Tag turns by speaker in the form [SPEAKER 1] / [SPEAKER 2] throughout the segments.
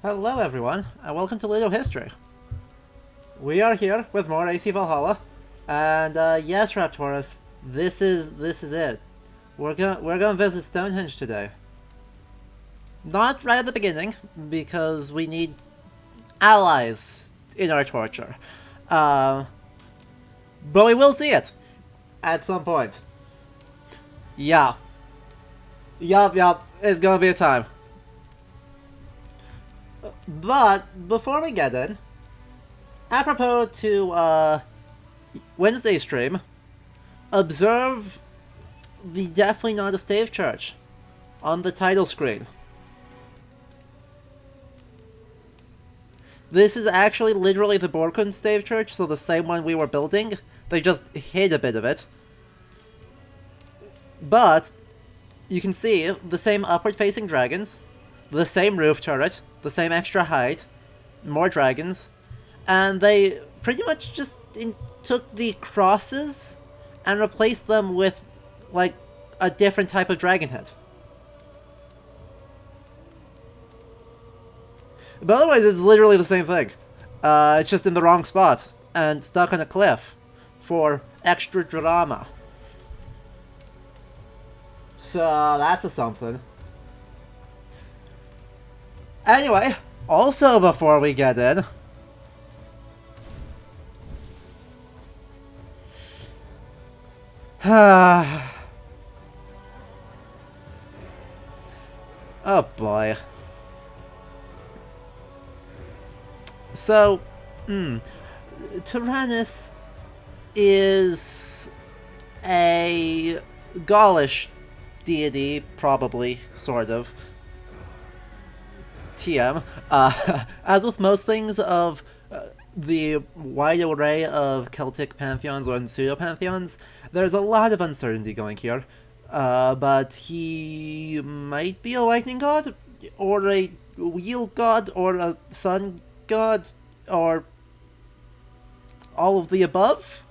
[SPEAKER 1] Hello everyone, and welcome to Little History. We are here with more AC Valhalla, and yes, Raptorus, this is it. We're gonna visit Stonehenge today. Not right at the beginning, because we need allies in our torture. But we will see it at some point. Yeah. Yup, it's gonna be a time. But before we get in, apropos to Wednesday stream, observe the definitely not a stave church on the title screen. This is actually literally the Borkund stave church, so the same one we were building. They just hid a bit of it. But you can see the same upward facing dragons, the same roof turret, the same extra height, more dragons, and they pretty much just took the crosses and replaced them with, like, a different type of dragon head. But otherwise, it's literally the same thing. It's just in the wrong spot and stuck on a cliff for extra drama. So that's a something. Anyway, also before we get in, oh boy. So, Tyrannus is a Gaulish deity, probably, sort of. TM. As with most things of the wide array of Celtic pantheons or pseudo-pantheons, there's a lot of uncertainty going here. But he might be a lightning god, or a wheel god, or a sun god, or all of the above.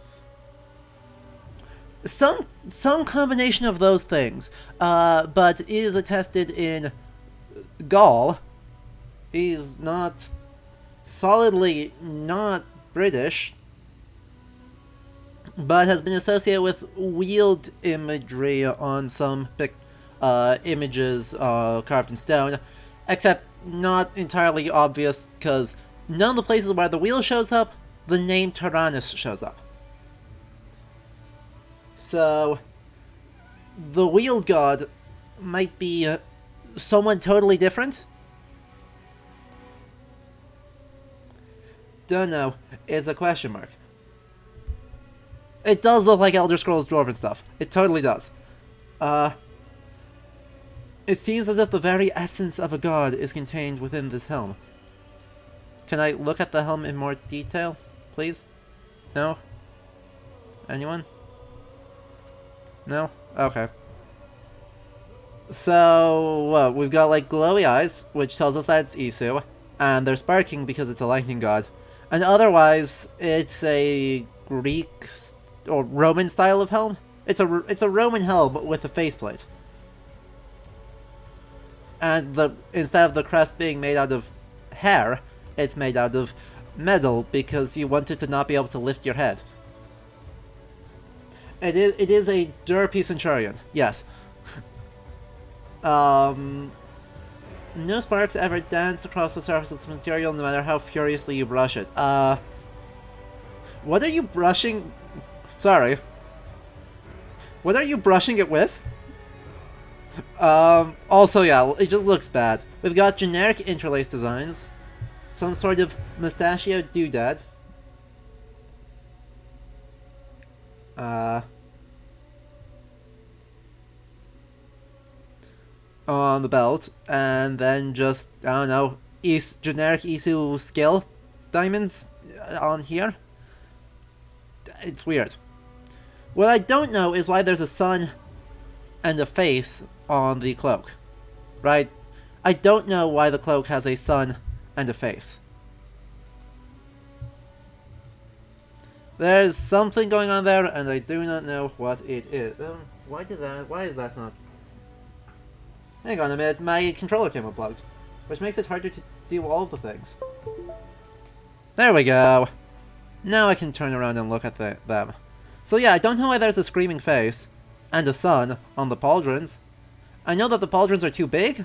[SPEAKER 1] Some combination of those things, but is attested in Gaul. He's not solidly not British, but has been associated with wheeled imagery on some images carved in stone, except not entirely obvious because none of the places where the wheel shows up, the name Tyrannus shows up. So, the wheel god might be someone totally different. Don't know. It's a question mark. It does look like Elder Scrolls Dwarven stuff. It totally does. It seems as if the very essence of a god is contained within this helm. Can I look at the helm in more detail, please? No? Anyone? No? Okay. So, we've got, like, glowy eyes, which tells us that it's Isu, and they're sparking because it's a lightning god. And otherwise, it's a Greek or Roman style of helm. It's a Roman helm with a faceplate. And instead of the crest being made out of hair, it's made out of metal because you wanted to not be able to lift your head. It is a derpy centurion, yes. No sparks ever dance across the surface of the material, no matter how furiously you brush it. What are you brushing? Sorry. What are you brushing it with? Also, yeah, it just looks bad. We've got generic interlace designs. Some sort of mustachioed doodad. On the belt, and then just, I don't know, generic Isu skill diamonds on here. It's weird. What I don't know is why there's a sun and a face on the cloak. Right? I don't know why the cloak has a sun and a face. There's something going on there, and I do not know what it is. Why is that not... Hang on a minute, my controller came unplugged. Which makes it harder to do all the things. There we go. Now I can turn around and look at them. So yeah, I don't know why there's a screaming face and a sun on the pauldrons. I know that the pauldrons are too big.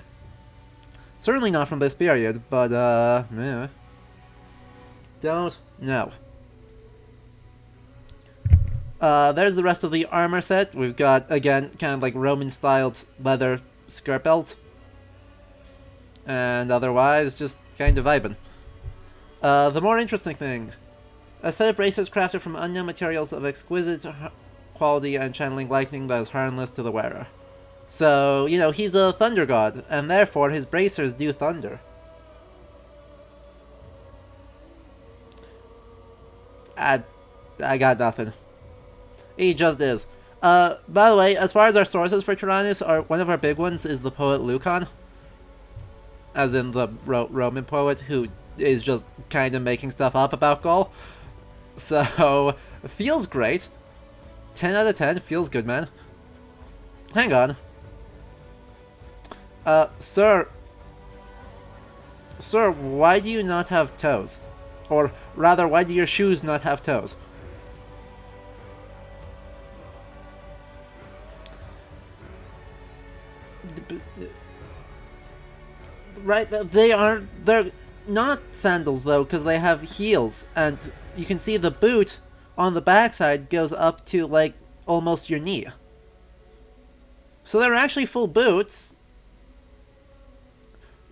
[SPEAKER 1] Certainly not from this period, but yeah. Don't know. There's the rest of the armor set. We've got, again, kind of like Roman-styled leather skirt belt. And otherwise, just kind of vibing. The more interesting thing. A set of bracelets crafted from unknown materials of exquisite quality and channeling lightning that is harmless to the wearer. So, you know, he's a thunder god, and therefore his bracers do thunder. I got nothing. He just is. By the way, as far as our sources for Tyrannus, one of our big ones is the poet Lucan. As in the Roman poet who is just kind of making stuff up about Gaul. So, feels great. 10 out of 10, feels good, man. Hang on. Sir, why do you not have toes? Or rather, why do your shoes not have toes? Right, they're not sandals though, because they have heels, and you can see the boot on the backside goes up to, like, almost your knee. So they're actually full boots,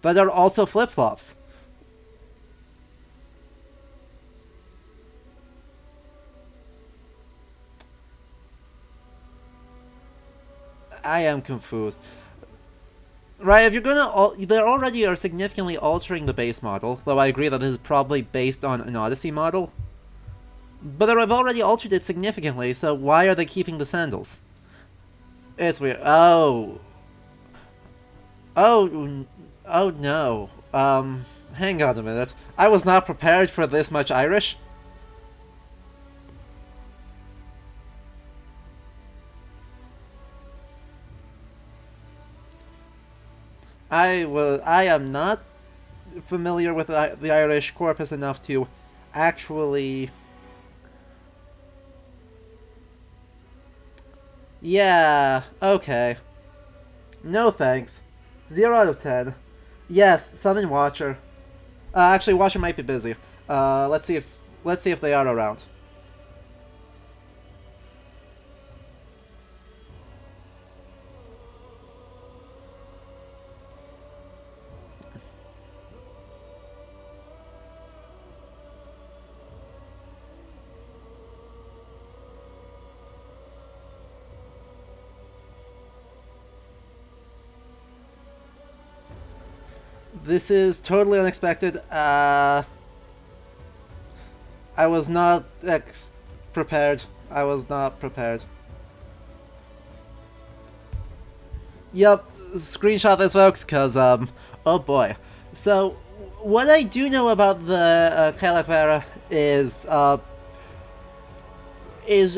[SPEAKER 1] but they're also flip-flops. I am confused. Right, if you're gonna... they already are significantly altering the base model, though I agree that this is probably based on an Odyssey model. But they've already altered it significantly, so why are they keeping the sandals? It's weird. Oh, no. Hang on a minute. I was not prepared for this much Irish. I am not familiar with the Irish corpus enough to actually... Yeah, okay. No thanks. 0 out of 10. Yes, summon Watcher. Actually, Watcher might be busy. Let's see if they are around. This is totally unexpected. I was not prepared. I was not prepared. Yep, screenshot this, folks, because, oh boy. So, what I do know about the Calavera is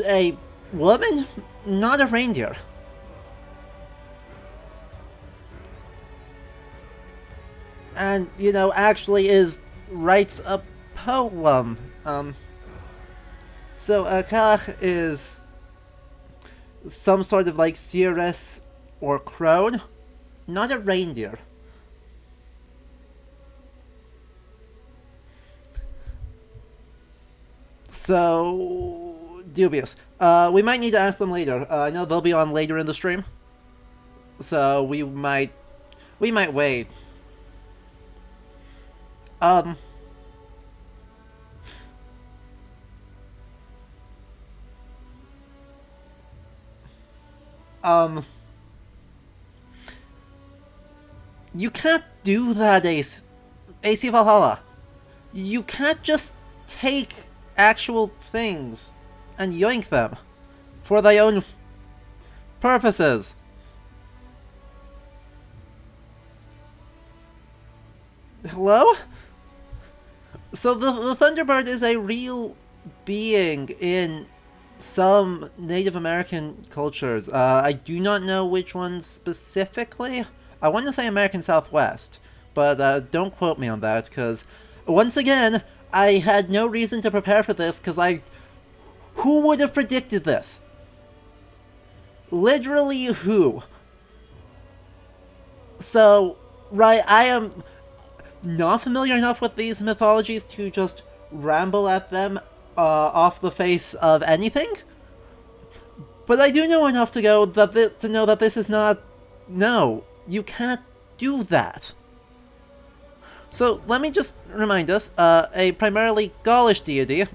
[SPEAKER 1] a woman, not a reindeer. And, you know, actually writes a poem. So, Calach is some sort of, like, seeress or crone, not a reindeer. So, dubious. We might need to ask them later. I know they'll be on later in the stream. So, we might wait. You can't do that, AC Valhalla. You can't just take actual things and yoink them for their own purposes. Hello? So the Thunderbird is a real being in some Native American cultures. I do not know which ones specifically. I want to say American Southwest, but don't quote me on that, because once again, I had no reason to prepare for this, because who would have predicted this? Literally who? So, right, I am not familiar enough with these mythologies to just ramble at them off the face of anything, but I do know enough to know that this is not... No, you can't do that. So let me just remind us, a primarily Gaulish deity,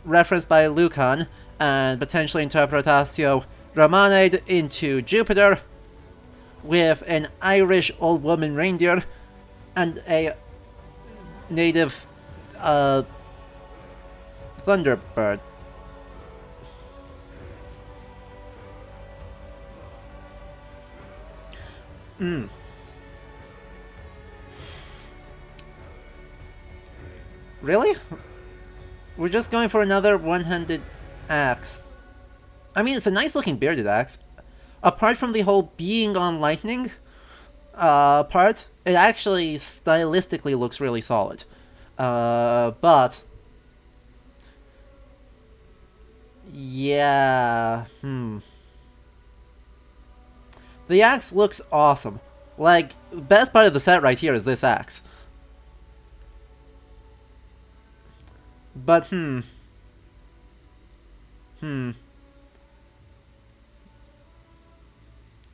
[SPEAKER 1] referenced by Lucan, and potentially interpretatio Romanade into Jupiter, with an Irish old woman reindeer, and a native, thunderbird. Really? We're just going for another one-handed axe. I mean, it's a nice-looking bearded axe. Apart from the whole being on lightning part, it actually stylistically looks really solid. But... yeah... The axe looks awesome. Like, best part of the set right here is this axe. But,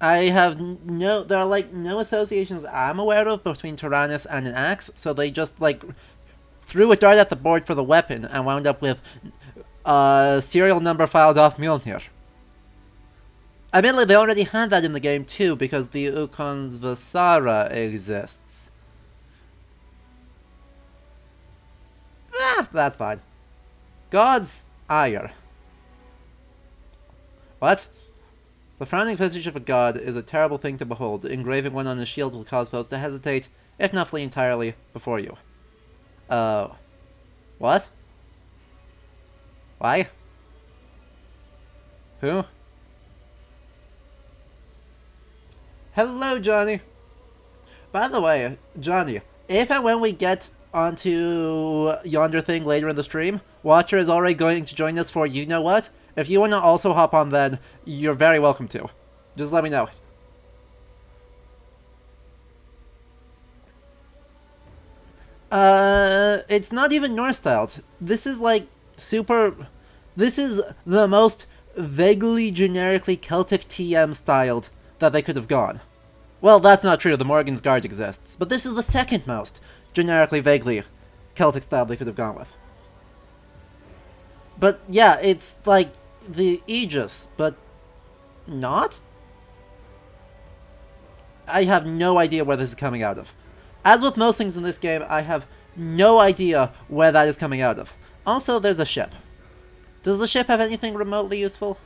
[SPEAKER 1] I have there are, like, no associations I'm aware of between Tyrannus and an axe, so they just, like, threw a dart at the board for the weapon and wound up with, serial number filed off Mjolnir. Admittedly, they already had that in the game, too, because the Ukon's Vasara exists. That's fine. God's ire. What? The frowning visage of a god is a terrible thing to behold. Engraving one on a shield will cause foes to hesitate, if not flee entirely, before you. What? Why? Who? Hello, Johnny! By the way, Johnny, if and when we get onto yonder thing later in the stream, Watcher is already going to join us for you know what? If you want to also hop on then, you're very welcome to. Just let me know. It's not even Norse-styled. This is like super... This is the most vaguely generically Celtic TM styled that they could have gone. Well, that's not true, the Morgan's Guard exists, but this is the second most generically vaguely Celtic style they could have gone with. But yeah, it's like the Aegis, but not? I have no idea where this is coming out of. As with most things in this game, I have no idea where that is coming out of. Also, there's a ship. Does the ship have anything remotely useful?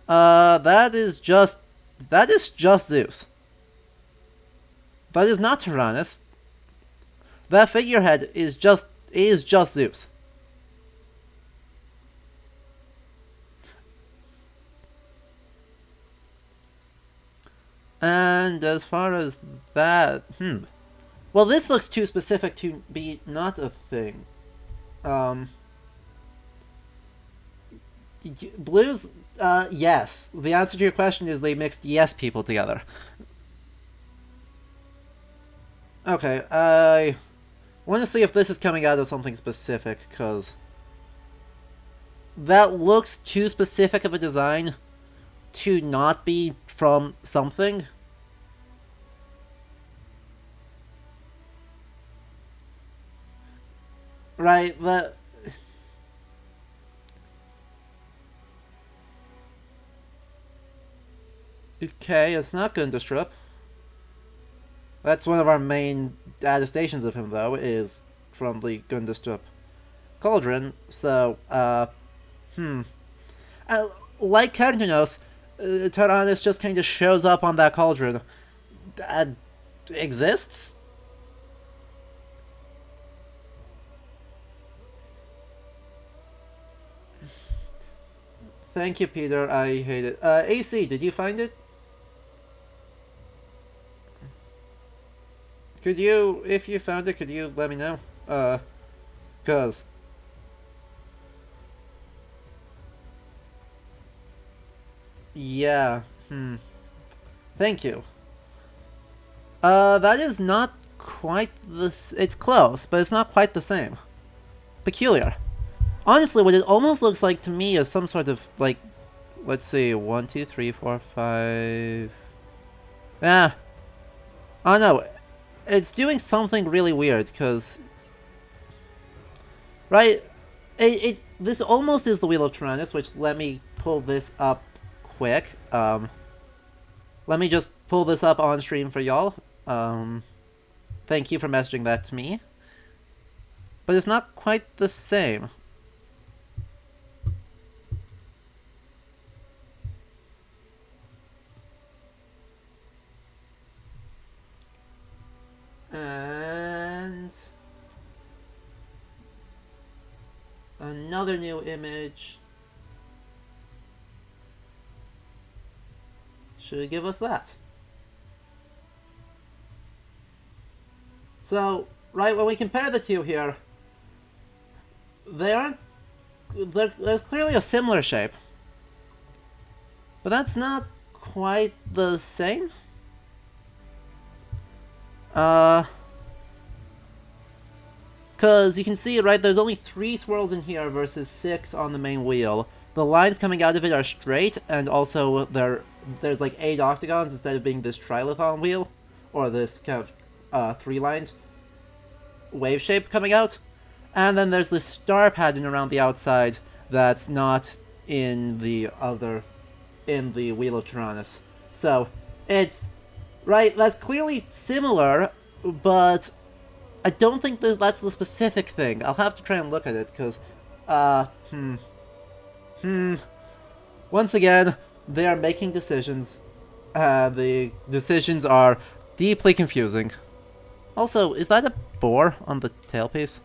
[SPEAKER 1] That is just Zeus. That is not Tyrannus. That figurehead is just Zeus. And as far as that, well, this looks too specific to be not a thing. Blues, yes. The answer to your question is they mixed yes people together. Okay, I want to see if this is coming out of something specific, because that looks too specific of a design to not be from something. Right, that... Okay, it's not Gundestrup. That's one of our main attestations of him, though, is from the Gundestrup Cauldron, so, like Cardenos, Tyrannus just kind of shows up on that cauldron. Exists? Thank you, Peter. I hate it. AC, did you find it? Could you, if you found it, could you let me know? Cause... Yeah, Thank you. That is not quite it's close, but it's not quite the same. Peculiar. Honestly, what it almost looks like to me is some sort of, like, let's see, 1, 2, 3, 4, 5... Yeah. Oh no, it's doing something really weird, because... Right, this almost is the Wheel of Tyrannus, which, let me pull this up quick. Let me just pull this up on stream for y'all. Thank you for messaging that to me. But it's not quite the same. And... another new image. Should give us that. So, right, when we compare the two here, there's clearly a similar shape. But that's not quite the same. Because you can see, right, there's only 3 swirls in here versus 6 on the main wheel. The lines coming out of it are straight, and also there's like 8 octagons instead of being this trilithon wheel, or this kind of 3-lined wave shape coming out. And then there's this star pattern around the outside that's not in the Wheel of Tyrannus. So, it's, right, that's clearly similar, but I don't think that's the specific thing. I'll have to try and look at it, because, once again, they are making decisions. The decisions are deeply confusing. Also, is that a boar on the tailpiece?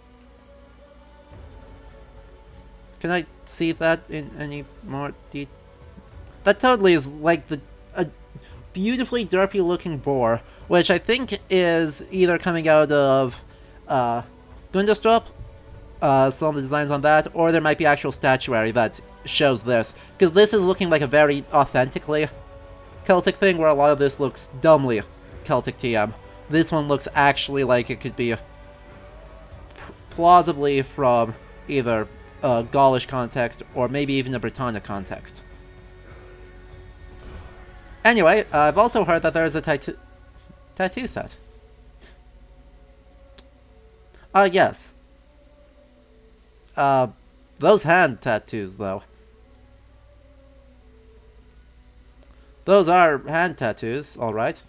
[SPEAKER 1] Can I see that in any more detail? That totally is like a beautifully derpy looking boar, which I think is either coming out of Gundestrup, some of the designs on that, or there might be actual statuary that shows this, because this is looking like a very authentically Celtic thing, where a lot of this looks dumbly Celtic TM. This one looks actually like it could be plausibly from either a Gaulish context or maybe even a Britannic context. Anyway, I've also heard that there is a tattoo set. Yes. Those hand tattoos, though. Those are hand tattoos, alright.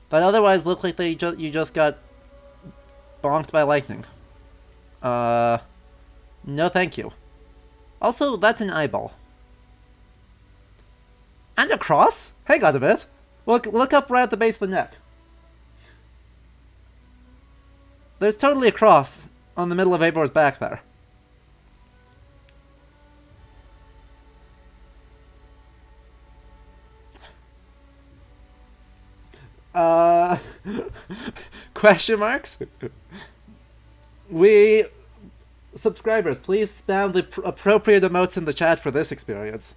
[SPEAKER 1] But otherwise look like you just got bonked by lightning. No thank you. Also, that's an eyeball. And a cross? Hang on a bit. Look up right at the base of the neck. There's totally a cross on the middle of Eivor's back there. Question marks? Subscribers, please spam the appropriate emotes in the chat for this experience.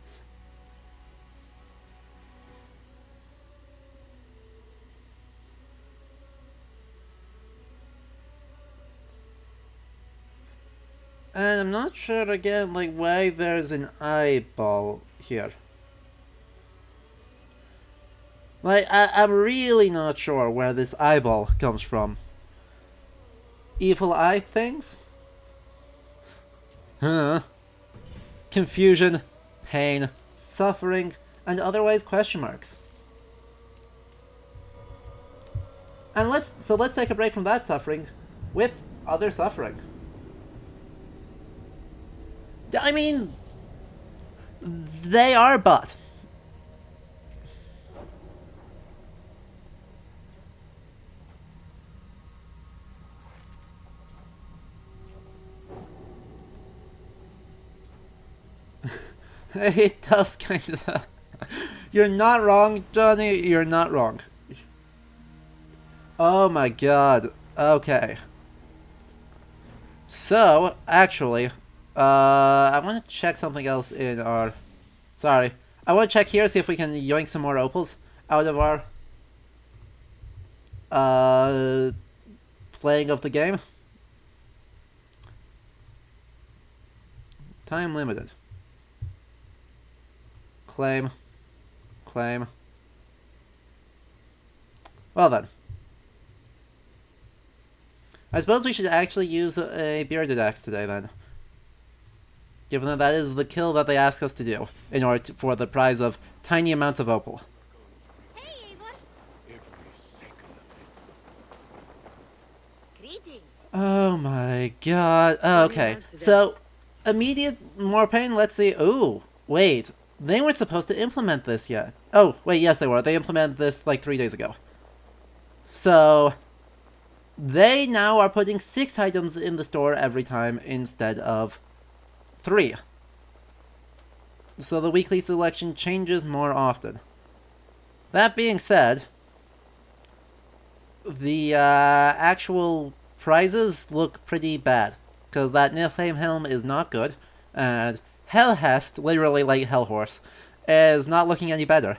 [SPEAKER 1] And I'm not sure again, like, why there's an eyeball here. Like, I'm really not sure where this eyeball comes from. Evil eye things? Huh? Confusion, pain, suffering, and otherwise question marks. And let's take a break from that suffering with other suffering. I mean, they are, but it does kind of. You're not wrong, Johnny. You're not wrong. Oh my god. Okay. So, actually, I want to check something else in our... Sorry. I want to check here, see if we can yoink some more opals out of our... playing of the game. Time limited. Claim. Claim. Well then. I suppose we should actually use a bearded axe today then. Given that that is the kill that they ask us to do, in order to, for the prize of tiny amounts of opal.
[SPEAKER 2] Hey, Aelfred. Greetings.
[SPEAKER 1] Oh my god. Oh, okay. So, immediate more pain, let's see. Ooh, wait. They weren't supposed to implement this yet. Oh, wait, yes they were. They implemented this like 3 days ago. So, they now are putting 6 items in the store every time instead of 3. So the weekly selection changes more often. That being said, the actual prizes look pretty bad. Because that Niflheim helm is not good, and Hellhest, literally like Hellhorse, is not looking any better.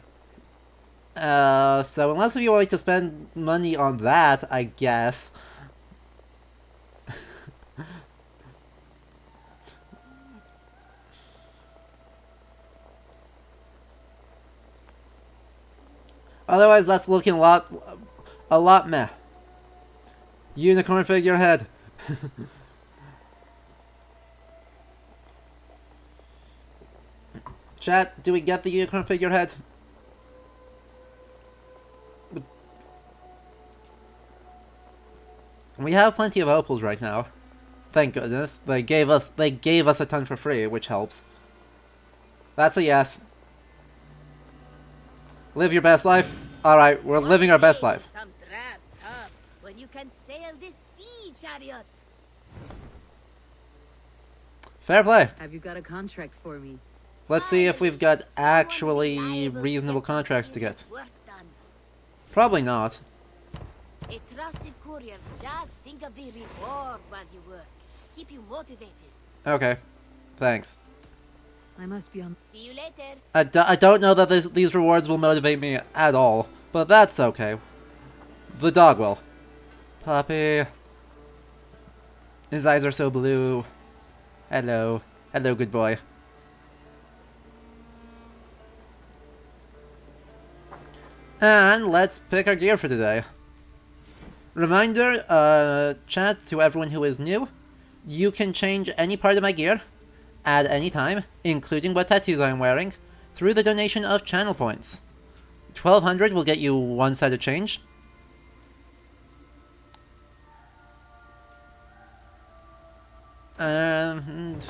[SPEAKER 1] So unless you want to spend money on that, I guess. Otherwise, that's looking a lot meh. Unicorn figurehead. Chat, do we get the unicorn figurehead? We have plenty of opals right now. Thank goodness. They gave us a ton for free, which helps. That's a yes. Live your best life? Alright, we're living our best life.
[SPEAKER 2] Some drab tub when you can sail this sea chariot.
[SPEAKER 1] Fair play.
[SPEAKER 3] Have you got a contract for me?
[SPEAKER 1] Let's see if we've got actually reasonable contracts to get. Probably not.
[SPEAKER 2] A trusted courier, just think of the reward while you work. Keep you motivated.
[SPEAKER 1] Okay. Thanks.
[SPEAKER 3] I must be on.
[SPEAKER 2] See you later.
[SPEAKER 1] I don't know that these rewards will motivate me at all, but that's okay. The dog will. Puppy. His eyes are so blue. Hello. Hello, good boy. And let's pick our gear for today. Reminder, chat to everyone who is new, you can change any part of my gear at any time, including what tattoos I'm wearing, through the donation of channel points. 1200 will get you 1 set of change. And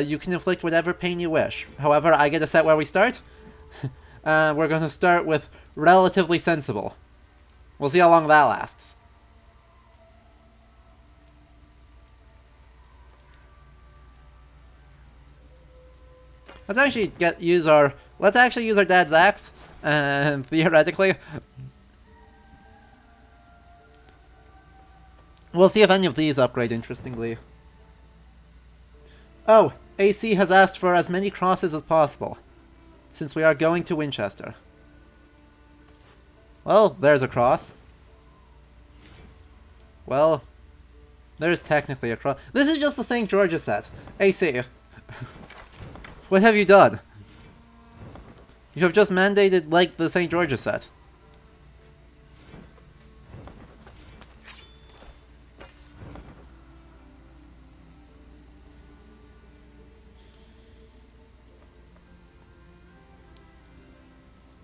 [SPEAKER 1] you can inflict whatever pain you wish. However, I get a set where we start. We're going to start with relatively sensible. We'll see how long that lasts. Let's actually use our dad's axe, and theoretically, we'll see if any of these upgrade interestingly. Oh, AC has asked for as many crosses as possible, since we are going to Winchester. Well, there's a cross. Well, there's technically a cross. This is just the St. George's set. AC. What have you done? You have just mandated, like, the St. George's set.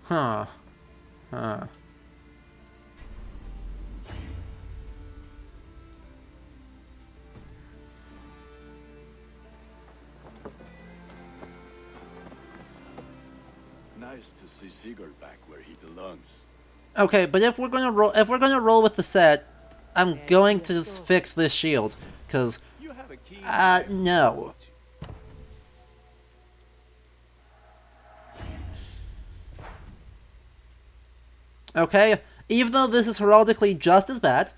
[SPEAKER 1] Huh. Huh.
[SPEAKER 4] Nice to see Sigurd back where he belongs.
[SPEAKER 1] Okay, but if we're gonna roll with the set, I'm going to fix this shield, cause
[SPEAKER 4] You have a key.
[SPEAKER 1] no. Okay, Even though this is heraldically just as bad,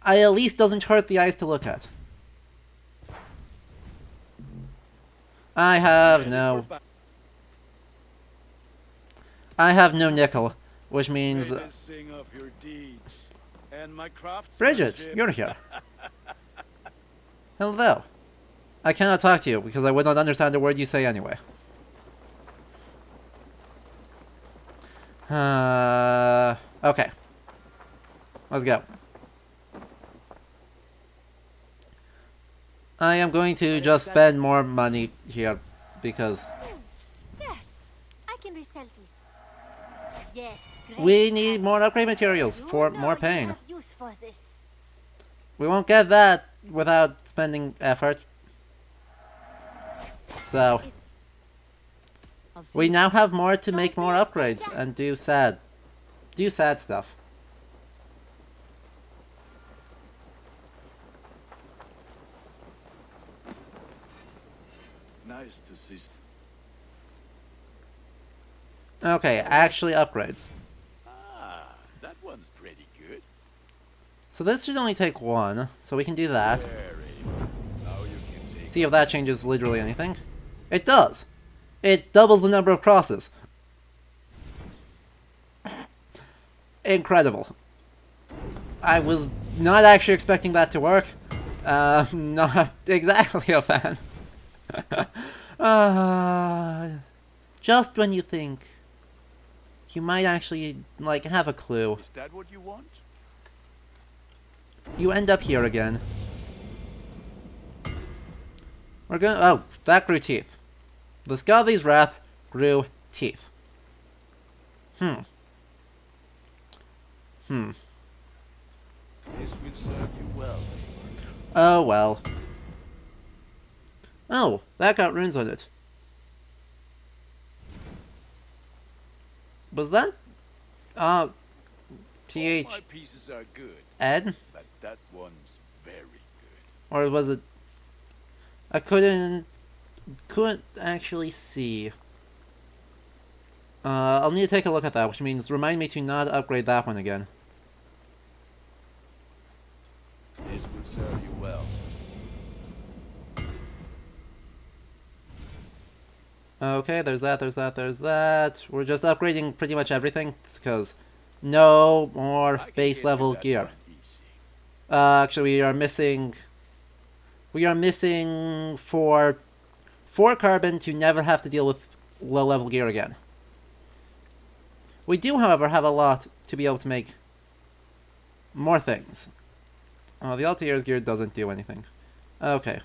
[SPEAKER 1] it at least doesn't hurt the eyes to look at. I have no nickel, which means...
[SPEAKER 4] May they sing of your deeds, and my
[SPEAKER 1] Bridget, you're here. Hello. I cannot talk to you because I would not understand a word you say anyway. Okay. Let's go. I am going to just spend more money here because
[SPEAKER 2] Yes, I can resell this. Yes,
[SPEAKER 1] we need more upgrade materials for more pain.
[SPEAKER 2] have use for this.
[SPEAKER 1] We won't get that without spending effort. So,
[SPEAKER 3] I'll see.
[SPEAKER 1] we now have more to make more upgrades and do sad stuff.
[SPEAKER 4] Nice to see.
[SPEAKER 1] Okay, actually upgrades.
[SPEAKER 4] Ah, that one's pretty good.
[SPEAKER 1] So this should only take one, so we can do that.
[SPEAKER 4] Very. Now you can take.
[SPEAKER 1] See if that changes literally anything. It does! It doubles the number of crosses. Incredible. I was not actually expecting that to work. Not exactly a fan. Just when you think you might actually, like, have a clue,
[SPEAKER 4] Is that what you want?
[SPEAKER 1] you end up here again. We're gonna... Oh, that grew teeth. The Scothy's Wrath grew teeth.
[SPEAKER 4] This will serve you well.
[SPEAKER 1] Oh, well. Oh, that got runes on it. Was that?
[SPEAKER 4] All
[SPEAKER 1] TH
[SPEAKER 4] my pieces are good,
[SPEAKER 1] Ed?
[SPEAKER 4] but that one's very good.
[SPEAKER 1] Or was it... I couldn't actually see. I'll need to take a look at that, which means remind me to not upgrade that one again.
[SPEAKER 4] This will serve you well.
[SPEAKER 1] Okay, there's that, there's that, there's that. We're just upgrading pretty much everything, because no more
[SPEAKER 4] I can
[SPEAKER 1] base
[SPEAKER 4] get
[SPEAKER 1] level
[SPEAKER 4] you that
[SPEAKER 1] gear.
[SPEAKER 4] one easy.
[SPEAKER 1] Actually, we are missing... We are missing 4 carbon to never have to deal with low level gear again. We do, however, have a lot to be able to make more things. Oh, the Altier's gear doesn't do anything. Okay.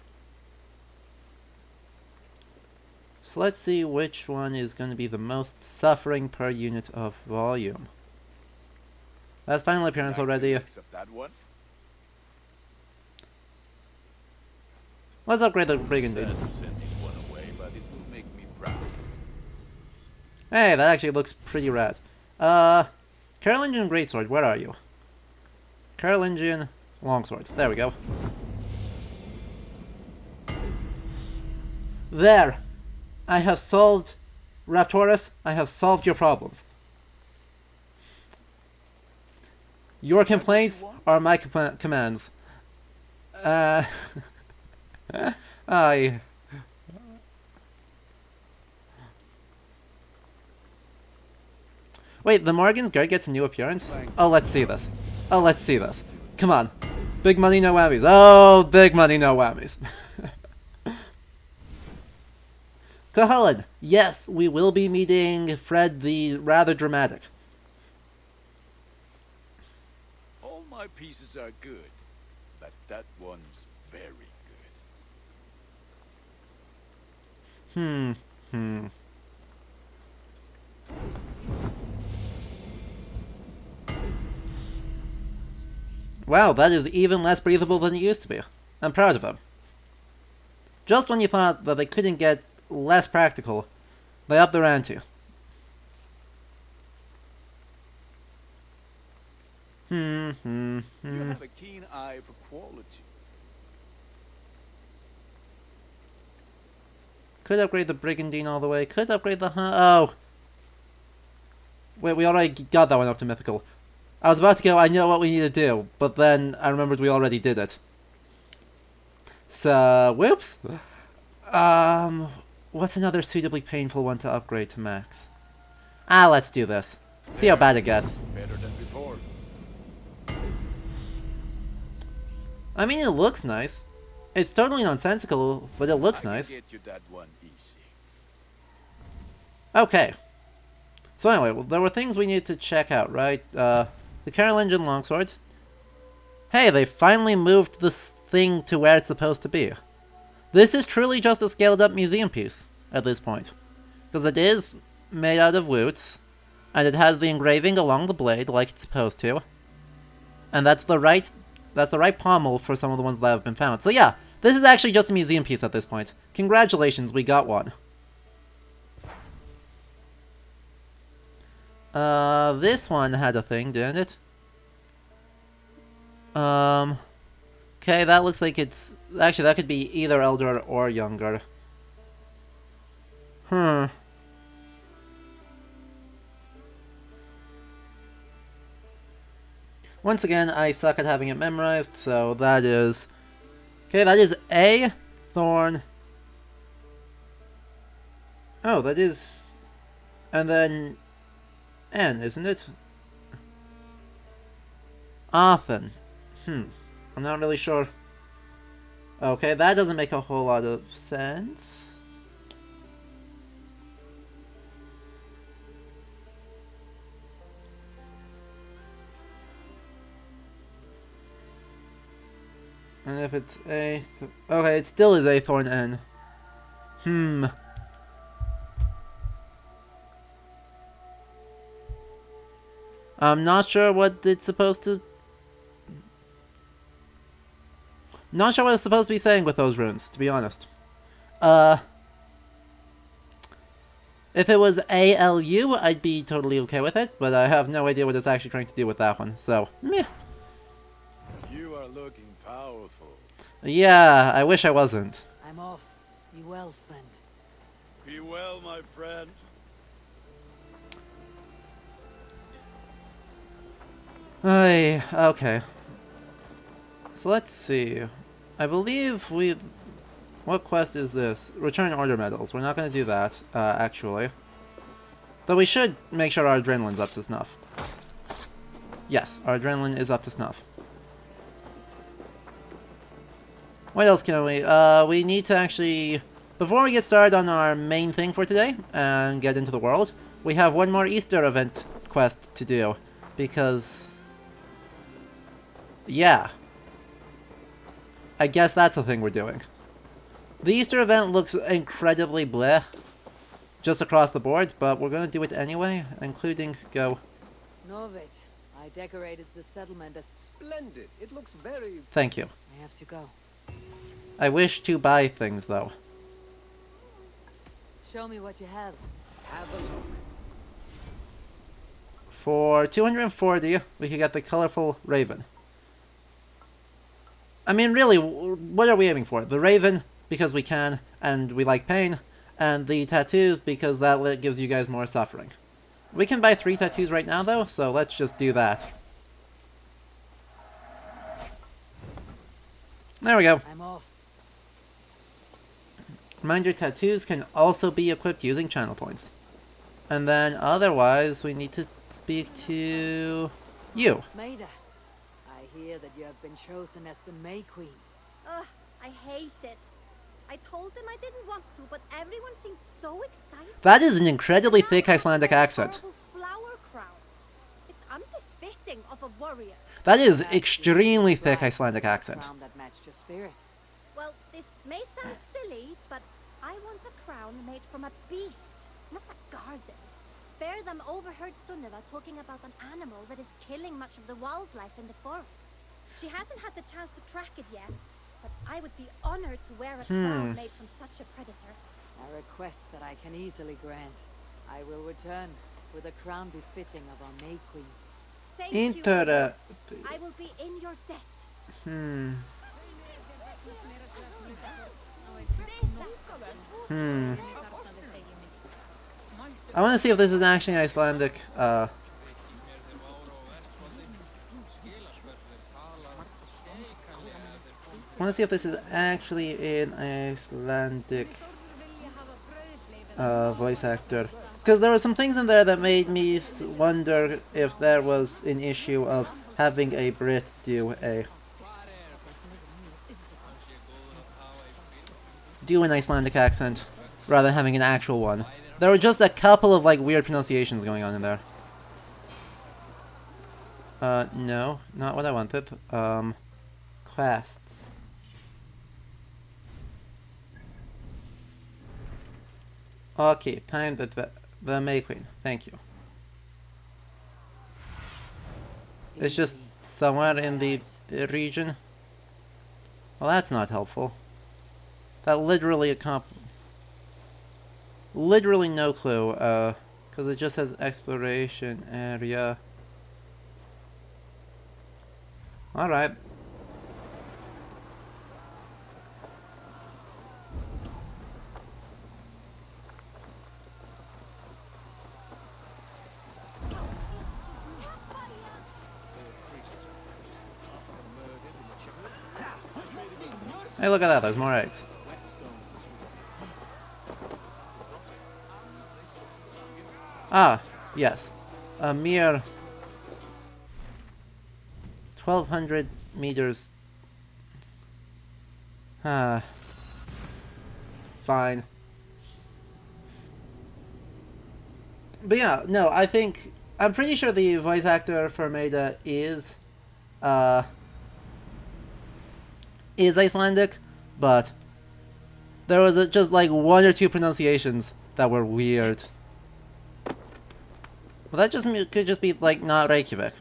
[SPEAKER 1] So let's see which one is going to be the most suffering per unit of volume. That's final appearance
[SPEAKER 4] Like the
[SPEAKER 1] already.
[SPEAKER 4] looks of that one?
[SPEAKER 1] Let's upgrade the Brigandine.
[SPEAKER 4] Sad to send this one away, but it will make me proud.
[SPEAKER 1] Hey, that actually looks pretty rad. Carolingian Greatsword, where are you? Carolingian Longsword. There we go. There! I have solved... Raptorus, I have solved your problems. Your complaints are my commands. I... Wait, the Morgan's Guard gets a new appearance? Oh, let's see this. Oh, let's see this. Come on. Big money, no whammies. Oh, big money, no whammies. Cahalan. Yes, we will be meeting Fred the rather dramatic.
[SPEAKER 4] All my pieces are good, but that one's very good.
[SPEAKER 1] Wow, that is even less breathable than it used to be. I'm proud of him. Just when you thought that they couldn't get less practical, they upped their ante.
[SPEAKER 4] You have a keen eye for quality.
[SPEAKER 1] Could upgrade the Brigandine all the way. Could upgrade the... Oh! Wait, we already got that one up to mythical. I was about to go, I know what we need to do, but then I remembered we already did it. So, whoops. What's another suitably painful one to upgrade to max? Let's do this. See how bad it gets.
[SPEAKER 4] Better than before.
[SPEAKER 1] I mean, it looks nice. It's totally nonsensical, but it looks
[SPEAKER 4] I
[SPEAKER 1] nice.
[SPEAKER 4] can get you that one easy.
[SPEAKER 1] Okay. So anyway, well, there were things we needed to check out, right? The Carolingian longsword. Hey, they finally moved this thing to where it's supposed to be. This is truly just a scaled up museum piece at this point. Because it is made out of woods, and it has the engraving along the blade like it's supposed to. And that's the right pommel for some of the ones that have been found. So yeah, this is actually just a museum piece at this point. Congratulations, we got one. This one had a thing, didn't it? Okay, that looks like it's... Actually, that could be either elder or younger. Once again, I suck at having it memorized, so that is... Okay, that is A, thorn... Oh, that is... And then... N, isn't it? Arthur. I'm not really sure. Okay, that doesn't make a whole lot of sense. And if it's A... Okay, it still is A, thorn, N. I'm not sure what it's supposed to... Not sure what it's supposed to be saying with those runes, to be honest. If it was ALU, I'd be totally okay with it, but I have no idea what it's actually trying to do with that one, so, meh.
[SPEAKER 4] You are looking powerful.
[SPEAKER 1] Yeah, I wish I wasn't.
[SPEAKER 3] I'm off. Be well, friend.
[SPEAKER 4] Be well, my friend.
[SPEAKER 1] Okay. So let's see. I believe we... What quest is this? Return order medals. We're not going to do that, actually. Though we should make sure our adrenaline's up to snuff. Yes, our adrenaline is up to snuff. What else can we... we need to actually... Before we get started on our main thing for today, and get into the world, we have one more Easter event quest to do. Because... Yeah. I guess that's the thing we're doing. The Easter event looks incredibly bleh, just across the board, but we're gonna do it anyway, including go.
[SPEAKER 3] Novid, I decorated the settlement as...
[SPEAKER 5] Splendid. It looks very...
[SPEAKER 1] Thank you.
[SPEAKER 3] I have to go.
[SPEAKER 1] I wish to buy things though.
[SPEAKER 3] Show me what you have.
[SPEAKER 5] Have a look.
[SPEAKER 1] For 240, we could get the colorful raven. I mean, really, what are we aiming for? The raven, because we can, and we like pain, and the tattoos, because that gives you guys more suffering. We can buy 3 tattoos right now, though, so let's just do that. There we go.
[SPEAKER 3] I'm off.
[SPEAKER 1] Reminder, tattoos can also be equipped using channel points. And then, otherwise, we need to speak to you.
[SPEAKER 3] Maida, I hear that you have been chosen as the May Queen.
[SPEAKER 2] Ugh, I hate it. I told them I didn't want to, but everyone seemed so excited.
[SPEAKER 1] That is an incredibly thick Icelandic accent.
[SPEAKER 2] Horrible flower crown. It's unbefitting of a warrior.
[SPEAKER 1] That is extremely thick Icelandic accent.
[SPEAKER 3] Crown that matched your spirit.
[SPEAKER 2] Well, this may sound silly, but I want a crown made from a beast, not a garden. Bear them overheard Sunniva talking about an animal that is killing much of the wildlife in the forest. She hasn't had the chance to track it yet, but I would be honored to wear a crown made from such a predator.
[SPEAKER 3] A request that I can easily grant. I will return with a crown befitting of our May Queen.
[SPEAKER 2] Thank you. I will be in your debt.
[SPEAKER 1] I want to see if this is actually Icelandic. I want to see if this is actually an Icelandic voice actor. Because there were some things in there that made me wonder if there was an issue of having a Brit do an Icelandic accent rather than having an actual one. There were just a couple of like weird pronunciations going on in there. No, not what I wanted. Quests. Okay, time that the May Queen. Thank you. It's just somewhere in the region. Well, that's not helpful. That literally literally no clue. Because it just says exploration area. All right. Hey, look at that, there's more eggs. Ah, yes. A mere 1,200 meters. Fine. But yeah, no, I'm pretty sure the voice actor for Maida is Icelandic, but there was just like one or two pronunciations that were weird. Well, that could just be like not Reykjavik.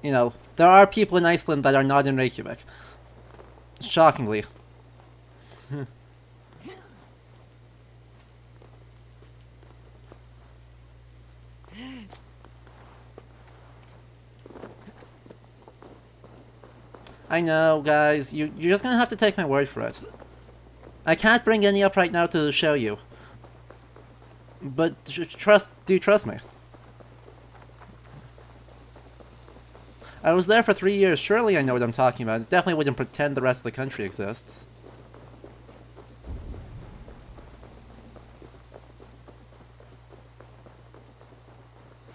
[SPEAKER 1] You know, there are people in Iceland that are not in Reykjavik. Shockingly. I know, guys. You're just gonna have to take my word for it. I can't bring any up right now to show you. But do trust me. I was there for 3 years. Surely I know what I'm talking about. I definitely wouldn't pretend the rest of the country exists.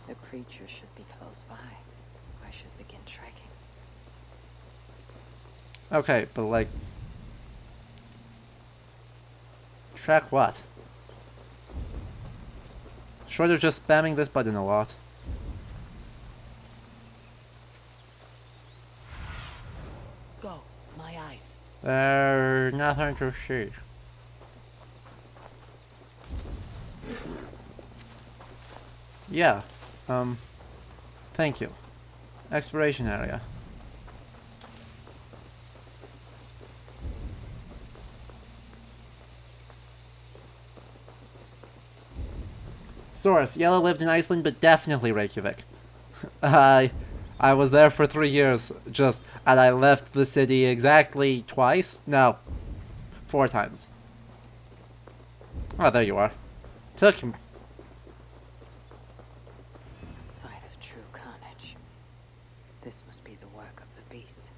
[SPEAKER 3] The creature should be close by. I should begin tracking.
[SPEAKER 1] Okay, but like... track what? Short of just spamming this button a lot.
[SPEAKER 3] Go, my eyes.
[SPEAKER 1] There's nothing to see. Yeah, thank you. Exploration area. Source: Yellow lived in Iceland, but definitely Reykjavik. I was there for 3 years, and I left the city exactly twice? No, 4 times. Oh, there you are. Took him.
[SPEAKER 3] A sight of true carnage. This must be the work of the beast.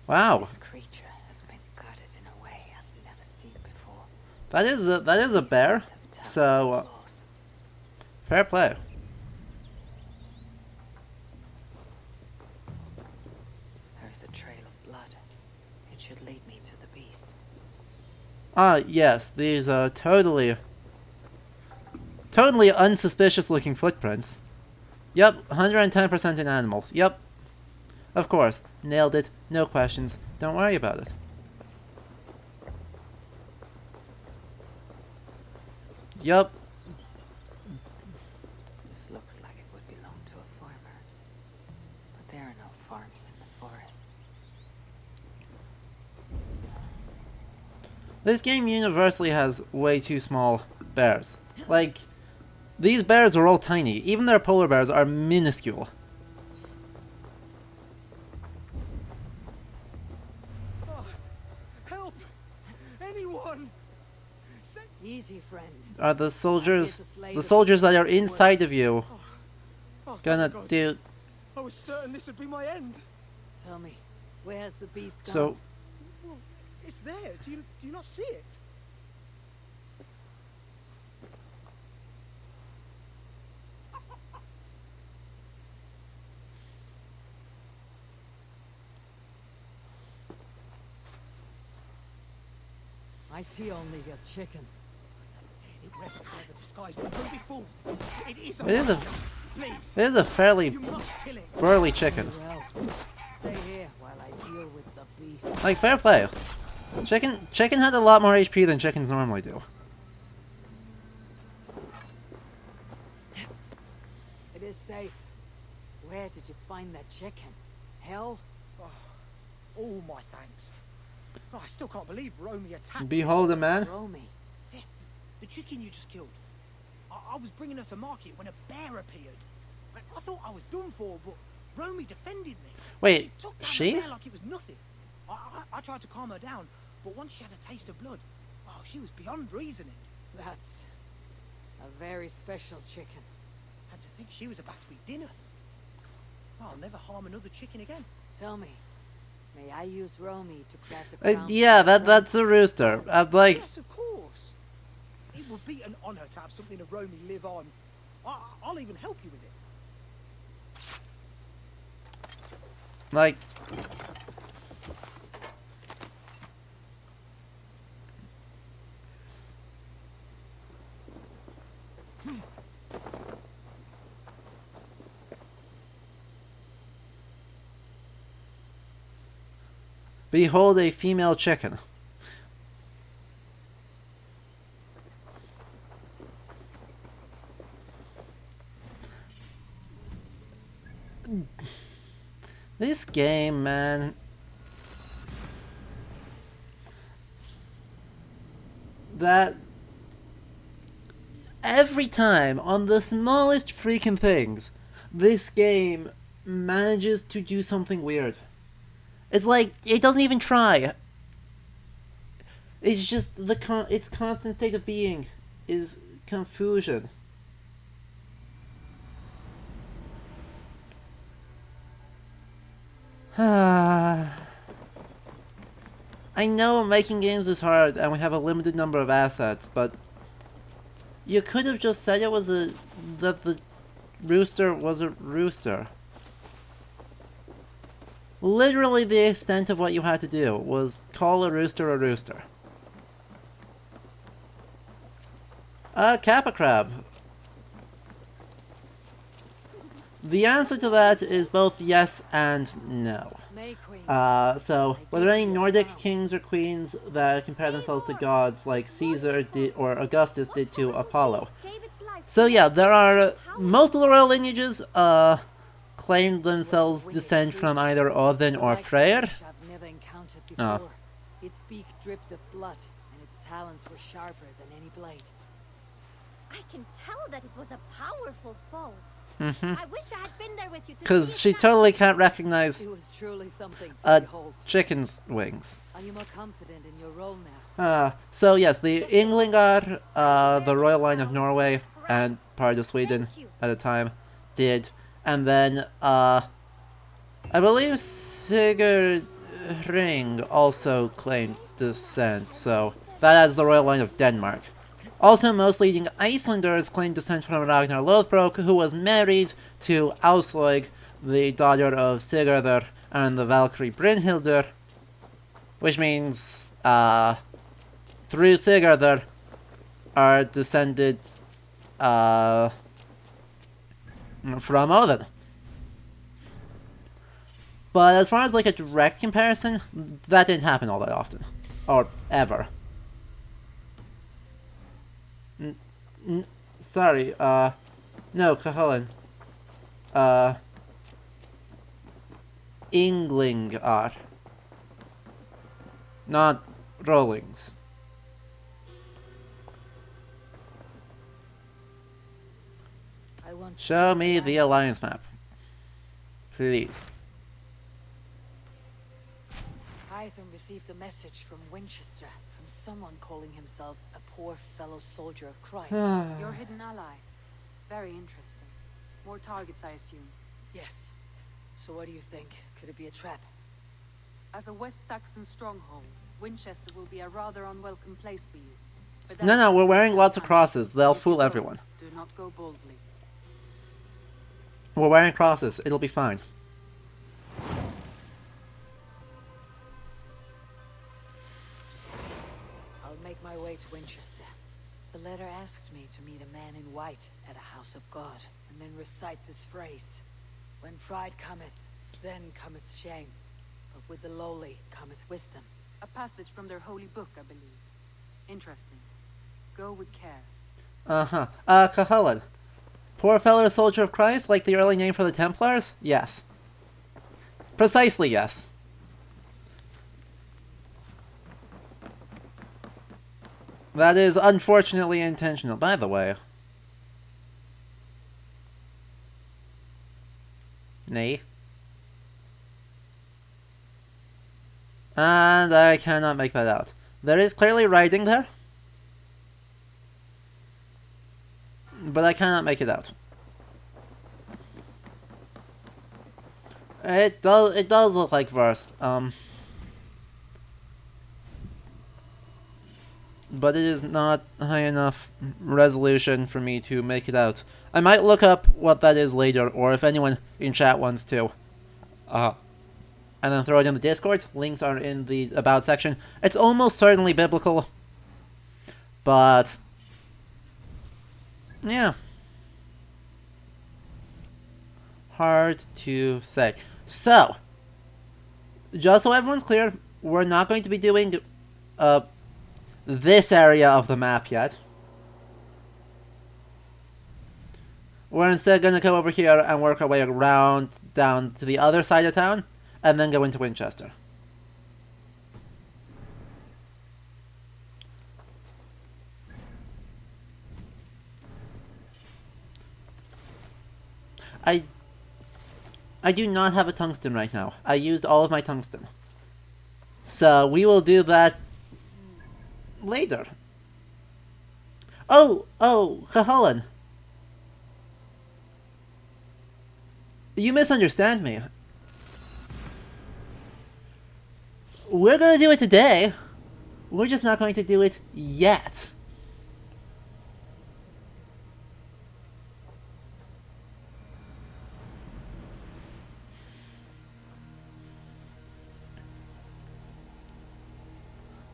[SPEAKER 1] Wow.
[SPEAKER 3] This creature has been gutted in a way I've never seen before.
[SPEAKER 1] That is a bear. So fair play.
[SPEAKER 3] There is a trail of blood. It should lead me to the beast.
[SPEAKER 1] Ah, yes, these are totally unsuspicious looking footprints. Yep, 110% an animal. Yep. Of course. Nailed it. No questions. Don't worry about it. Yup.
[SPEAKER 3] This looks like it would belong to a farmer. But there are no farms in the forest.
[SPEAKER 1] This game universally has way too small bears. Like, these bears are all tiny. Even their polar bears are minuscule.
[SPEAKER 5] Oh, help! Anyone!
[SPEAKER 3] Easy, friend.
[SPEAKER 1] Are the soldiers that are inside of you
[SPEAKER 5] Oh,
[SPEAKER 1] gonna
[SPEAKER 5] thank God.
[SPEAKER 1] do...
[SPEAKER 5] I was certain this would be my end.
[SPEAKER 3] Tell me, Where's the beast gone?
[SPEAKER 1] So,
[SPEAKER 5] Well, it's there. Do you not see it?
[SPEAKER 3] I see only a chicken.
[SPEAKER 5] It wears a clever disguise, but don't be fooled. It is a
[SPEAKER 1] it is a,
[SPEAKER 5] monster. Please,
[SPEAKER 1] it is a fairly
[SPEAKER 5] you must kill it.
[SPEAKER 1] burly chicken.
[SPEAKER 3] Well, stay here while I deal with the beast.
[SPEAKER 1] Like, fair play. Chicken had a lot more HP than chickens normally do.
[SPEAKER 3] It is safe. Where did you find that chicken? Hell?
[SPEAKER 5] All my thanks. Oh, I still can't believe Romy attacked
[SPEAKER 1] Behold a man.
[SPEAKER 3] Romy.
[SPEAKER 5] Yeah, the chicken you just killed. I was bringing her to market when a bear appeared. I thought I was done for, but Romy defended me.
[SPEAKER 1] Wait,
[SPEAKER 5] She took down
[SPEAKER 1] she?
[SPEAKER 5] the bear like it was nothing. I tried to calm her down, but once she had a taste of blood, she was beyond reasoning.
[SPEAKER 3] That's a very special chicken.
[SPEAKER 5] And to think she was about to be dinner. I'll never harm another chicken again.
[SPEAKER 3] Tell me, may I use Romy to craft a crown?
[SPEAKER 1] Yeah, that's a rooster. Like,
[SPEAKER 5] Yes, of course. It would be an honor to have something of Romy live on. I'll even help you with it.
[SPEAKER 1] like, behold a female chicken. This game, man. That every time on the smallest freaking things, this game manages to do something weird. It's like it doesn't even try. It's just its constant state of being is confusion. I know making games is hard and we have a limited number of assets, but you could have just said that the rooster was a rooster. Literally the extent of what you had to do was call a rooster. Kappa crab. The answer to that is both yes and no.
[SPEAKER 3] May Queen.
[SPEAKER 1] So, were there any Nordic kings or queens that compare themselves to gods like Caesar did or Augustus did to Apollo? So yeah, there are most of the royal lineages claim themselves descent from either Odin or Freyr.
[SPEAKER 3] I've never encountered before. Its beak dripped of blood, and its talons were sharper than any blade.
[SPEAKER 2] I can tell that it was a powerful foe.
[SPEAKER 1] Mhm.
[SPEAKER 2] I wish I had been there with you to
[SPEAKER 1] Because
[SPEAKER 2] see
[SPEAKER 1] she
[SPEAKER 2] it
[SPEAKER 1] totally can't recognize
[SPEAKER 3] It was truly something to behold.
[SPEAKER 1] chicken's wings.
[SPEAKER 3] Are you more confident in your role now?
[SPEAKER 1] So yes, the Inglingar, the royal line of Norway and part of Sweden at the time, did. And then, I believe Sigurd Ring also claimed descent, so that adds the royal line of Denmark. Also, most leading Icelanders claimed descent from Ragnar Lothbrok, who was married to Aslaug, the daughter of Sigurður and the Valkyrie Brynhildr, which means, through Sigurður are descended, from Odin. But as far as like a direct comparison, that didn't happen all that often. Or ever. Sorry, no, Cahalan. Inglingar. Not Rollings.
[SPEAKER 3] I want to
[SPEAKER 1] Show
[SPEAKER 3] see
[SPEAKER 1] me the
[SPEAKER 3] land.
[SPEAKER 1] alliance map. Please.
[SPEAKER 3] Hytham received a message from Winchester, from someone calling himself a poor fellow soldier of Christ.
[SPEAKER 6] Your hidden ally. Very interesting. More targets, I assume.
[SPEAKER 3] Yes. So what do you think? Could it be a trap?
[SPEAKER 6] As a West Saxon stronghold, Winchester will be a rather unwelcome place for you. But
[SPEAKER 1] No,
[SPEAKER 6] as
[SPEAKER 1] no,
[SPEAKER 6] you
[SPEAKER 1] we're
[SPEAKER 6] know,
[SPEAKER 1] wearing lots of
[SPEAKER 6] time,
[SPEAKER 1] crosses. They'll
[SPEAKER 6] if you
[SPEAKER 1] fool
[SPEAKER 6] go,
[SPEAKER 1] everyone.
[SPEAKER 6] Do not go boldly.
[SPEAKER 1] We're wearing crosses. It'll be fine.
[SPEAKER 3] I'll make my way to Winchester. The letter asked me to meet a man in white at a house of God, and then recite this phrase. When pride cometh, then cometh shame. But with the lowly cometh wisdom.
[SPEAKER 6] A passage from their holy book, I believe. Interesting. Go with care.
[SPEAKER 1] Uh-huh. Cahalan. Poor fellow soldier of Christ, like the early name for the Templars? Yes. Precisely yes. That is unfortunately intentional, by the way. Nay. And I cannot make that out. There is clearly writing there, but I cannot make it out. It does look like verse, but it is not high enough resolution for me to make it out. I might look up what that is later, or if anyone in chat wants to. And then throw it in the Discord. Links are in the About section. It's almost certainly biblical, but yeah. Hard to say. So, just so everyone's clear, we're not going to be doing this area of the map yet. We're instead going to come over here and work our way around down to the other side of town, and then go into Winchester. I do not have a tungsten right now. I used all of my tungsten. So we will do that later. Oh, Cahalan. You misunderstand me. We're gonna do it today. We're just not going to do it yet.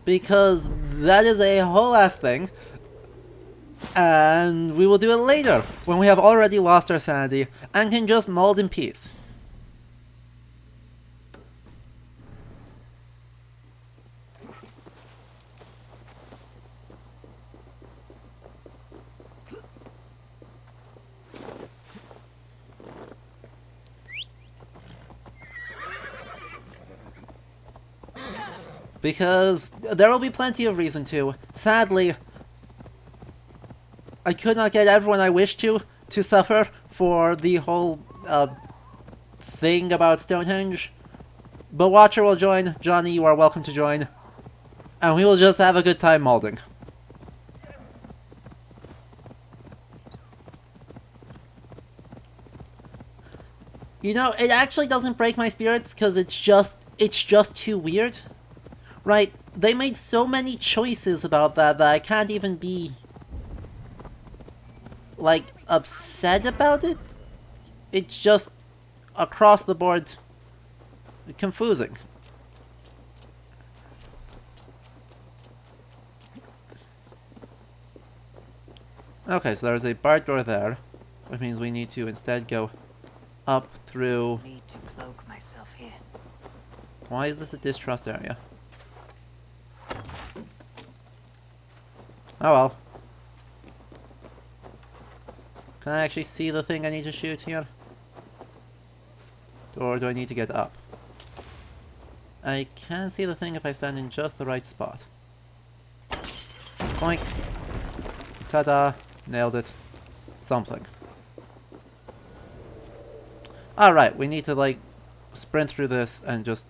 [SPEAKER 1] Because that is a whole ass thing. And we will do it later, when we have already lost our sanity and can just mold in peace. Because there will be plenty of reason to. Sadly, I could not get everyone I wish to suffer for the whole thing about Stonehenge. But Watcher will join. Johnny, you are welcome to join. And we will just have a good time molding. You know, it actually doesn't break my spirits because it's just too weird. Right, they made so many choices about that I can't even be, like, upset about it. It's just, across the board, confusing. Okay, so there's a barred door there, which means we need to instead go up through...
[SPEAKER 3] I need to cloak myself here.
[SPEAKER 1] Why is this a distrust area? Oh well. Can I actually see the thing I need to shoot here? Or do I need to get up? I can see the thing if I stand in just the right spot. Boink. Ta-da. Nailed it. Something. Alright, we need to, like, sprint through this and just...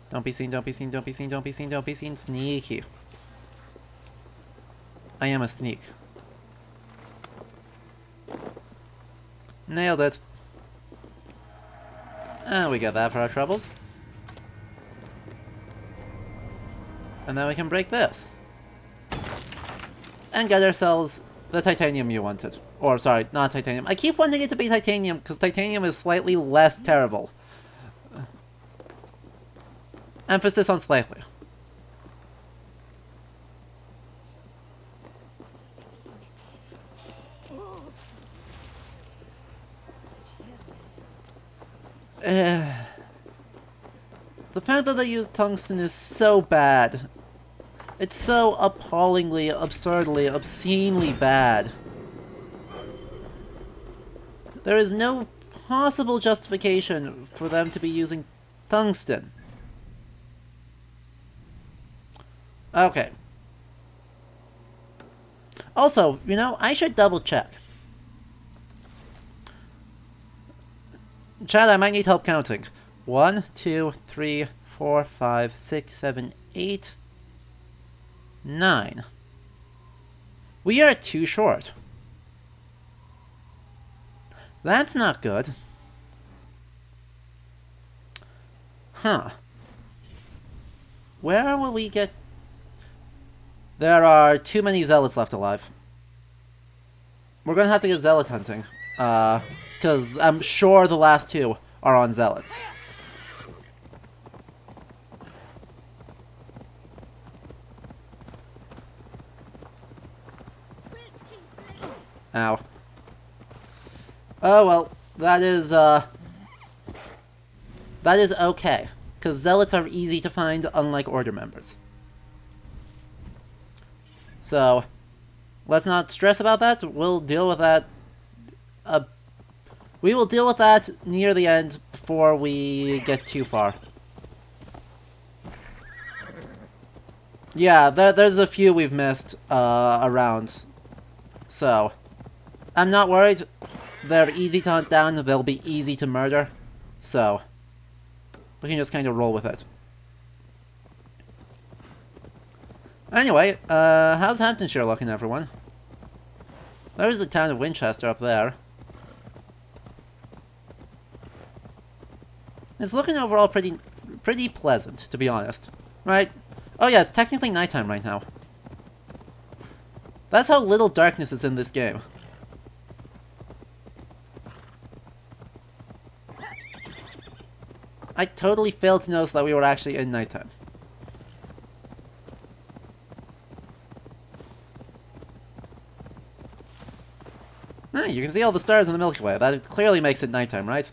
[SPEAKER 1] Don't be seen, don't be seen, don't be seen, don't be seen, don't be seen. Sneaky. I am a sneak. Nailed it. And we got that for our troubles. And then we can break this. And get ourselves the titanium you wanted. Or, sorry, not titanium. I keep wanting it to be titanium, because titanium is slightly less terrible. Emphasis on slightly. The fact that they use tungsten is so bad. It's so appallingly, absurdly, obscenely bad. There is no possible justification for them to be using tungsten. Okay. Also, you know, I should double check. Chad, I might need help counting. 1, 2, 3, 4, 5, 6, 7, 8, 9. We are 2 short. That's not good. Huh. Where will we get... There are too many zealots left alive. We're gonna have to go zealot hunting. Because I'm sure the last 2 are on zealots. Ow. Oh well, that is okay. Because zealots are easy to find, unlike order members. So, let's not stress about that. We'll deal with that. We will deal with that near the end before we get too far. Yeah, there's a few we've missed around. So, I'm not worried. They're easy to hunt down. They'll be easy to murder. So, we can just kind of roll with it. Anyway, how's Hamptonshire looking, everyone? There's the town of Winchester up there. It's looking overall pretty pleasant, to be honest. Right? Oh yeah, it's technically nighttime right now. That's how little darkness is in this game. I totally failed to notice that we were actually in nighttime. You can see all the stars in the Milky Way. That clearly makes it nighttime, right?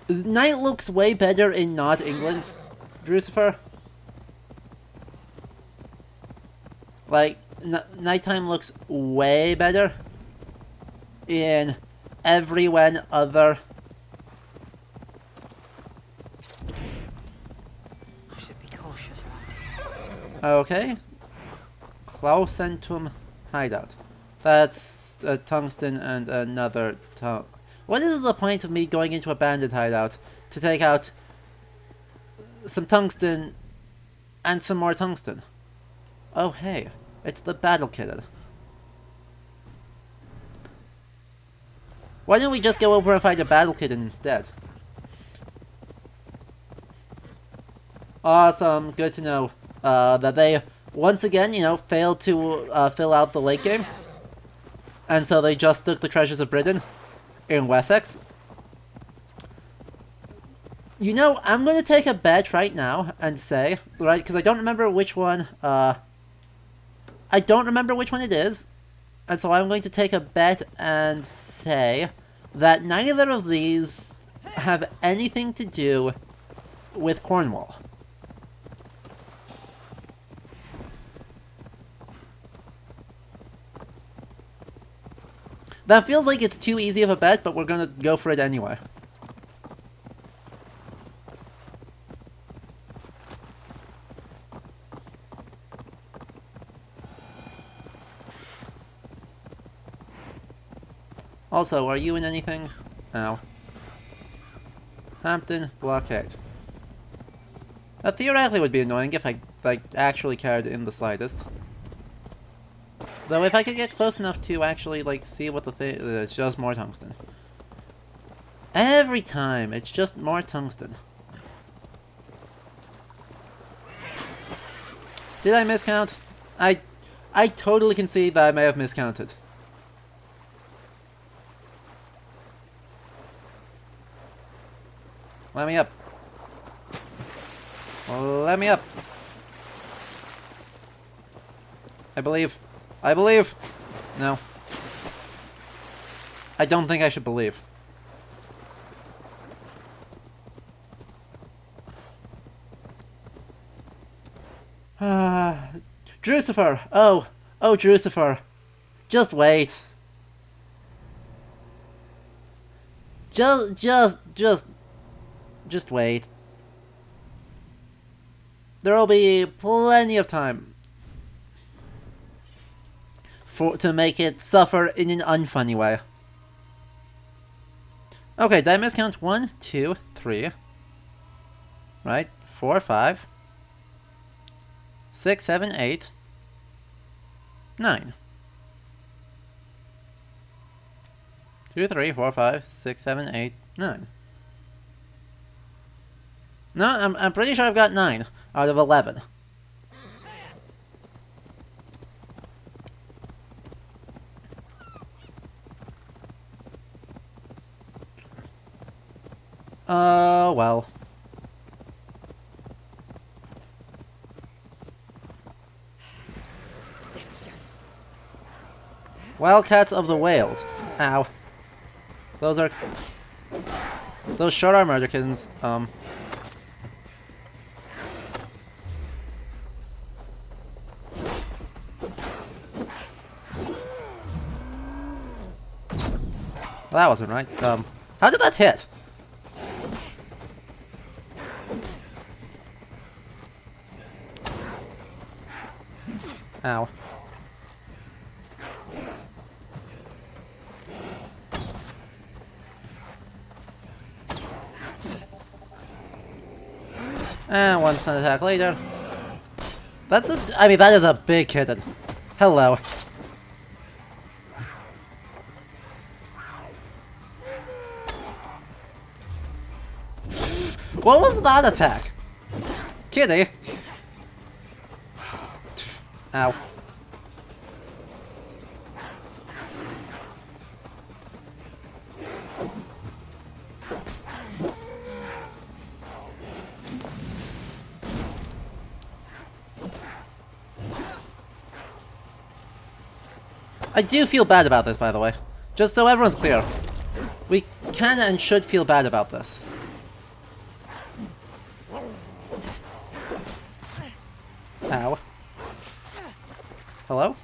[SPEAKER 1] Night looks way better in not England, Drucifer. Like, nighttime looks way better in everywhere other.
[SPEAKER 3] I should be cautious around here.
[SPEAKER 1] Okay. Klausentum hideout. That's a tungsten and another What is the point of me going into a bandit hideout to take out some tungsten and some more tungsten? Oh hey, it's the battle kitted. Why don't we just go over and fight a battle kitten instead? Awesome, good to know that they once again, you know, failed to fill out the late game. And so they just took the treasures of Britain in Wessex. You know, I'm going to take a bet right now and say, right, because I don't remember which one, I don't remember which one it is. And so I'm going to take a bet and say that neither of these have anything to do with Cornwall. That feels like it's too easy of a bet, but we're gonna go for it anyway. Also, are you in anything? No. Hampton blockade. That theoretically would be annoying if I actually cared in the slightest. Though if I could get close enough to actually, like, see what the thing is, it's just more tungsten. Every time, it's just more tungsten. Did I miscount? I totally concede that I may have miscounted. Let me up. Let me up. I believe. I believe. No. I don't think I should believe. Drucifer! Oh, Drucifer. Just wait. Just wait. There'll be plenty of time to make it suffer in an unfunny way. Okay, did I miscount? 1, 2, 3. Right? 4, 5. 6, 7, 8. 9. 2, 3, 4, 5, 6, 7, 8, 9. No, I'm pretty sure I've got 9 out of 11. Well. Wildcats of the Whales. Ow. Those short arm murderkins, Well, that wasn't right. How did that hit? Ow. And one stun attack later. I mean, that is a big kitten. Hello. What was that attack? Kitty. Ow. I do feel bad about this, by the way. Just so everyone's clear. We can and should feel bad about this. Ow. Hello?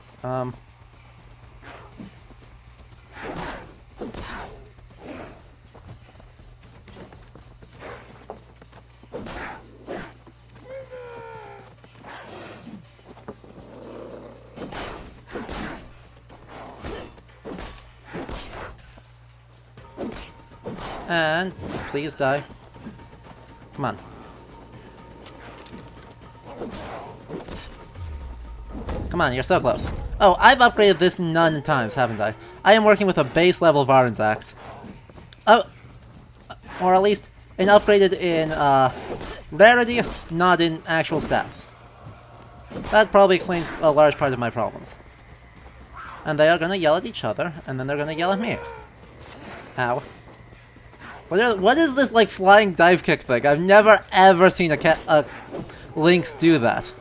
[SPEAKER 1] And please die. Come on. Come on, you're so close. Oh, I've upgraded this none times, haven't I? I am working with a base level Varan's axe. Oh, or at least an upgraded in rarity, not in actual stats. That probably explains a large part of my problems. And they are gonna yell at each other, and then they're gonna yell at me. Ow. What is this, like, flying dive kick thing? I've never ever seen a Lynx do that.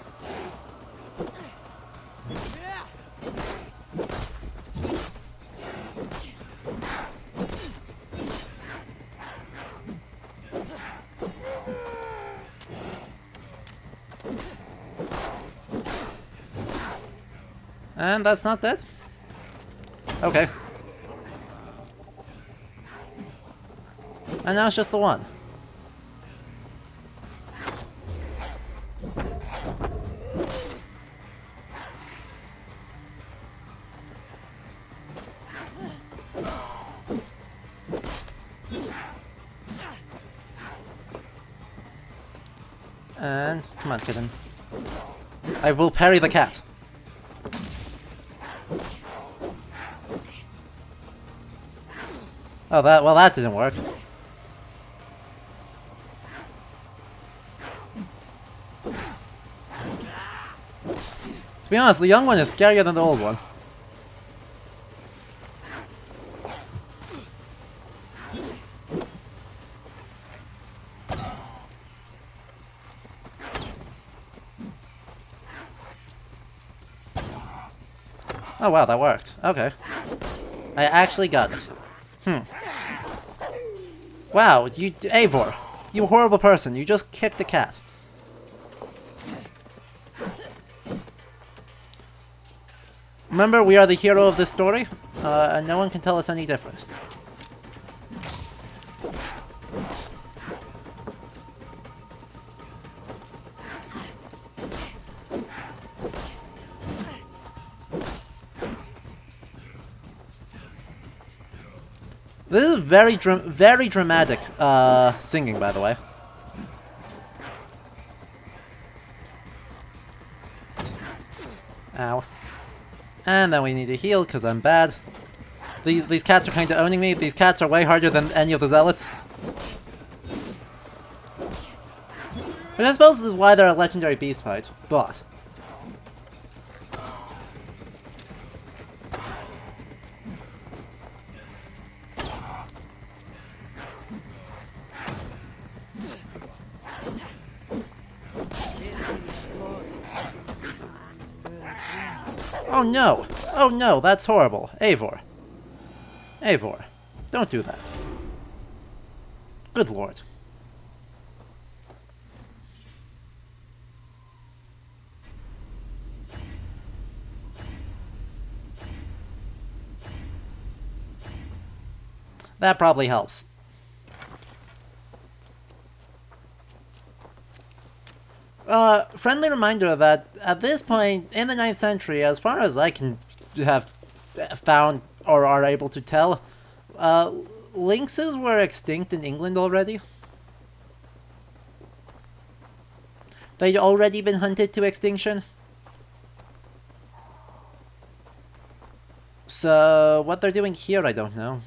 [SPEAKER 1] And that's not dead? Okay. And now it's just the one. And come on, kitten. I will parry the cat. Oh, that didn't work. be honest, the young one is scarier than the old one. Oh wow, that worked. Okay. I actually got it. Wow, you... Eivor! You horrible person, you just kicked the cat. Remember, we are the hero of this story, and no one can tell us any different. This is very dramatic singing, by the way. Ow. And then we need to heal, because I'm bad. These cats are kind of owning me. These cats are way harder than any of the zealots. But I suppose this is why they're a legendary beast fight. But... oh no! Oh no, that's horrible. Eivor. Eivor. Don't do that. Good lord. That probably helps. Friendly reminder that at this point in the 9th century, as far as I can have found or are able to tell, lynxes were extinct in England already. They'd already been hunted to extinction. So what they're doing here, I don't know.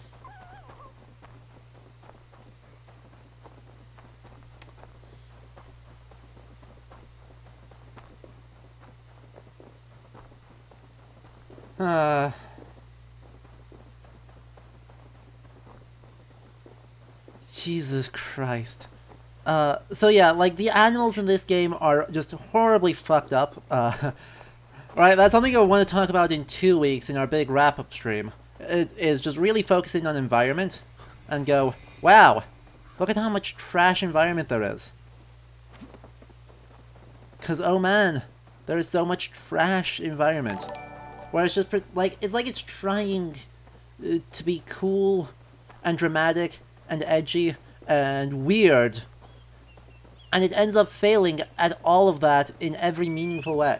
[SPEAKER 1] Jesus Christ. So yeah, like, the animals in this game are just horribly fucked up. Right, that's something I want to talk about in 2 weeks in our big wrap-up stream. It is just really focusing on environment and go, wow, look at how much trash environment there is. Cause oh man, there is so much trash environment. Where it's just, like it's trying to be cool and dramatic and edgy and weird. And it ends up failing at all of that in every meaningful way.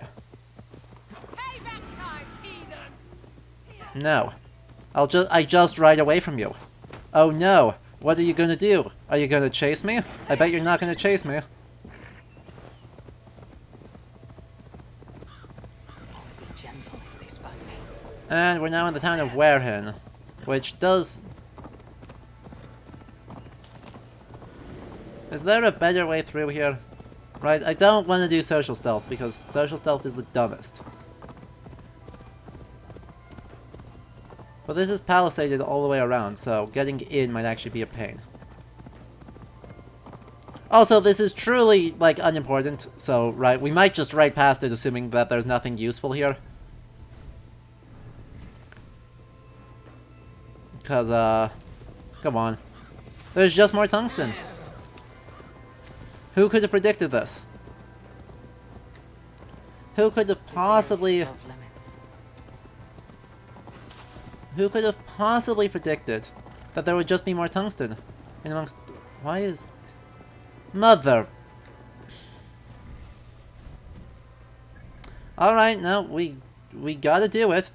[SPEAKER 1] No. I just ride away from you. Oh no, what are you gonna do? Are you gonna chase me? I bet you're not gonna chase me. And we're now in the town of Werhen, which does... Is there a better way through here? Right, I don't want to do social stealth, because social stealth is the dumbest. But this is palisaded all the way around, so getting in might actually be a pain. Also, this is truly, like, unimportant, so, right, we might just ride past it assuming that there's nothing useful here. Because, come on. There's just more tungsten. Who could have predicted this? Who could have possibly... Who could have possibly predicted that there would just be more tungsten? In amongst... Why is... Mother... Alright, no, we gotta do it.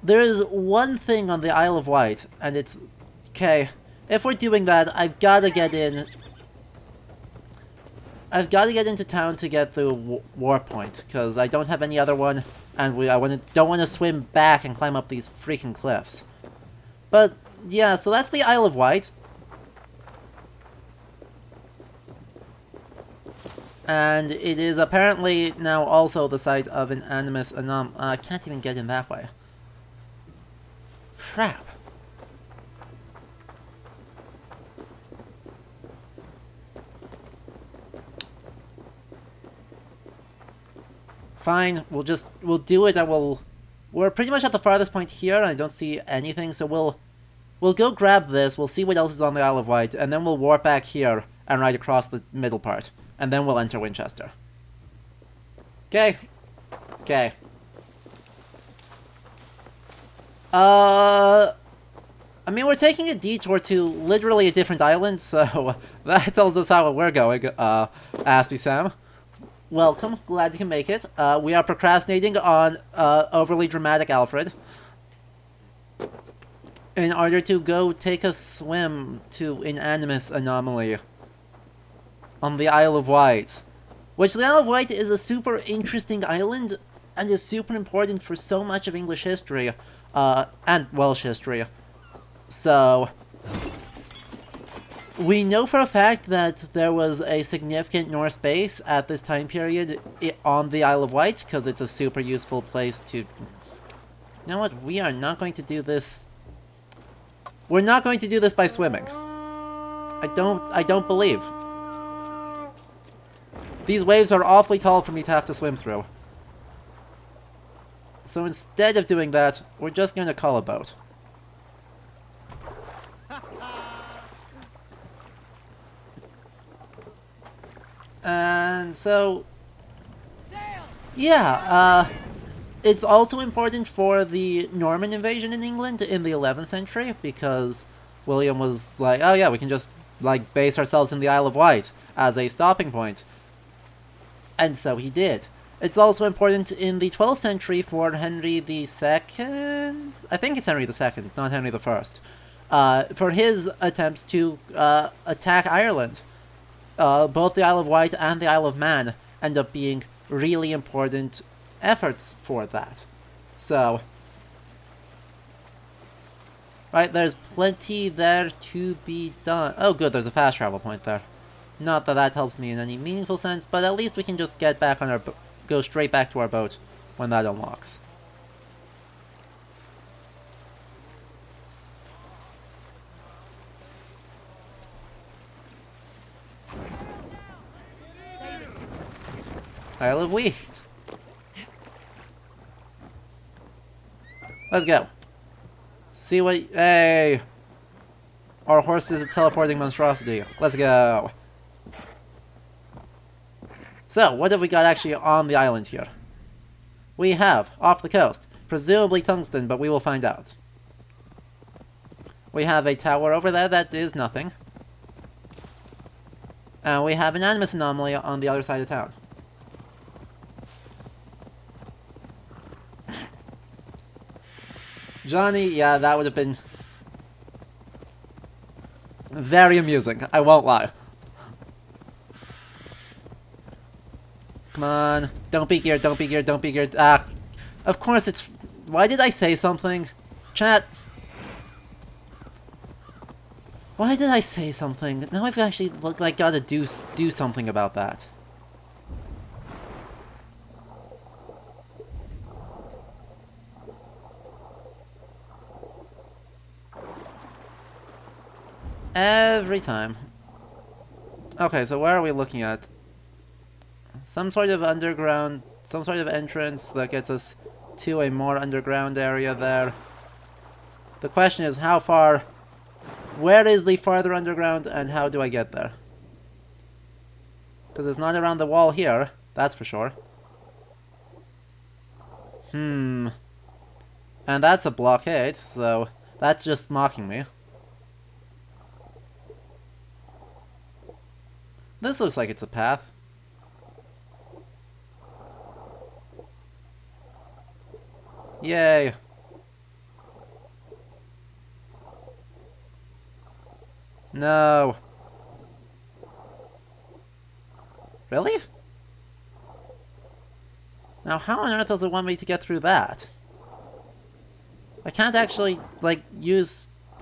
[SPEAKER 1] There is one thing on the Isle of Wight, and it's... Okay, if we're doing that, I've gotta get in... I've gotta get into town to get the warp point, because I don't have any other one, and don't want to swim back and climb up these freaking cliffs. But, yeah, so that's the Isle of Wight. And it is apparently now also the site of an animus I can't even get in that way. Crap. Fine, we'll do it, we're pretty much at the farthest point here, and I don't see anything, so we'll go grab this, we'll see what else is on the Isle of Wight, and then we'll warp back here and ride across the middle part, and then we'll enter Winchester. Okay. Okay. I mean, we're taking a detour to literally a different island, so that tells us how we're going, Aspie Sam. Welcome, glad you can make it. We are procrastinating on overly dramatic Aelfred in order to go take a swim to an animus anomaly on the Isle of Wight. Which the Isle of Wight is a super interesting island and is super important for so much of English history and Welsh history. So we know for a fact that there was a significant Norse base at this time period on the Isle of Wight, because it's a super useful place to... You know what? We are not going to do this... We're not going to do this by swimming. I don't believe. These waves are awfully tall for me to have to swim through. So instead of doing that, we're just going to call a boat. And so, yeah, it's also important for the Norman invasion in England in the 11th century, because William was like, oh yeah, we can just, like, base ourselves in the Isle of Wight as a stopping point. And so he did. It's also important in the 12th century for Henry II, I think it's Henry II, not Henry I, for his attempts to attack Ireland. Both the Isle of Wight and the Isle of Man end up being really important efforts for that. So, right, there's plenty there to be done. Oh good, there's a fast travel point there. Not that that helps me in any meaningful sense, but at least we can just get back on our go straight back to our boat when that unlocks. Isle of Wight. Let's go. See what... Hey! Our horse is a teleporting monstrosity. Let's go. So, what have we got actually on the island here? We have, off the coast, presumably tungsten, but we will find out. We have a tower over there that is nothing. And we have an animus anomaly on the other side of town. Johnny, yeah, that would have been very amusing, I won't lie. Come on, don't be geared, don't be geared, don't be geared. Ah, of course it's... Why did I say something? Chat. Why did I say something? Now I've actually gotta do something about that. Every time. Okay, so where are we looking at? Some sort of underground, some sort of entrance that gets us to a more underground area there. The question is how far, where is the farther underground and how do I get there? Because it's not around the wall here, that's for sure. And that's a blockade, so that's just mocking me. This looks like it's a path. Yay. No. Really? Now how on earth does it want me to get through that? I can't actually, like,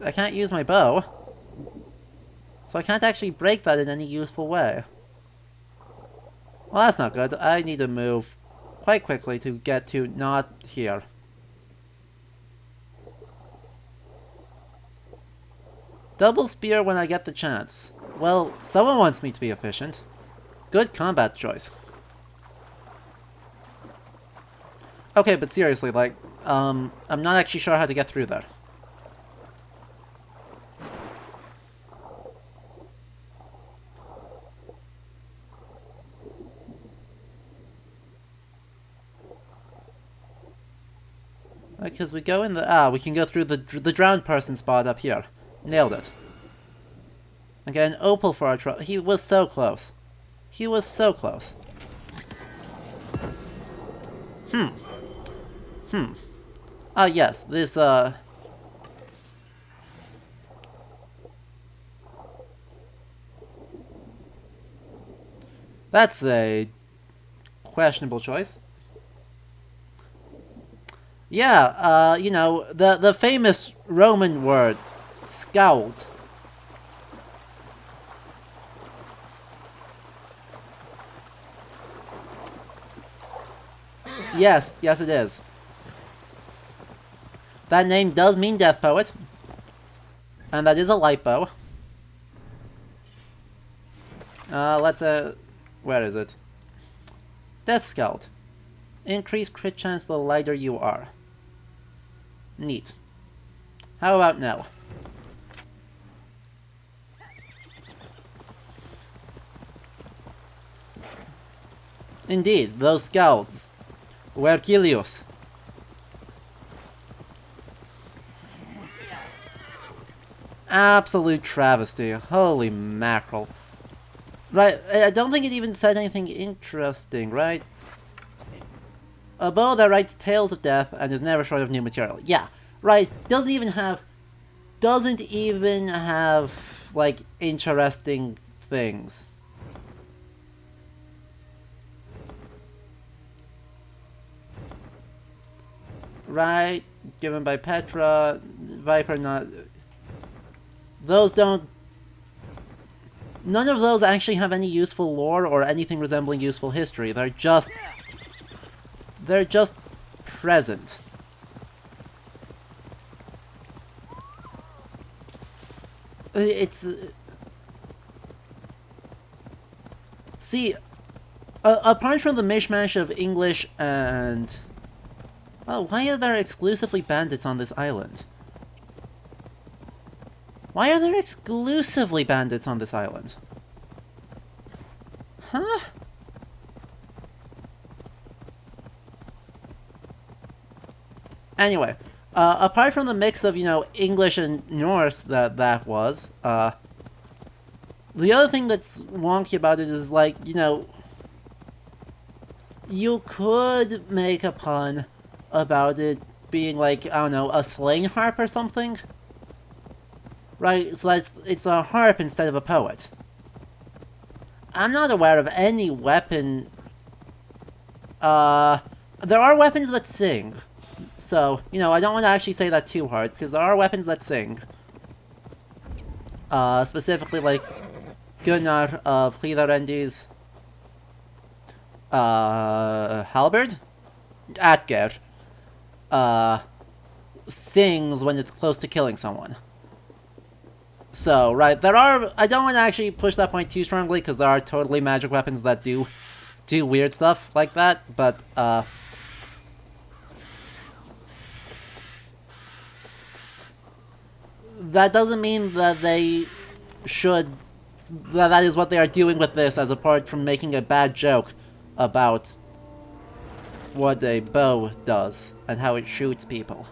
[SPEAKER 1] I can't use my bow. So I can't actually break that in any useful way. Well, that's not good. I need to move quite quickly to get to not here. Double spear when I get the chance. Well, someone wants me to be efficient. Good combat choice. Okay, but seriously, like, I'm not actually sure how to get through there. Because we go in the... we can go through the drowned person spot up here. Nailed it. And get an opal for our trouble. He was so close. He was so close. Yes, this, that's a questionable choice. Yeah, you know, the famous Roman word, scowled. Yes, yes it is. That name does mean Death Poet. And that is a lipo. Where is it? Death Scald. Increase crit chance the lighter you are. Neat. How about now? Indeed, those scouts. Vergilius. Absolute travesty. Holy mackerel. Right, I don't think it even said anything interesting, right? A bow that writes tales of death and is never short of new material. Yeah, right. Doesn't even have, like, interesting things. Right, given by Petra, Viper not... Those don't... None of those actually have any useful lore or anything resembling useful history. They're just present. It's... See, apart from the mishmash of English and... Oh, why are there exclusively bandits on this island? Why are there exclusively bandits on this island? Huh? Anyway, apart from the mix of, you know, English and Norse that was, the other thing that's wonky about it is, like, you know, you could make a pun about it being like, I don't know, a sling harp or something? Right, so it's a harp instead of a poet. I'm not aware of any weapon... there are weapons that sing. So, you know, I don't want to actually say that too hard, because there are weapons that sing. Specifically, like, Gunnar of Hlíðarendi's halberd? Atger. Sings when it's close to killing someone. So, right, there are... I don't want to actually push that point too strongly, because there are totally magic weapons that do weird stuff like that, but, that doesn't mean that they should... that is what they are doing with this, as apart from making a bad joke about what a bow does, and how it shoots people.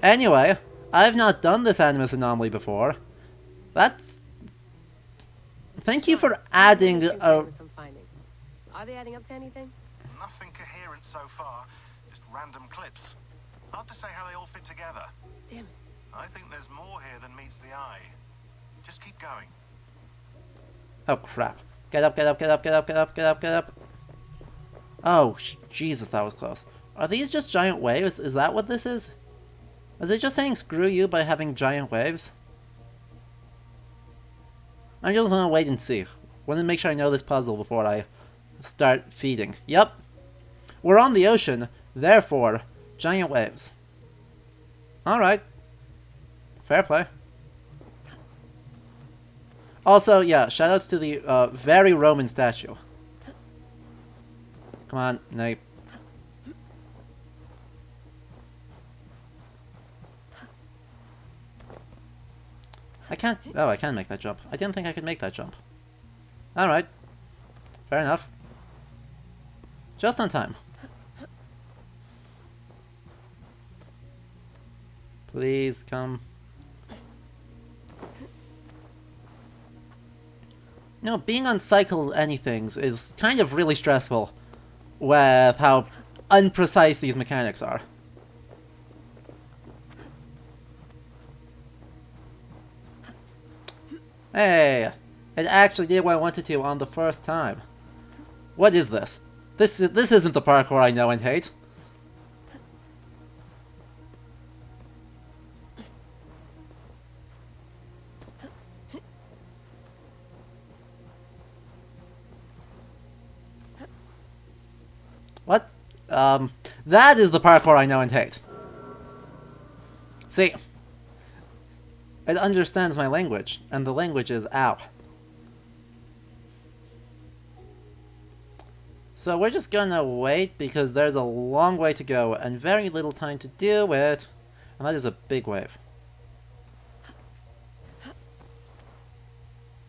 [SPEAKER 1] Anyway... I've not done this Animus Anomaly before. That's... Thank you for adding a...
[SPEAKER 7] Are they adding up to anything?
[SPEAKER 8] Nothing coherent so far. Just random clips. Hard to say how they all fit together.
[SPEAKER 7] Damn it.
[SPEAKER 8] I think there's more here than meets the eye. Just keep going.
[SPEAKER 1] Oh crap. Get up, get up, get up, get up, get up, get up, get up. Oh, Jesus, that was close. Are these just giant waves? Is that what this is? Is it just saying screw you by having giant waves? I'm just gonna wait and see. Want to make sure I know this puzzle before I start feeding. Yep. We're on the ocean, therefore, giant waves. Alright. Fair play. Also, yeah, shoutouts to the very Roman statue. Come on, no. I can't... Oh, I can make that jump. I didn't think I could make that jump. Alright. Fair enough. Just on time. Please, come. No, being on cycle anythings is kind of really stressful with how unprecise these mechanics are. Hey, it actually did what I wanted to on the first time. What is this? This isn't the parkour I know and hate. What? That is the parkour I know and hate. See, it understands my language, and the language is ow. So we're just gonna wait because there's a long way to go and very little time to do it. And that is a big wave.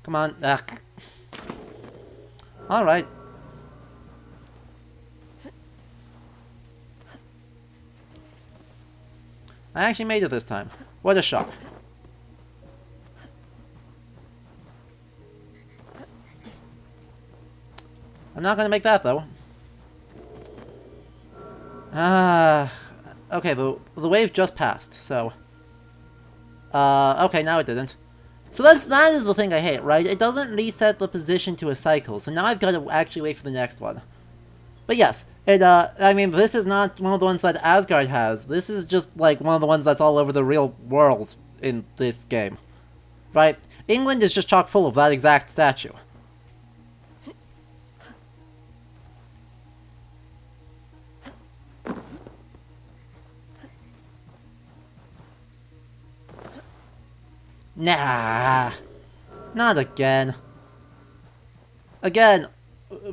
[SPEAKER 1] Come on. Ugh. Alright. I actually made it this time. What a shock. I'm not gonna make that though. Okay, the wave just passed, so... okay, now it didn't. So that is the thing I hate, right? It doesn't reset the position to a cycle, so now I've got to actually wait for the next one. But yes, I mean, this is not one of the ones that Asgard has. This is just, like, one of the ones that's all over the real world in this game. Right? England is just chock full of that exact statue. Nah, not again. Again,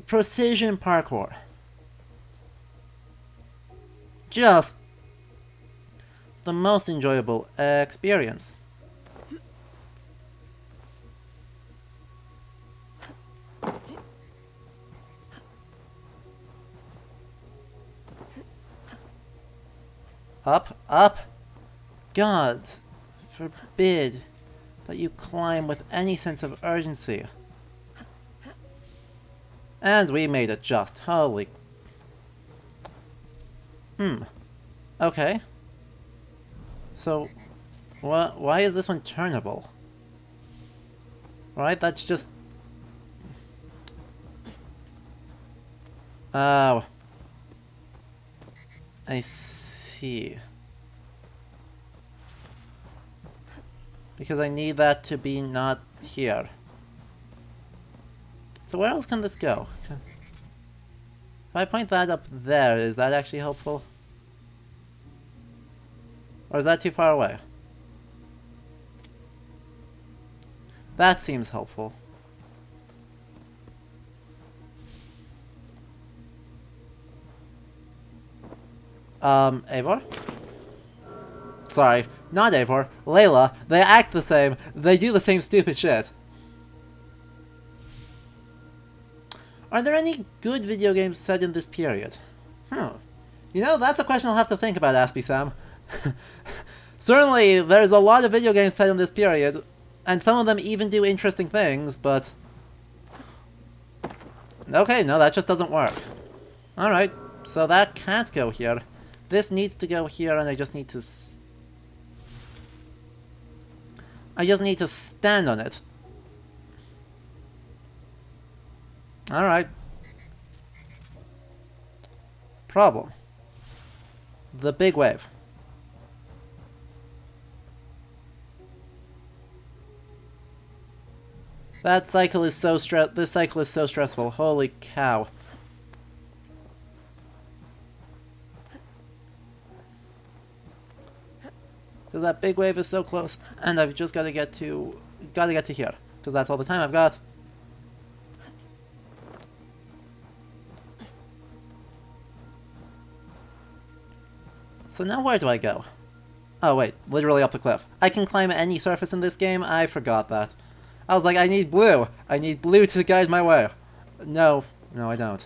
[SPEAKER 1] precision parkour. Just the most enjoyable experience. Up, up. God forbid that you climb with any sense of urgency. And we made it just. Holy... Okay. So, why is this one turnable? Right, that's just... Oh. I see. Because I need that to be not here. So where else can this go? If I point that up there, is that actually helpful? Or is that too far away? That seems helpful. Eivor? Sorry, not Eivor. Layla. They act the same. They do the same stupid shit. Are there any good video games set in this period? You know, that's a question I'll have to think about, Aspie Sam. Certainly, there's a lot of video games set in this period, and some of them even do interesting things, but... Okay, no, that just doesn't work. Alright, so that can't go here. This needs to go here, and I just need to... I just need to stand on it. Alright. Problem. The big wave. That cycle is so this cycle is so stressful. Holy cow. Cause that big wave is so close, and I've just gotta get to here. Cause that's all the time I've got. So now where do I go? Oh wait, literally up the cliff. I can climb any surface in this game? I forgot that. I was like, I need blue! I need blue to guide my way. No, no I don't.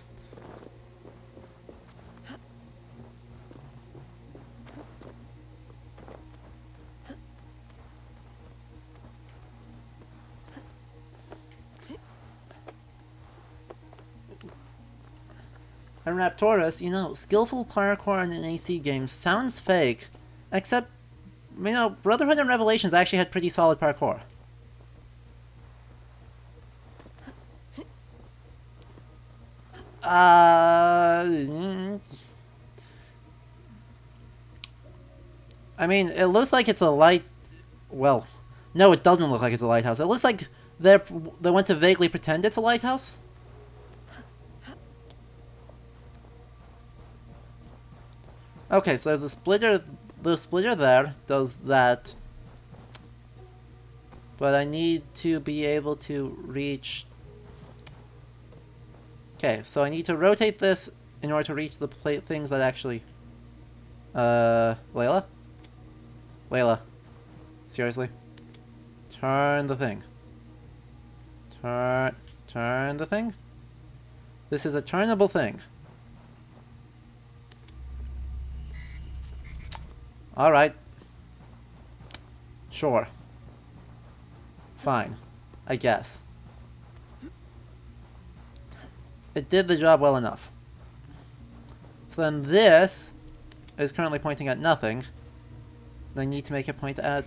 [SPEAKER 1] And Raptorus, you know, skillful parkour in an AC game sounds fake, except, you know, Brotherhood and Revelations actually had pretty solid parkour. I mean, it looks like it's a light... Well, no, it doesn't look like it's a lighthouse. It looks like they want to vaguely pretend it's a lighthouse. Okay, so there's a splitter. The splitter there does that. But I need to be able to reach... Okay, so I need to rotate this in order to reach the things that actually... Layla? Layla. Seriously? Turn the thing. Turn the thing? This is a turnable thing. Alright. Sure. Fine. I guess. It did the job well enough. So then this is currently pointing at nothing. I need to make it point at,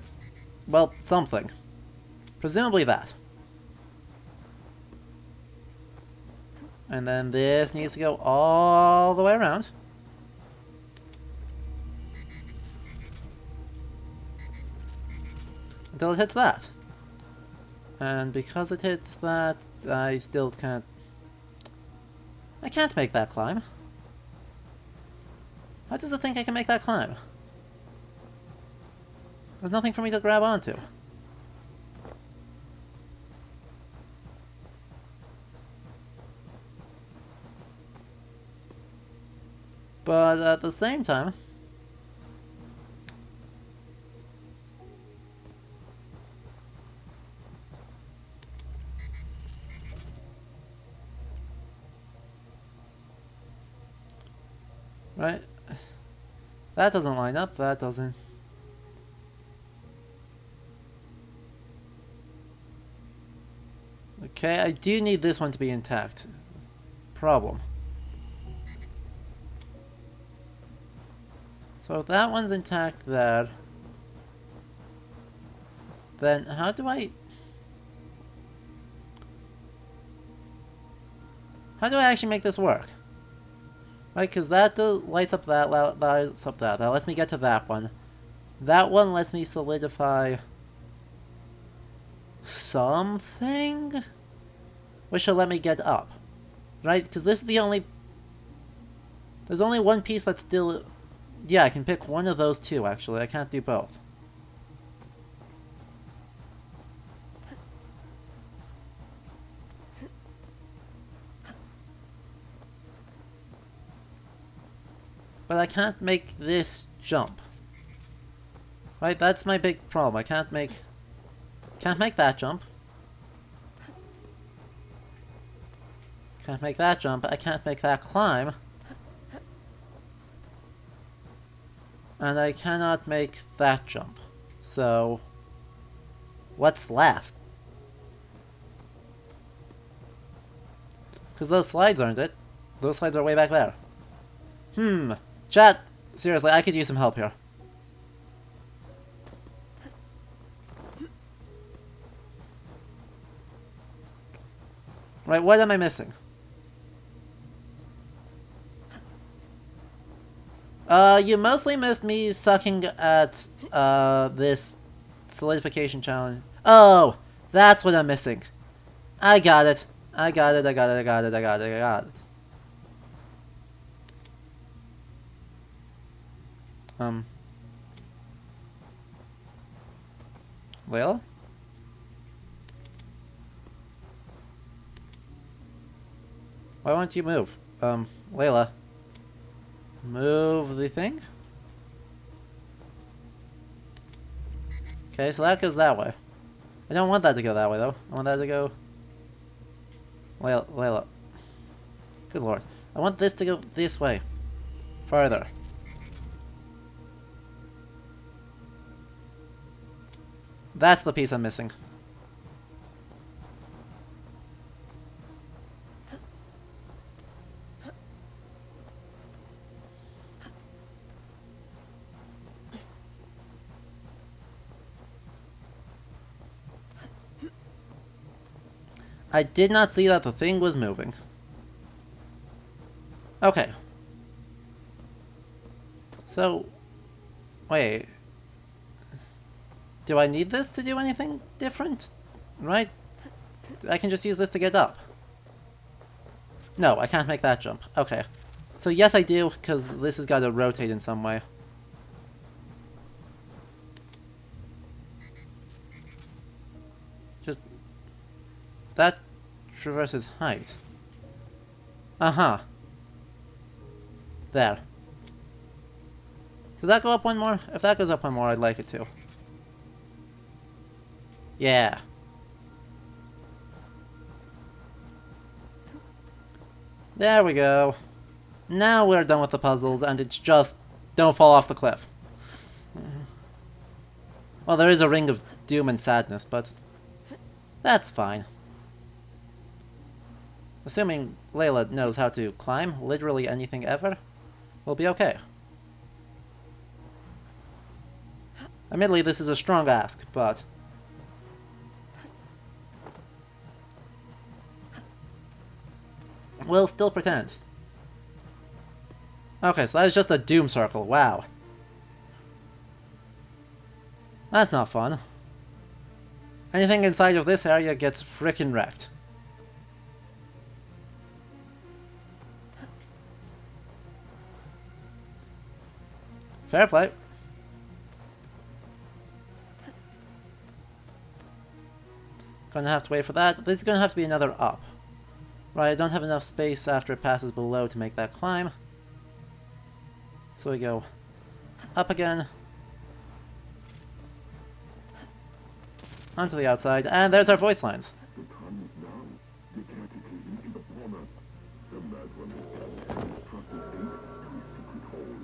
[SPEAKER 1] well, something. Presumably that. And then this needs to go all the way around. Until it hits that. And because it hits that, I still can't... I can't make that climb. How does it think I can make that climb? There's nothing for me to grab onto. But at the same time... Right? That doesn't line up, that doesn't. Okay, I do need this one to be intact. Problem. So if that one's intact there, then how do I actually make this work? Right, because that lights up that, lights up that. That lets me get to that one. That one lets me solidify something, which will let me get up. Right, because this is the only... There's only one piece that's still... Yeah, I can pick one of those two, actually. I can't do both. But I can't make this jump. Right, that's my big problem. I can't make that jump. Can't make that jump. I can't make that climb. And I cannot make that jump. So what's left? Because those slides aren't it. Those slides are way back there. Chat, seriously, I could use some help here. Right, what am I missing? You mostly missed me sucking at, this solidification challenge. Oh, that's what I'm missing. I got it. I got it. I got it. I got it. I got it. I got it. Layla? Why won't you move? Layla. Move the thing? Okay, so that goes that way. I don't want that to go that way, though. I want that to go... Layla. Good lord. I want this to go this way. Farther. That's the piece I'm missing. I did not see that the thing was moving. Okay. So, wait. Do I need this to do anything different? Right? I can just use this to get up. No, I can't make that jump. Okay. So yes, I do, because this has got to rotate in some way. Just... that traverses height. Uh-huh. There. Does that go up one more? If that goes up one more, I'd like it to. Yeah. There we go. Now we're done with the puzzles, and it's just... don't fall off the cliff. Well, there is a ring of doom and sadness, but... that's fine. Assuming Layla knows how to climb literally anything ever, we'll be okay. Admittedly, this is a strong ask, but... we'll still pretend. Okay, so that is just a doom circle. Wow. That's not fun. Anything inside of this area gets frickin' wrecked. Fair play. Gonna have to wait for that. This is gonna have to be another up. Right, I don't have enough space after it passes below to make that climb. So we go up again. Onto the outside, and there's our voice lines.
[SPEAKER 9] The time is now. The cataclysm is upon us. The mad one has captured his trusted ape to his secret hole.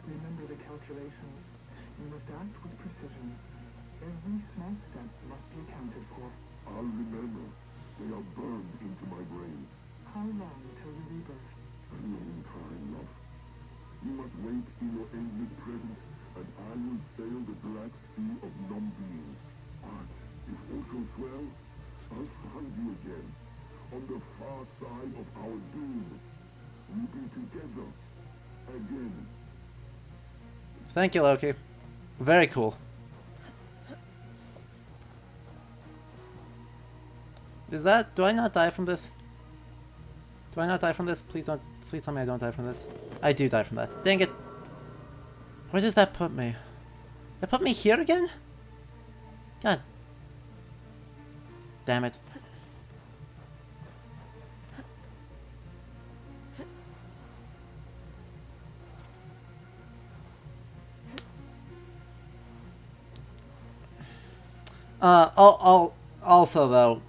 [SPEAKER 10] Remember the calculations. You must act with precision. Every small step must be accounted for.
[SPEAKER 9] I'll remember. They are burned into my brain.
[SPEAKER 10] How long till the rebirth?
[SPEAKER 9] A long time, love. You must wait in your endless presence, and I will sail the black sea of non-being. But if oceans swell, I'll find you again, on the far side of our doom. We'll be together again.
[SPEAKER 1] Thank you, Loki. Very cool. Is that... do I not die from this? Do I not die from this? Please don't... please tell me I don't die from this. I do die from that. Dang it! Where does that put me? That put me here again? God. Damn it. Also though,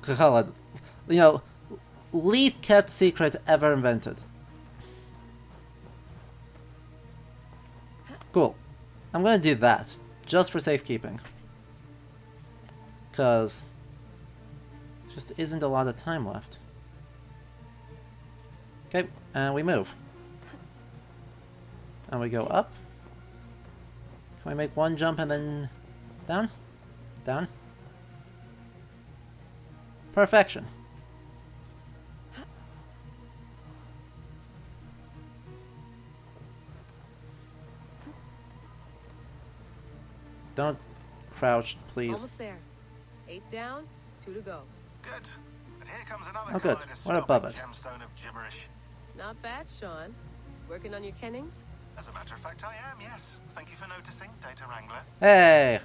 [SPEAKER 1] you know, least kept secret ever invented. Cool. I'm gonna do that, just for safekeeping. Cause just isn't a lot of time left. Okay, and we move. And we go up. Can we make one jump and then down? Down. Perfection. Don't crouch, please.
[SPEAKER 7] Almost there. 8 down, 2 to go.
[SPEAKER 8] Good. But here comes another
[SPEAKER 1] Oh, good. What above it?
[SPEAKER 8] gemstone of gibberish.
[SPEAKER 7] Not bad, Sean. Working on your kennings?
[SPEAKER 8] As a matter of fact, I am, yes. Thank you for noticing, Data Wrangler.
[SPEAKER 1] Hey!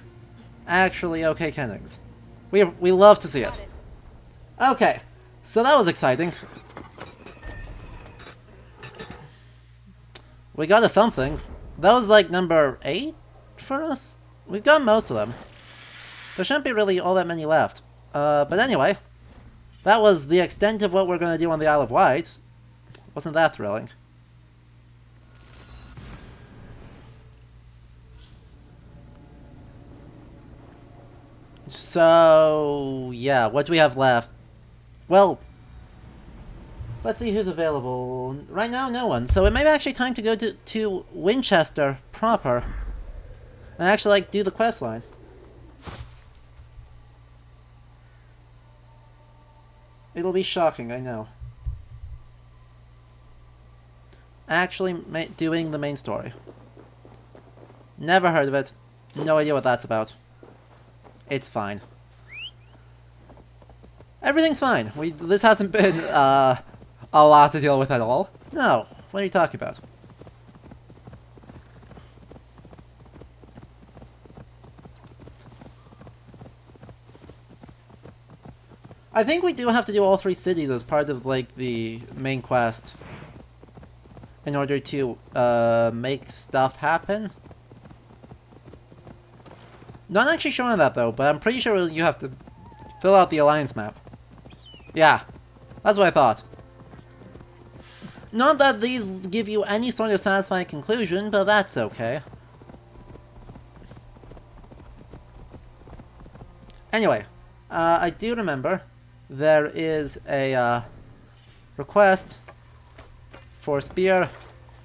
[SPEAKER 1] Actually, okay, Kennings. We love to see it. Okay, so that was exciting. We got a something. That was like number 8 for us? We've got most of them. There shouldn't be really all that many left. But anyway, that was the extent of what we're going to do on the Isle of Wight. Wasn't that thrilling? So, yeah, what do we have left? Well, let's see who's available. Right now, no one. So it may be actually time to go to Winchester proper and actually, like, do the quest line. It'll be shocking, I know. Actually doing the main story. Never heard of it. No idea what that's about. It's fine. Everything's fine. This hasn't been a lot to deal with at all. No. What are you talking about? I think we do have to do all 3 cities as part of, like, the main quest in order to make stuff happen. Not actually sure on that though, but I'm pretty sure you have to fill out the alliance map. Yeah, that's what I thought. Not that these give you any sort of satisfying conclusion, but that's okay. Anyway, I do remember there is a request for Spear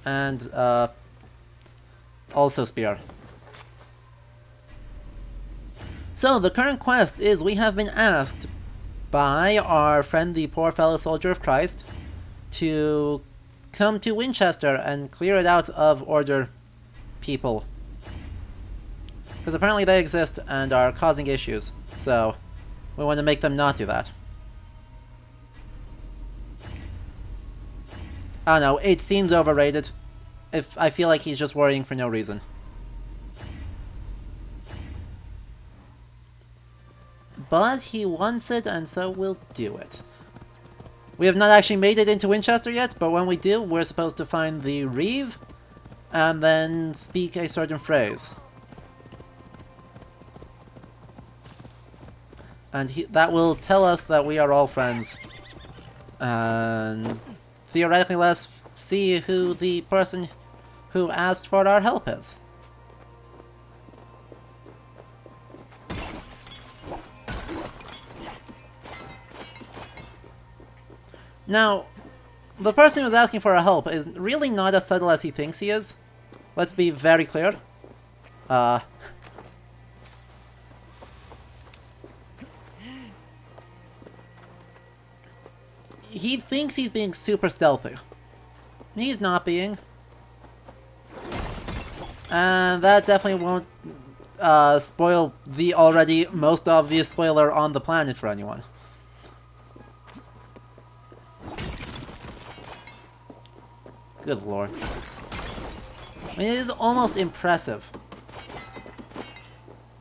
[SPEAKER 1] and also Spear. So, the current quest is we have been asked by our friend the Poor Fellow Soldier of Christ to come to Winchester and clear it out of Order people. Because apparently they exist and are causing issues, so we want to make them not do that. I don't know, it seems overrated. I feel like he's just worrying for no reason. But he wants it, and so we'll do it. We have not actually made it into Winchester yet, but when we do, we're supposed to find the Reeve, and then speak a certain phrase. And that will tell us that we are all friends. And theoretically, let's see who the person who asked for our help is. Now, the person who's asking for our help is really not as subtle as he thinks he is. Let's be very clear. He thinks he's being super stealthy. He's not being. And that definitely won't spoil the already most obvious spoiler on the planet for anyone. Good lord. I mean, it is almost impressive.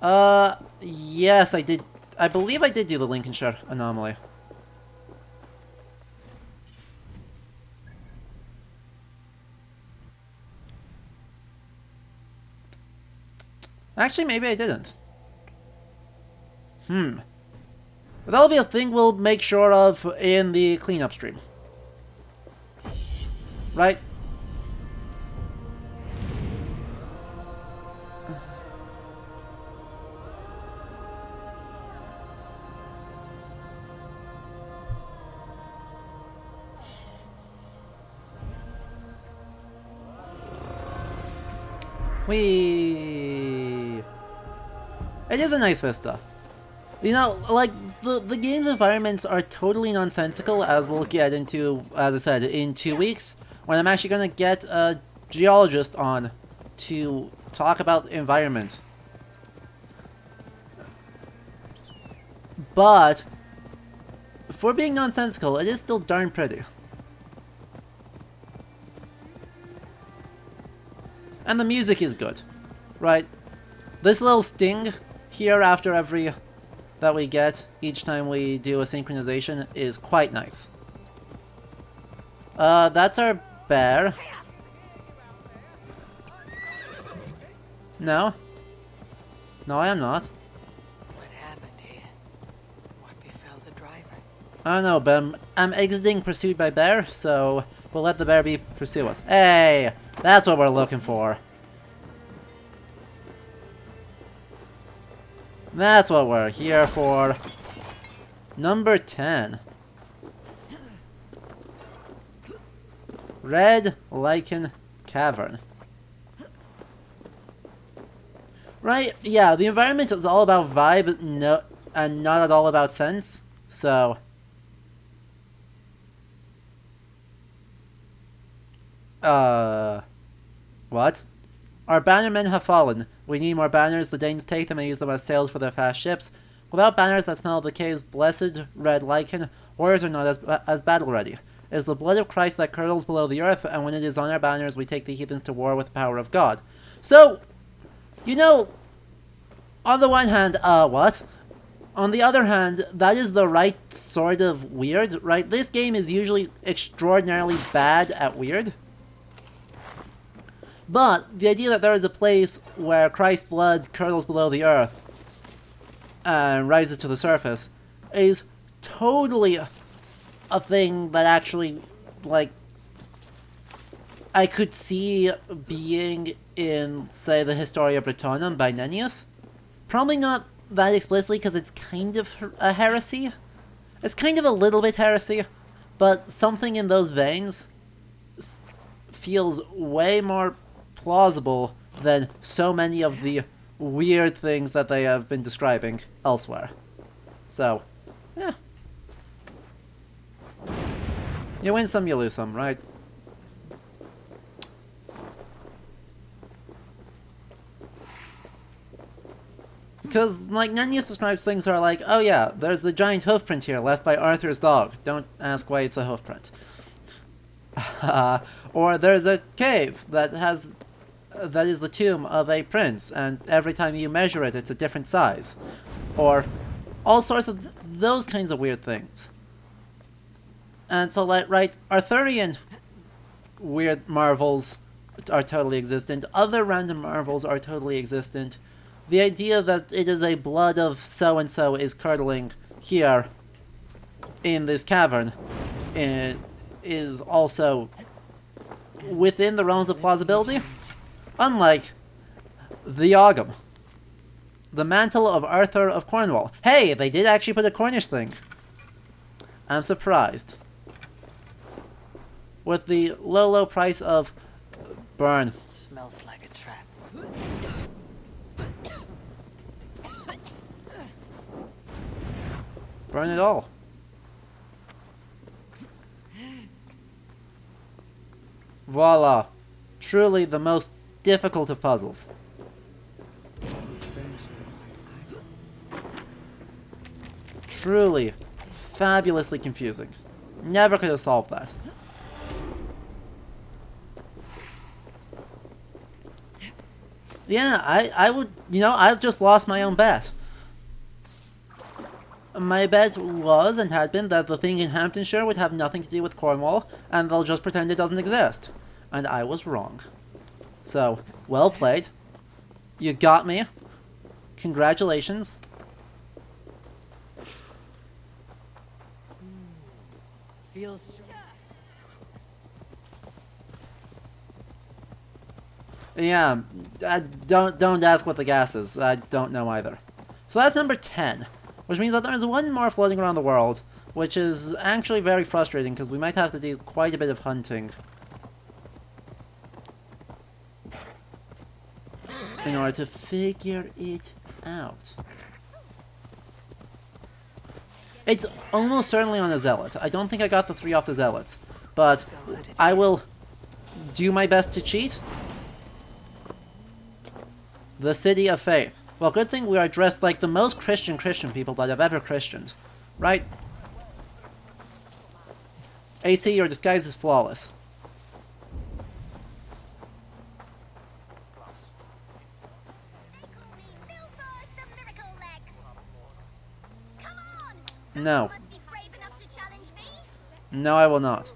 [SPEAKER 1] Yes, I did. I believe I did do the Lincolnshire anomaly. Actually, maybe I didn't. But that'll be a thing we'll make sure of in the cleanup stream. Right? It is a nice vista. You know, like, the game's environments are totally nonsensical, as we'll get into, as I said, in 2 weeks, when I'm actually gonna get a geologist on to talk about environment. But we're being nonsensical, it is still darn pretty. And the music is good, right? This little sting here after every that we get each time we do a synchronization is quite nice. That's our bear. No. No, I am not.
[SPEAKER 3] What happened here? What befell the driver?
[SPEAKER 1] I don't know, but I'm exiting pursued by bear, so we'll let the bear pursue us. Hey! That's what we're looking for. That's what we're here for. Number 10. Red Lichen Cavern. Right, yeah, the environment is all about vibe, no, and not at all about sense, so... What? Our bannermen have fallen. We need more banners. The Danes take them and use them as sails for their fast ships. Without banners that smell of the cave's blessed red lichen, warriors are not as battle-ready. It is the blood of Christ that curdles below the earth, and when it is on our banners, we take the heathens to war with the power of God. So, you know, on the one hand, what? On the other hand, that is the right sort of weird, right? This game is usually extraordinarily bad at weird. But the idea that there is a place where Christ's blood curdles below the earth and rises to the surface is totally a thing that actually, like, I could see being in, say, the Historia Brittonum by Nennius. Probably not that explicitly because it's kind of a heresy. It's kind of a little bit heresy, but something in those veins feels way more plausible than so many of the weird things that they have been describing elsewhere. So, yeah. You win some, you lose some, right? Because, like, Nennius describes things that are like, oh yeah, there's the giant hoofprint here left by Arthur's dog. Don't ask why it's a hoofprint. Or there's a cave that is the tomb of a prince, and every time you measure it, it's a different size. Or all sorts of those kinds of weird things. And so, like, right, Arthurian weird marvels are totally existent. Other random marvels are totally existent. The idea that it is a blood of so-and-so is curdling here in this cavern is also within the realms of plausibility. Unlike the Ogham, the mantle of Arthur of Cornwall. Hey, they did actually put a Cornish thing. I'm surprised. With the low price of burn.
[SPEAKER 3] Smells like a trap.
[SPEAKER 1] Burn it all. Voila. Truly the most difficult of puzzles. Truly fabulously confusing. Never could have solved that. Yeah, I would, you know, I've just lost my own bet. My bet was and had been that the thing in Hamptonshire would have nothing to do with Cornwall, and they'll just pretend it doesn't exist. And I was wrong. So, well played. You got me. Congratulations.
[SPEAKER 3] Feels...
[SPEAKER 1] Yeah, don't ask what the gas is. I don't know either. So that's number 10, which means that there's one more floating around the world, which is actually very frustrating because we might have to do quite a bit of hunting in order to figure it out. It's almost certainly on a zealot. I don't think I got the 3 off the zealots, but I will do my best to cheat. The City of Faith. Well, good thing we are dressed like the most Christian people that have ever Christianed. Right? AC, your disguise is flawless. No. No, I will not.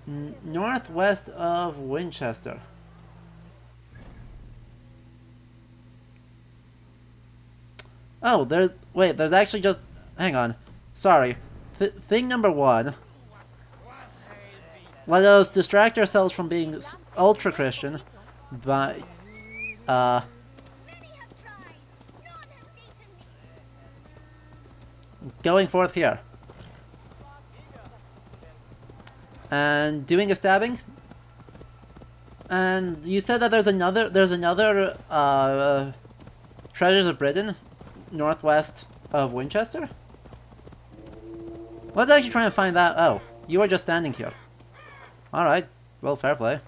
[SPEAKER 1] Northwest of Winchester. Oh, there's actually just... Hang on. Sorry. Thing number one. Let us distract ourselves from being ultra-Christian by... going forth here. And doing a stabbing. And you said that there's another Treasures of Britain northwest of Winchester? Let's actually try and find that. Oh, you are just standing here. Alright, well, fair play.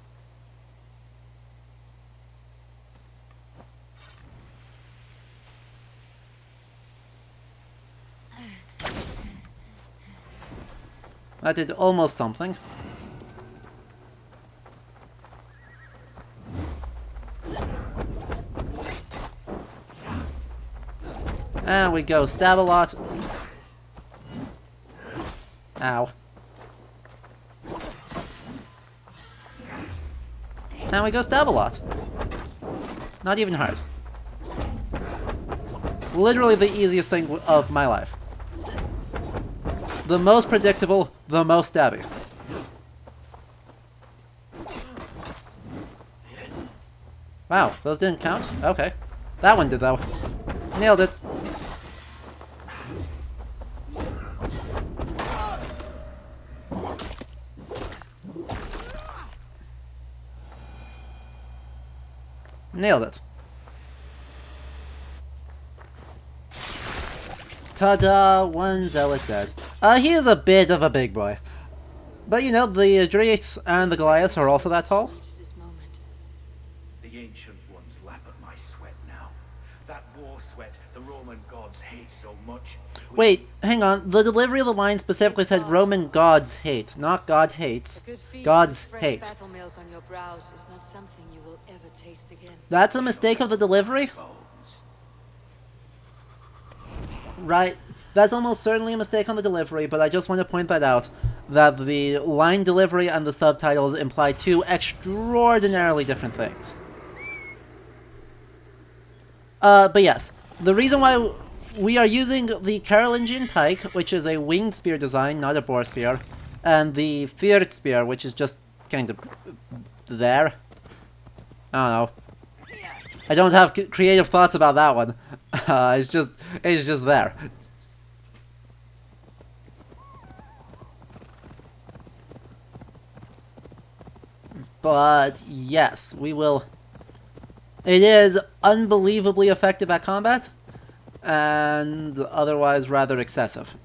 [SPEAKER 1] That did almost something. And we go stab a lot. Ow. And we go stab a lot. Not even hard. Literally the easiest thing of my life. The most predictable, the most stabby. Wow, those didn't count? Okay. That one did though. Nailed it. Nailed it. Ta-da! One zealot dead. He is a bit of a big boy. But you know, the Dryates and the Goliaths are also that tall.
[SPEAKER 11] The ancient ones lap at my sweat now. That war sweat the Roman gods hate so much.
[SPEAKER 1] Wait, hang on. The delivery of the line specifically said Roman gods hate, not God hates. Gods hate.
[SPEAKER 3] Battle milk on your brows is not something you will ever taste again.
[SPEAKER 1] That's a mistake of the delivery? Right. That's almost certainly a mistake on the delivery, but I just want to point that out. That the line delivery and the subtitles imply two extraordinarily different things. But yes. The reason why we are using the Carolingian pike, which is a winged spear design, not a boar spear, and the Fjord spear, which is just kind of there. I don't know. I don't have creative thoughts about that one. It's just there. But yes, we will. It is unbelievably effective at combat, and otherwise rather excessive.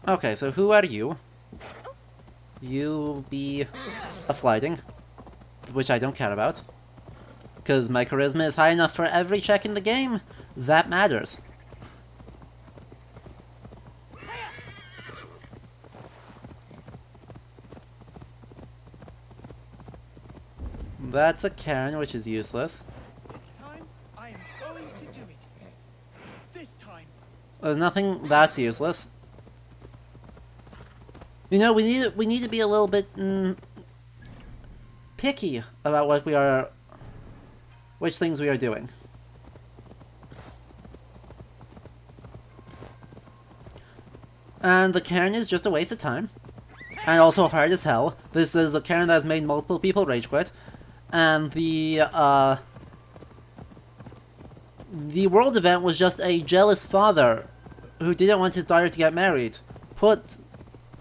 [SPEAKER 1] Okay, so who are you? You be a flighting, which I don't care about, because my charisma is high enough for every check in the game. That matters. That's a Karen, which is useless.
[SPEAKER 5] This time, I am going to do it. This time.
[SPEAKER 1] There's nothing that's useless. You know, we need to be a little bit picky about which things we are doing. And the Cairn is just a waste of time, and also hard as hell. This is a Cairn that has made multiple people rage quit, and the world event was just a jealous father who didn't want his daughter to get married.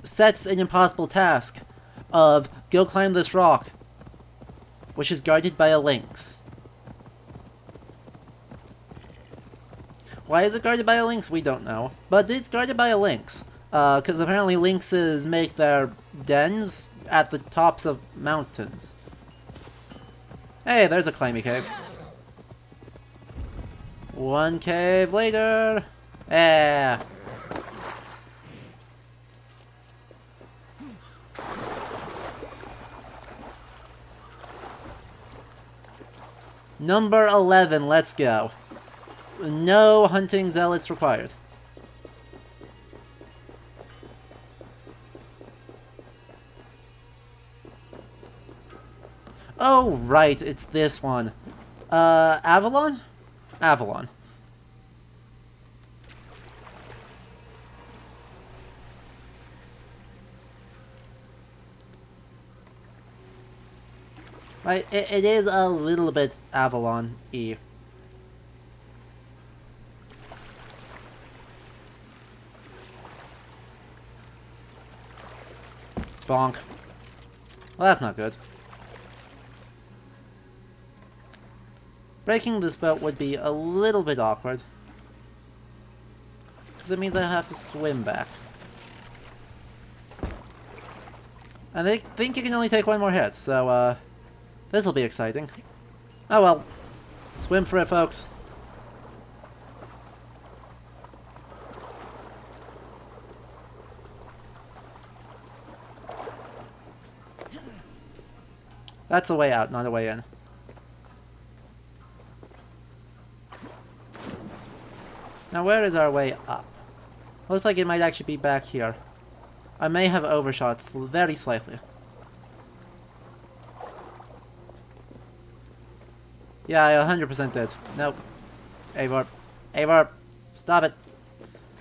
[SPEAKER 1] Sets an impossible task of go climb this rock, which is guarded by a lynx. Why is it guarded by a lynx? We don't know. But it's guarded by a lynx. Because apparently lynxes make their dens at the tops of mountains. Hey, there's a climby cave. One cave later. Yeah. Number 11, let's go. No hunting zealots required. Oh, right, it's this one. Avalon? Avalon. Right, it is a little bit Avalon-y. Bonk. Well, that's not good. Breaking this boat would be a little bit awkward. Because it means I have to swim back. And they think you can only take one more hit, so, this'll be exciting. Oh well. Swim for it, folks. That's a way out, not a way in. Now where is our way up? Looks like it might actually be back here. I may have overshot very slightly. Yeah, I 100% did. Nope. Avarp. Avarp. Stop it.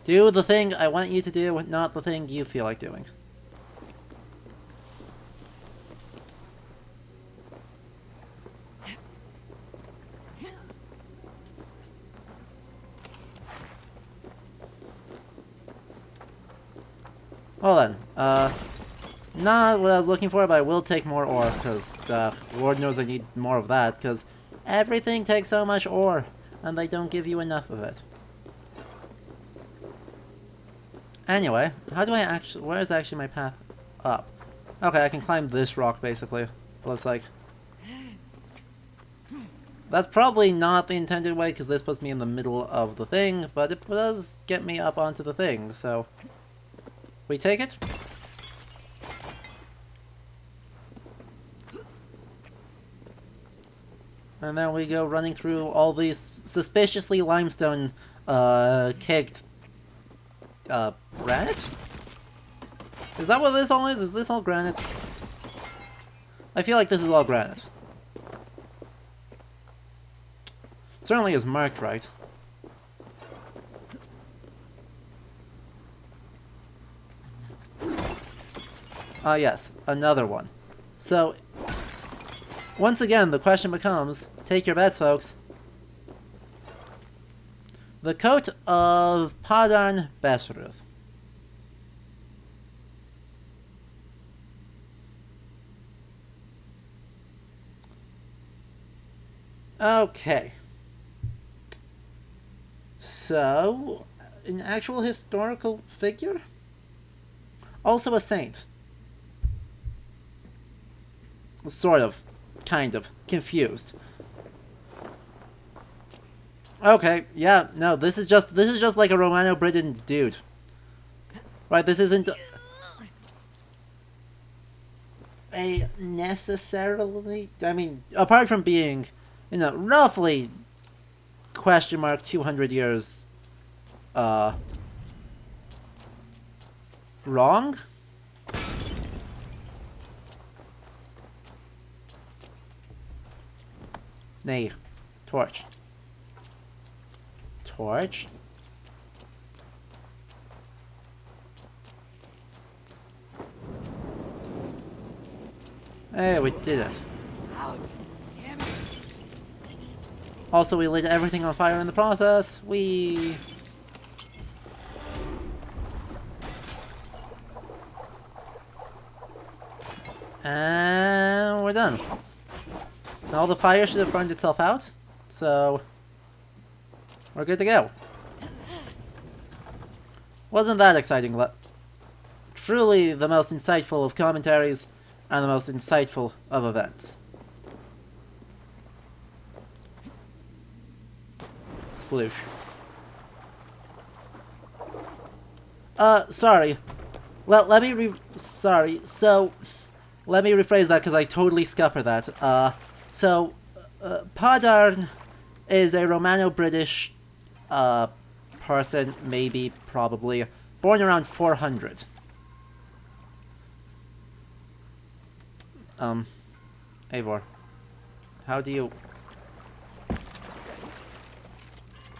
[SPEAKER 1] Do the thing I want you to do, not the thing you feel like doing. Well then, not what I was looking for, but I will take more ore, because, Lord knows I need more of that, because everything takes so much ore, and they don't give you enough of it. Anyway, how do I actually, where is actually my path up? Okay, I can climb this rock, basically, looks like. That's probably not the intended way, because this puts me in the middle of the thing, but it does get me up onto the thing, so... We take it? And then we go running through all these suspiciously limestone, caked, granite? Is that what this all is? Is this all granite? I feel like this is all granite. Certainly is marked right. Ah, yes, another one. So, once again, the question becomes, take your bets, folks. The coat of Padan Besruth. Okay. So, an actual historical figure? Also a saint. Sort of. Kind of. Confused. Okay, yeah, no, this is just like a Romano-Briton dude. Right, this isn't a necessarily, I mean, apart from being, you know, roughly question mark 200 years wrong? Nay, torch. Torch. Hey, we did it. Also, we lit everything on fire in the process. And we're done. All the fire should have burned itself out, so we're good to go. Wasn't that exciting, truly the most insightful of commentaries and the most insightful of events. sploosh. Sorry. Let me sorry, so... Let me rephrase that, because I totally scuppered that. Padarn is a Romano-British, person, maybe, probably, born around 400. Eivor, how do you...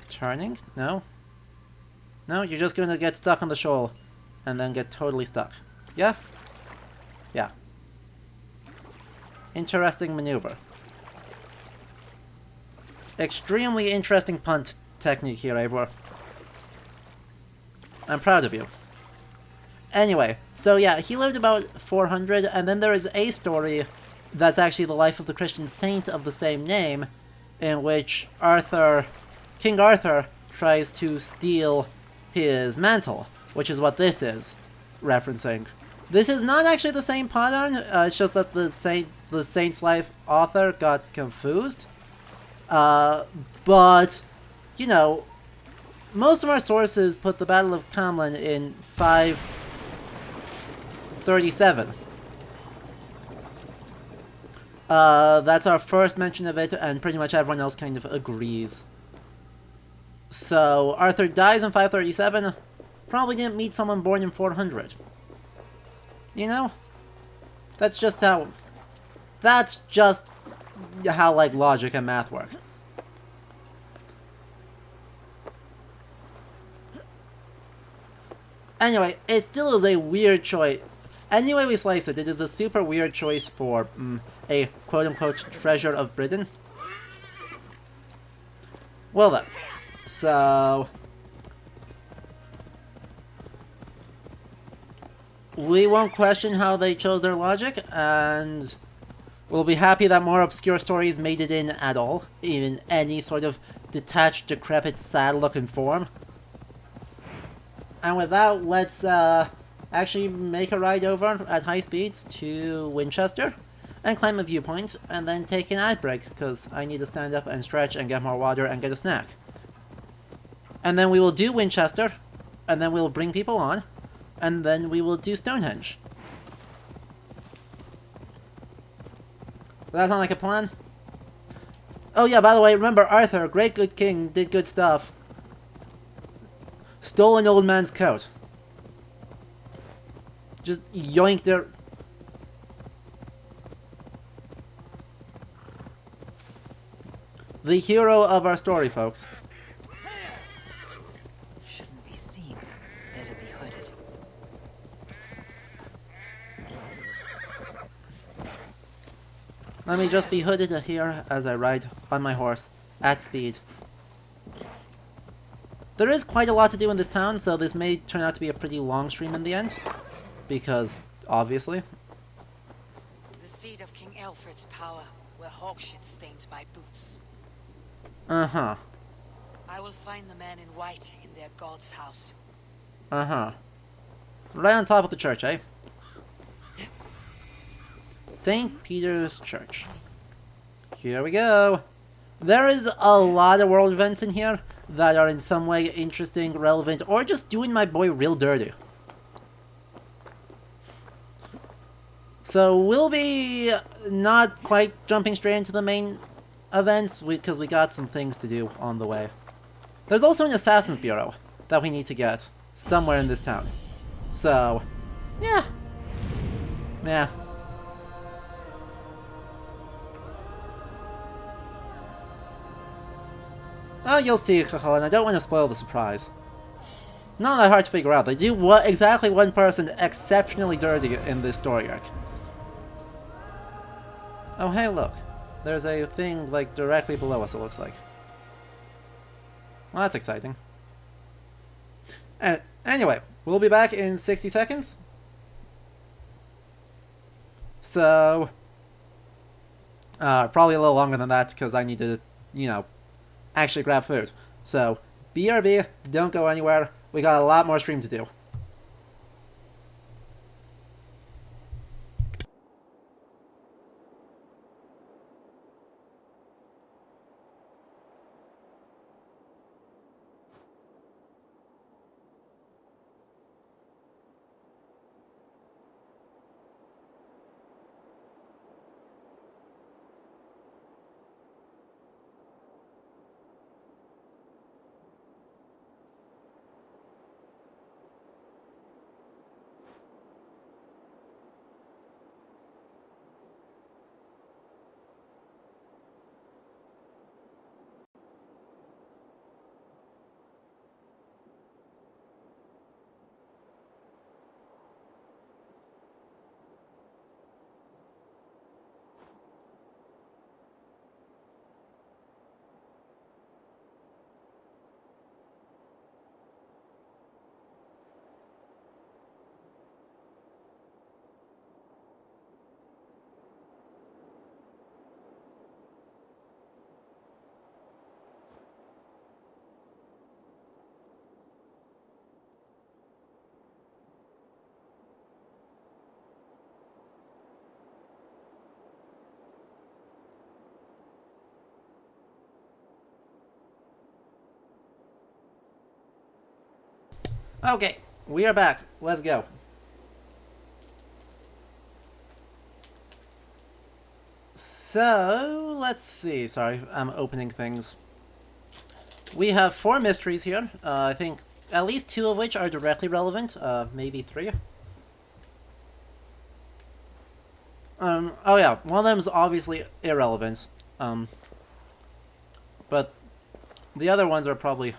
[SPEAKER 1] Turning? No? No, you're just gonna get stuck on the shoal, and then get totally stuck. Yeah? Yeah. Interesting maneuver. Extremely interesting punt technique here, Eivor. I'm proud of you. Anyway, so yeah, he lived about 400, and then there is a story that's actually the life of the Christian saint of the same name, in which King Arthur tries to steal his mantle, which is what this is referencing. This is not actually the same pattern, it's just that the Saint's Life author got confused. But, you know, most of our sources put the Battle of Camlan in 537. That's our first mention of it, and pretty much everyone else kind of agrees. So, Arthur dies in 537, probably didn't meet someone born in 400. You know? That's just how, like, logic and math work. Anyway, it still is a weird choice. Any way we slice it, it is a super weird choice for a quote-unquote treasure of Britain. Well then, so... we won't question how they chose their logic, and we'll be happy that more obscure stories made it in at all, in any sort of detached, decrepit, sad-looking form. And with that, let's actually make a ride over at high speeds to Winchester, and climb a viewpoint, and then take an ad break, because I need to stand up and stretch and get more water and get a snack. And then we will do Winchester, and then we'll bring people on, and then we will do Stonehenge. Does that sound like a plan? Oh yeah, by the way, remember Arthur, great good king, did good stuff. Stole an old man's coat. Just yoinked their... the hero of our story, folks.
[SPEAKER 3] Shouldn't be seen. Better be hooded.
[SPEAKER 1] Let me just be hooded here as I ride on my horse at speed. There is quite a lot to do in this town, so this may turn out to be a pretty long stream in the end. Because, obviously.
[SPEAKER 3] The seat of King Aelfred's power, where hawkshit stains my boots.
[SPEAKER 1] Uh-huh.
[SPEAKER 3] I will find the man in white in their god's house.
[SPEAKER 1] Uh-huh. Right on top of the church, eh? St. Peter's Church. Here we go. There is a lot of world events in here that are in some way interesting, relevant, or just doing my boy real dirty. So we'll be not quite jumping straight into the main events, because we got some things to do on the way. There's also an Assassin's Bureau that we need to get somewhere in this town. So, yeah. Yeah. Oh, you'll see, Kaholan. I don't want to spoil the surprise. Not that hard to figure out. They do exactly one person exceptionally dirty in this story arc. Oh, hey, look. There's a thing, like, directly below us, it looks like. Well, that's exciting. Anyway, we'll be back in 60 seconds. So... probably a little longer than that, because I need to, you know, actually grab food. So, BRB, don't go anywhere. We got a lot more stream to do. Okay, we are back. Let's go. So, let's see. Sorry, I'm opening things. We have 4 mysteries here. I think at least 2 of which are directly relevant. Maybe 3. Oh yeah, one of them is obviously irrelevant. But the other ones are probably...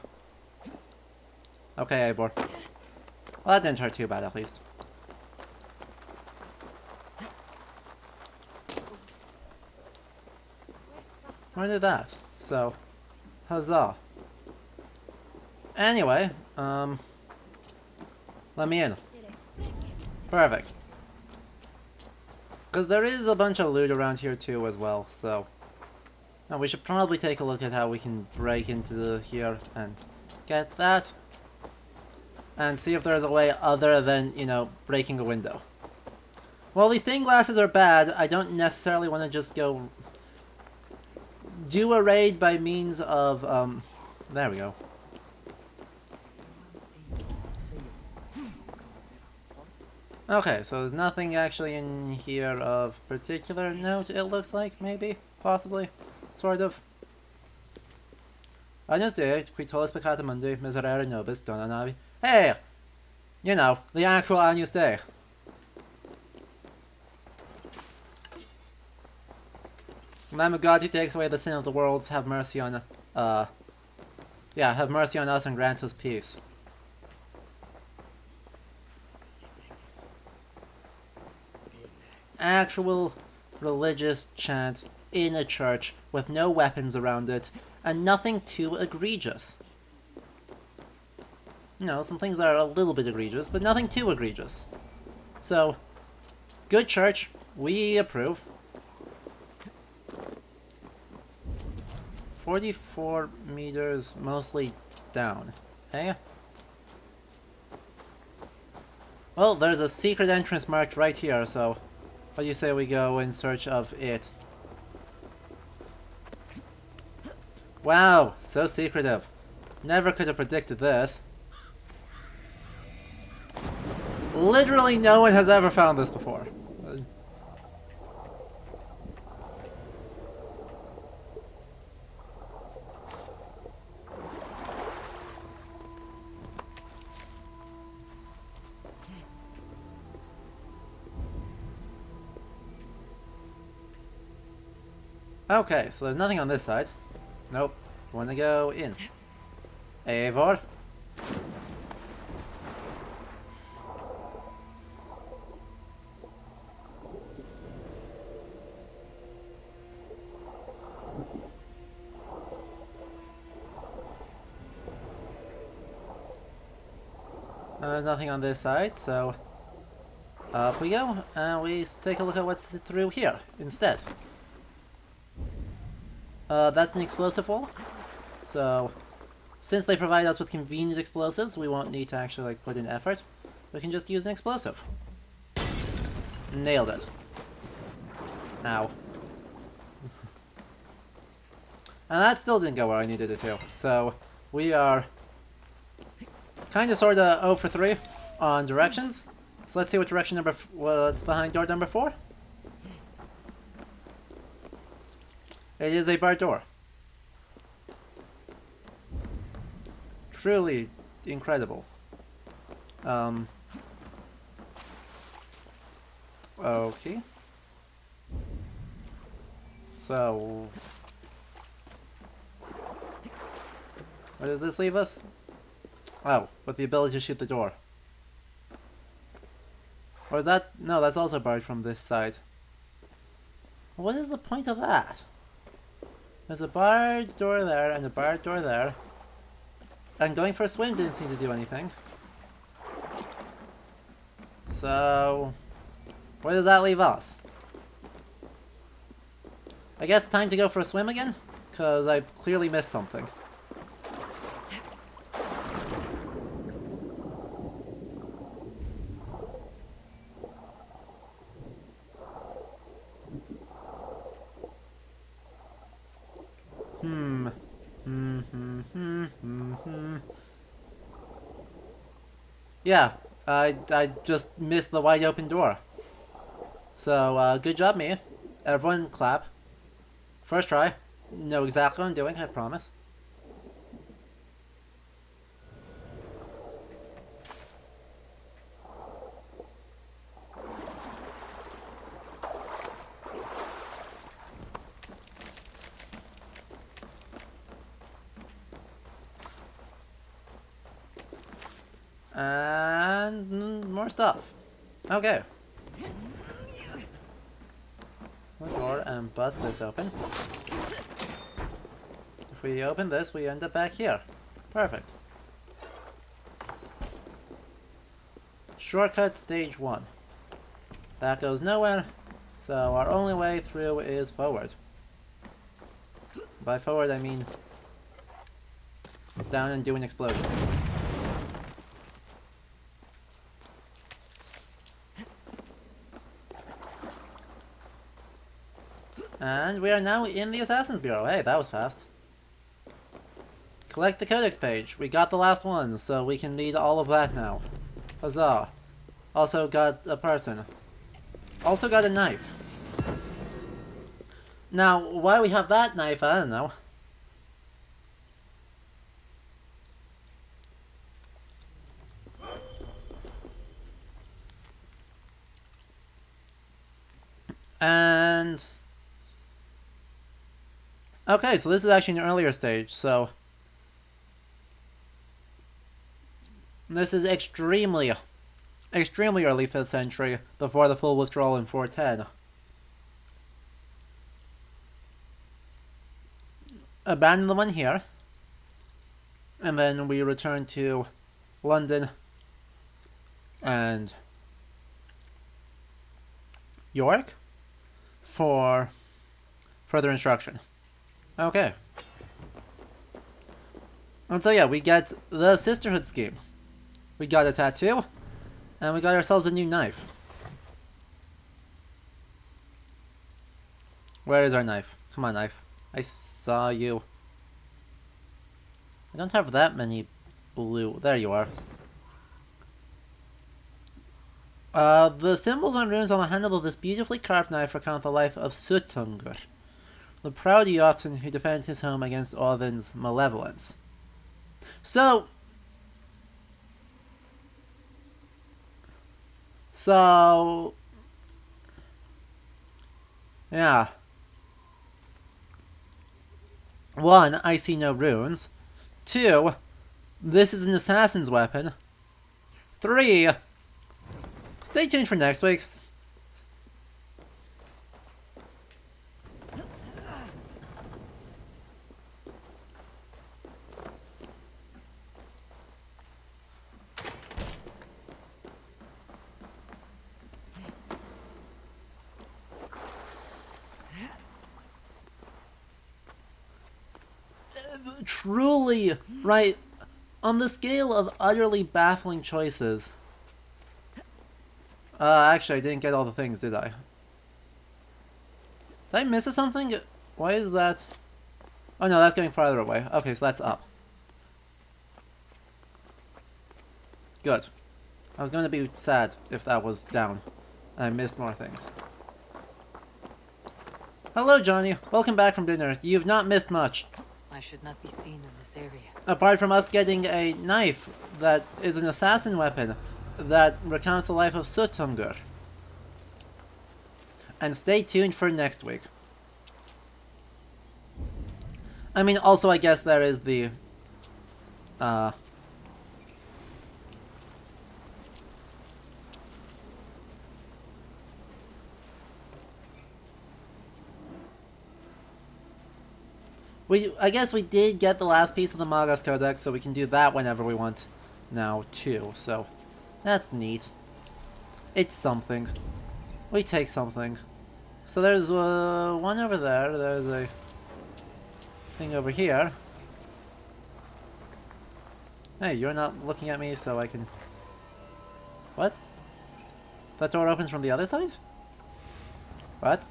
[SPEAKER 1] Okay, Eivor. Well, that didn't hurt too bad, at least. I did that. So, huzzah. Anyway, let me in. Perfect. Because there is a bunch of loot around here too as well, so... Now we should probably take a look at how we can break into here and get that. And see if there's a way other than, you know, breaking a window. While these stained glasses are bad, I don't necessarily want to just go... do a raid by means of, there we go. Okay, so there's nothing actually in here of particular note, it looks like, maybe, possibly, sort of. Agnus Dei, qui tollis peccata mundi, miserere nobis, dona navi. Hey! You know, the actual Agnus Dei. Lamb of God who takes away the sin of the worlds, have mercy on, yeah, have mercy on us and grant us peace. Actual religious chant in a church with no weapons around it and nothing too egregious. You know, some things that are a little bit egregious, but nothing too egregious. So, good church, we approve. 44 meters, mostly down. Hey? Well, there's a secret entrance marked right here, so... What do you say we go in search of it? Wow, so secretive. Never could have predicted this. Literally no one has ever found this before. Okay, so there's nothing on this side. Nope. Wanna go in. Eivor? There's nothing on this side, so up we go, and we take a look at what's through here instead. That's an explosive wall, so since they provide us with convenient explosives, we won't need to actually like put in effort. We can just use an explosive. Nailed it. Ow. And that still didn't go where I needed it to, so we are kind of sort of 0 for 3 on directions. So let's see what direction number what's behind door number 4. It is a barred door. Truly incredible. Okay. So where does this leave us? Oh, with the ability to shoot the door. Or is that... No, that's also barred from this side. What is the point of that? There's a barred door there and a barred door there. And going for a swim didn't seem to do anything. So... where does that leave us? I guess time to go for a swim again? Because I clearly missed something. Yeah, I just missed the wide open door. So, good job, me. Everyone clap. First try. Know exactly what I'm doing, I promise. And more stuff. Okay. The door and bust this open. If we open this, we end up back here. Perfect. Shortcut stage 1. That goes nowhere, so our only way through is forward. By forward, I mean down and do an explosion. And we are now in the Assassin's Bureau. Hey, that was fast. Collect the codex page. We got the last one, so we can read all of that now. Huzzah. Also got a person. Also got a knife. Now, why we have that knife, I don't know. And... okay, so this is actually an earlier stage, so... this is extremely early 5th century, before the full withdrawal in 410. Abandon the one here. And then we return to London and York for further instruction. Okay. And so yeah, we get the Sisterhood scheme. We got a tattoo, and we got ourselves a new knife. Where is our knife? Come on, knife. I saw you. I don't have that many blue. There you are. The symbols and runes on the handle of this beautifully carved knife recount the life of Suttungr, the proud Jotun who defended his home against Odin's malevolence. So, yeah. 1, I see no runes. 2, this is an assassin's weapon. 3, stay tuned for next week. Truly, right, on the scale of utterly baffling choices. Actually, I didn't get all the things, did I? Did I miss something? Why is that? Oh no, that's going farther away. Okay, so that's up. Good. I was going to be sad if that was down. I missed more things. Hello, Johnny. Welcome back from dinner. You've not missed much.
[SPEAKER 3] I should not be seen in this area.
[SPEAKER 1] Apart from us getting a knife that is an assassin weapon that recounts the life of Suttungr. And stay tuned for next week. I mean, also I guess there is the... I guess we did get the last piece of the Magas Codex, so we can do that whenever we want now, too. So, that's neat. It's something. We take something. So there's one over there, there's a thing over here. Hey, you're not looking at me, so I can... What? That door opens from the other side? What?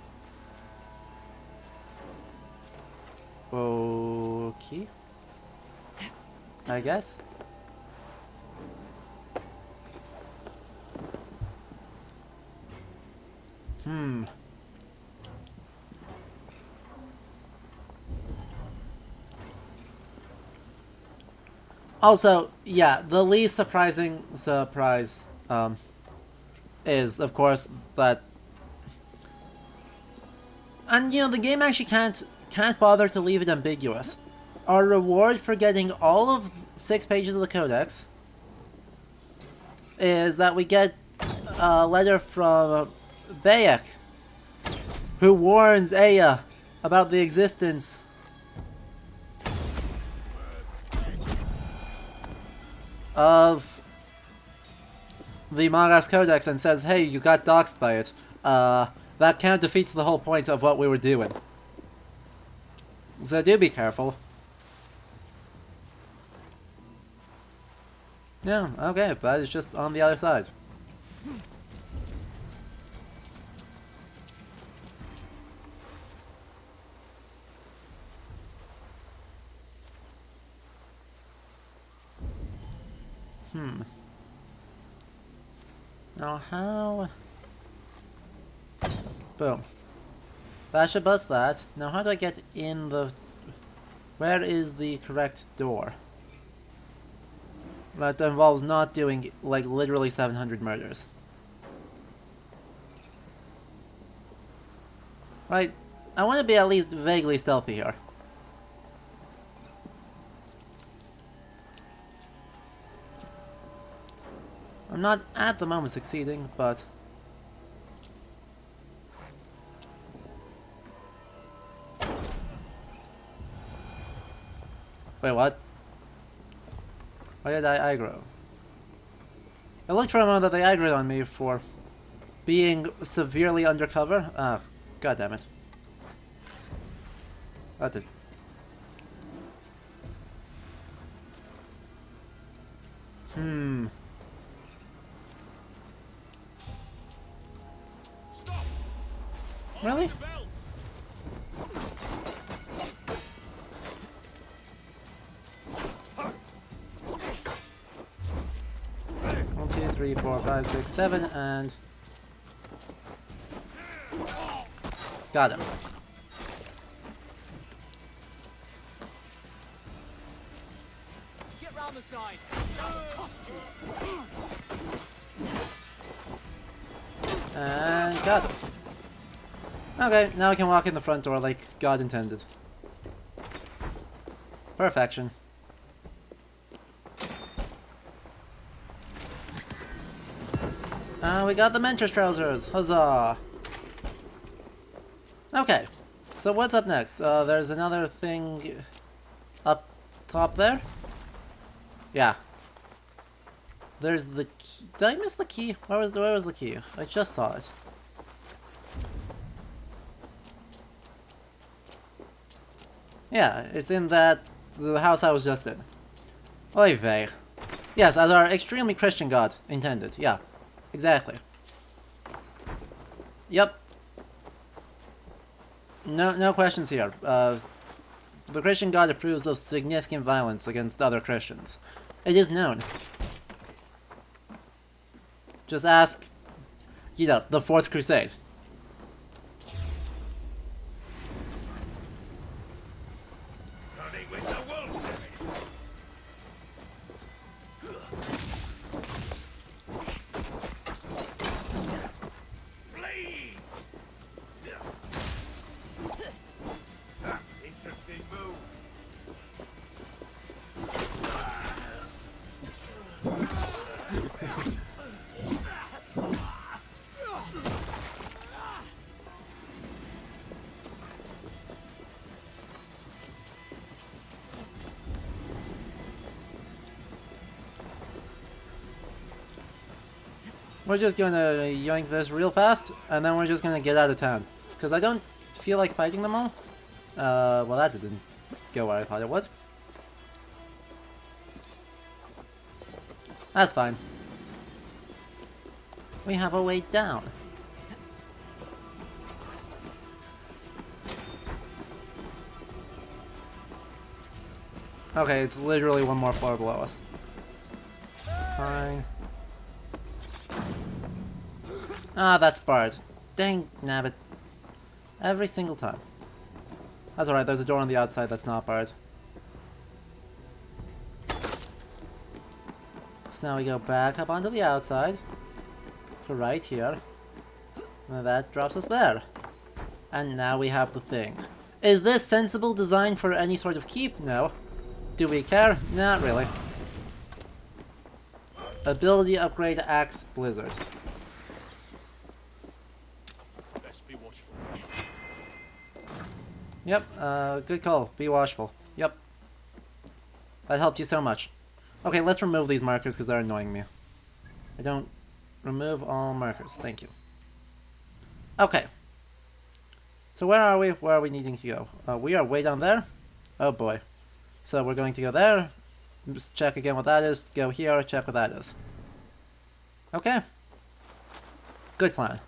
[SPEAKER 1] Okay. I guess. Also, yeah, the least surprising surprise is, of course, that, and you know, the game actually can't bother to leave it ambiguous. Our reward for getting all of 6 pages of the Codex is that we get a letter from Bayek, who warns Aya about the existence of the Magas Codex and says, hey, you got doxxed by it. That kind of defeats the whole point of what we were doing. So do be careful. Yeah, okay, but it's just on the other side. Now how... Boom. That should bust that. Now how do I get in the... Where is the correct door? That involves not doing, like, literally 700 murders. Right, I want to be at least vaguely stealthy here. I'm not at the moment succeeding, but... Wait, what? Why did I aggro? I looked for a moment that they aggroed on me for being severely undercover. Ah, god damn it. That did. Really? One, two, three, four, five, six, seven, and got him.
[SPEAKER 5] Get round the side.
[SPEAKER 1] And got him. Okay, now I can walk in the front door like God intended. Perfection. We got the Mentor's trousers! Huzzah! Okay, so what's up next? There's another thing up top there? Yeah. There's the key. Did I miss the key? Where was the key? I just saw it. Yeah, it's in the house I was just in. Oy vey. Yes, as our extremely Christian god intended. Yeah, exactly. Yep. No questions here. The Christian god approves of significant violence against other Christians. It is known. Just ask, you know, the Fourth Crusade. We're just gonna yoink this real fast, and then we're just gonna get out of town. Because I don't feel like fighting them all. Well, that didn't go where I thought it would. That's fine. We have a way down. Okay, it's literally one more floor below us. Fine. Ah, that's barred. Dang nabbit. Every single time. That's alright, there's a door on the outside that's not barred. So now we go back up onto the outside. To right here. And that drops us there. And now we have the thing. Is this sensible design for any sort of keep? No. Do we care? Not really. Ability upgrade Axe Blizzard.
[SPEAKER 4] Best be watchful.
[SPEAKER 1] Yep, good call. Be watchful. Yep. That helped you so much. Okay, let's remove these markers because they're annoying me. I don't... Remove all markers. Thank you. Okay. So where are we? Where are we needing to go? We are way down there? Oh boy. So we're going to go there. Just check again what that is. Go here, check what that is. Okay. Good plan.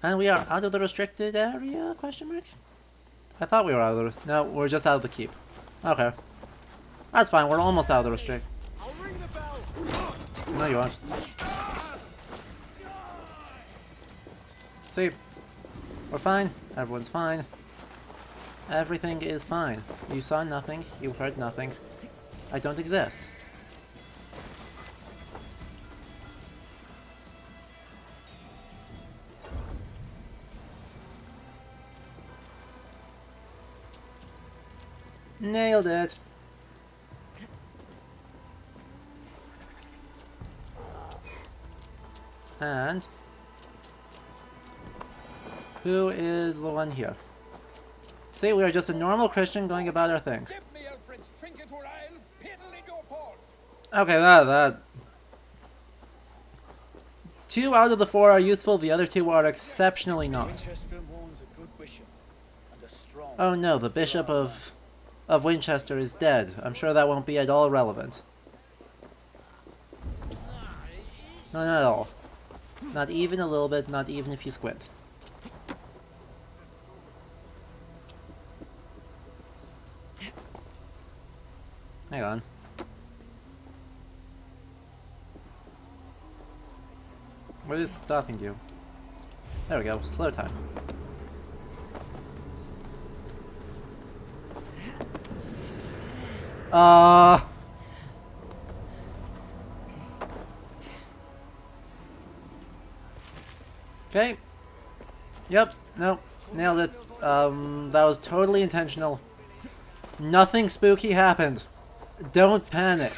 [SPEAKER 1] And we are out of the restricted area? Question mark? I thought we were out of the... No, we're just out of the keep. Okay. That's fine, we're almost out of the restrict.
[SPEAKER 5] I'll ring the bell.
[SPEAKER 1] No, you aren't. See? We're fine. Everyone's fine. Everything is fine. You saw nothing. You heard nothing. I don't exist. Nailed it. And who is the one here? See, we are just a normal Christian going about our thing.
[SPEAKER 5] Give me Aelfred's trinket or I'll piddle in your paw.
[SPEAKER 1] Okay, that. 2 out of the 4 are useful, the other 2 are exceptionally not.
[SPEAKER 5] Winchester mourns a good bishop and a strong...
[SPEAKER 1] Oh no, the Bishop of Winchester is dead. I'm sure that won't be at all relevant. No, not at all. Not even a little bit, not even if you squint. Hang on. What is stopping you? There we go, slow time. Okay. Yep, nope, nailed it. That was totally intentional. Nothing spooky happened. Don't panic.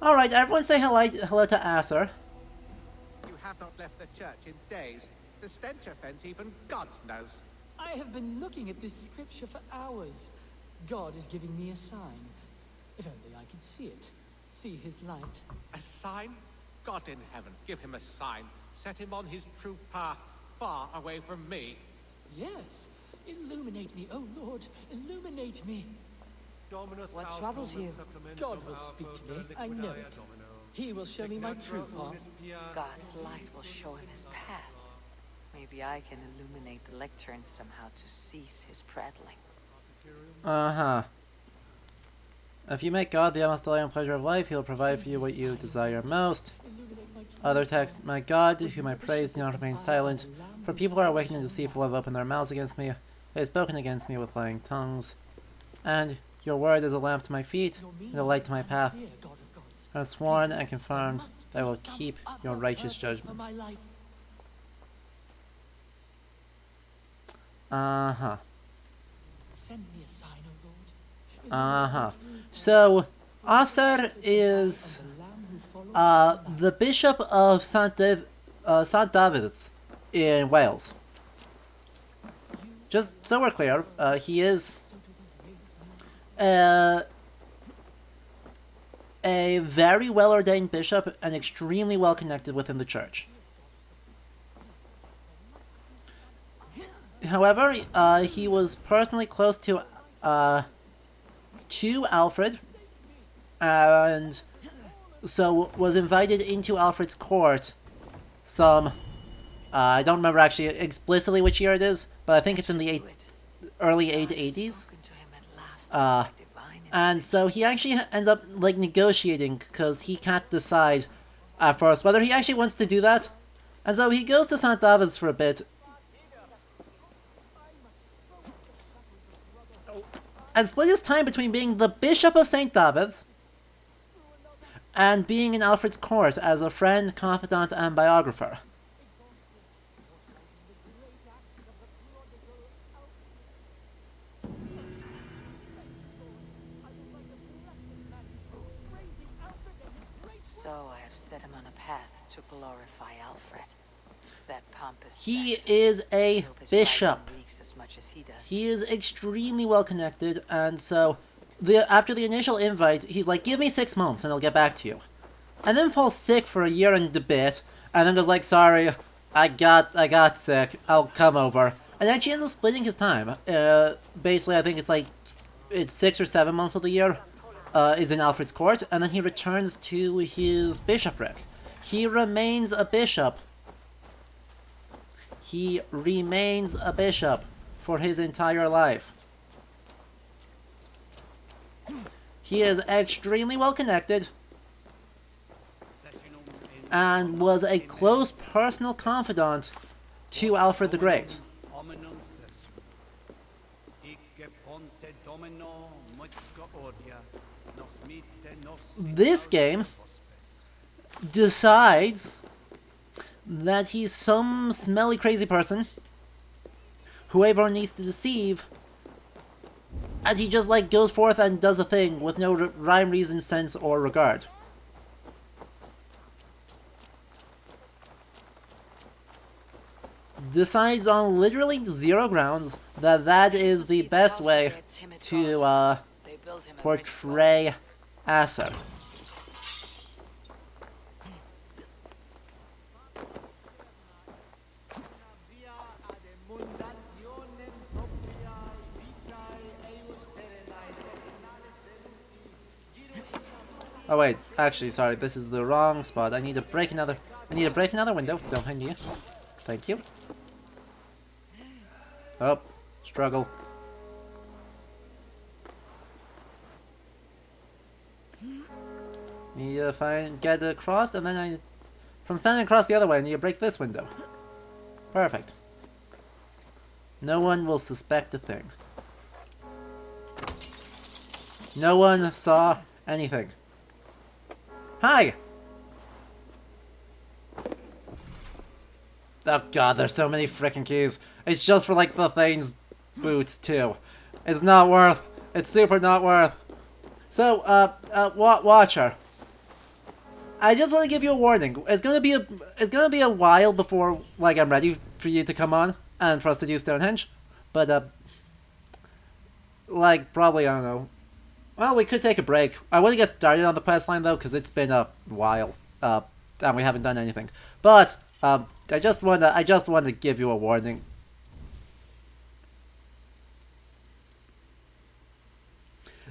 [SPEAKER 1] Alright, everyone say hello to Acer.
[SPEAKER 12] You have not left the church in days. The stench offense even God knows.
[SPEAKER 13] I have been looking at this scripture for hours. God is giving me a sign. If only I could see it. See his light.
[SPEAKER 12] A sign? God in heaven, give him a sign. Set him on his true path, far away from me.
[SPEAKER 13] Yes. Illuminate me, oh Lord. Illuminate me.
[SPEAKER 3] What troubles you?
[SPEAKER 13] God will speak to me. I know it. He will show me my true path.
[SPEAKER 3] God's light will show him his path. Maybe I can illuminate the lectern somehow to cease his prattling.
[SPEAKER 1] Uh-huh. If you make God the utmost delight and pleasure of life, he will provide for you what you desire most. Other text, my God, whom I praise, do not remain silent. For people are wicked and deceitful have opened their mouths against me. They have spoken against me with lying tongues. And your word is a lamp to my feet and a light to my path. I have sworn and confirmed that I will keep your righteous judgment. Uh-huh.
[SPEAKER 13] Send me a sign, O Lord.
[SPEAKER 1] Uh-huh. So, Acer is the Bishop of St. David's in Wales. Just so we're clear, he is a very well-ordained bishop and extremely well-connected within the church. However, he was personally close to Aelfred, and so was invited into Aelfred's court some I don't remember actually explicitly which year it is, but I think it's in the early 80s. And so he actually ends up like negotiating because he can't decide at first whether he actually wants to do that. And so he goes to St. David's for a bit. And split his time between being the Bishop of St. David's and being in Aelfred's court as a friend, confidant, and biographer.
[SPEAKER 3] So I have set him on a path to glorify Aelfred. That pompous
[SPEAKER 1] He
[SPEAKER 3] Saxon.
[SPEAKER 1] is a
[SPEAKER 3] Hope his
[SPEAKER 1] bishop.
[SPEAKER 3] rising reeks as much as he does.
[SPEAKER 1] He is extremely well connected, and so after the initial invite, he's like, give me 6 months and I'll get back to you. And then falls sick for a year and a bit, and then goes like, sorry, I got sick, I'll come over. And actually ends up splitting his time. Basically, I think it's 6 or 7 months of the year is in Aelfred's court, and then he returns to his bishopric. He remains a bishop. He remains a bishop for his entire life. He is extremely well connected and was a close personal confidant to Aelfred the Great. This game decides that he's some smelly crazy person who everyone needs to deceive, and he just like goes forth and does a thing with no rhyme, reason, sense, or regard. Decides on literally zero grounds that is the best way to portray Asa. Oh wait, actually, sorry, this is the wrong spot. I need to break another window. Don't mind you. Thank you. Oh, struggle. Need to get across, and then from standing across the other way, I need to break this window. Perfect. No one will suspect a thing. No one saw anything. Hi! Oh god, there's so many frickin' keys. It's just for like the Thane's boots too. It's not worth. It's super not worth. So, Watcher. I just want to give you a warning. It's gonna be a while before like I'm ready for you to come on and for us to do Stonehenge. But like probably, I don't know. Well, we could take a break. I want to get started on the quest line though, because it's been a while, and we haven't done anything. But I just want to give you a warning.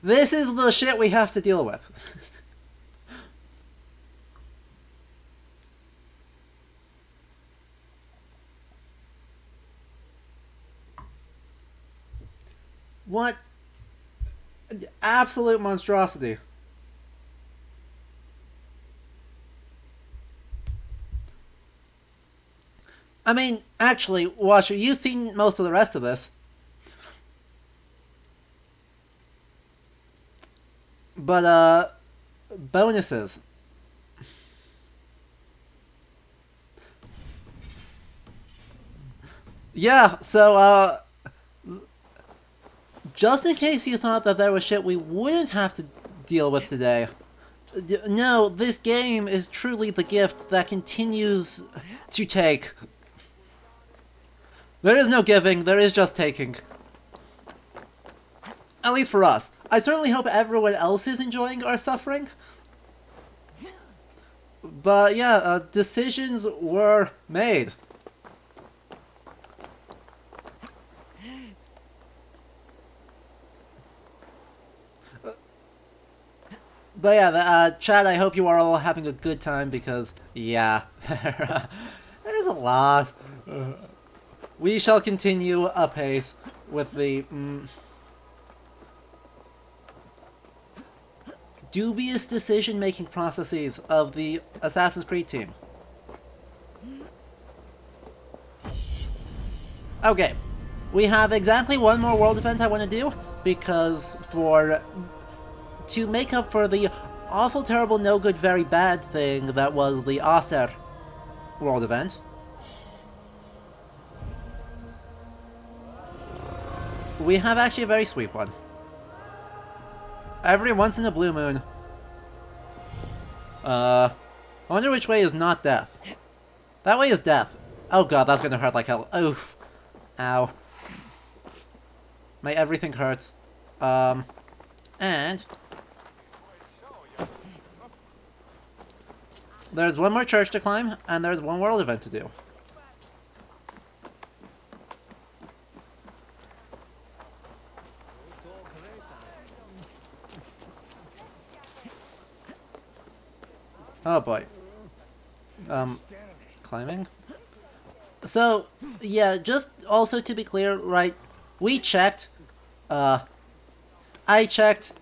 [SPEAKER 1] This is the shit we have to deal with. What? Absolute monstrosity. I mean, actually, Watcher, you've seen most of the rest of this. But, bonuses. Yeah, so, just in case you thought that there was shit we wouldn't have to deal with today, no, this game is truly the gift that continues to take. There is no giving, there is just taking. At least for us. I certainly hope everyone else is enjoying our suffering. But yeah, decisions were made. But yeah, chat, I hope you are all having a good time because, yeah, there's a lot. We shall continue apace with the dubious decision-making processes of the Assassin's Creed team. Okay, we have exactly one more world event I want to do, because to make up for the awful, terrible, no good, very bad thing that was the Acer world event, we have actually a very sweet one. Every once in a blue moon. I wonder which way is not death. That way is death. Oh god, that's gonna hurt like hell. Oof. Ow. My everything hurts. And there's one more church to climb, and there's one world event to do. Oh boy. Climbing? So, yeah, just also to be clear, right, we checked, I checked,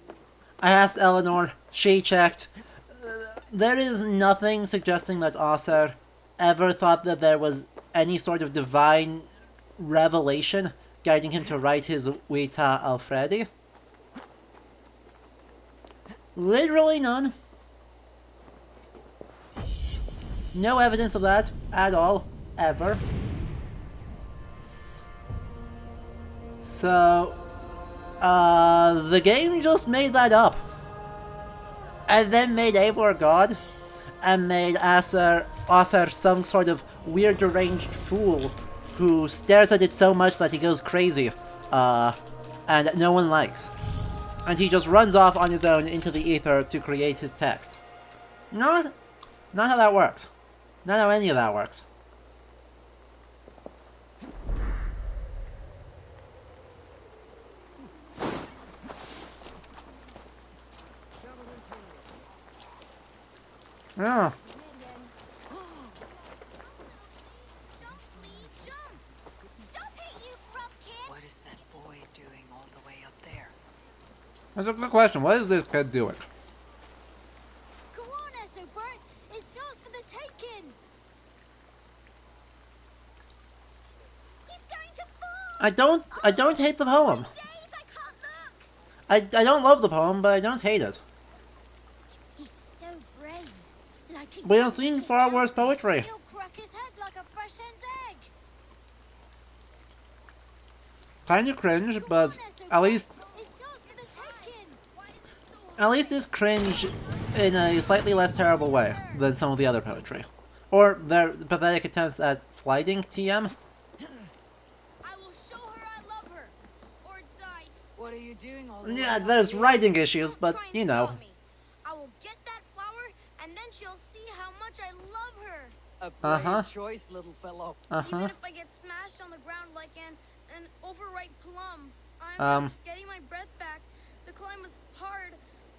[SPEAKER 1] I asked Eleanor, she checked. There is nothing suggesting that Acer ever thought that there was any sort of divine revelation guiding him to write his Vita Aelfredi. Literally none. No evidence of that at all, ever. So, the game just made that up. And then made Eivor God, and made Acer some sort of weird deranged fool who stares at it so much that he goes crazy, and no one likes. And he just runs off on his own into the ether to create his text. Not how that works. Not how any of that works. Yeah.
[SPEAKER 3] What is that boy doing all the way up there?
[SPEAKER 1] That's a good question. What is this kid doing?
[SPEAKER 2] Go on, Aelfred. It's yours for the taking. He's going to fall.
[SPEAKER 1] I don't hate the poem. I don't love the poem, but I don't hate it.
[SPEAKER 2] He's so brave. Like
[SPEAKER 1] We have seen far worse poetry.
[SPEAKER 2] he'll crack his head like a fresh hen's egg.
[SPEAKER 1] Kinda cringe, but at least
[SPEAKER 2] It's yours for the taking.
[SPEAKER 1] it's cringe in a slightly less terrible way than some of the other poetry. Or their pathetic attempts at flighting TM.
[SPEAKER 2] I will show her I love her, or die.
[SPEAKER 3] What are you doing all the way
[SPEAKER 1] Yeah,
[SPEAKER 3] up
[SPEAKER 1] there's
[SPEAKER 3] here?
[SPEAKER 1] writing issues, but you know.
[SPEAKER 2] I will get that flower, and then she'll see how much I love her.
[SPEAKER 3] A brave
[SPEAKER 1] Uh-huh.
[SPEAKER 3] choice, little fellow.
[SPEAKER 2] Even if I get smashed on the ground like an overripe plum, I'm just getting my breath back. The climb was hard.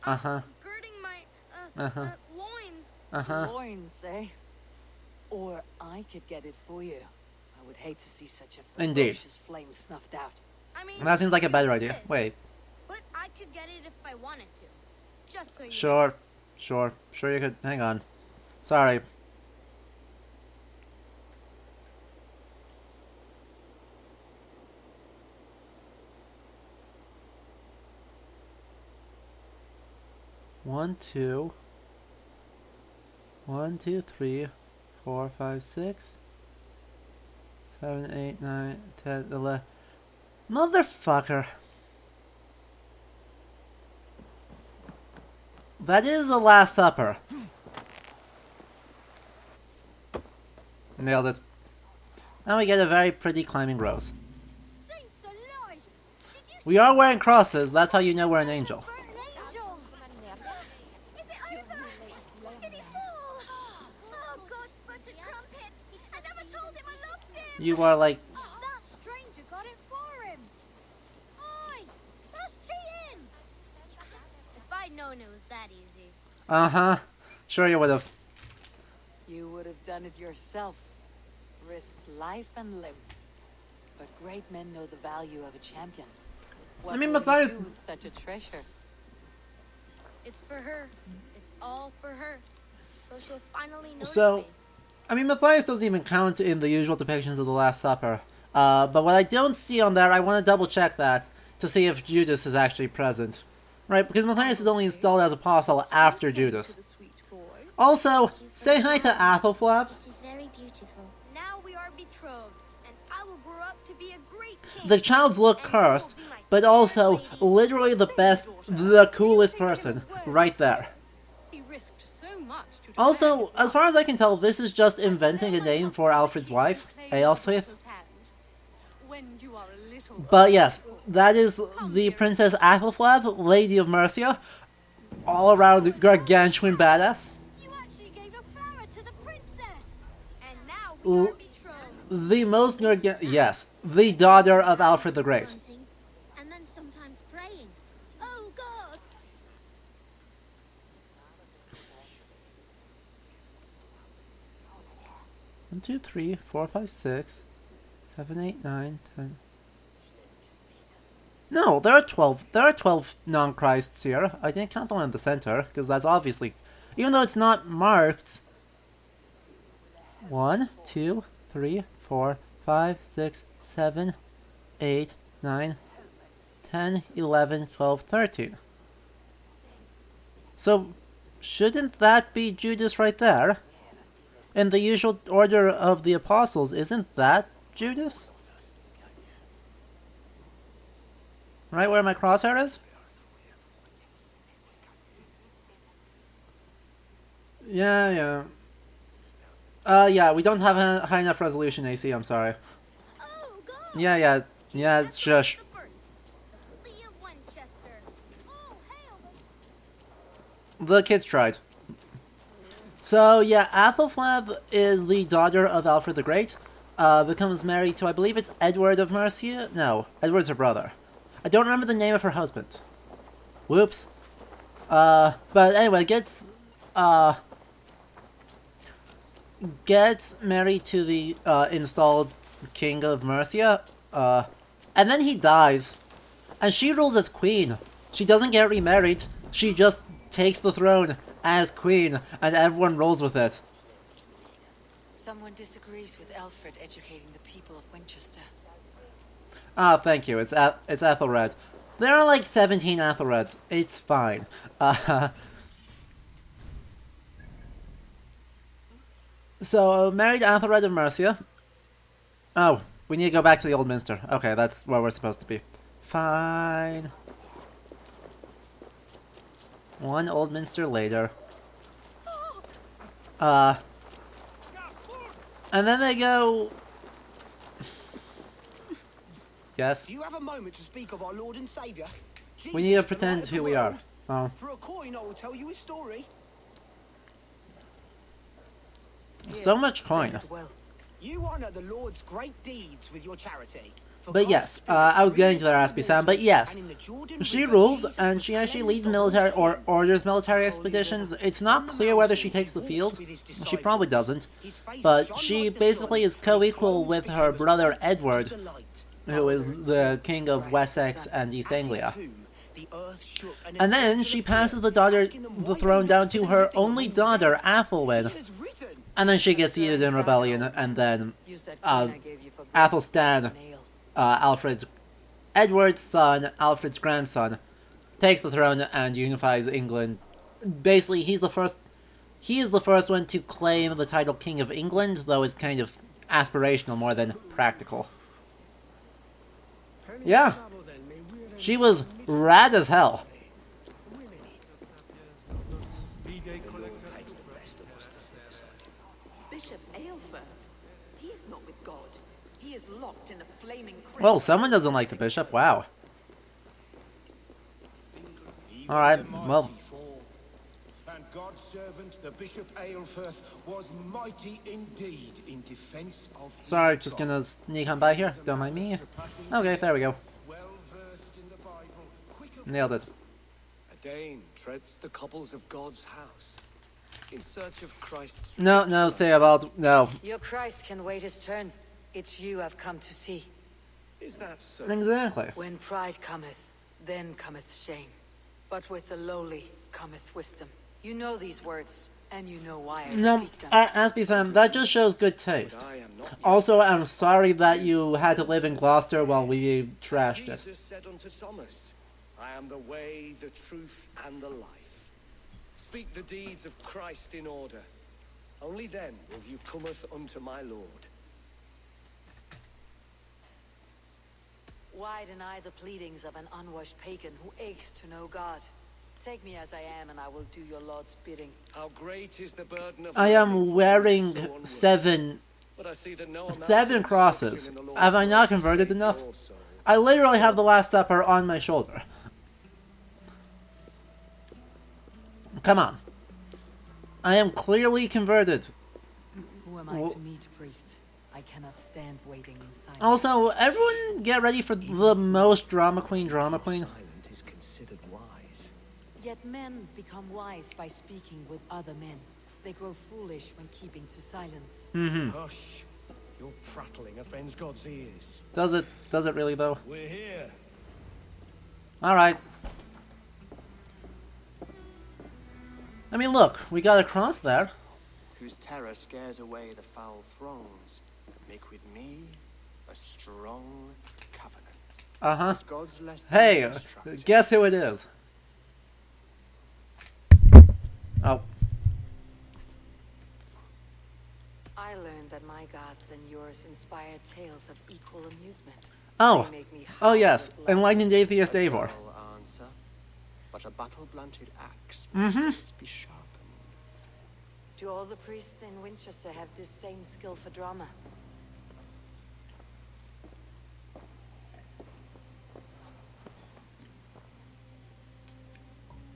[SPEAKER 2] I'm girding my loins.
[SPEAKER 3] Loins, eh? Or I could get it for you. I would hate to see such a
[SPEAKER 1] Indeed.
[SPEAKER 3] ferocious flame snuffed out.
[SPEAKER 2] I mean,
[SPEAKER 1] That seems like a
[SPEAKER 2] you
[SPEAKER 1] better idea.
[SPEAKER 2] insist,
[SPEAKER 1] Wait.
[SPEAKER 2] But I could get it if I wanted to. Just so you know.
[SPEAKER 1] Sure you could. Hang on. Sorry. One, two, 3, 4, 5, 6, 7, 8, 9, 10, 11. Motherfucker. That is the Last Supper. Nailed it. Now we get a very pretty climbing rose.
[SPEAKER 2] Saints alive! Did you
[SPEAKER 1] We are wearing crosses, that's how you know we're an angel.
[SPEAKER 2] burn an angel? Is it over? Did he fall? Oh, God's buttered crumpets! I never told him I loved him!
[SPEAKER 1] You are like,
[SPEAKER 2] That stranger got it for him! Oi! That's cheating! If I'd known it was that easy.
[SPEAKER 1] sure you would've.
[SPEAKER 3] You would have done it yourself. risk life and limb. But great men know the value of a champion. What
[SPEAKER 1] I mean,
[SPEAKER 3] will
[SPEAKER 1] Matthias...
[SPEAKER 3] you do with such a treasure?
[SPEAKER 2] It's for her. It's all for her. So she'll finally notice me.
[SPEAKER 1] I mean, Matthias doesn't even count in the usual depictions of the Last Supper. But what I don't see on there, I want to double check that to see if Judas is actually present. Right, because Matthias is only installed as apostle after Judas. Also, say hi to Aelfred.
[SPEAKER 2] It is very beautiful. Now we are betrothed, and I will grow up to be a great king.
[SPEAKER 1] The child's look cursed, but also literally the best, the coolest person right there. Also, as far as I can tell, this is just inventing a name for Aelfred's wife, Aelfred. But yes, that is the Princess Aelfred, Lady of Mercia, all around gargantuan badass.
[SPEAKER 2] You actually gave a flower to the princess, and now we are betrothed.
[SPEAKER 1] The most yes, the daughter of Aelfred the Great.
[SPEAKER 2] And then sometimes praying. Oh God!
[SPEAKER 1] 1, 2, 3, 4, 5, 6, 7, 8, 9, 10. No, there are 12. There are 12 non-Christs here. I didn't count the one in the center because that's obviously, even though it's not marked. 1, 2, 3, 4, 5, 6, 7, 8, 9, 10, 11, 12, 13. So, shouldn't that be Judas right there? In the usual order of the apostles, isn't that Judas? Right where my crosshair is? Yeah. Yeah, we don't have a high enough resolution AC, I'm sorry. Yeah, shush. The kids tried. So, yeah, Aelfred is the daughter of Aelfred the Great. Becomes married to, I believe it's Edward of Mercia? No, Edward's her brother. I don't remember the name of her husband. Whoops. But anyway, gets married to the installed king of Mercia. And then he dies. And she rules as queen. She doesn't get remarried. She just takes the throne as queen, and everyone rolls with it.
[SPEAKER 3] Someone disagrees with Aelfred educating the people of Winchester.
[SPEAKER 1] Ah, thank you. It's Aelfred. There are like 17 Aelfreds. It's fine. So, married Aelfred of Mercia. Oh, we need to go back to the Old Minster. Okay, that's where we're supposed to be. Fine. One Old Minster later. And then they go... Yes?
[SPEAKER 5] Do you have a moment to speak of our Lord and Saviour?
[SPEAKER 1] We need to pretend who we are. Oh.
[SPEAKER 5] For a coin, I will tell you his story.
[SPEAKER 1] So much coin.
[SPEAKER 5] You honor the Lord's great deeds with your charity.
[SPEAKER 1] But yes, I was getting to there, Aspie-san, but yes, she rules, and she actually leads military, or orders military expeditions. It's not clear whether she takes the field. She probably doesn't. But she basically is co-equal with her brother Edward, who is the king of Wessex and East Anglia. And then she passes the throne down to her only daughter, Aethelwyn. And then she gets yeeted in rebellion, and then Aethelstan, Edward's son, Alfred's grandson, takes the throne and unifies England. Basically, he is the first one to claim the title King of England, though it's kind of aspirational more than practical. Yeah. She was rad as hell.
[SPEAKER 14] Bishop Aelfred, he is not with God. He is locked in the flaming crypt.
[SPEAKER 1] Well, someone doesn't like the bishop. Wow. Alright, well.
[SPEAKER 15] And God's servant, the Bishop Aelfred, was mighty indeed in defense of his
[SPEAKER 1] Sorry, just gonna sneak on by here. Don't mind me. Okay, there we go. Nailed it.
[SPEAKER 16] A Dane treads the cobbles of God's house. In search of Christ's...
[SPEAKER 1] No, say about... No.
[SPEAKER 3] Your Christ can wait his turn. It's you I've come to see.
[SPEAKER 16] Is that so?
[SPEAKER 1] Exactly.
[SPEAKER 3] When pride cometh, then cometh shame. But with the lowly cometh wisdom. You know these words, and you know why I
[SPEAKER 1] No,
[SPEAKER 3] speak them.
[SPEAKER 1] Aspie Sam, that just shows good taste. Also, I'm sorry that you had to live in Gloucester while we trashed it.
[SPEAKER 16] Jesus said unto Thomas, I am the way, the truth, and the life. Speak the deeds of Christ in order. Only then will you cometh unto my Lord.
[SPEAKER 3] Why deny the pleadings of an unwashed pagan who aches to know God? Take me as I am, and I will do your Lord's bidding.
[SPEAKER 16] How great is the burden of
[SPEAKER 1] I am wearing seven crosses. Have I not converted enough? I literally have the Last Supper on my shoulder. Come on. I am clearly converted.
[SPEAKER 3] Who am I to meet, priest? I cannot stand waiting in silence.
[SPEAKER 1] Also, everyone get ready for the most drama queen.
[SPEAKER 16] Silent is considered wise.
[SPEAKER 3] Yet men become wise by speaking with other men. They grow foolish when keeping to silence.
[SPEAKER 16] Hush. Your prattling offends God's ears.
[SPEAKER 1] Does it really though?
[SPEAKER 16] We're here.
[SPEAKER 1] Alright. I mean, look, we got a cross there.
[SPEAKER 17] Whose terror scares away the foul throngs. Make with me a strong covenant.
[SPEAKER 1] Uh-huh.
[SPEAKER 17] God's lesson
[SPEAKER 1] Hey,
[SPEAKER 17] instructed.
[SPEAKER 1] guess who it is? Oh.
[SPEAKER 3] I learned that my gods and yours inspire tales of equal amusement.
[SPEAKER 1] Oh.
[SPEAKER 3] They make me
[SPEAKER 1] Oh yes, enlightened atheist Eivor.
[SPEAKER 17] Answer, but a battle-blunted axe
[SPEAKER 1] Mm-hmm.
[SPEAKER 17] must be sharpened.
[SPEAKER 3] Do all the priests in Winchester have this same skill for drama?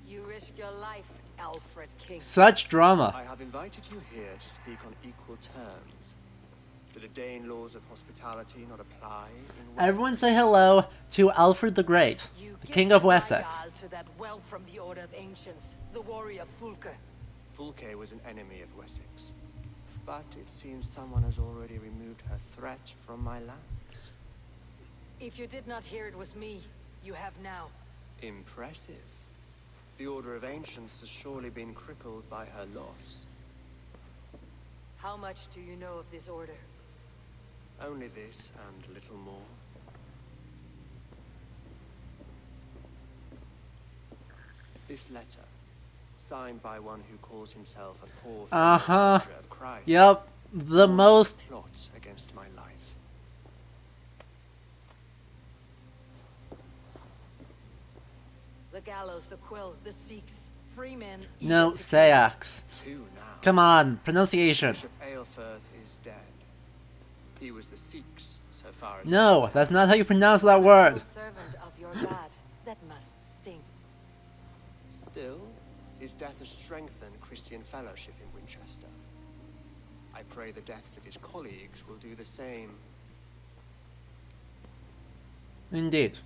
[SPEAKER 3] You risk your life, Aelfred King.
[SPEAKER 1] Such drama.
[SPEAKER 17] I have invited you here to speak on equal terms. Do the Dane laws of hospitality not apply in Wessex?
[SPEAKER 1] Everyone say hello to Aelfred the Great, the King of Wessex.
[SPEAKER 3] To that well from the Order of Ancients, the warrior Fulke.
[SPEAKER 17] Fulke was an enemy of Wessex, but it seems someone has already removed her threat from my lands.
[SPEAKER 3] If you did not hear it was me, you have now.
[SPEAKER 17] Impressive. The Order of Ancients has surely been crippled by her loss.
[SPEAKER 3] How much do you know of this order?
[SPEAKER 17] Only this and little more. This letter, signed by one who calls himself a poor
[SPEAKER 1] Uh-huh.
[SPEAKER 17] soldier of Christ.
[SPEAKER 1] Yep, the most...
[SPEAKER 17] Plots against my life.
[SPEAKER 3] The gallows, the quill, the Sikhs, free men.
[SPEAKER 1] No, Sayax.
[SPEAKER 17] Two now.
[SPEAKER 1] Come on, pronunciation.
[SPEAKER 17] Bishop Aelfred is dead. He was the Sikhs, so far as...
[SPEAKER 1] No, that's not how you pronounce that word.
[SPEAKER 3] Servant of your God. That must sting.
[SPEAKER 17] Still, his death has strengthened Christian fellowship in Winchester. I pray the deaths of his colleagues will do the same.
[SPEAKER 1] Indeed.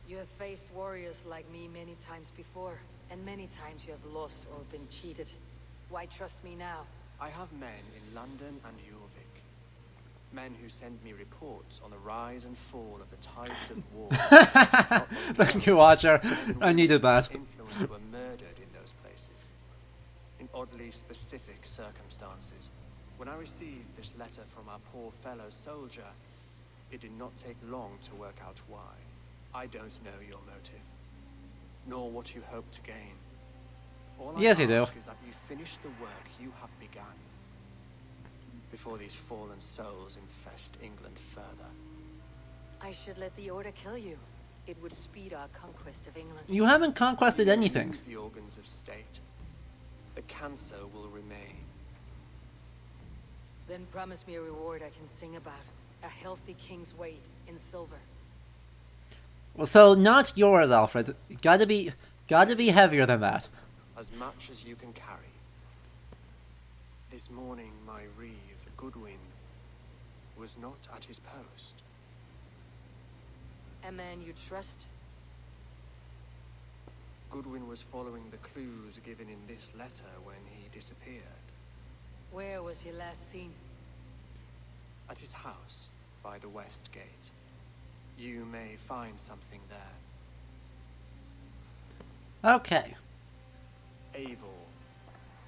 [SPEAKER 3] You have faced warriors like me many times before, and many times you have lost or been cheated. Why trust me now?
[SPEAKER 17] I have men in London and Jorvik. Men who send me reports on the rise and fall of the tides of war.
[SPEAKER 1] Thank you, Watcher. I needed that.
[SPEAKER 17] Influence were murdered in those places, in oddly specific circumstances. When I received this letter from our poor fellow soldier, it did not take long to work out why. I don't know your motive, nor what you hope to gain. All
[SPEAKER 1] Yes,
[SPEAKER 17] I
[SPEAKER 1] you do.
[SPEAKER 17] ask is that you finish the work you have begun, before these fallen souls infest England further.
[SPEAKER 3] I should let the Order kill you. It would speed our conquest of England.
[SPEAKER 1] You haven't conquested anything.
[SPEAKER 17] Remove the organs of state. The cancer will remain.
[SPEAKER 3] Then promise me a reward I can sing about. A healthy king's weight in silver.
[SPEAKER 1] Well, so not yours, Aelfred. Gotta be heavier than that.
[SPEAKER 17] As much as you can carry. This morning, my reeve, Goodwin, was not at his post.
[SPEAKER 3] A man you trust?
[SPEAKER 17] Goodwin was following the clues given in this letter when he disappeared.
[SPEAKER 3] Where was he last seen?
[SPEAKER 17] At his house, by the west gate. You may find something there.
[SPEAKER 1] Okay.
[SPEAKER 17] Eivor,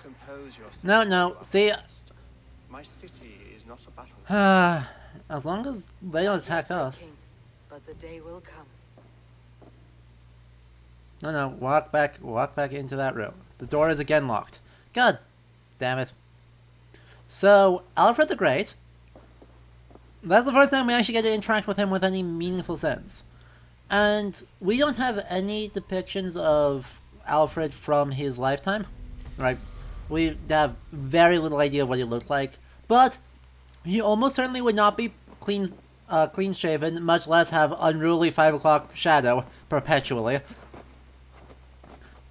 [SPEAKER 17] compose yourself.
[SPEAKER 1] No, see...
[SPEAKER 17] My city is not a battlefield.
[SPEAKER 1] As long as they don't attack us.
[SPEAKER 3] But the day will come.
[SPEAKER 1] No, walk back into that room. The door is again locked. God damn it. So, Aelfred the Great, that's the first time we actually get to interact with him with any meaningful sense. And we don't have any depictions of Aelfred from his lifetime, right? We have very little idea of what he looked like, but he almost certainly would not be clean-shaven, much less have unruly 5 o'clock shadow perpetually.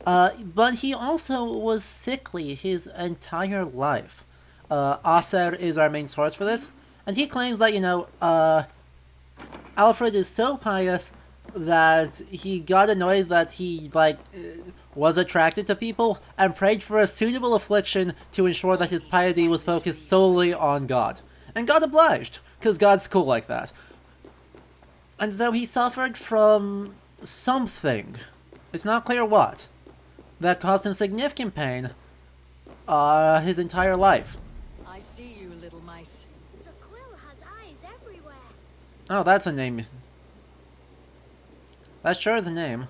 [SPEAKER 1] But he also was sickly his entire life. Acer is our main source for this, and he claims that, Aelfred is so pious that he got annoyed that he, was attracted to people and prayed for a suitable affliction to ensure that his piety was focused solely on God. And God obliged, because God's cool like that. And so he suffered from something, it's not clear what, that caused him significant pain his entire life.
[SPEAKER 3] I see you, little mice.
[SPEAKER 2] The quill has eyes everywhere.
[SPEAKER 1] Oh, that's a name. That sure is a name.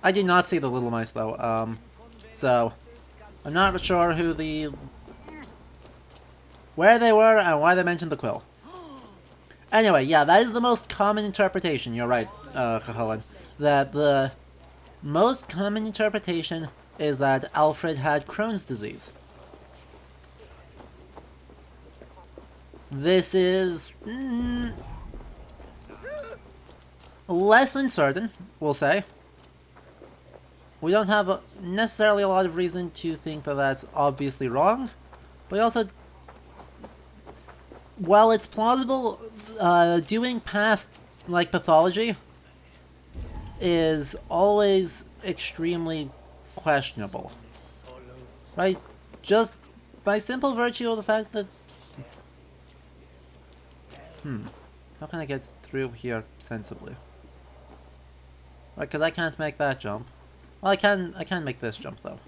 [SPEAKER 1] I did not see the little mice, though, so I'm not sure where they were and why they mentioned the quill. Anyway, yeah, that is the most common interpretation, you're right, Cahalan. That the most common interpretation is that Aelfred had Crohn's disease. This is less than certain, we'll say. We don't have necessarily a lot of reason to think that that's obviously wrong, but also, while it's plausible, doing past, pathology is always extremely questionable. Right? Just by simple virtue of the fact that... How can I get through here sensibly? Right, because I can't make that jump. Well, I can make this jump, though.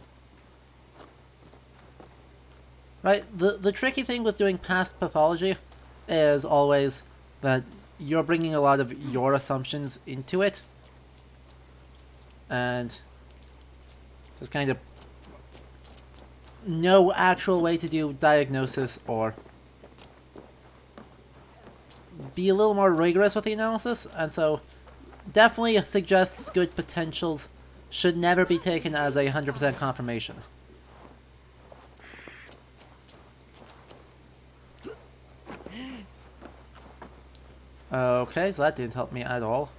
[SPEAKER 1] Right, the tricky thing with doing past pathology is always that you're bringing a lot of your assumptions into it. And there's kind of no actual way to do diagnosis or be a little more rigorous with the analysis, and so definitely suggests good potentials should never be taken as a 100% confirmation. Okay, so that didn't help me at all.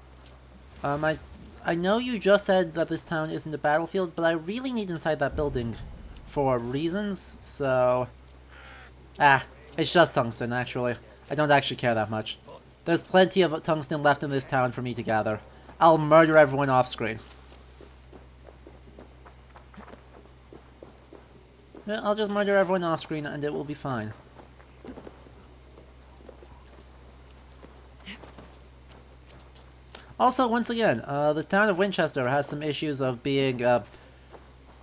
[SPEAKER 1] I know you just said that this town isn't a battlefield, but I really need inside that building for reasons, so... it's just tungsten, actually. I don't actually care that much. There's plenty of tungsten left in this town for me to gather. I'll murder everyone off-screen. Yeah, I'll just murder everyone off-screen and it will be fine. Also, once again, the town of Winchester has some issues of being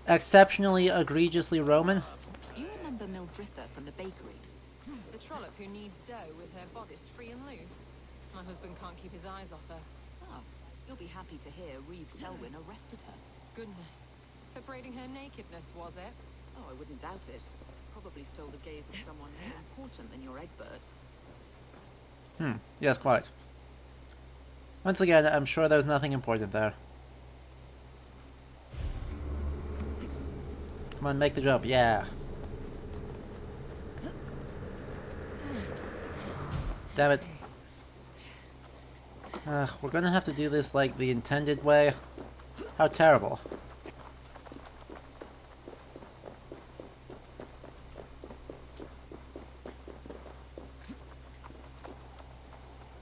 [SPEAKER 1] exceptionally egregiously Roman.
[SPEAKER 14] You remember Mildritha from the bakery?
[SPEAKER 7] The trollop who kneads dough with her bodice free and loose. My husband can't keep his eyes off her.
[SPEAKER 14] Oh, you'll be happy to hear Reeve Selwyn arrested her.
[SPEAKER 7] Goodness. For parading her nakedness, was it?
[SPEAKER 14] Oh, I wouldn't doubt it. Probably stole the gaze of someone more important than your Egbert.
[SPEAKER 1] Yes, quite. Once again, I'm sure there's nothing important there. Come on, make the jump, yeah. Damn it. We're gonna have to do this like the intended way. How terrible.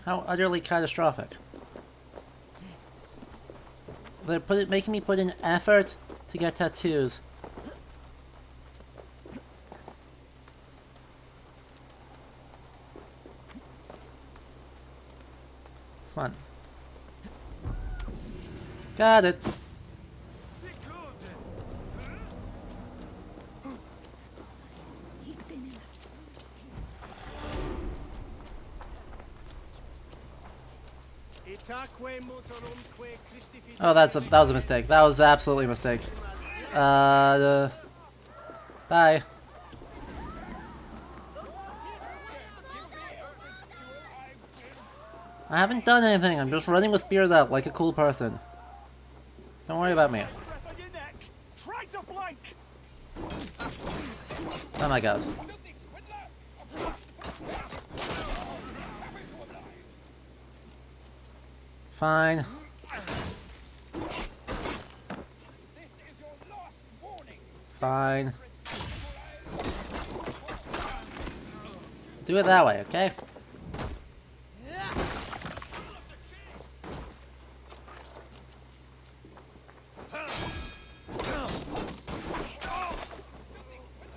[SPEAKER 1] How utterly catastrophic. They're making me put in effort to get tattoos. Come on. Got it. Oh, that was a mistake. That was absolutely a mistake. Bye. I haven't done anything. I'm just running with spears out like a cool person. Don't worry about me. Oh my god. Fine. Fine. Do it that way, okay?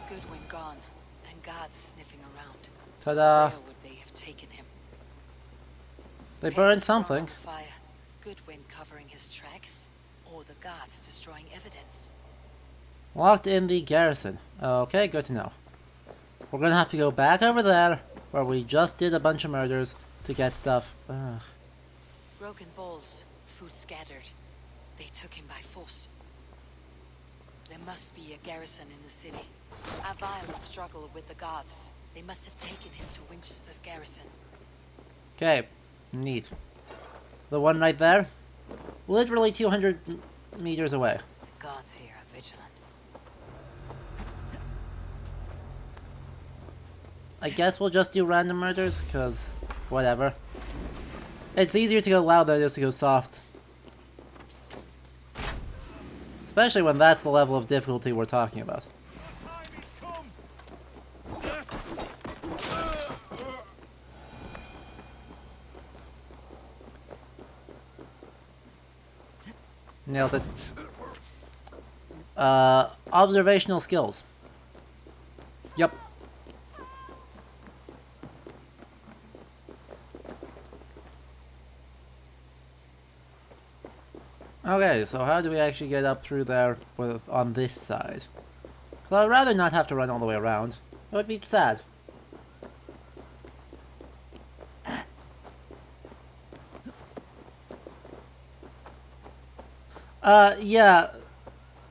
[SPEAKER 3] Goodwin gone, and guards sniffing around.
[SPEAKER 1] Ta-da!
[SPEAKER 3] Where would they have taken him?
[SPEAKER 1] They burned something.
[SPEAKER 3] Fire. Goodwin covering his tracks, or the guards destroying evidence.
[SPEAKER 1] Locked in the garrison. Okay, good to know. We're gonna have to go back over there, where we just did a bunch of murders, to get stuff. Ugh.
[SPEAKER 3] Broken bowls, food scattered. They took him by force. There must be a garrison in the city. A violent struggle with the guards. They must have taken him to Winchester's garrison.
[SPEAKER 1] Okay, neat. The one right there? Literally 200 meters away.
[SPEAKER 3] The guards here are vigilant.
[SPEAKER 1] I guess we'll just do random murders, cause whatever. It's easier to go loud than it is to go soft. Especially when that's the level of difficulty we're talking about. Nailed it. Observational skills. Yep. Okay, so how do we actually get up through there on this side? Well, I'd rather not have to run all the way around. It would be sad. Yeah.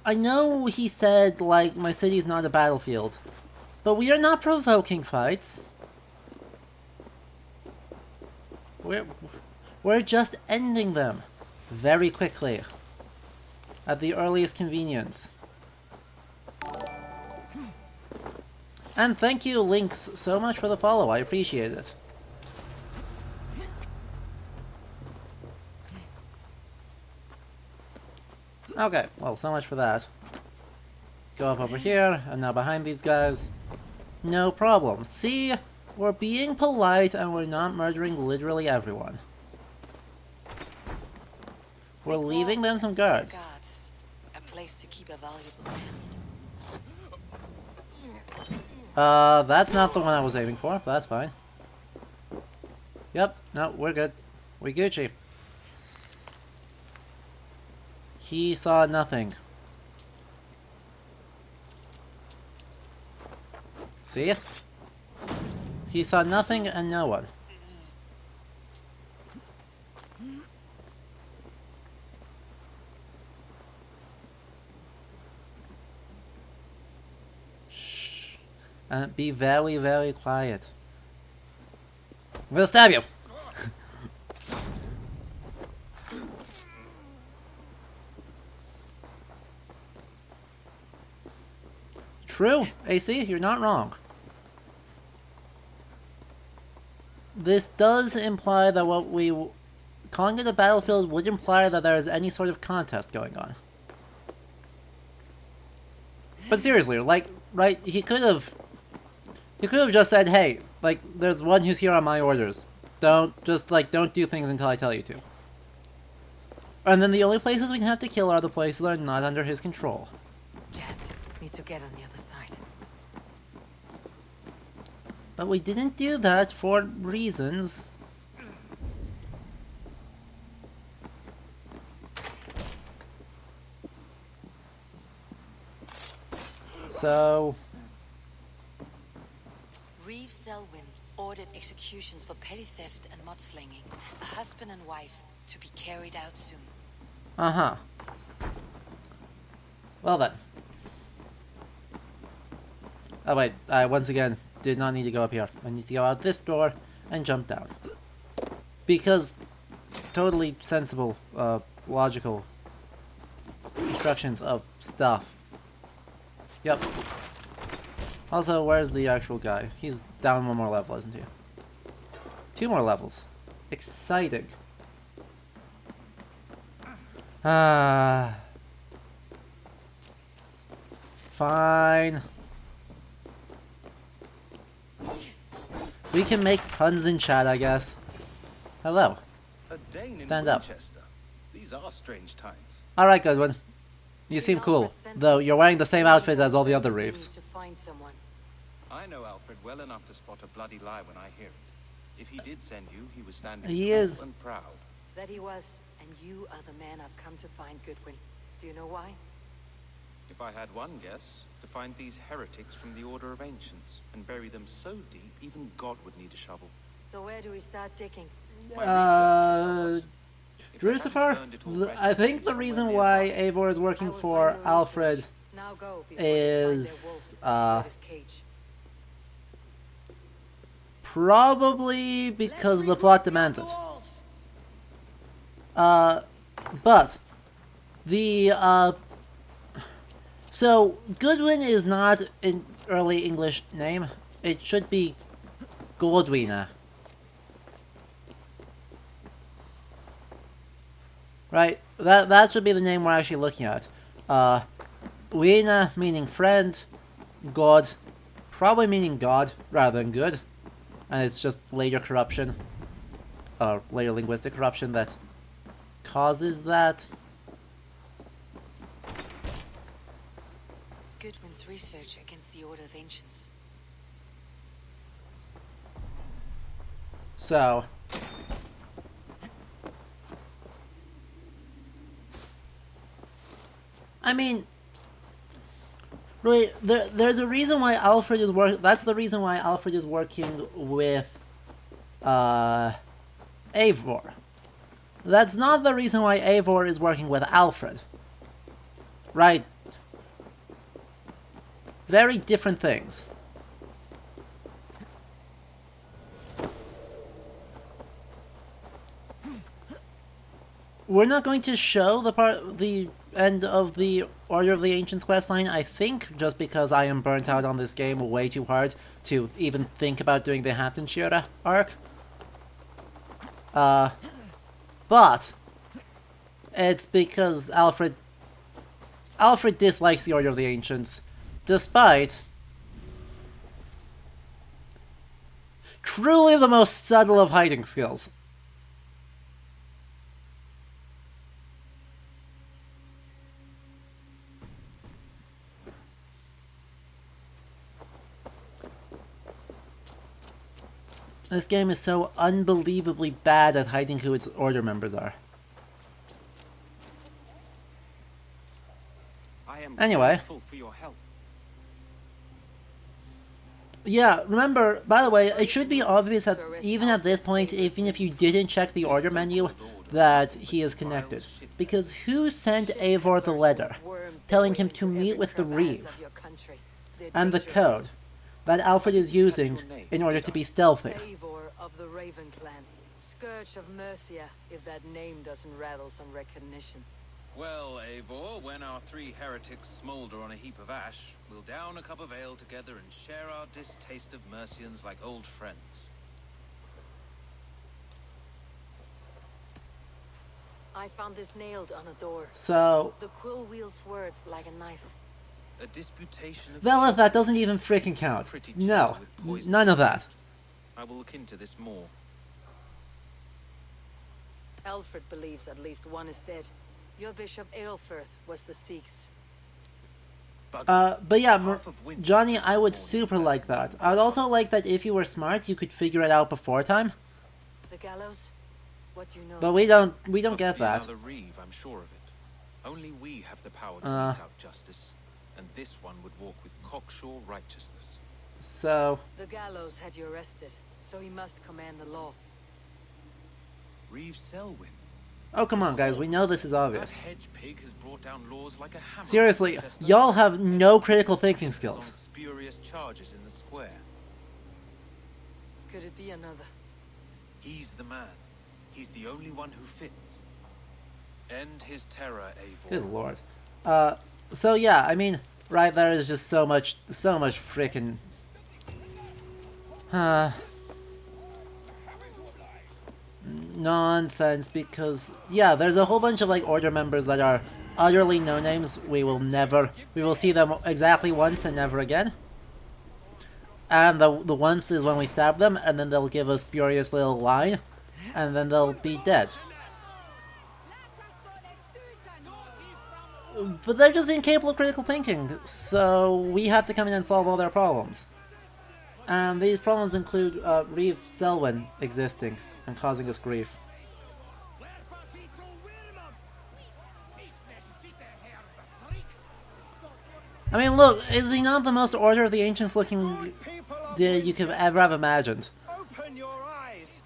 [SPEAKER 1] I know he said, like, my city's not a battlefield. But we are not provoking fights. We're just ending them. Very quickly. At the earliest convenience. And thank you, Lynx, so much for the follow. I appreciate it. Okay, well, so much for that. Go up over here, and now behind these guys. No problem. See? We're being polite and we're not murdering literally everyone. We're leaving them some guards.
[SPEAKER 3] A place to keep a valuable man.
[SPEAKER 1] That's not the one I was aiming for, but that's fine. Yep, no, we're good. We Gucci. He saw nothing. See? He saw nothing and no one. Shh. And be very, very quiet. I'm gonna stab you! True, AC, you're not wrong. This does imply that calling it a battlefield would imply that there is any sort of contest going on. But seriously, like, right, he could have just said, hey, like, there's one who's here on my orders. Don't do things until I tell you to. And then the only places we have to kill are the places that are not under his control.
[SPEAKER 3] Jammed. Need to get on the other side.
[SPEAKER 1] But we didn't do that for reasons. So...
[SPEAKER 3] Reeve Selwyn ordered executions for petty theft and mudslinging. A husband and wife to be carried out soon.
[SPEAKER 1] Uh-huh. Well then. Oh wait, I once again did not need to go up here. I need to go out this door and jump down. Because totally sensible, logical instructions of stuff. Yep. Also, where's the actual guy? He's down one more level, isn't he? 2 more levels. Exciting. Ah. Fine. We can make puns in chat, I guess. Hello.
[SPEAKER 18] A Dane
[SPEAKER 1] Stand
[SPEAKER 18] in
[SPEAKER 1] up.
[SPEAKER 18] Winchester. These are strange times.
[SPEAKER 1] Alright, Goodwin. You seem cool, though you're wearing the same outfit as all the other Reeves.
[SPEAKER 3] To find someone.
[SPEAKER 18] I know Aelfred well enough to spot a bloody lie when I hear it. If he did send you, he was standing
[SPEAKER 1] He
[SPEAKER 18] tall
[SPEAKER 1] is.
[SPEAKER 18] and proud.
[SPEAKER 3] That he was, and you are the man I've come to find, Goodwin. Do you know why?
[SPEAKER 18] If I had one guess, to find these heretics from the Order of Ancients and bury them so deep, even God would need a shovel.
[SPEAKER 3] So where do we start digging?
[SPEAKER 1] Drusifar? I think the reason why Eivor is working for Aelfred is, probably because the plot demands it. But the, so Goodwin is not an early English name. It should be Goldwina. Right? That should be the name we're actually looking at. Wina meaning friend, God probably meaning God rather than good. And it's just later corruption, or later linguistic corruption that causes that.
[SPEAKER 3] Goodwin's research against the Order of Ancients.
[SPEAKER 1] So, I mean, really, there's a reason why Aelfred is working. That's the reason why Aelfred is working with Eivor. That's not the reason why Eivor is working with Aelfred. Right? Very different things. We're not going to show the end of the Order of the Ancients questline, I think, just because I am burnt out on this game way too hard to even think about doing the Hamptonshire arc. But it's because Aelfred dislikes the Order of the Ancients, despite truly the most subtle of hiding skills. This game is so unbelievably bad at hiding who its Order members are.
[SPEAKER 18] I am
[SPEAKER 1] Anyway.
[SPEAKER 18] grateful for your help.
[SPEAKER 1] Yeah, remember, by the way, it should be obvious that even at this point, even if you didn't check the order menu, that he is connected. Because who sent Eivor the letter, telling him to meet with the Reeve, and the code that Aelfred is using in order to be stealthy?
[SPEAKER 3] Eivor of the Raven clan. Scourge of Mercia, if that name doesn't rattle some recognition.
[SPEAKER 18] Well, Eivor, when our 3 heretics smolder on a heap of ash, we'll down a cup of ale together and share our distaste of Mercians like old friends.
[SPEAKER 3] I found this nailed on a door.
[SPEAKER 1] So,
[SPEAKER 3] the quill wields words like a knife.
[SPEAKER 18] A disputation of
[SPEAKER 1] Velith, that doesn't even freaking count. No, none of that.
[SPEAKER 18] I will look into this more.
[SPEAKER 3] Aelfred believes at least one is dead. Your Bishop Aelfred was deceased.
[SPEAKER 1] But yeah, Johnny, I would super like that. I'd also like that if you were smart, you could figure it out before time.
[SPEAKER 3] The gallows? What do you know?
[SPEAKER 1] But we don't get that.
[SPEAKER 18] Another Reeve, I'm sure of it. Only we have the power to mete out justice, and this one would walk with cocksure righteousness.
[SPEAKER 1] So
[SPEAKER 3] the gallows had you arrested, so he must command the law.
[SPEAKER 18] Reeve Selwyn.
[SPEAKER 1] oh come on, guys, we know this is
[SPEAKER 18] That
[SPEAKER 1] obvious.
[SPEAKER 18] hedge pig has brought down laws like a hammer.
[SPEAKER 1] Seriously, y'all have no critical thinking skills.
[SPEAKER 18] Spurious charges in the square.
[SPEAKER 3] Could it be another?
[SPEAKER 18] He's the man. He's the only one who fits. End his terror, Eivor.
[SPEAKER 1] Good lord. So yeah, I mean, right there is just so much freaking nonsense, because yeah, there's a whole bunch of like order members that are utterly no names. We will see them exactly once and never again. And the once is when we stab them, and then they'll give us spurious little line, and then they'll be dead. But they're just incapable of critical thinking, so we have to come in and solve all their problems. And these problems include Reeve Selwyn existing and causing us grief. I mean, look, is he not the most Order of the Ancients looking dude you could ever have imagined?
[SPEAKER 15] Open your eyes.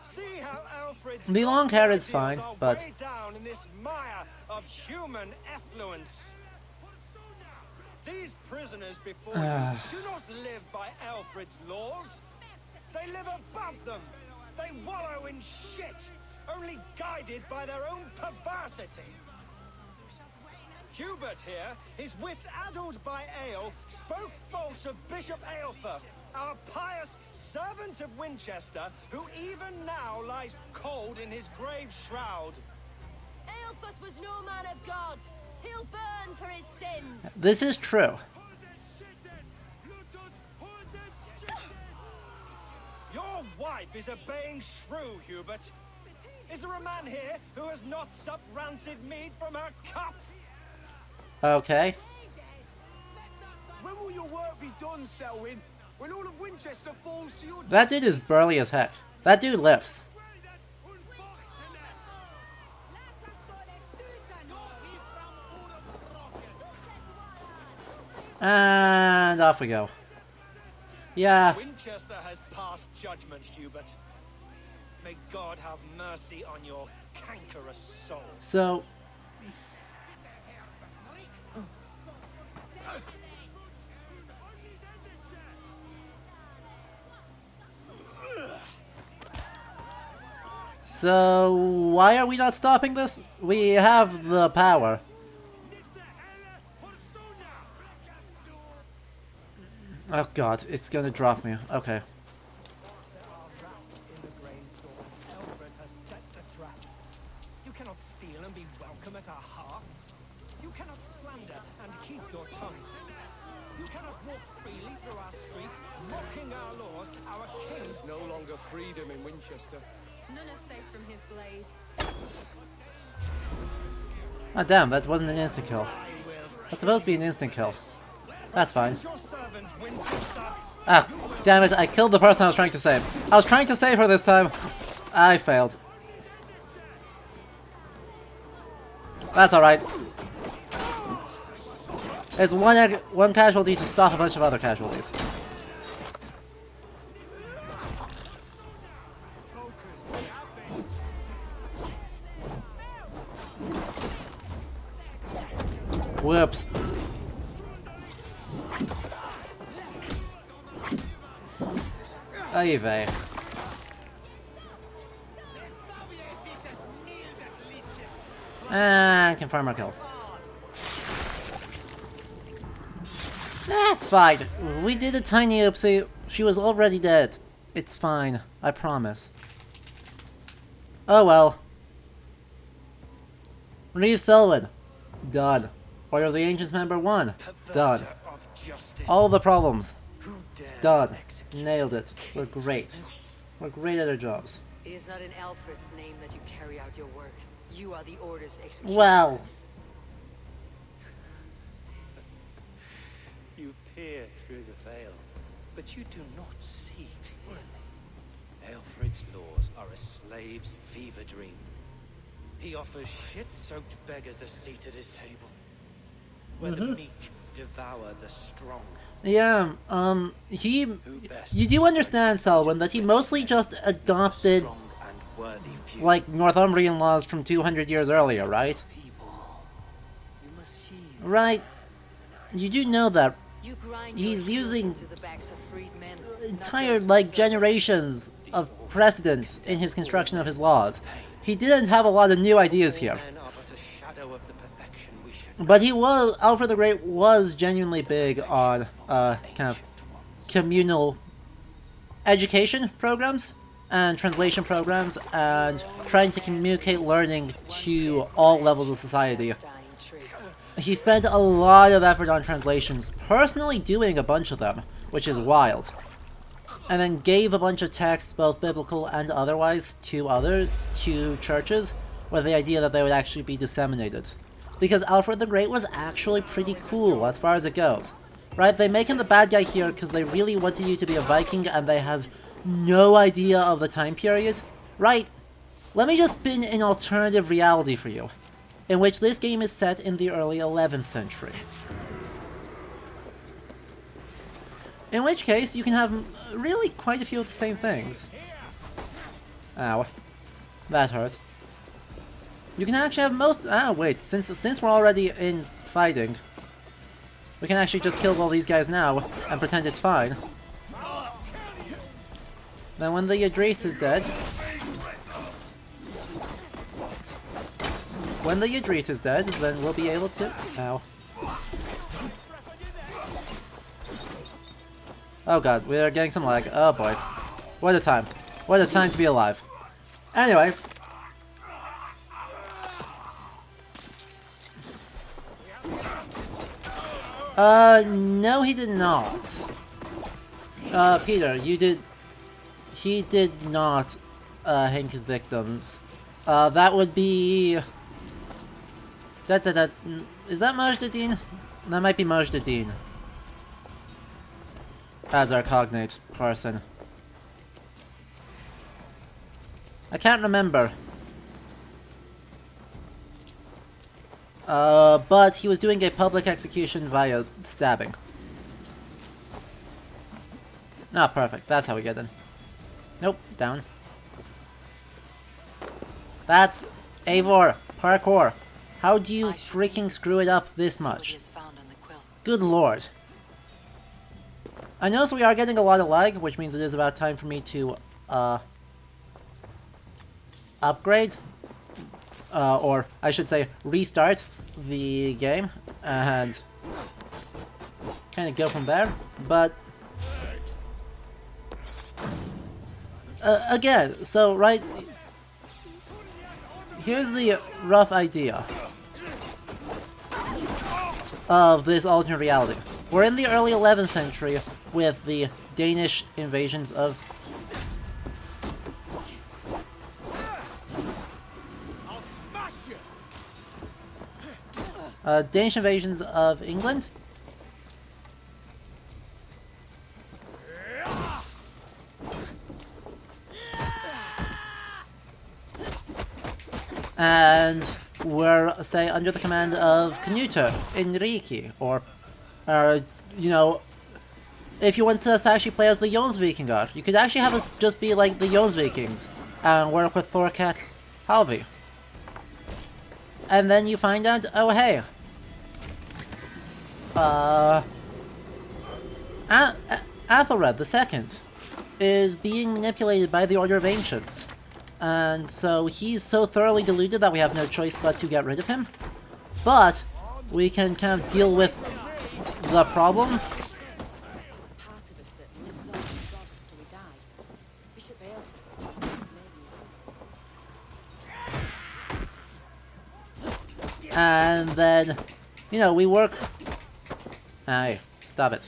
[SPEAKER 15] See how Aelfred's
[SPEAKER 1] The long hair is fine,
[SPEAKER 15] are
[SPEAKER 1] but
[SPEAKER 15] way down in this mire of human effluence. These prisoners before you do not live by Aelfred's laws. They live above them. They wallow in shit, only guided by their own perversity. Hubert here, his wits addled by ale, spoke false of Bishop Aelfred, our pious servant of Winchester, who even now lies cold in his grave shroud.
[SPEAKER 2] Aelfred was no man of God. He'll burn for his sins.
[SPEAKER 1] this is true.
[SPEAKER 15] Your wife is obeying shrew, Hubert. Is there a man here who has not supped rancid meat from her cup?
[SPEAKER 1] Okay.
[SPEAKER 5] When will your work be done, Selwyn? When all of Winchester falls to your...
[SPEAKER 1] That dude is burly as heck. That dude lifts. And off we go. Yeah.
[SPEAKER 15] Winchester has passed judgment, Hubert. May God have mercy on your cankerous soul.
[SPEAKER 1] So why are we not stopping this? We have the power. Oh god, it's gonna drop me. Okay.
[SPEAKER 15] You cannot steal and be welcome at our hearts. You cannot slander and keep your tongue. You cannot walk freely through our streets, mocking our laws. Our king's no longer freedom in Winchester.
[SPEAKER 7] None are safe from his blade.
[SPEAKER 1] Oh damn, that wasn't an instant kill. That's supposed to be an instant kill. That's fine. Ah, damn it, I killed the person I was trying to save. I was trying to save her this time. I failed. That's alright. It's one casualty to stop a bunch of other casualties. Whoops. Oy vey. And confirm our kill. That's fine. We did a tiny oopsie. She was already dead. It's fine. I promise. Oh well. Reeve Selwyn. Done. Order of the Ancients Member 1. Done. All the problems. Done. Nailed it. We're great. We're great at our jobs.
[SPEAKER 3] It is not in Aelfred's name that you carry out your work. You are the Order's executioner.
[SPEAKER 1] Well.
[SPEAKER 11] You peer through the veil, but you do not see clearly. Aelfred's laws are a slave's fever dream. He offers shit-soaked beggars a seat at his table, where the meek devour the strong.
[SPEAKER 1] Yeah, you do understand, Selwyn, that he mostly just adopted, like, Northumbrian laws from 200 years earlier, right? Right. You do know that he's using entire, like, generations of precedents in his construction of his laws. He didn't have a lot of new ideas here. But Aelfred the Great was genuinely big on, kind of communal education programs and translation programs and trying to communicate learning to all levels of society. He spent a lot of effort on translations, personally doing a bunch of them, which is wild. And then gave a bunch of texts, both biblical and otherwise, to churches, with the idea that they would actually be disseminated. Because Aelfred the Great was actually pretty cool as far as it goes. Right? They make him the bad guy here because they really wanted you to be a Viking and they have no idea of the time period. Right? Let me just spin an alternative reality for you, in which this game is set in the early 11th century. In which case, you can have really quite a few of the same things. Ow. That hurt. You can actually have most... Ah, wait. Since we're already in fighting, we can actually just kill all these guys now and pretend it's fine. Then when the Yadrith is dead... When the Yadrith is dead, then we'll be able to... Ow. Oh god, we are getting some lag. Oh boy. What a time. What a time to be alive. Anyway. No he did not. Peter, you did... He did not, hang his victims. That would be... Is that Majdaddin? That might be Majdaddin. As our cognate person. I can't remember. But he was doing a public execution via stabbing. Ah, perfect. That's how we get in. Nope, down. That's Eivor, parkour. How do you freaking screw it up this much? Good lord. I notice we are getting a lot of lag, which means it is about time for me to, upgrade. Or, I should say, restart the game, and kind of go from there. But, again, so, right, here's the rough idea of this alternate reality. We're in the early 11th century with the Danish invasions of... Danish invasions of England? And we're, say, under the command of Knut Enrique, or, you know, if you want to actually play as the Jonsvikingar, you could actually have us just be like the Jonsvikings and work with Thorkat Halvi. And then you find out, oh hey, Aelfred II is being manipulated by the Order of Ancients. And so he's so thoroughly deluded that we have no choice but to get rid of him. But we can kind of deal with the problems. And then, you know, we work... Aye, stop it.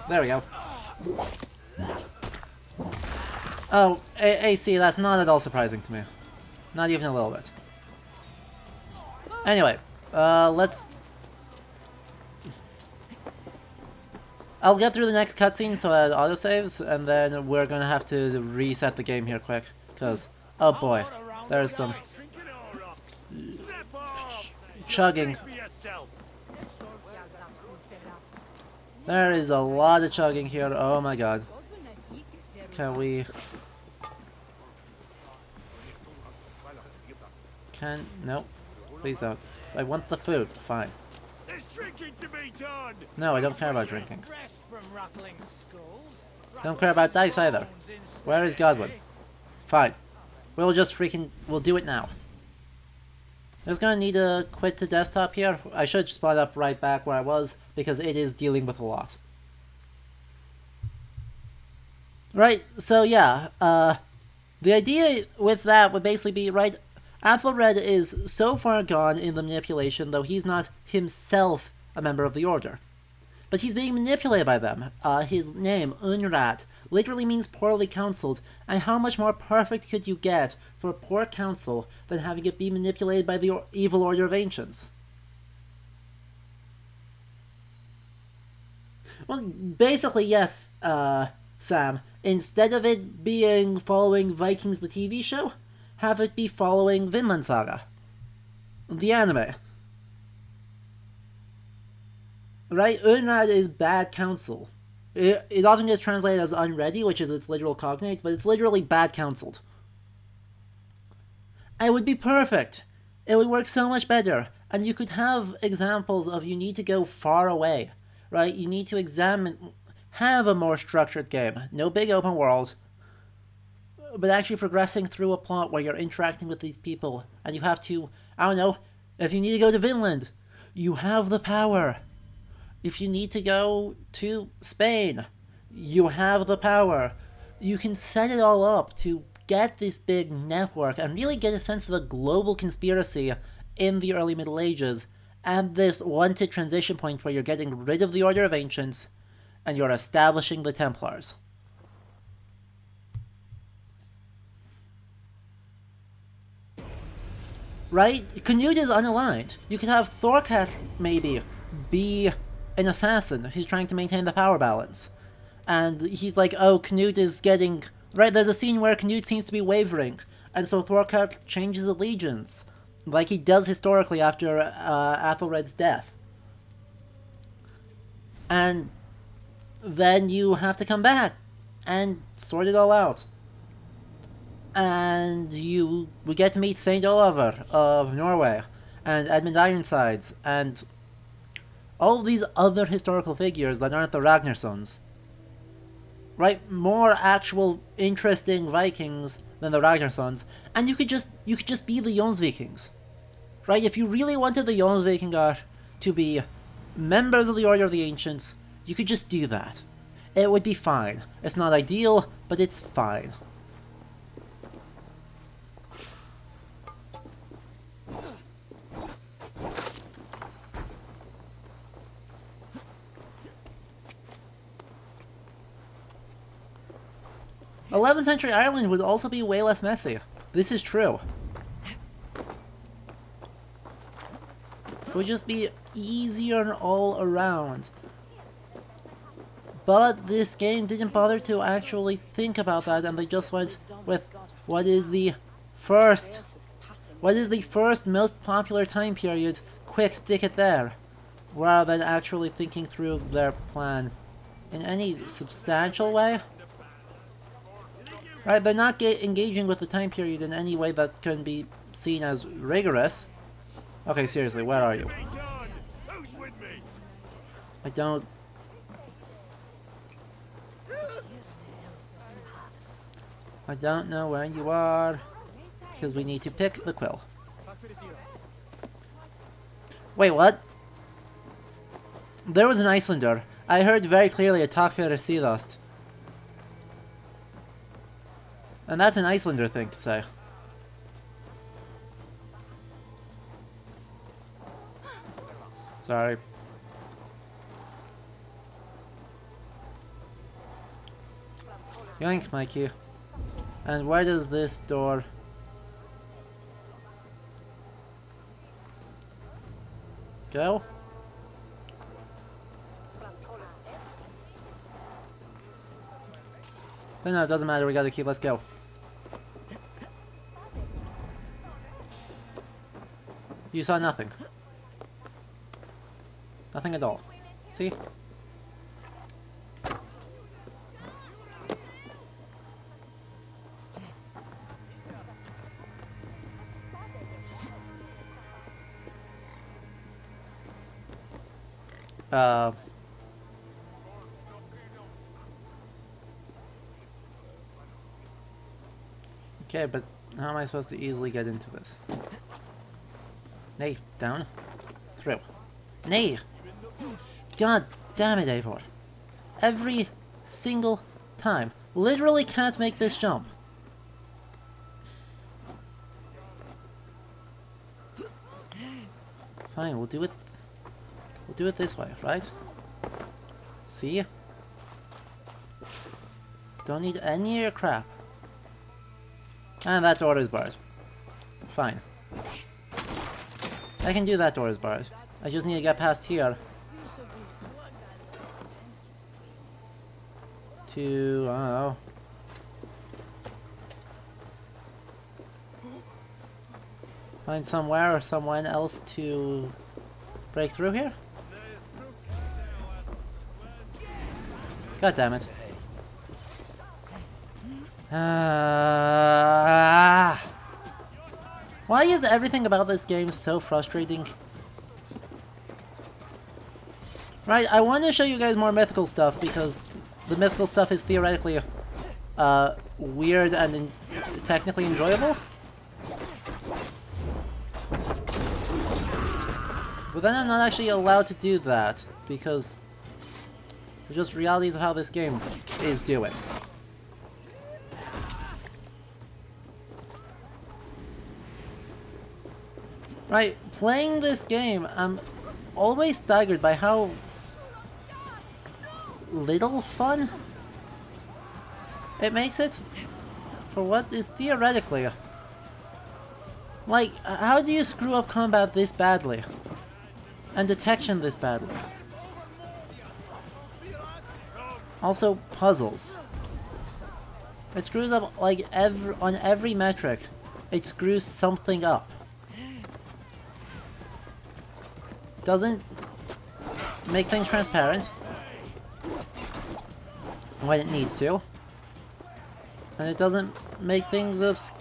[SPEAKER 1] There we go. Oh, AC, that's not at all surprising to me. Not even a little bit. Anyway, let's... I'll get through the next cutscene so that it autosaves, and then we're gonna have to reset the game here quick. Because, oh boy, there's some... chugging. There is a lot of chugging here, oh my god. Can we... No. Please don't. I want the food. Fine.
[SPEAKER 15] There's drinking to be done.
[SPEAKER 1] No, I don't care about drinking. Don't care about dice either. Where is Godwin? Fine. We'll just freaking... We'll do it now. Just gonna need to quit the desktop here. I should spawn up right back where I was, because it is dealing with a lot. Right, so yeah, the idea with that would basically be, right, Aelfred is so far gone in the manipulation, though he's not himself a member of the Order. But he's being manipulated by them. His name, Unrat, literally means poorly counseled, and how much more perfect could you get for poor counsel than having it be manipulated by the evil Order of Ancients? Well, basically, yes, Sam. Instead of it being following Vikings the TV show, have it be following Vinland Saga, the anime. Right? Unrad is bad counsel. It often gets translated as unready, which is its literal cognate, but it's literally bad counseled. It would be perfect. It would work so much better. And you could have examples of you need to go far away. Right? You need to have a more structured game. No big open world. But actually progressing through a plot where you're interacting with these people. And you have to, I don't know, if you need to go to Vinland, you have the power. If you need to go to Spain, you have the power. You can set it all up to get this big network and really get a sense of a global conspiracy in the early Middle Ages at this wanted transition point where you're getting rid of the Order of Ancients and you're establishing the Templars. Right? Canute is unaligned. You could have Thorcat, maybe, be an assassin who's trying to maintain the power balance. And he's like, oh, Canute is getting... Right, there's a scene where Canute seems to be wavering, and so Thorcat changes allegiance, like he does historically after Aethelred's death. And then you have to come back and sort it all out. And we get to meet Saint Oliver of Norway, and Edmund Ironsides, and all of these other historical figures that aren't the Ragnarsons. Right? More actual interesting Vikings than the Ragnarsons, and you could just be the Jonsvikings. Right? If you really wanted the Jonsvikingar to be members of the Order of the Ancients, you could just do that. It would be fine. It's not ideal, but it's fine. '11th century Ireland would also be way less messy. This is true. It would just be easier all around. But this game didn't bother to actually think about that, and they just went with what is the first most popular time period, quick, stick it there, rather than actually thinking through their plan in any substantial way. Right, they're not engaging with the time period in any way that can be seen as rigorous. Okay, seriously, where are you? I don't... I don't know where you are, because we need to pick the quill. Wait, what? There was an Icelander. I heard very clearly a Takk fyrir síðast. And that's an Icelander thing to say. Sorry. Yoink, Mikey. And where does this door... go? No, it doesn't matter, we gotta keep, let's go. You saw nothing. Nothing at all. See? Okay, but how am I supposed to easily get into this? Nay, down. Through. Nay! God damn it, Aelfred. Every single time. Literally can't make this jump. Fine, we'll do it. We'll do it this way, right? See? Don't need any of your crap. And that door is barred. Fine. I can do that door is barred. I just need to get past here. To, I don't know. Find somewhere or someone else to break through here? God damn it. Why is everything about this game so frustrating? Right, I want to show you guys more mythical stuff because the mythical stuff is theoretically weird and technically enjoyable. But then I'm not actually allowed to do that because just realities of how this game is doing. Right, playing this game, I'm always staggered by how little fun it makes it for what is theoretically. Like, how do you screw up combat this badly? And detection this badly? Also, puzzles. It screws up, like, on every metric. It screws something up. Doesn't make things transparent when it needs to. And it doesn't make things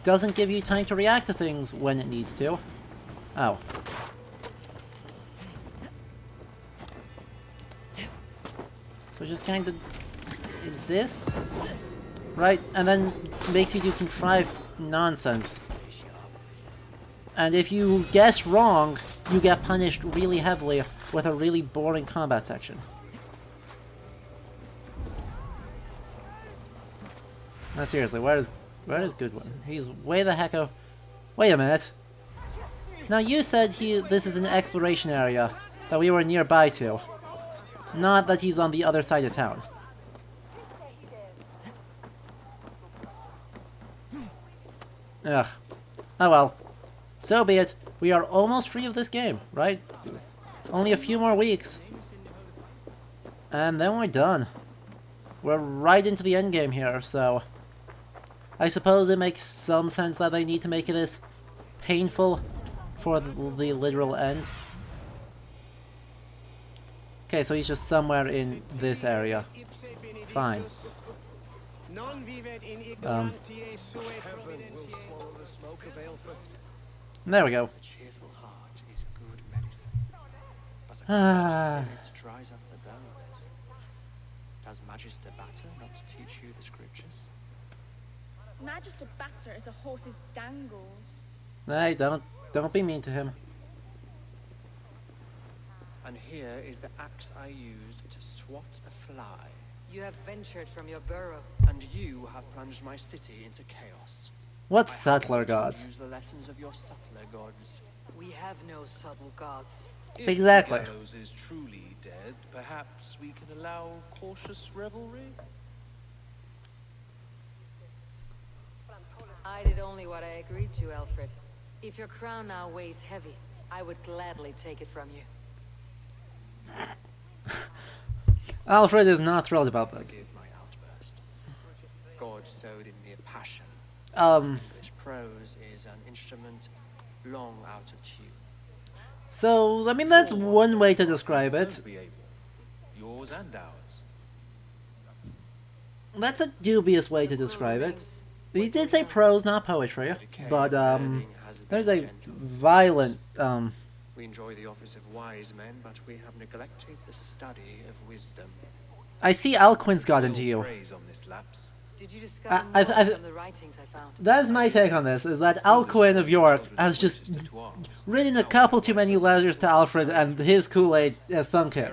[SPEAKER 1] doesn't give you time to react to things when it needs to. Oh. So it just kind of exists, right? And then makes you do contrived nonsense. And if you guess wrong, you get punished really heavily with a really boring combat section. No, seriously, where is Goodwin? He's way the heck out. Wait a minute. Now you said this is an exploration area that we were nearby to. Not that he's on the other side of town. Ugh. Oh well. So be it. We are almost free of this game, right? Only a few more weeks. And then we're done. We're right into the end game here, so... I suppose it makes some sense that they need to make it as painful for the literal end. Okay, so he's just somewhere in this area. Fine. There we go.
[SPEAKER 17] A cheerful heart is good medicine, but a cautious spirit dries up the bones. Does Magister Batter not teach you the scriptures?
[SPEAKER 19] Magister Batter is a horse's dangles.
[SPEAKER 1] Hey, don't be mean to him.
[SPEAKER 17] And here is the axe I used to swat a fly.
[SPEAKER 3] You have ventured from your burrow.
[SPEAKER 17] And you have plunged my city into chaos.
[SPEAKER 1] What subtler gods?
[SPEAKER 17] Use the lessons of your subtler gods.
[SPEAKER 3] We have no subtle gods.
[SPEAKER 18] If
[SPEAKER 1] exactly.
[SPEAKER 18] the gallows is truly dead, perhaps we can allow cautious revelry?
[SPEAKER 3] I did only what I agreed to, Aelfred. If your crown now weighs heavy, I would gladly take it from you.
[SPEAKER 1] Aelfred is not thrilled about this.
[SPEAKER 17] Forgive my outburst. God sowed in me a passion.
[SPEAKER 1] Um,
[SPEAKER 17] Prose is an instrument long out of tune.
[SPEAKER 1] So, I mean, that's one way to describe it.
[SPEAKER 18] Yours and ours.
[SPEAKER 1] That's a dubious way to describe it. He did say prose, not poetry, but, there's a violent,
[SPEAKER 17] We enjoy the office of wise men, but we have neglected the study of wisdom.
[SPEAKER 1] I see Alcuin's got into you.
[SPEAKER 3] Did you discover more from the writings I found?
[SPEAKER 1] That's my take on this, is that Alcuin of York has just written a couple too many letters to Aelfred, and his Kool-Aid has sunk in.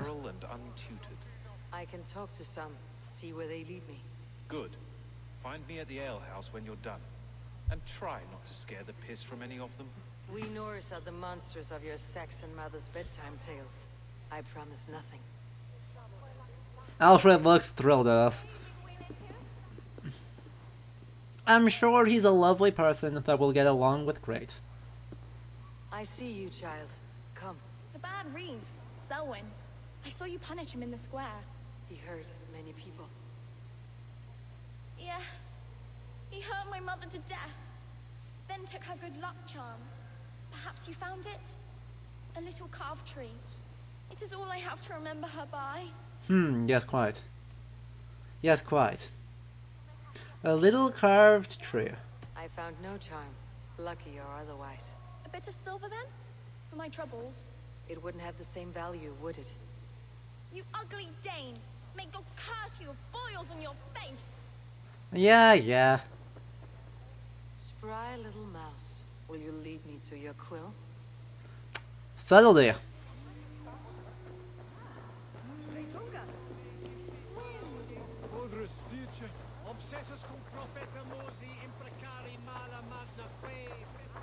[SPEAKER 3] I can talk to some, see where they lead me.
[SPEAKER 18] Good. Find me at the alehouse when you're done. And try not to scare the piss from any of them.
[SPEAKER 3] We Norse are the monsters of your Saxon mother's bedtime tales. I promise nothing.
[SPEAKER 1] Aelfred looks thrilled at us. I'm sure he's a lovely person that we'll get along with great.
[SPEAKER 3] I see you, child. Come.
[SPEAKER 19] The bad Reeve, Selwyn. I saw you punish him in the square.
[SPEAKER 3] He hurt many people.
[SPEAKER 19] Yes. He hurt my mother to death. Then took her good luck charm. Perhaps you found it? A little carved tree. It is all I have to remember her by.
[SPEAKER 1] Yes, quite. Yes, quite. A little carved tree.
[SPEAKER 3] I found no charm, lucky or otherwise.
[SPEAKER 19] A bit of silver then? For my troubles?
[SPEAKER 3] It wouldn't have the same value, would it?
[SPEAKER 19] You ugly Dane! May God curse you with boils on your face!
[SPEAKER 1] Yeah.
[SPEAKER 3] Spry little mouse, will you lead me to your quill?
[SPEAKER 1] Subtlety.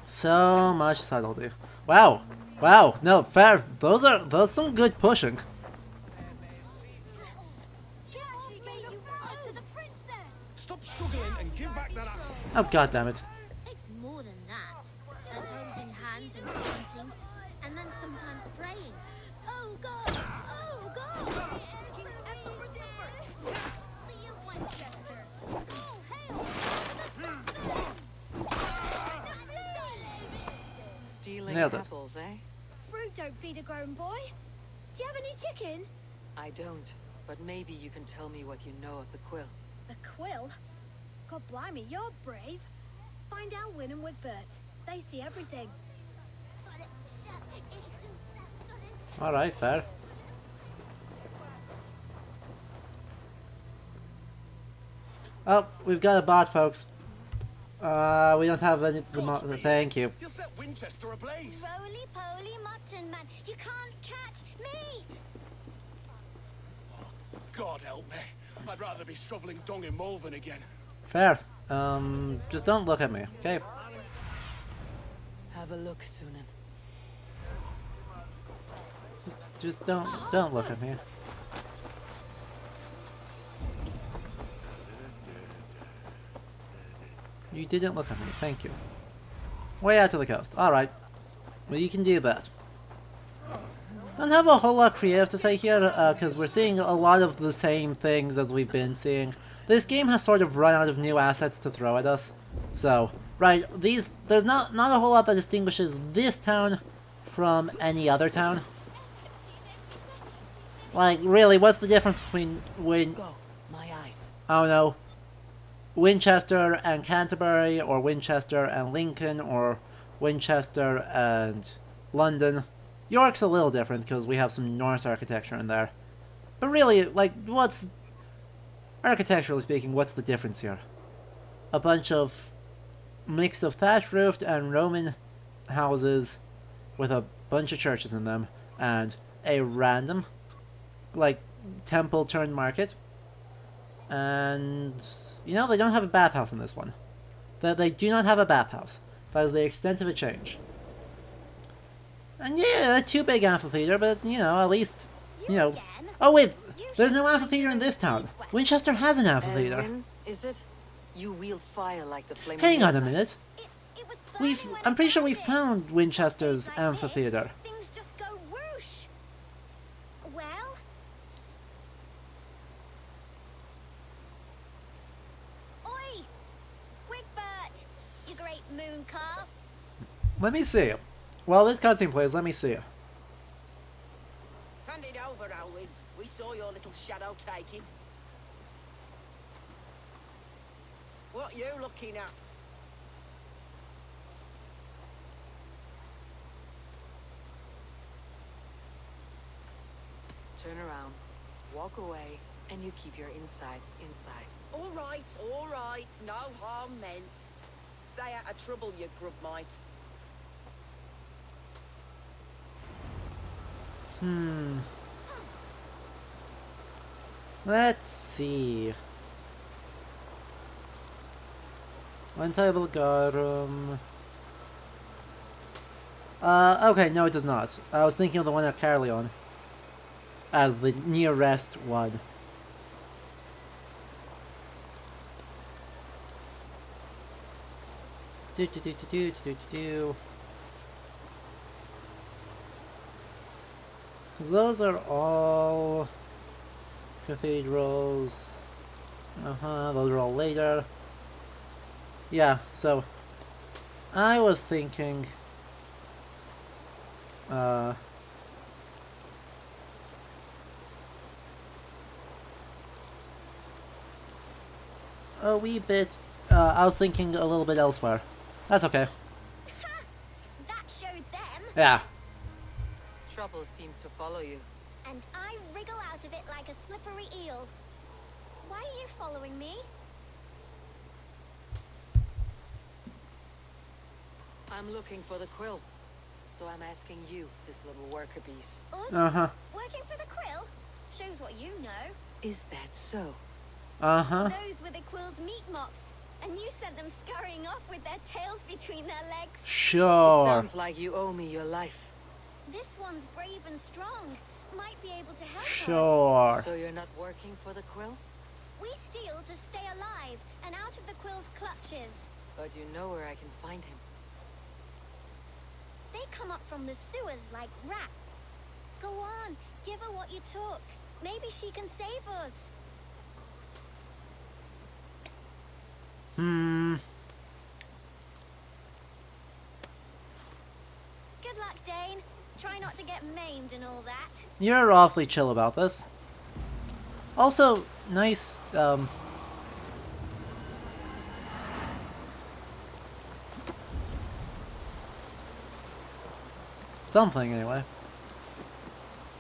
[SPEAKER 1] So much subtlety. Wow. No, fair. Those some good pushing.
[SPEAKER 15] Stop struggling and give back that.
[SPEAKER 1] Oh, god damn it.
[SPEAKER 2] Takes more than that. There's holding hands and dancing, and then sometimes praying. Oh God! Oh God! King Aelfred the First, flee of Winchester. All hail to the Saxons!
[SPEAKER 3] Stealing
[SPEAKER 1] Nailed it.
[SPEAKER 3] apples, eh?
[SPEAKER 2] Fruit don't feed a grown boy. Do you have any chicken?
[SPEAKER 3] I don't, but maybe you can tell me what you know of the quill.
[SPEAKER 2] The quill? God blimey, you're brave. Find Alwyn and Wigbert. They see everything.
[SPEAKER 1] Alright, fair. Oh, we've got a bot, folks. We don't have any... Thank you.
[SPEAKER 15] You'll set Winchester ablaze.
[SPEAKER 2] Roly-poly mutton man, you can't catch me!
[SPEAKER 15] God help me. I'd rather be shoveling dung in Malvern again.
[SPEAKER 1] Fair. Just don't look at me, okay?
[SPEAKER 3] Have a look, Sunan.
[SPEAKER 1] Just don't look at me. You didn't look at me, thank you. Way out to the coast, alright. Well, you can do that. Don't have a whole lot creative to say here, because we're seeing a lot of the same things as we've been seeing. This game has sort of run out of new assets to throw at us. So, right, there's not a whole lot that distinguishes this town from any other town. Like, really, what's the difference between
[SPEAKER 3] Go, my eyes.
[SPEAKER 1] I don't know, Winchester and Canterbury, or Winchester and Lincoln, or Winchester and London? York's a little different because we have some Norse architecture in there. But really, like, architecturally speaking, what's the difference here? A bunch of mix of thatch roofed and Roman houses with a bunch of churches in them, and a random, like, temple turned market. And, you know, they don't have a bathhouse in this one. They do not have a bathhouse. That is the extent of a change. And yeah, a too big amphitheater, but, you know, at least, you know... Oh wait, there's no amphitheater in this town. Winchester has an amphitheater.
[SPEAKER 3] Edwin, is it? You wield fire like the flaming.
[SPEAKER 1] Hang on a minute.
[SPEAKER 2] It was
[SPEAKER 1] I'm pretty sure we found Winchester's amphitheater.
[SPEAKER 2] things just go whoosh. Well, oi, Wigbert, you great moon calf.
[SPEAKER 1] Let me see. While this cutscene plays, let me see.
[SPEAKER 14] Hand it over, Alwyn. We saw your little shadow take it. What you looking at?
[SPEAKER 3] Turn around, walk away, and you keep your insides inside.
[SPEAKER 14] All right. No harm meant. Stay out of trouble, you grub mite.
[SPEAKER 1] Let's see. One table garum. Okay, no it does not. I was thinking of the one at Carleon as the nearest one. Those are all cathedrals. Those are all later. Yeah, so I was thinking a wee bit I was thinking a little bit elsewhere. That's okay.
[SPEAKER 2] That showed them.
[SPEAKER 1] Yeah.
[SPEAKER 3] Trouble seems to follow you.
[SPEAKER 2] And I wriggle out of it like a slippery eel. Why are you following me?
[SPEAKER 3] I'm looking for the quill, so I'm asking you, this little worker beast.
[SPEAKER 2] Us? Working for the quill? Shows what you know.
[SPEAKER 3] Is that so?
[SPEAKER 2] Those were the quill's meat mops, and you sent them scurrying off with their tails between their legs.
[SPEAKER 1] Sure.
[SPEAKER 3] It sounds like you owe me your life.
[SPEAKER 2] This one's brave and strong. Might be able to help
[SPEAKER 1] Sure.
[SPEAKER 2] us.
[SPEAKER 3] So you're not working for the quill?
[SPEAKER 2] We steal to stay alive and out of the quill's clutches.
[SPEAKER 3] But you know where I can find him.
[SPEAKER 2] They come up from the sewers like rats. Go on, give her what you took. Maybe she can save us. Good luck, Dane. Try not to get maimed and all that.
[SPEAKER 1] You're awfully chill about this. Also, nice, something, anyway.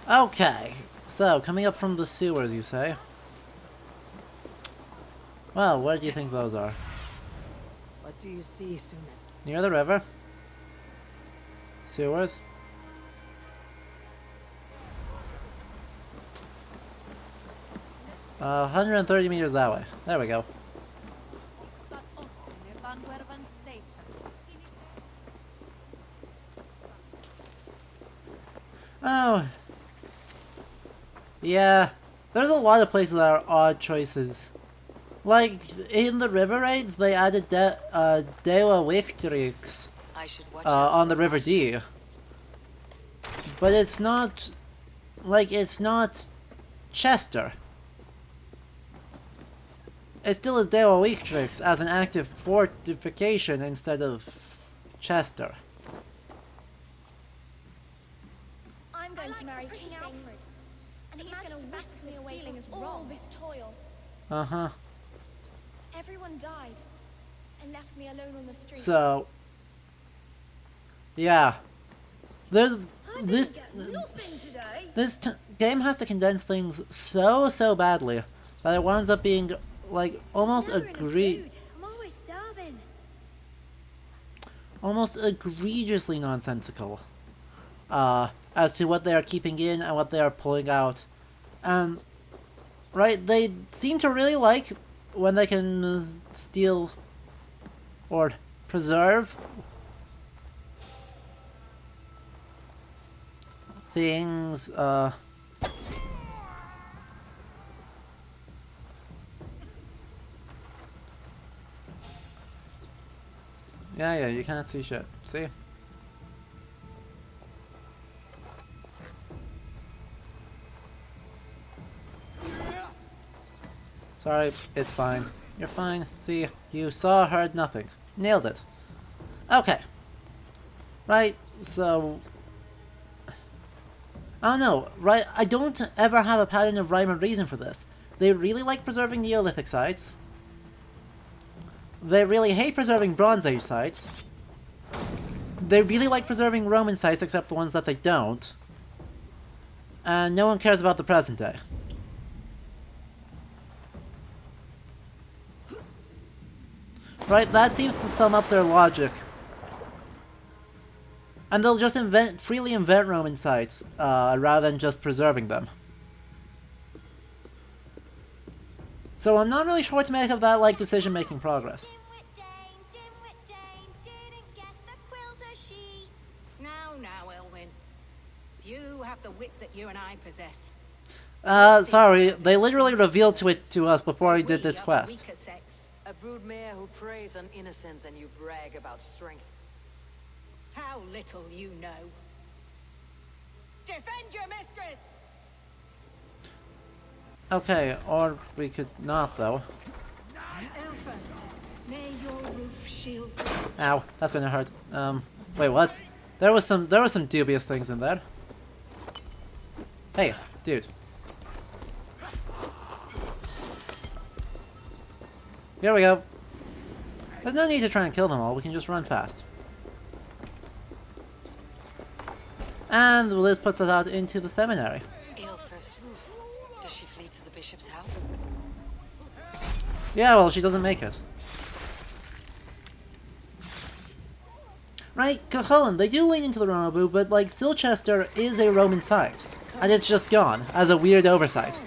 [SPEAKER 1] Okay, so, coming up from the sewers, you say? Well, where do you think those are?
[SPEAKER 3] What do you see, Sunan?
[SPEAKER 1] Near the river. Sewers. Uh, 130 meters that way. There we go. Oh. Yeah. There's a lot of places that are odd choices. Like, in the river raids, they added Dewa Victrix on the River D. But it's not... Like, it's not Chester. It still is Dewa Victrix as an active fortification instead of Chester.
[SPEAKER 19] I'm going to marry King Aelfred, and he's going to whisk me away from all this toil. Everyone died and left me alone on the streets.
[SPEAKER 1] So, yeah, there's this game has to condense things so badly that it winds up being like almost
[SPEAKER 2] I'm always starving.
[SPEAKER 1] almost egregiously nonsensical as to what they are keeping in and what they are pulling out. Right, they seem to really like when they can steal or preserve things, Yeah, you cannot see shit. See? Sorry, it's fine. You're fine. See, you saw, heard nothing. Nailed it. Okay. Right, so... I don't know, right? I don't ever have a pattern of rhyme or reason for this. They really like preserving Neolithic sites. They really hate preserving Bronze Age sites. They really like preserving Roman sites, except the ones that they don't. And no one cares about the present day. Right, that seems to sum up their logic. And they'll just freely invent Roman sites, rather than just preserving them. So I'm not really sure what to make of that, like, decision-making progress.
[SPEAKER 14] Now, Elwyn. You have the wit that you and I possess.
[SPEAKER 1] Sorry, they literally revealed it to us before I did this quest.
[SPEAKER 3] A broodmare who preys on innocence and you brag about strength.
[SPEAKER 14] How little you know. Defend your mistress!
[SPEAKER 1] Okay, or we could not, though.
[SPEAKER 14] Aelfred, may your roof shield.
[SPEAKER 1] Ow, that's gonna hurt. Wait, what? There was some dubious things in there. Hey, dude. Here we go. There's no need to try and kill them all, we can just run fast. And Liz puts us out into the seminary.
[SPEAKER 3] Aelfred's roof. Does she flee to the bishop's house?
[SPEAKER 1] Yeah, well, she doesn't make it. Right, Cuchulainn, they do lean into the Roman, but, like, Silchester is a Roman site. And it's just gone, as a weird oversight.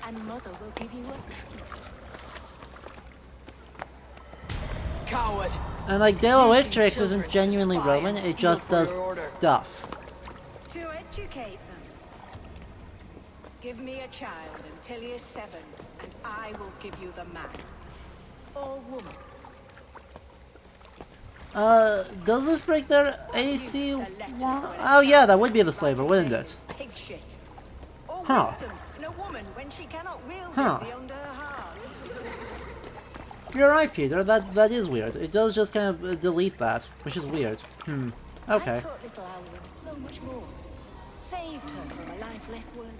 [SPEAKER 14] And Mother will give you a treat.
[SPEAKER 3] Coward!
[SPEAKER 1] And, like, Dale Wictrix isn't genuinely Roman, it just does stuff.
[SPEAKER 14] To educate them. Give me a child until he is 7, and I will give you the man. Or woman.
[SPEAKER 1] Does this break their AC? Oh yeah, that would be the slaver, wouldn't it?
[SPEAKER 14] Pig shit. Or
[SPEAKER 1] Huh.
[SPEAKER 14] wisdom in a woman when she cannot wield
[SPEAKER 1] Huh.
[SPEAKER 14] it beyond her heart.
[SPEAKER 1] You're right, Peter, that is weird. It does just kind of delete that, which is weird. Okay.
[SPEAKER 14] I taught little Alwyn so much more. Saved her from a life less worthy.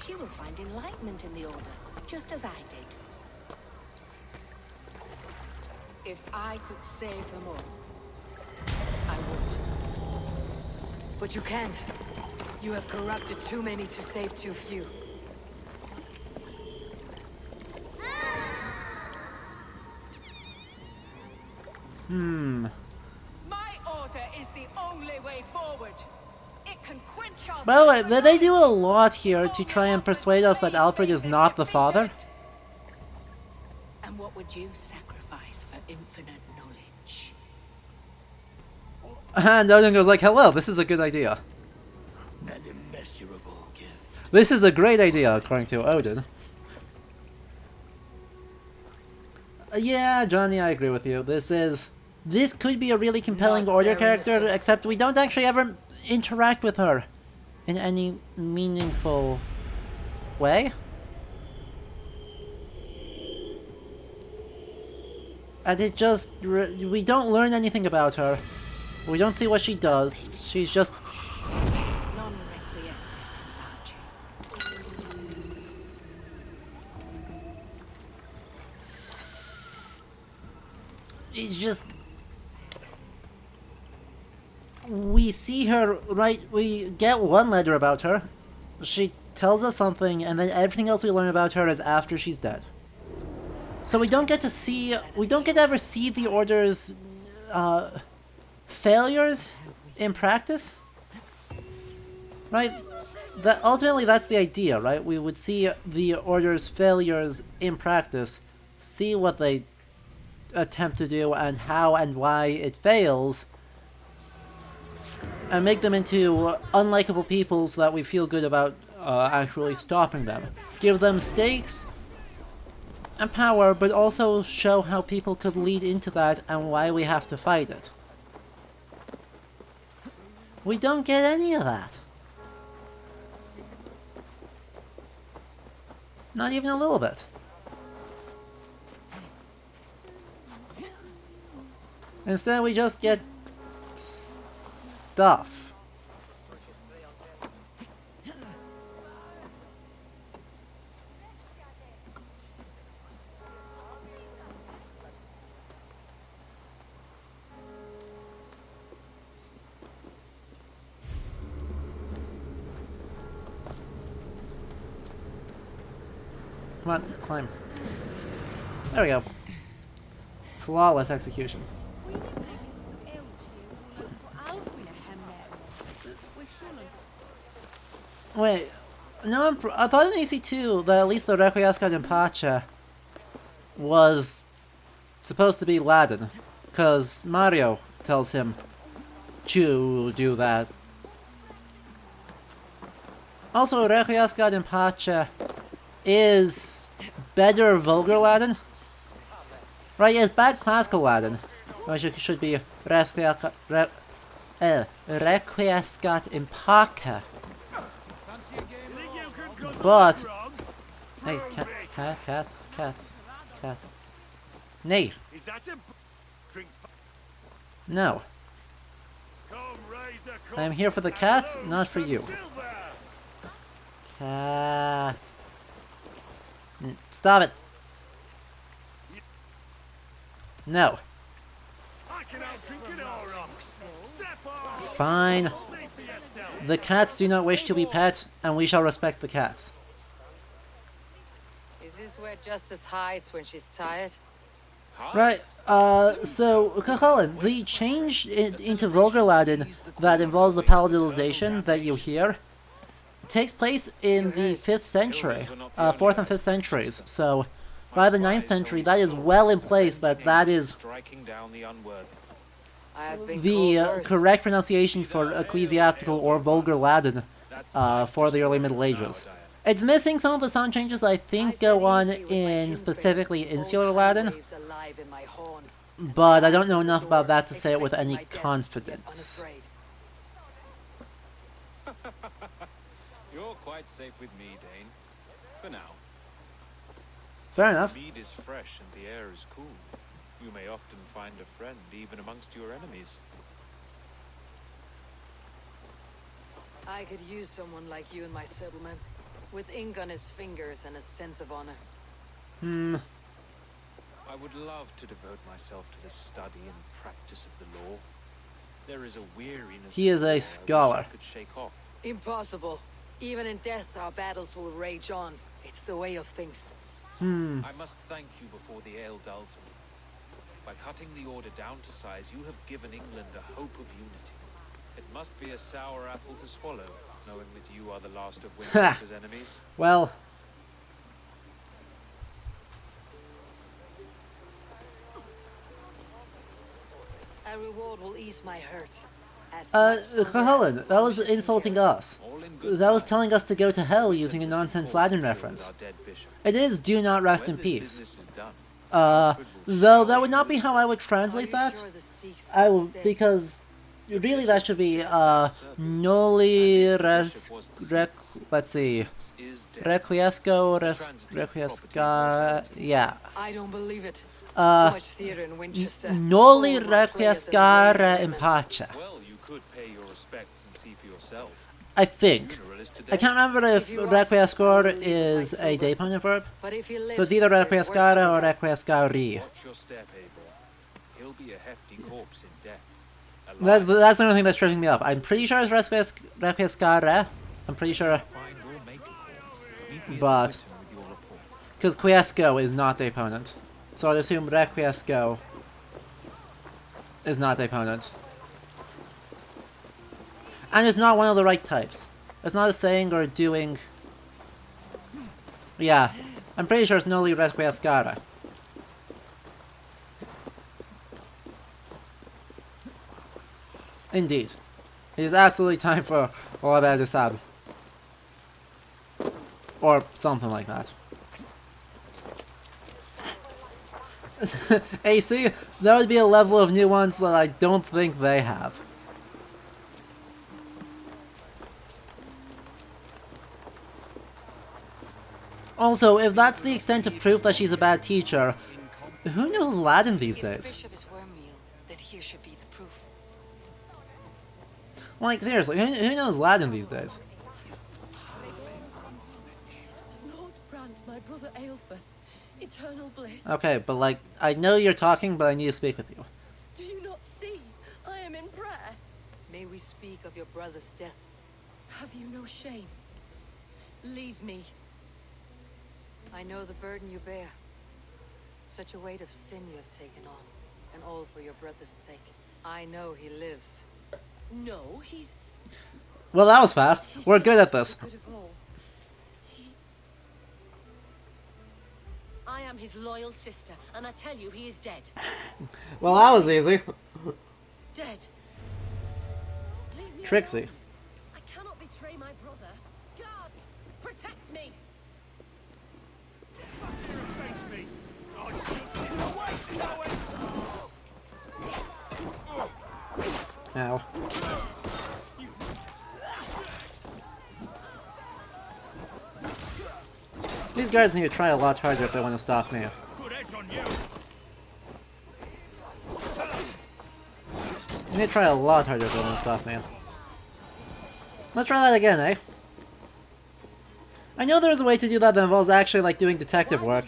[SPEAKER 14] She will find enlightenment in the Order, just as I did. If I could save them all, I would.
[SPEAKER 3] But you can't. You have corrupted too many to save too few.
[SPEAKER 14] My order is the only way forward. It can quench our...
[SPEAKER 1] By the way, they do a lot here to try and persuade us that Aelfred is not the father.
[SPEAKER 14] And what would you sacrifice for infinite knowledge?
[SPEAKER 1] And Odin goes like, hello, this is a good idea.
[SPEAKER 15] An immeasurable gift.
[SPEAKER 1] This is a great idea, according to Odin. Yeah, Johnny, I agree with you. This could be a really compelling Order character, except we don't actually ever interact with her in any meaningful way. And it just... we don't learn anything about her. We don't see what she does. She's just... It's just... we see her, right, we get one letter about her, she tells us something, and then everything else we learn about her is after she's dead. So we don't get to see, we don't get to ever see the Order's, failures in practice. Right? That ultimately that's the idea, right? We would see the Order's failures in practice, see what they attempt to do and how and why it fails, and make them into unlikable people so that we feel good about actually stopping them. Give them stakes, and power, but also show how people could lead into that and why we have to fight it. We don't get any of that. Not even a little bit. Instead, we just get stuff. Come on, climb. There we go. Flawless execution. Wait, no, I thought in AC2 that at least the Requiescat in Pacha was supposed to be Latin, because Mario tells him to do that. Also, Requiescat in Pacha is better Vulgar Latin. Right, it's bad Classical Latin. Which should be Requiescat in Pacha. But... Hey, cats. Nay. No. I am here for the cats, not for you. Cat. Stop it. No. Fine. The cats do not wish to be pet, and we shall respect the cats.
[SPEAKER 3] Is this where Justice hides when she's tired?
[SPEAKER 1] Right, so, Colin, the change into Vulgar Latin that involves the palatalization that you hear takes place in the 5th century, 4th and 5th centuries, so by the 9th century that is well in place that is the correct pronunciation for ecclesiastical or Vulgar Latin for the early Middle Ages. It's missing some of the sound changes that I think go on in specifically Insular Latin, but I don't know enough about that to say it with any confidence.
[SPEAKER 18] You're quite safe with me, Dane. For now.
[SPEAKER 1] Fair enough.
[SPEAKER 18] The mead is fresh and the air is cool. You may often find a friend even amongst your enemies.
[SPEAKER 3] I could use someone like you in my settlement, with ink on his fingers and a sense of honor.
[SPEAKER 18] I would love to devote myself to the study and practice of the law. There is a weariness.
[SPEAKER 1] He is a scholar.
[SPEAKER 18] I could shake off.
[SPEAKER 3] Impossible. Even in death, our battles will rage on. It's the way of things.
[SPEAKER 18] I must thank you before the ale dulls me. By cutting the order down to size, you have given England a hope of unity. It must be a sour apple to swallow, knowing that you are the last of Winchester's enemies.
[SPEAKER 1] Well...
[SPEAKER 3] A reward will ease my hurt.
[SPEAKER 1] Helen, that was insulting us. That was telling us to go to hell using a nonsense Latin reference. It is do not rest in peace. Though that would not be how I would translate that. Because really that should be noli let's see. Requiesco requiesca, yeah.
[SPEAKER 3] I don't believe it. Too much theater in Winchester.
[SPEAKER 1] Noli requiescare in pace.
[SPEAKER 18] Well, you could pay your respects and see for yourself.
[SPEAKER 1] I think. I can't remember if requiescor is a deponent verb. So it's either requiescare or requiescari.
[SPEAKER 18] Watch your step, Eivor. He'll be a hefty corpse in death.
[SPEAKER 1] That's the only thing that's tripping me up. I'm pretty sure it's requiescare. I'm pretty sure. But because quiesco is not deponent. So I'd assume requiesco is not deponent. And it's not one of the right types. It's not a saying or a doing. Yeah, I'm pretty sure it's noli requiescare. Indeed. It is absolutely time for Robert de Sable. Or something like that. AC, that would be a level of nuance that I don't think they have. Also, if that's the extent of proof that she's a bad teacher, who knows Latin these days?
[SPEAKER 3] If the bishop is wormmeal, then here should be the proof.
[SPEAKER 1] Like, seriously, who knows Latin these days?
[SPEAKER 20] Lord grant my brother Aelfred eternal bliss.
[SPEAKER 1] Okay, but like, I know you're talking, but I need to speak with you.
[SPEAKER 20] Do you not see? I am in prayer.
[SPEAKER 3] May we speak of your brother's death?
[SPEAKER 20] Have you no shame? Leave me.
[SPEAKER 3] I know the burden you bear. Such a weight of sin you have taken on, and all for your brother's sake. I know he lives.
[SPEAKER 20] No, he's...
[SPEAKER 1] Well, that was fast. We're good at this.
[SPEAKER 20] Good of all. I am his loyal sister, and I tell you, he is dead.
[SPEAKER 1] Well, that was easy.
[SPEAKER 20] Dead. Leave me
[SPEAKER 1] Trixie.
[SPEAKER 20] alone. I cannot betray my brother. Guards, protect me.
[SPEAKER 1] Ow. These guards need to try a lot harder if they want to stop me. They need to try a lot harder if they want to stop me. Let's try that again, eh? I know there's a way to do that involves actually like doing detective work,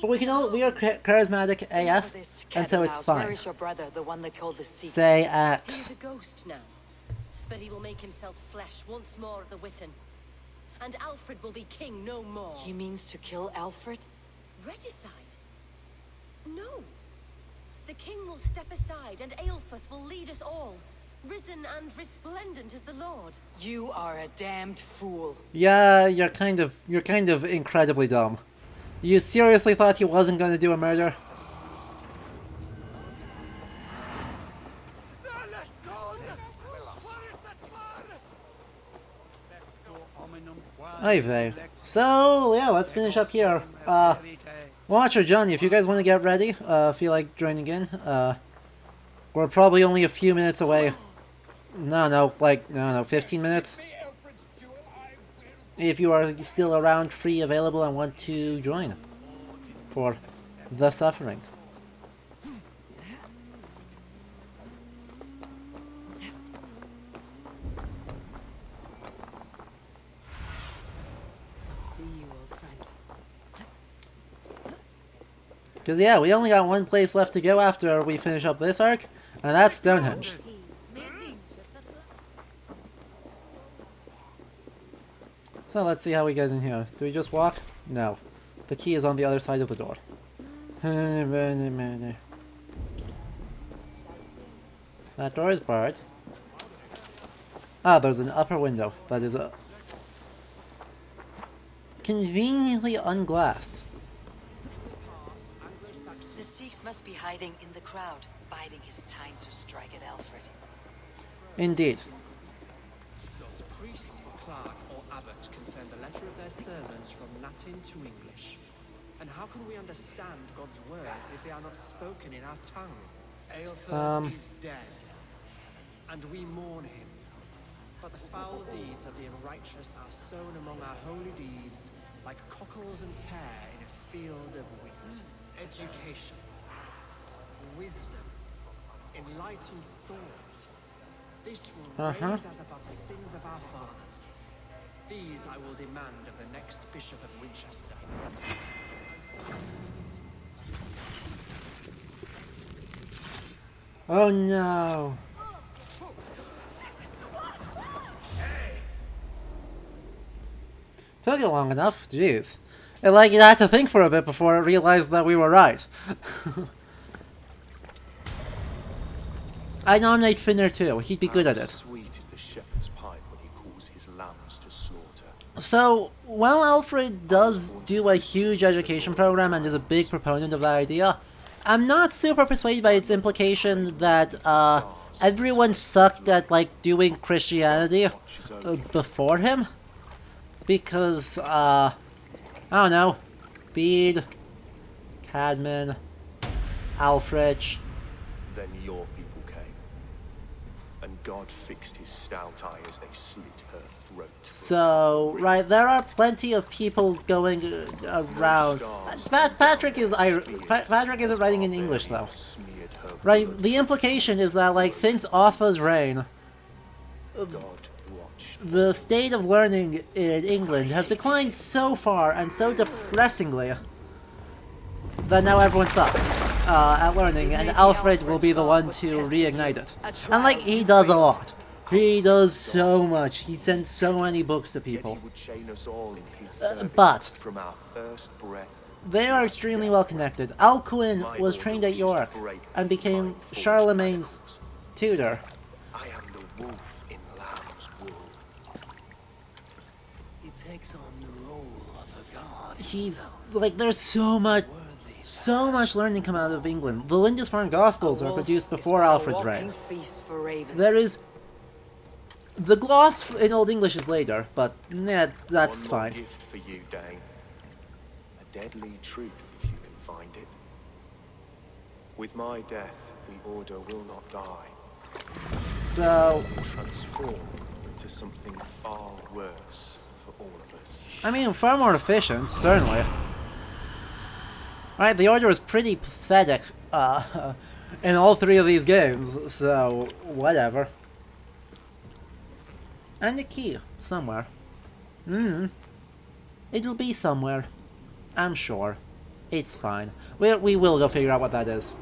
[SPEAKER 1] but we are charismatic AF, and so it's fine.
[SPEAKER 3] Where is your brother, the one they call the Seeks?
[SPEAKER 1] Say X.
[SPEAKER 20] He's a ghost now, but he will make himself flesh once more of the Witten. And Aelfred will be king no more.
[SPEAKER 3] He means to kill Aelfred?
[SPEAKER 20] Regicide? No. The king will step aside, and Aelfred will lead us all, risen and resplendent as the Lord.
[SPEAKER 3] You are a damned fool.
[SPEAKER 1] Yeah, you're kind of incredibly dumb. You seriously thought he wasn't going to do a murder? Hey, so yeah, let's finish up here. Watcher, Johnny, if you guys want to get ready, feel like joining in, we're probably only a few minutes away. No, 15 minutes. If you are still around, free, available, and want to join for the suffering. Because yeah, we only got one place left to go after we finish up this arc, and that's Stonehenge. So let's see how we get in here. Do we just walk? No. The key is on the other side of the door. That door is barred. Ah, there's an upper window that is conveniently unglassed.
[SPEAKER 3] The Seeks must be hiding in the crowd, biding his time to strike at Aelfred.
[SPEAKER 1] Indeed.
[SPEAKER 17] Not priest, clerk, or abbot can send the letter of their sermons from Latin to English. And how can we understand God's words if they are not spoken in our tongue? Aelfred is dead, and we mourn him. But the foul deeds of the unrighteous are sown among our holy deeds, like cockles and tare in a field of wheat. Education, wisdom, enlightened thought. This will raise us above the sins of our fathers. These I will demand of the next Bishop of Winchester.
[SPEAKER 1] Oh no. Took it long enough, jeez. It like it had to think for a bit before it realized that we were right. I nominate Finner too, he'd be good at it.
[SPEAKER 18] Sweet is the shepherd's pipe when he calls his lambs to slaughter.
[SPEAKER 1] So, while Aelfred does do a huge education program and is a big proponent of that idea, I'm not super persuaded by its implication that everyone sucked at like doing Christianity before him. Because, I don't know, Bede, Cadman, Aelfred.
[SPEAKER 21] Then your people came, and God fixed his stout eye as they slit her throat.
[SPEAKER 1] So, right, there are plenty of people going around. Patrick is Patrick isn't writing in English though. Right, the implication is that like since Offa's reign, the state of learning in England has declined so far and so depressingly that now everyone sucks at learning, and Aelfred will be the one to reignite it. And like, he does a lot. He does so much. He sends so many books to people. But they are extremely well connected. Alcuin was trained at York and became Charlemagne's tutor.
[SPEAKER 21] I am the wolf in lamb's wool.
[SPEAKER 11] He takes on the role of a god.
[SPEAKER 1] He's like, there's so much learning come out of England. The Lindisfarne Gospels are produced before Aelfred's reign. There is the gloss in Old English is later, but nah, that's
[SPEAKER 21] One more
[SPEAKER 1] fine.
[SPEAKER 21] gift for you, Dane. A deadly truth, if you can find it. With my death, the Order will not die.
[SPEAKER 1] So,
[SPEAKER 21] Transform into something far worse for all of us.
[SPEAKER 1] I mean, far more efficient, certainly. Right, the Order is pretty pathetic in all three of these games, so whatever. And the key, somewhere. It'll be somewhere. I'm sure. It's fine. We will go figure out what that is.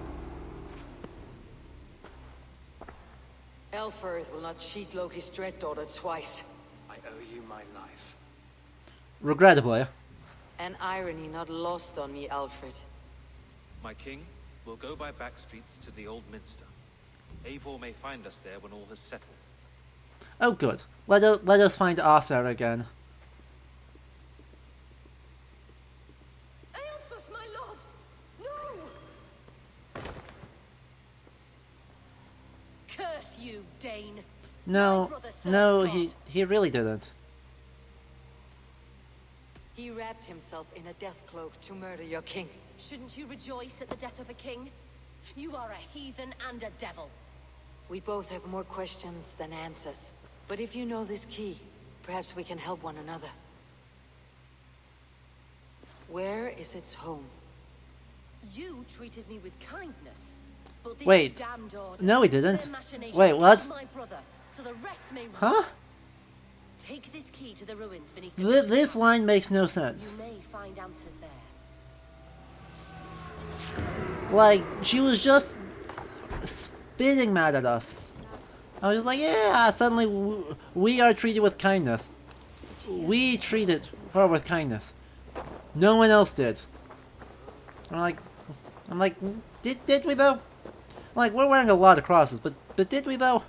[SPEAKER 3] Aelfred will not cheat Loki's dread daughter twice.
[SPEAKER 11] I owe you my life.
[SPEAKER 1] Regrettably.
[SPEAKER 3] An irony not lost on me, Aelfred.
[SPEAKER 18] My king, we'll go by back streets to the old minster. Eivor may find us there when all has settled.
[SPEAKER 1] Oh good. Let us find Asa again.
[SPEAKER 20] Aelfred, my love! No! Curse you, Dane!
[SPEAKER 1] No, he really didn't.
[SPEAKER 3] He wrapped himself in a death cloak to murder your king.
[SPEAKER 20] Shouldn't you rejoice at the death of a king? You are a heathen and a devil.
[SPEAKER 3] We both have more questions than answers. But if you know this key, perhaps we can help one another. Where is its home?
[SPEAKER 20] You treated me with kindness. But this
[SPEAKER 1] Wait.
[SPEAKER 20] damned order,
[SPEAKER 1] No, he didn't.
[SPEAKER 20] their machinations
[SPEAKER 1] Wait, what?
[SPEAKER 20] killed my brother, so the rest may
[SPEAKER 1] Huh?
[SPEAKER 20] rot. Take this key to the ruins beneath the
[SPEAKER 1] This line makes no sense.
[SPEAKER 20] You may find answers there.
[SPEAKER 1] Like, she was just spitting mad at us. I was just like, yeah, suddenly we are treated with kindness. We treated her with kindness. No one else did. I'm like, did we though? Like, we're wearing a lot of crosses, but did we though?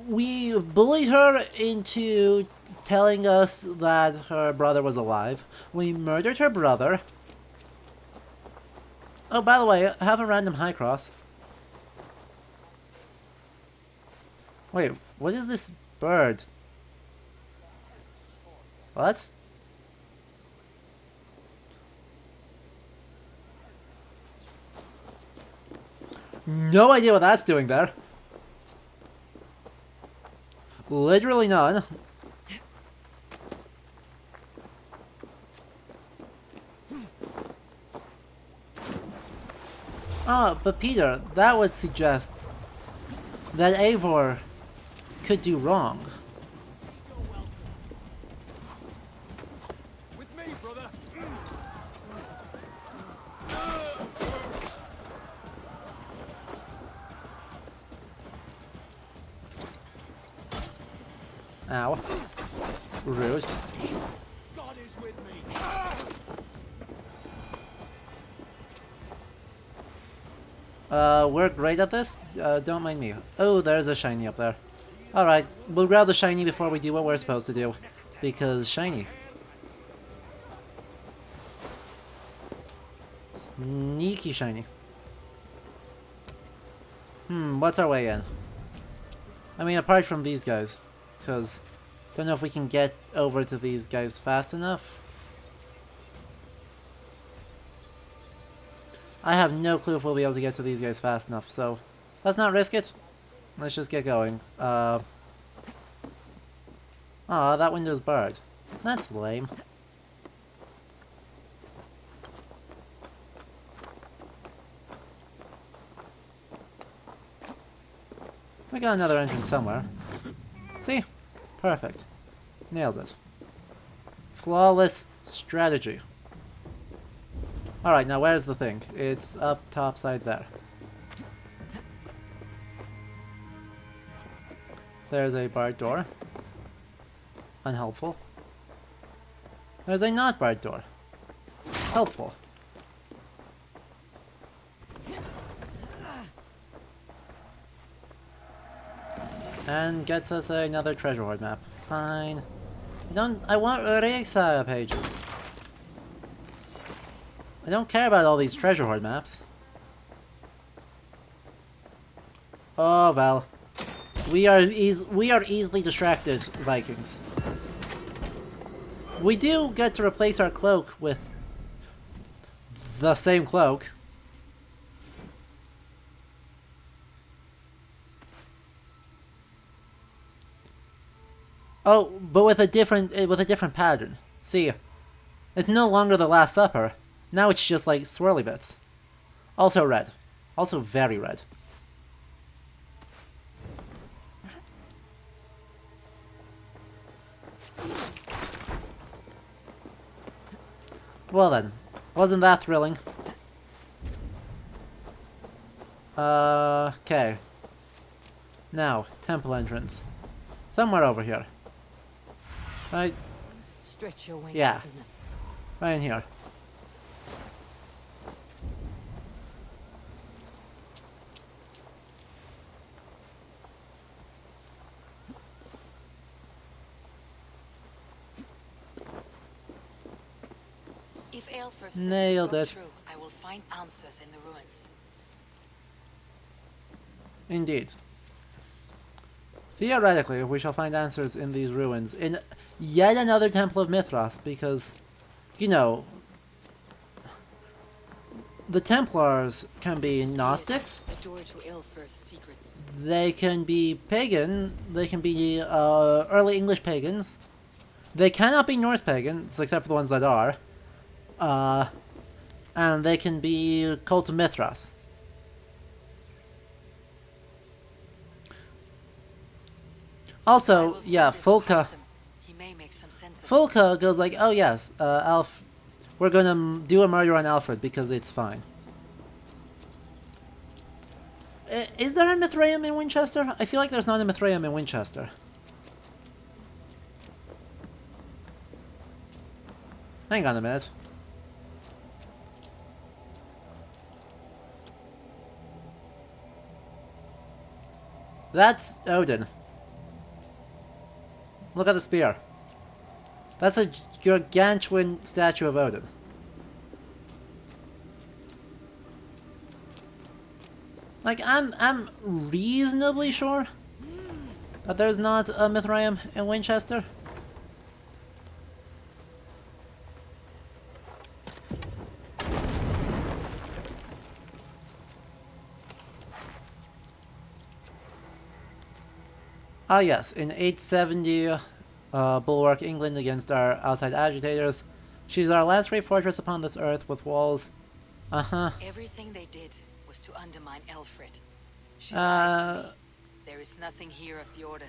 [SPEAKER 1] We bullied her into telling us that her brother was alive. We murdered her brother. Oh, by the way, have a random high cross. Wait, what is this bird? What? No idea what that's doing there. Literally none. Ah, but Peter, that would suggest that Eivor could do wrong.
[SPEAKER 4] With me, brother.
[SPEAKER 1] Ow. Rude.
[SPEAKER 4] God is with me.
[SPEAKER 1] We're great at this. Don't mind me. Oh, there's a shiny up there. Alright, we'll grab the shiny before we do what we're supposed to do. Because shiny. Sneaky shiny. What's our way in? I mean, apart from these guys. Because don't know if we can get over to these guys fast enough. I have no clue if we'll be able to get to these guys fast enough, so let's not risk it. Let's just get going. Aw, that window's barred. That's lame. We got another entrance somewhere. See? Perfect. Nailed it. Flawless strategy. Alright, now where's the thing? It's up top side there. There's a barred door. Unhelpful. There's a not barred door. Helpful. And gets us another treasure hoard map. Fine. I want Rexa pages. I don't care about all these treasure hoard maps. Oh well. We are easily distracted, Vikings. We do get to replace our cloak with the same cloak. Oh, but with a different pattern. See, it's no longer the Last Supper. Now it's just like swirly bits. Also red. Also very red. Well then, wasn't that thrilling? Okay. Now, temple entrance. Somewhere over here. Right?
[SPEAKER 14] Stretch your wings.
[SPEAKER 1] Yeah. Right in here.
[SPEAKER 3] If Aelfred
[SPEAKER 1] Nailed it.
[SPEAKER 3] True, I will find answers in the ruins.
[SPEAKER 1] Indeed. Theoretically, we shall find answers in these ruins in yet another Temple of Mithras, because, you know, the Templars can be Gnostics,
[SPEAKER 3] A door to Aelfred's secrets.
[SPEAKER 1] they can be pagan, they can be early English pagans, they cannot be Norse pagans, except for the ones that are, and they can be Cult of Mithras. Also, yeah, Fulka goes like, oh yes, we're gonna do a murder on Aelfred because it's fine. Is there a Mithraeum in Winchester? I feel like there's not a Mithraeum in Winchester. Hang on a minute. That's Odin. Look at the spear. That's a gargantuan statue of Odin. Like, I'm reasonably sure that there's not a Mithraeum in Winchester. Ah yes, in 870, bulwark England against our outside agitators. She's our last-ray fortress upon this earth with walls. Uh-huh.
[SPEAKER 3] Everything they did was to undermine Aelfred. She lied to me. There is nothing here of the order.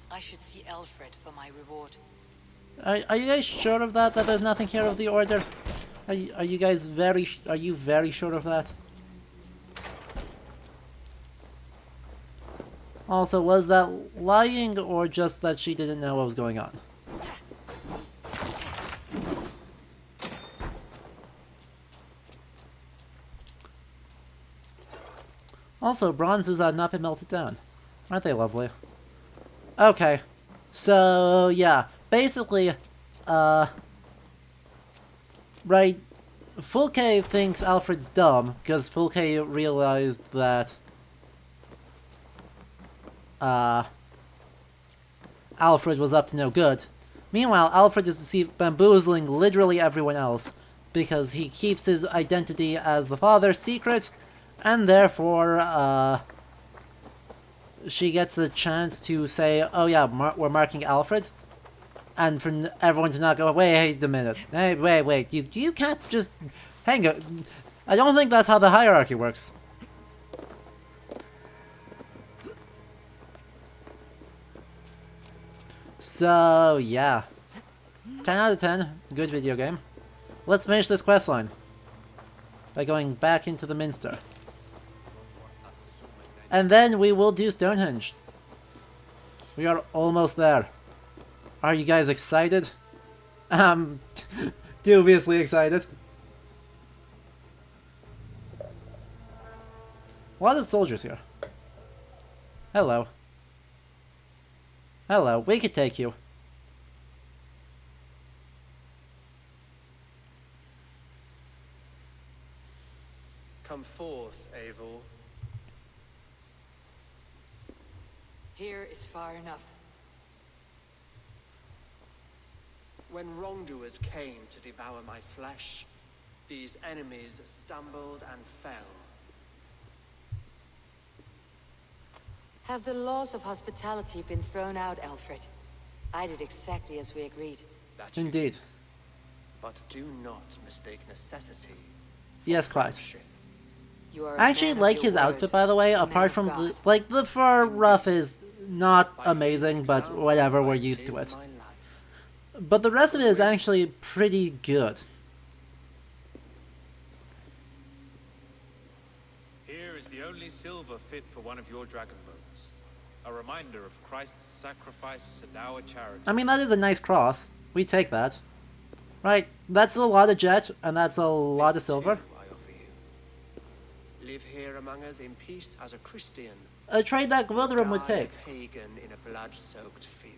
[SPEAKER 3] I should see Aelfred for my reward.
[SPEAKER 1] Are you guys sure of that? That there's nothing here of the order? Are you guys very sure of that? Also, was that lying or just that she didn't know what was going on? Also, bronzes have not been melted down. Aren't they lovely? Okay. So, yeah. Basically, right, Fulke thinks Aelfred's dumb, because Fulke realized that Aelfred was up to no good. Meanwhile, Aelfred is bamboozling literally everyone else because he keeps his identity as the father secret, and therefore she gets a chance to say, oh yeah, we're marking Aelfred, and for everyone to not go, wait a minute, hey, wait, you can't just hang on. I don't think that's how the hierarchy works. So yeah, 10 out of 10, good video game. Let's finish this questline by going back into the Minster. And then we will do Stonehenge. We are almost there. Are you guys excited? Dubiously excited. A lot of soldiers here. Hello. Hello, we could take you.
[SPEAKER 17] Come forth, Eivor.
[SPEAKER 3] Here is far enough.
[SPEAKER 17] When wrongdoers came to devour my flesh, these enemies stumbled and fell.
[SPEAKER 3] Have the laws of hospitality been thrown out, Aelfred? I did exactly as we agreed.
[SPEAKER 17] That you
[SPEAKER 1] Indeed.
[SPEAKER 17] did. But do not mistake necessity for
[SPEAKER 1] Yes, quite.
[SPEAKER 17] friendship.
[SPEAKER 3] You are a
[SPEAKER 1] I actually
[SPEAKER 3] man of
[SPEAKER 1] like
[SPEAKER 3] your
[SPEAKER 1] his
[SPEAKER 3] word,
[SPEAKER 1] outfit, by the way,
[SPEAKER 3] a man
[SPEAKER 1] apart
[SPEAKER 3] of
[SPEAKER 1] from,
[SPEAKER 3] God.
[SPEAKER 1] the fur ruff is not amazing, but whatever, we're used to it. But the rest of it is actually pretty good.
[SPEAKER 18] Here is the only silver fit for one of your dragon boats. A reminder of Christ's sacrifice and our charity.
[SPEAKER 1] I mean, that is a nice cross. We take that. Right, that's a lot of jet, and that's a lot of silver.
[SPEAKER 17] I offer you. Live here among us in peace as a Christian.
[SPEAKER 1] A trade that Gwilderim would
[SPEAKER 17] Die
[SPEAKER 1] take.
[SPEAKER 17] a pagan in a blood-soaked field.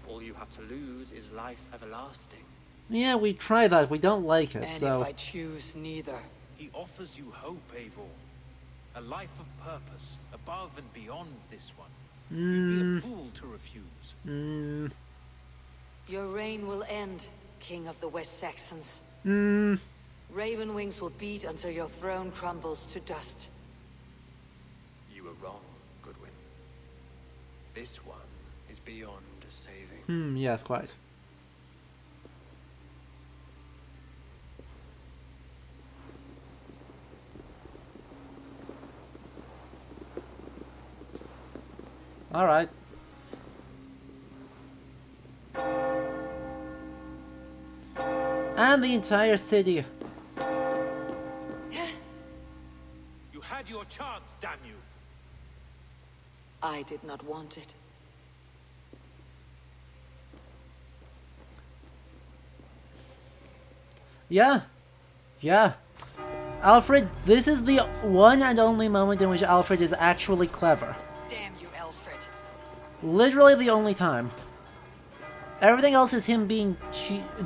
[SPEAKER 17] All you have to lose is life everlasting.
[SPEAKER 1] Yeah, we try that. We don't like it,
[SPEAKER 3] And
[SPEAKER 1] so...
[SPEAKER 3] if I choose neither.
[SPEAKER 18] He offers you hope, Eivor. A life of purpose, above and beyond this one. You'd be a fool to refuse.
[SPEAKER 3] Your reign will end, King of the West Saxons. Raven wings will beat until your throne crumbles to dust.
[SPEAKER 17] You were wrong, Goodwin. This one is beyond saving.
[SPEAKER 1] Yes, quite. Alright. And the entire city.
[SPEAKER 18] You had your chance, damn you.
[SPEAKER 3] I did not want it.
[SPEAKER 1] Yeah. Yeah. Aelfred, this is the one and only moment in which Aelfred is actually clever.
[SPEAKER 3] Damn you, Aelfred.
[SPEAKER 1] Literally the only time. Everything else is him being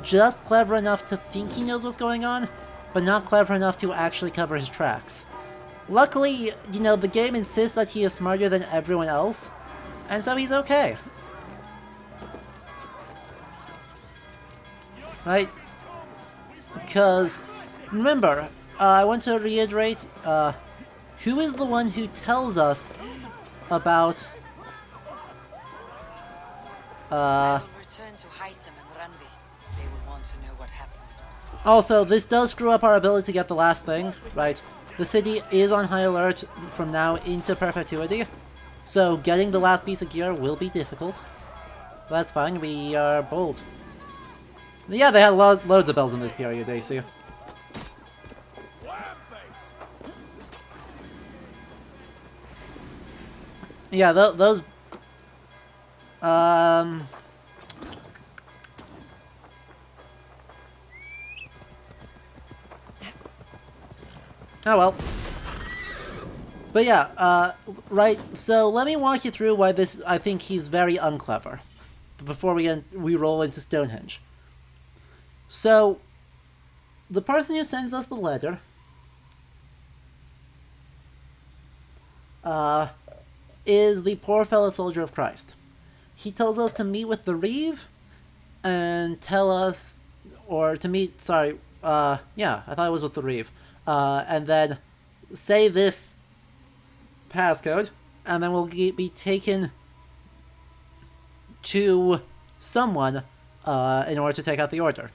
[SPEAKER 1] just clever enough to think he knows what's going on, but not clever enough to actually cover his tracks. Luckily, you know, the game insists that he is smarter than everyone else, and so he's okay. Right? Because, remember, I want to reiterate, who is the one who tells us about,
[SPEAKER 3] Return to Hytham and Randvi. They will want to know what happened.
[SPEAKER 1] Also, this does screw up our ability to get the last thing, right? The city is on high alert from now into perpetuity, so getting the last piece of gear will be difficult. But that's fine, we are bold. Yeah, they had loads of bells in this period, they see. Yeah, those... Oh well. But yeah, right, so let me walk you through why this, I think he's very unclever. Before we roll into Stonehenge. So, the person who sends us the letter is the poor fellow soldier of Christ. He tells us to meet with the Reeve and tell us or to meet, sorry, yeah, I thought it was with the Reeve. And then say this passcode, and then we'll be taken to someone in order to take out the Order.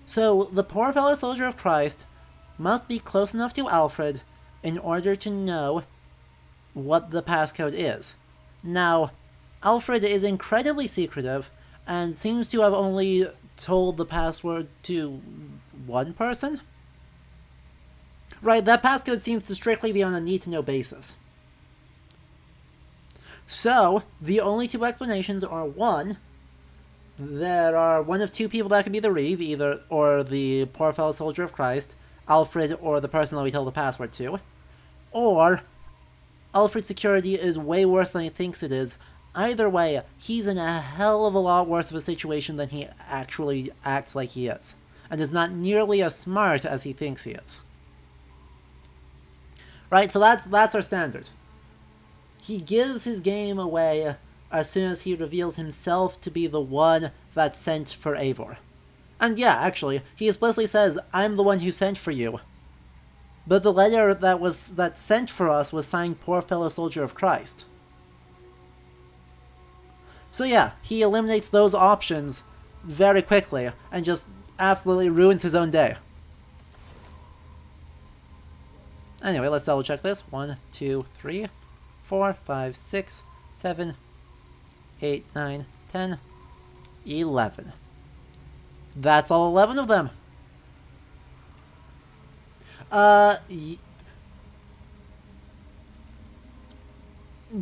[SPEAKER 1] So the poor fellow soldier of Christ must be close enough to Aelfred in order to know what the passcode is. Now, Aelfred is incredibly secretive and seems to have only told the password to one person? Right, that passcode seems to strictly be on a need-to-know basis. So, the only two explanations are, one, there are one of two people that could be the Reeve, either or the poor fellow soldier of Christ, Aelfred, or the person that we told the password to, or Aelfred's security is way worse than he thinks it is. Either way, he's in a hell of a lot worse of a situation than he actually acts like he is, and is not nearly as smart as he thinks he is. Right, so that's our standard. He gives his game away as soon as he reveals himself to be the one that sent for Eivor. And yeah, actually, he explicitly says, "I'm the one who sent for you." But the letter that sent for us was signed "Poor Fellow Soldier of Christ." So yeah, he eliminates those options very quickly and just absolutely ruins his own day. Anyway, let's double check this. 1, 2, 3, 4, 5, 6, 7, 8, 9, 10, 11. That's all 11 of them.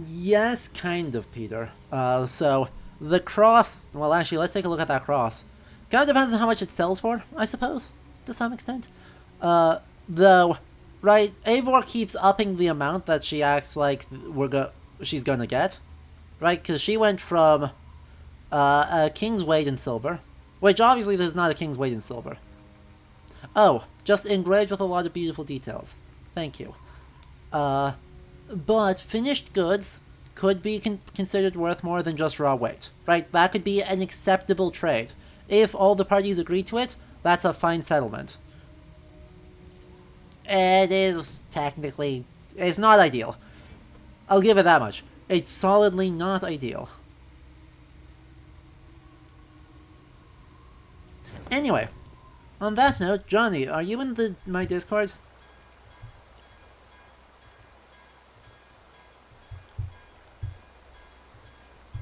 [SPEAKER 1] Yes, kind of, Peter. So, the cross... Well, actually, let's take a look at that cross. Kind of depends on how much it sells for, I suppose, to some extent. Though, right, Eivor keeps upping the amount that she acts like she's gonna get. Right, because she went from a king's weight in silver, which obviously this is not a king's weight in silver. Oh, just engraved with a lot of beautiful details. Thank you. But finished goods could be considered worth more than just raw weight, right? That could be an acceptable trade. If all the parties agree to it, that's a fine settlement. It is technically... It's not ideal. I'll give it that much. It's solidly not ideal. Anyway, on that note, Johnny, are you in my Discord?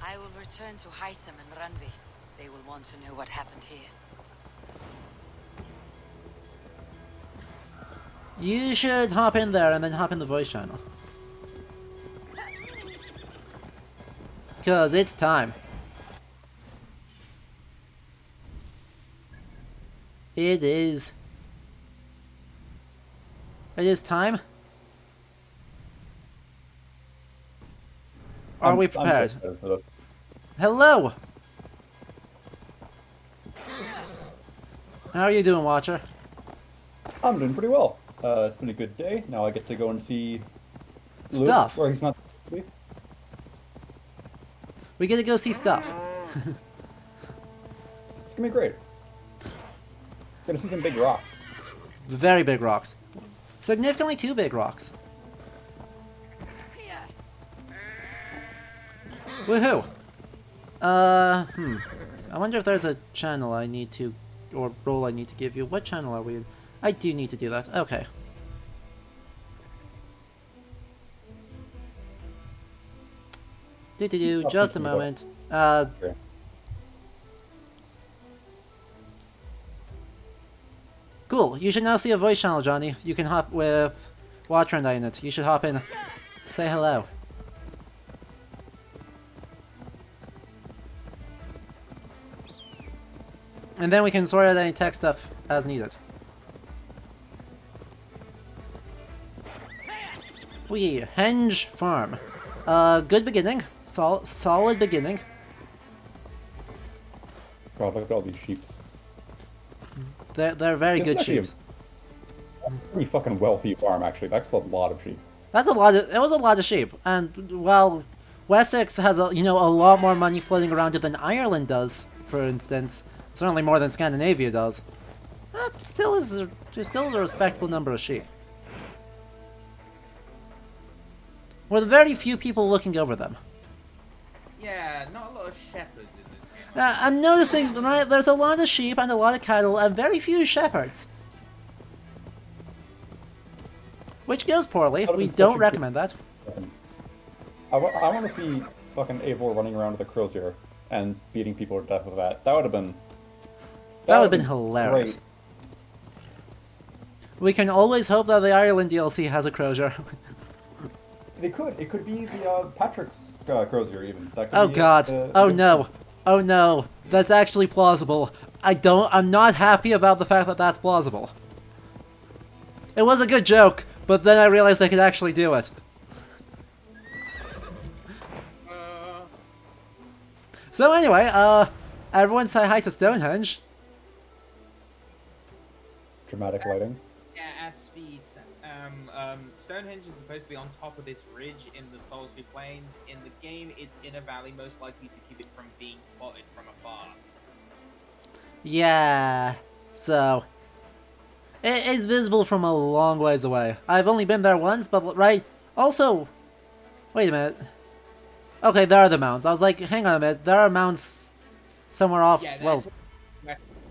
[SPEAKER 3] I will return to Hytham and Runby. They will want to know what happened here.
[SPEAKER 1] You should hop in there and then hop in the voice channel. Because it's time. It is time? Are we prepared? Hello! How are you doing, Watcher?
[SPEAKER 6] I'm doing pretty well. It's been a good day. Now I get to go and see
[SPEAKER 1] stuff.
[SPEAKER 6] Luke, where he's not.
[SPEAKER 1] We get to go see stuff.
[SPEAKER 6] It's gonna be great. Gonna see some big rocks.
[SPEAKER 1] Very big rocks. Significantly too big rocks. Woohoo! I wonder if there's a channel I need to, or role I need to give you. What channel are we in? I do need to do that. Okay. Just a moment. Cool. You should now see a voice channel, Johnny. You can hop with Watcher and I in it. You should hop in. Say hello. And then we can sort out any tech stuff as needed. Henge Farm. Good beginning. Solid beginning.
[SPEAKER 6] Oh, look at all these sheep.
[SPEAKER 1] They're very good sheep.
[SPEAKER 6] Pretty fucking wealthy farm, actually. That's a lot of sheep.
[SPEAKER 1] That's a lot of... It was a lot of sheep. And, well, Wessex has a lot more money floating around it than Ireland does, for instance. Certainly more than Scandinavia does. That still is a respectable number of sheep. With very few people looking over them.
[SPEAKER 10] Yeah, not a lot of shepherds in this game.
[SPEAKER 1] I'm noticing there's a lot of sheep and a lot of cattle and very few shepherds. Which goes poorly. We don't recommend that.
[SPEAKER 6] I want to see fucking Eivor running around with a crozier and beating people to death with that. That would have been...
[SPEAKER 1] That would have been hilarious.
[SPEAKER 6] Great.
[SPEAKER 1] We can always hope that the Ireland DLC has a crozier.
[SPEAKER 6] It could be the Patrick's crozier even. That could
[SPEAKER 1] Oh
[SPEAKER 6] be,
[SPEAKER 1] god. Oh no. Oh no. That's actually plausible. I'm not happy about the fact that that's plausible. It was a good joke, but then I realized they could actually do it. So anyway, everyone say hi to Stonehenge.
[SPEAKER 6] Dramatic lighting.
[SPEAKER 10] Yeah, as we said, Stonehenge is supposed to be on top of this ridge in the Solitary Plains. In the game, it's in a valley, most likely to keep it from being spotted from afar.
[SPEAKER 1] Yeah, so... It's visible from a long ways away. I've only been there once, but right... Also... Wait a minute. Okay, there are the mounds. I was like, hang on a minute, there are mounds somewhere off...
[SPEAKER 10] Yeah,
[SPEAKER 1] well...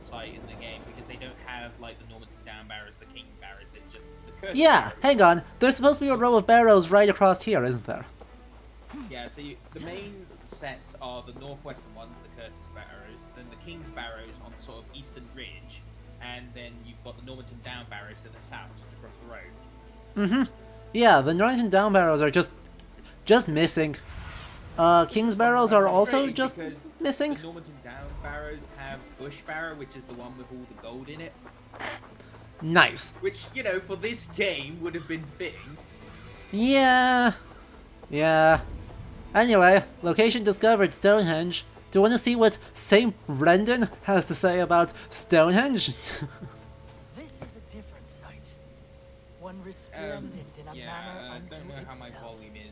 [SPEAKER 10] site in the game, because they don't have, like, the Normanton Down barrows, the King barrows, there's just the Curse
[SPEAKER 1] Yeah,
[SPEAKER 10] barrows.
[SPEAKER 1] hang on. There's supposed to be a row of barrows right across here, isn't there?
[SPEAKER 10] Yeah, so the main sets are the northwestern ones, the Curses barrows, then the King's barrows on the sort of eastern ridge, and then you've got the Normanton Down barrows to the south, just across the road.
[SPEAKER 1] Mm-hmm. Yeah, the Northern Down barrows are just missing. King's barrows are also just missing.
[SPEAKER 10] The Normanton Down barrows have Bush barrow, which is the one with all the gold in it.
[SPEAKER 1] Nice.
[SPEAKER 10] Which, you know, for this game would have been fitting.
[SPEAKER 1] Yeah. Yeah. Anyway, location discovered, Stonehenge. Do you want to see what Saint Brendan has to say about Stonehenge?
[SPEAKER 13] This is a different sight. One resplendent in a manner unto
[SPEAKER 10] don't know how my
[SPEAKER 13] itself.
[SPEAKER 10] volume is.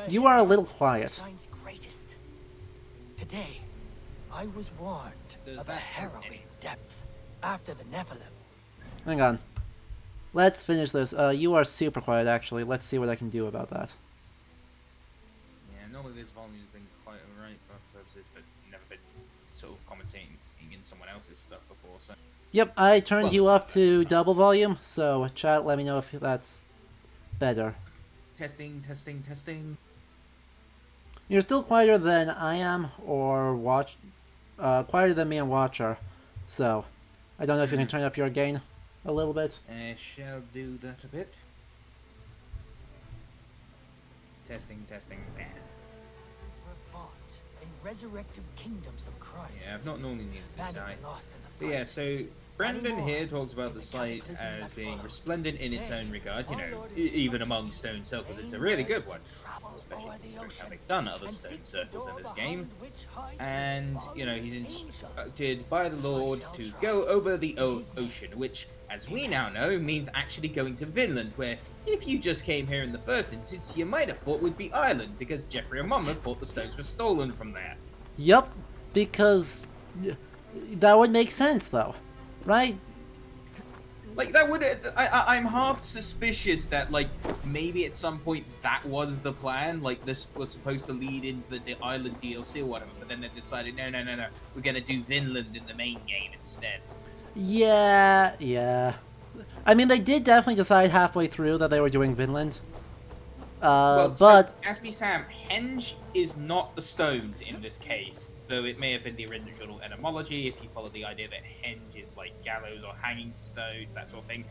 [SPEAKER 1] You are a little quiet.
[SPEAKER 13] Shine's greatest. Today, I was warned of a harrowing depth after the Nephilim.
[SPEAKER 1] Hang on. Let's finish this. You are super quiet, actually. Let's see what I can do about that.
[SPEAKER 10] Yeah, normally this volume has been quite alright for purposes, but never been sort of commentating in someone else's stuff before, so...
[SPEAKER 1] Yep, I turned you up to double volume, so chat, let me know if that's better.
[SPEAKER 10] Testing, testing, testing.
[SPEAKER 1] You're still quieter than I am, or quieter than me and Watcher, so I don't know if you can turn up your gain a little bit.
[SPEAKER 10] I shall do that a bit. Testing, testing.
[SPEAKER 13] Were fought in resurrective kingdoms of Christ.
[SPEAKER 10] Yeah, I've not normally needed this
[SPEAKER 13] Many
[SPEAKER 10] die.
[SPEAKER 13] lost in the
[SPEAKER 10] But
[SPEAKER 13] fight.
[SPEAKER 10] yeah, so Brendan
[SPEAKER 13] Many
[SPEAKER 10] here
[SPEAKER 13] more
[SPEAKER 10] talks about the site
[SPEAKER 13] cataclysm
[SPEAKER 10] as
[SPEAKER 13] that
[SPEAKER 10] being
[SPEAKER 13] followed.
[SPEAKER 10] resplendent in its own regard, you
[SPEAKER 13] our
[SPEAKER 10] know,
[SPEAKER 13] Lord is
[SPEAKER 10] even among stone circles, it's a really good one. Especially having done other stone circles in this game. And, you know, he's instructed by the Lord to go over the ocean, which, as we now know, means actually going to Vinland, where if you just came here in the first instance, you might have thought would be Ireland, because Geoffrey and Monmouth thought the stones were stolen from there.
[SPEAKER 1] Yup, because that would make sense, though, right?
[SPEAKER 10] Like, that would... I'm half suspicious that, like, maybe at some point that was the plan. Like, this was supposed to lead into the Island DLC or whatever, but then they decided, no, we're gonna do Vinland in the main game instead.
[SPEAKER 1] Yeah. I mean, they did definitely decide halfway through that they were doing Vinland. But...
[SPEAKER 10] So, ask me, Sam, henge is not the stones in this case, though it may have been the original etymology if you follow the idea that henge is like gallows or hanging stones, that sort of thing.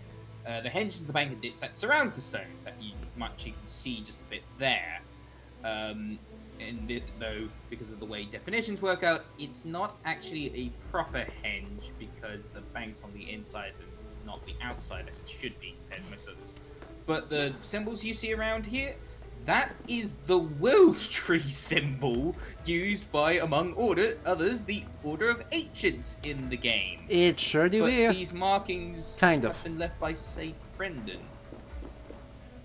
[SPEAKER 10] The henge is the bank and ditch that surrounds the stones that you can see just a bit there. Though, because of the way definitions work out, it's not actually a proper henge because the bank's on the inside and not the outside as it should be, as most others. But the symbols you see around here, that is the World Tree symbol used by, among others, the Order of Ancients in the game.
[SPEAKER 1] It sure do be.
[SPEAKER 10] But these markings
[SPEAKER 1] kind of
[SPEAKER 10] have been left by Saint Brendan.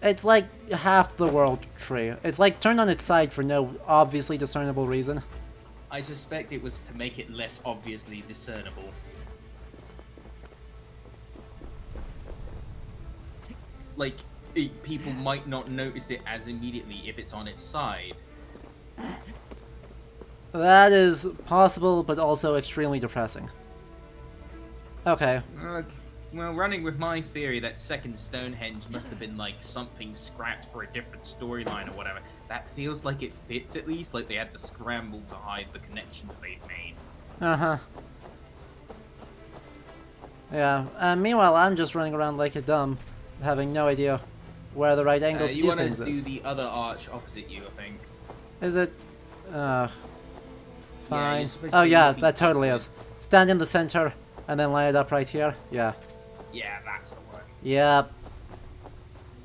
[SPEAKER 1] It's like half the World Tree. It's like turned on its side for no obviously discernible reason.
[SPEAKER 10] I suspect it was to make it less obviously discernible. Like, people might not notice it as immediately if it's on its side.
[SPEAKER 1] That is possible, but also extremely depressing. Okay.
[SPEAKER 10] Well, running with my theory that second Stonehenge must have been like something scrapped for a different storyline or whatever, that feels like it fits at least, like they had to scramble to hide the connections they'd made.
[SPEAKER 1] Uh-huh. Yeah, meanwhile I'm just running around like a dumb, having no idea where the right angle to do things is.
[SPEAKER 10] You want to do the other arch opposite you, I think.
[SPEAKER 1] Is it? Fine.
[SPEAKER 10] Yeah,
[SPEAKER 1] oh yeah, that totally is. Stand in the center, and then line it up right here. Yeah.
[SPEAKER 10] Yeah, that's the one.
[SPEAKER 1] Yep.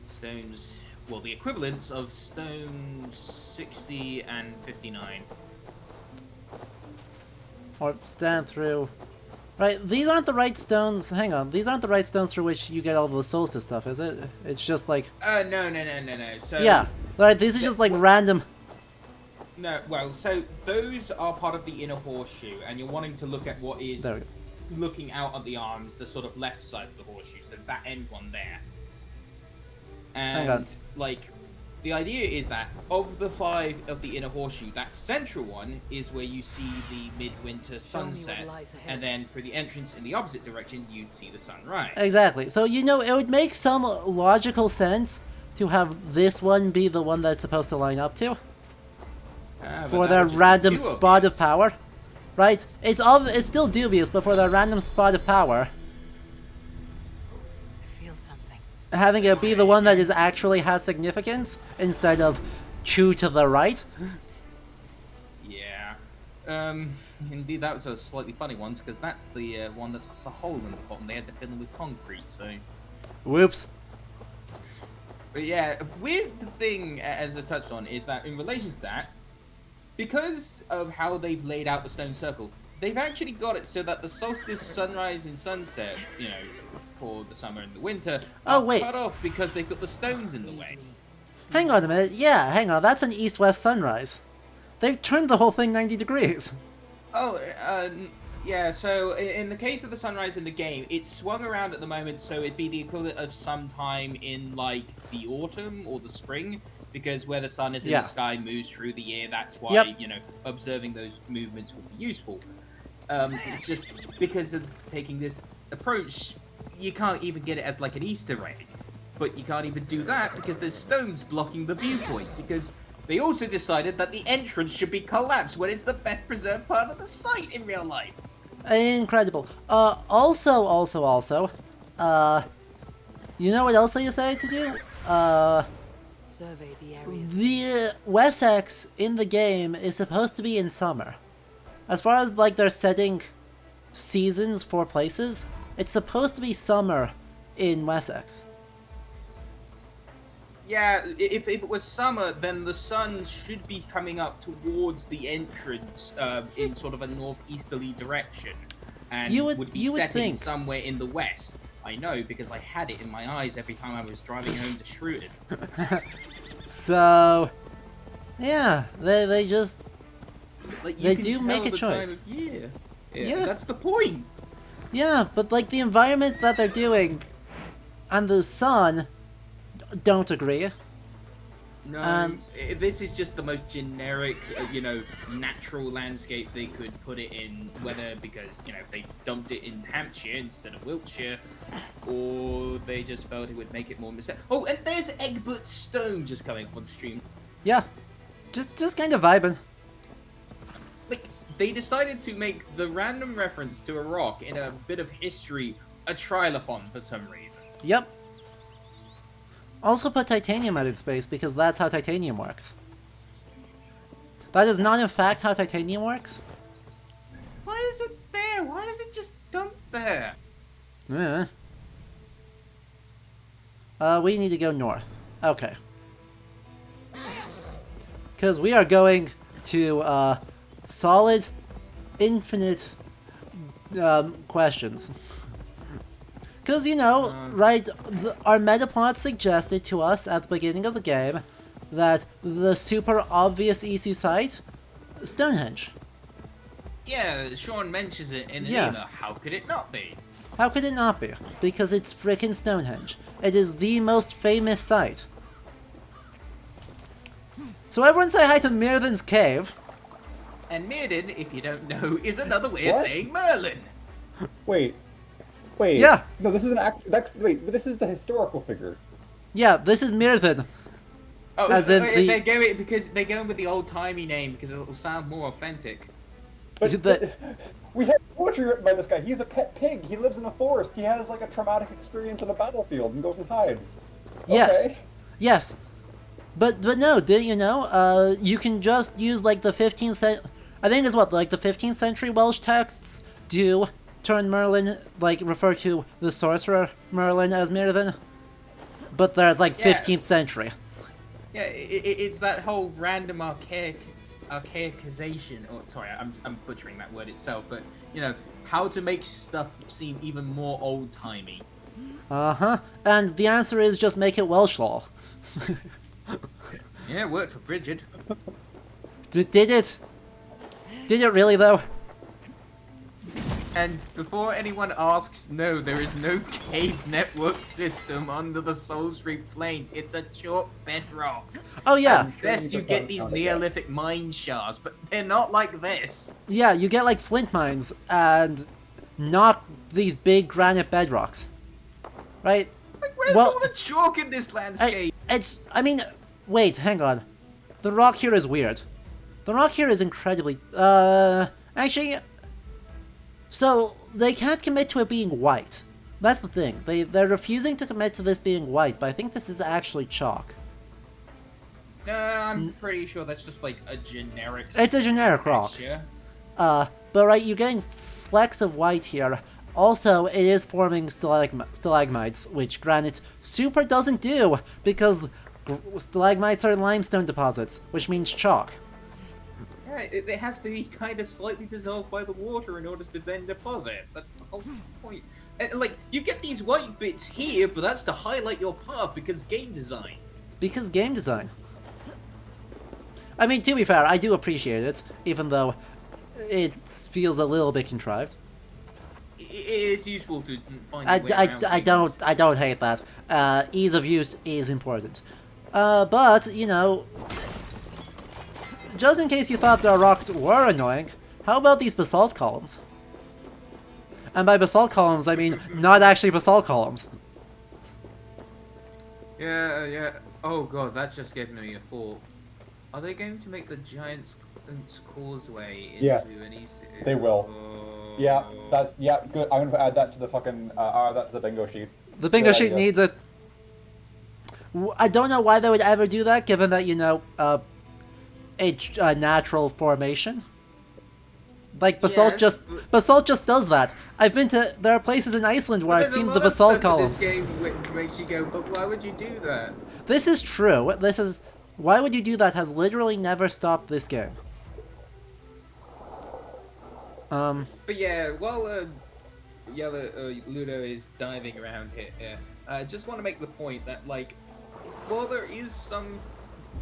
[SPEAKER 10] Stones, well, the equivalents of stones 60 and 59.
[SPEAKER 1] Or stand through. Right, these aren't the right stones. Hang on, these aren't the right stones through which you get all the solstice stuff, is it? It's just like.
[SPEAKER 10] No. So.
[SPEAKER 1] Yeah. Right, these are just like random.
[SPEAKER 10] No, well, so those are part of the inner horseshoe, and you're wanting to look at what is looking out at the arms, the sort of left side of the horseshoe, so that end one there. And, like, the idea is that of the 5 of the inner horseshoe, that central one is where you see the midwinter sunset, and then for the entrance in the opposite direction, you'd see the sunrise.
[SPEAKER 1] Exactly. So, you know, it would make some logical sense to have this one be the one that's supposed to line up to. For their random spot of power, right? It's still dubious, but for their random spot of power,
[SPEAKER 3] I feel something.
[SPEAKER 1] Having it be the one that actually has significance instead of true to the right.
[SPEAKER 10] Yeah. Indeed, that was a slightly funny one because that's the one that's got the hole in the bottom. They had to fill in with concrete, so.
[SPEAKER 1] Whoops.
[SPEAKER 10] But yeah, a weird thing, as I touched on, is that in relation to that, because of how they've laid out the stone circle, they've actually got it so that the solstice, sunrise, and sunset, you know, for the summer and the winter, are cut off because they've got the stones in the way.
[SPEAKER 1] Hang on a minute. Yeah, hang on. That's an east-west sunrise. They've turned the whole thing 90 degrees.
[SPEAKER 10] Oh, yeah, so in the case of the sunrise in the game, it's swung around at the moment, so it'd be the equivalent of sometime in, like, the autumn or the spring. Because where the sun is in the sky moves through the year, that's why, you know, observing those movements would be useful. It's just because of taking this approach, you can't even get it as like an Easter egg. But you can't even do that because there's stones blocking the viewpoint. Because they also decided that the entrance should be collapsed when it's the best preserved part of the site in real life.
[SPEAKER 1] Incredible. Also, you know what else they decided to do?
[SPEAKER 3] Survey the areas.
[SPEAKER 1] The Wessex in the game is supposed to be in summer. As far as like they're setting seasons for places, it's supposed to be summer in Wessex.
[SPEAKER 10] Yeah, if it was summer, then the sun should be coming up towards the entrance in sort of a northeasterly direction. And would be setting somewhere in the west. I know, because I had it in my eyes every time I was driving home to Shrewton.
[SPEAKER 1] So, yeah, they just...
[SPEAKER 10] Like,
[SPEAKER 1] they do make a choice.
[SPEAKER 10] Time of year. Yeah, that's the point.
[SPEAKER 1] Yeah, but like the environment that they're doing and the sun don't agree.
[SPEAKER 10] No, this is just the most generic, you know, natural landscape they could put it in, whether because, you know, they dumped it in Hampshire instead of Wiltshire, or they just felt it would make it more mysterious. Oh, and there's Egbert Stone just coming up on stream.
[SPEAKER 1] Yeah, just kind of vibing.
[SPEAKER 10] Like, they decided to make the random reference to a rock in a bit of history a trilithon for some reason.
[SPEAKER 1] Yep. Also put titanium out in space, because that's how titanium works. That is not in fact how titanium works.
[SPEAKER 10] Why is it there? Why is it just dumped there?
[SPEAKER 1] Yeah. We need to go north. Okay. Because we are going to, solid, infinite, questions. Because, you know, right, our metaplot suggested to us at the beginning of the game that the super obvious issue site, Stonehenge.
[SPEAKER 10] Yeah, Sean mentions it in an
[SPEAKER 1] Yeah.
[SPEAKER 10] email. How could it not be?
[SPEAKER 1] How could it not be? Because it's frickin' Stonehenge. It is the most famous site. So everyone say hi to Mirthan's cave.
[SPEAKER 10] And Mirrodin, if you don't know, is another way of
[SPEAKER 6] What?
[SPEAKER 10] saying Merlin.
[SPEAKER 6] Wait.
[SPEAKER 1] Yeah.
[SPEAKER 6] No, this is an wait, but this is the historical figure.
[SPEAKER 1] Yeah, this is Mirthan.
[SPEAKER 10] Oh,
[SPEAKER 1] As in the-
[SPEAKER 10] they're going because they're going with the old-timey name because it'll sound more authentic.
[SPEAKER 6] But we have poetry written by this guy. He's a pet pig. He lives in the forest. He has like a traumatic experience on the battlefield and goes and hides.
[SPEAKER 1] Yes.
[SPEAKER 6] Okay.
[SPEAKER 1] Yes. But no, didn't you know? You can just use like the 15th century. I think it's what, like the 15th century Welsh texts do turn Merlin, like refer to the sorcerer Merlin as Mirthan. But there's like 15th century.
[SPEAKER 10] Yeah, it's that whole random archaicization. Oh, sorry, I'm butchering that word itself. But you know how to make stuff seem even more old-timey.
[SPEAKER 1] Uh-huh. And the answer is just make it Welsh law.
[SPEAKER 10] Yeah, it worked for Bridget.
[SPEAKER 1] Did it? Did it really though?
[SPEAKER 10] And before anyone asks, no, there is no cave network system under the Salisbury Plains. It's a chalk bedrock.
[SPEAKER 1] Oh yeah.
[SPEAKER 10] Best you get these Neolithic mine shafts, but they're not like this.
[SPEAKER 1] Yeah, you get like flint mines and not these big granite bedrocks. Right?
[SPEAKER 10] Like, where's all the chalk in this landscape?
[SPEAKER 1] I mean, wait, hang on. The rock here is weird. The rock here is incredibly, actually, so they can't commit to it being white. That's the thing. They're refusing to commit to this being white, but I think this is actually chalk.
[SPEAKER 10] I'm pretty sure that's just like a generic.
[SPEAKER 1] It's a generic rock.
[SPEAKER 10] texture.
[SPEAKER 1] But right, you're getting flecks of white here. Also, it is forming stalagmites, which granite super doesn't do, because stalagmites are limestone deposits, which means chalk.
[SPEAKER 10] Yeah, it has to be kind of slightly dissolved by the water in order to then deposit. That's the whole point. And, like, you get these white bits here, but that's to highlight your path because game design.
[SPEAKER 1] Because game design. I mean, to be fair, I do appreciate it, even though it feels a little bit contrived.
[SPEAKER 10] It is useful to find your way around
[SPEAKER 1] I don't hate that. Ease of use is important. But, you know, just in case you thought the rocks were annoying, how about these basalt columns? And by basalt columns, I mean not actually basalt columns.
[SPEAKER 10] Yeah. Oh god, that's just giving me a thought. Are they going to make the Giant's Causeway into an easy?
[SPEAKER 6] They will. Yeah, good. I'm gonna add that to the fucking that to the bingo sheet.
[SPEAKER 1] The bingo sheet needs it. I don't know why they would ever do that, given that, you know, it's a natural formation. Like basalt basalt just does that. I've been to there are places in Iceland where I've seen the basalt columns.
[SPEAKER 10] This game makes you go, but why would you do that?
[SPEAKER 1] This is true. This is why would you do that has literally never stopped this game.
[SPEAKER 10] But yeah, while Ludo is diving around here, I just want to make the point that, like, while there is some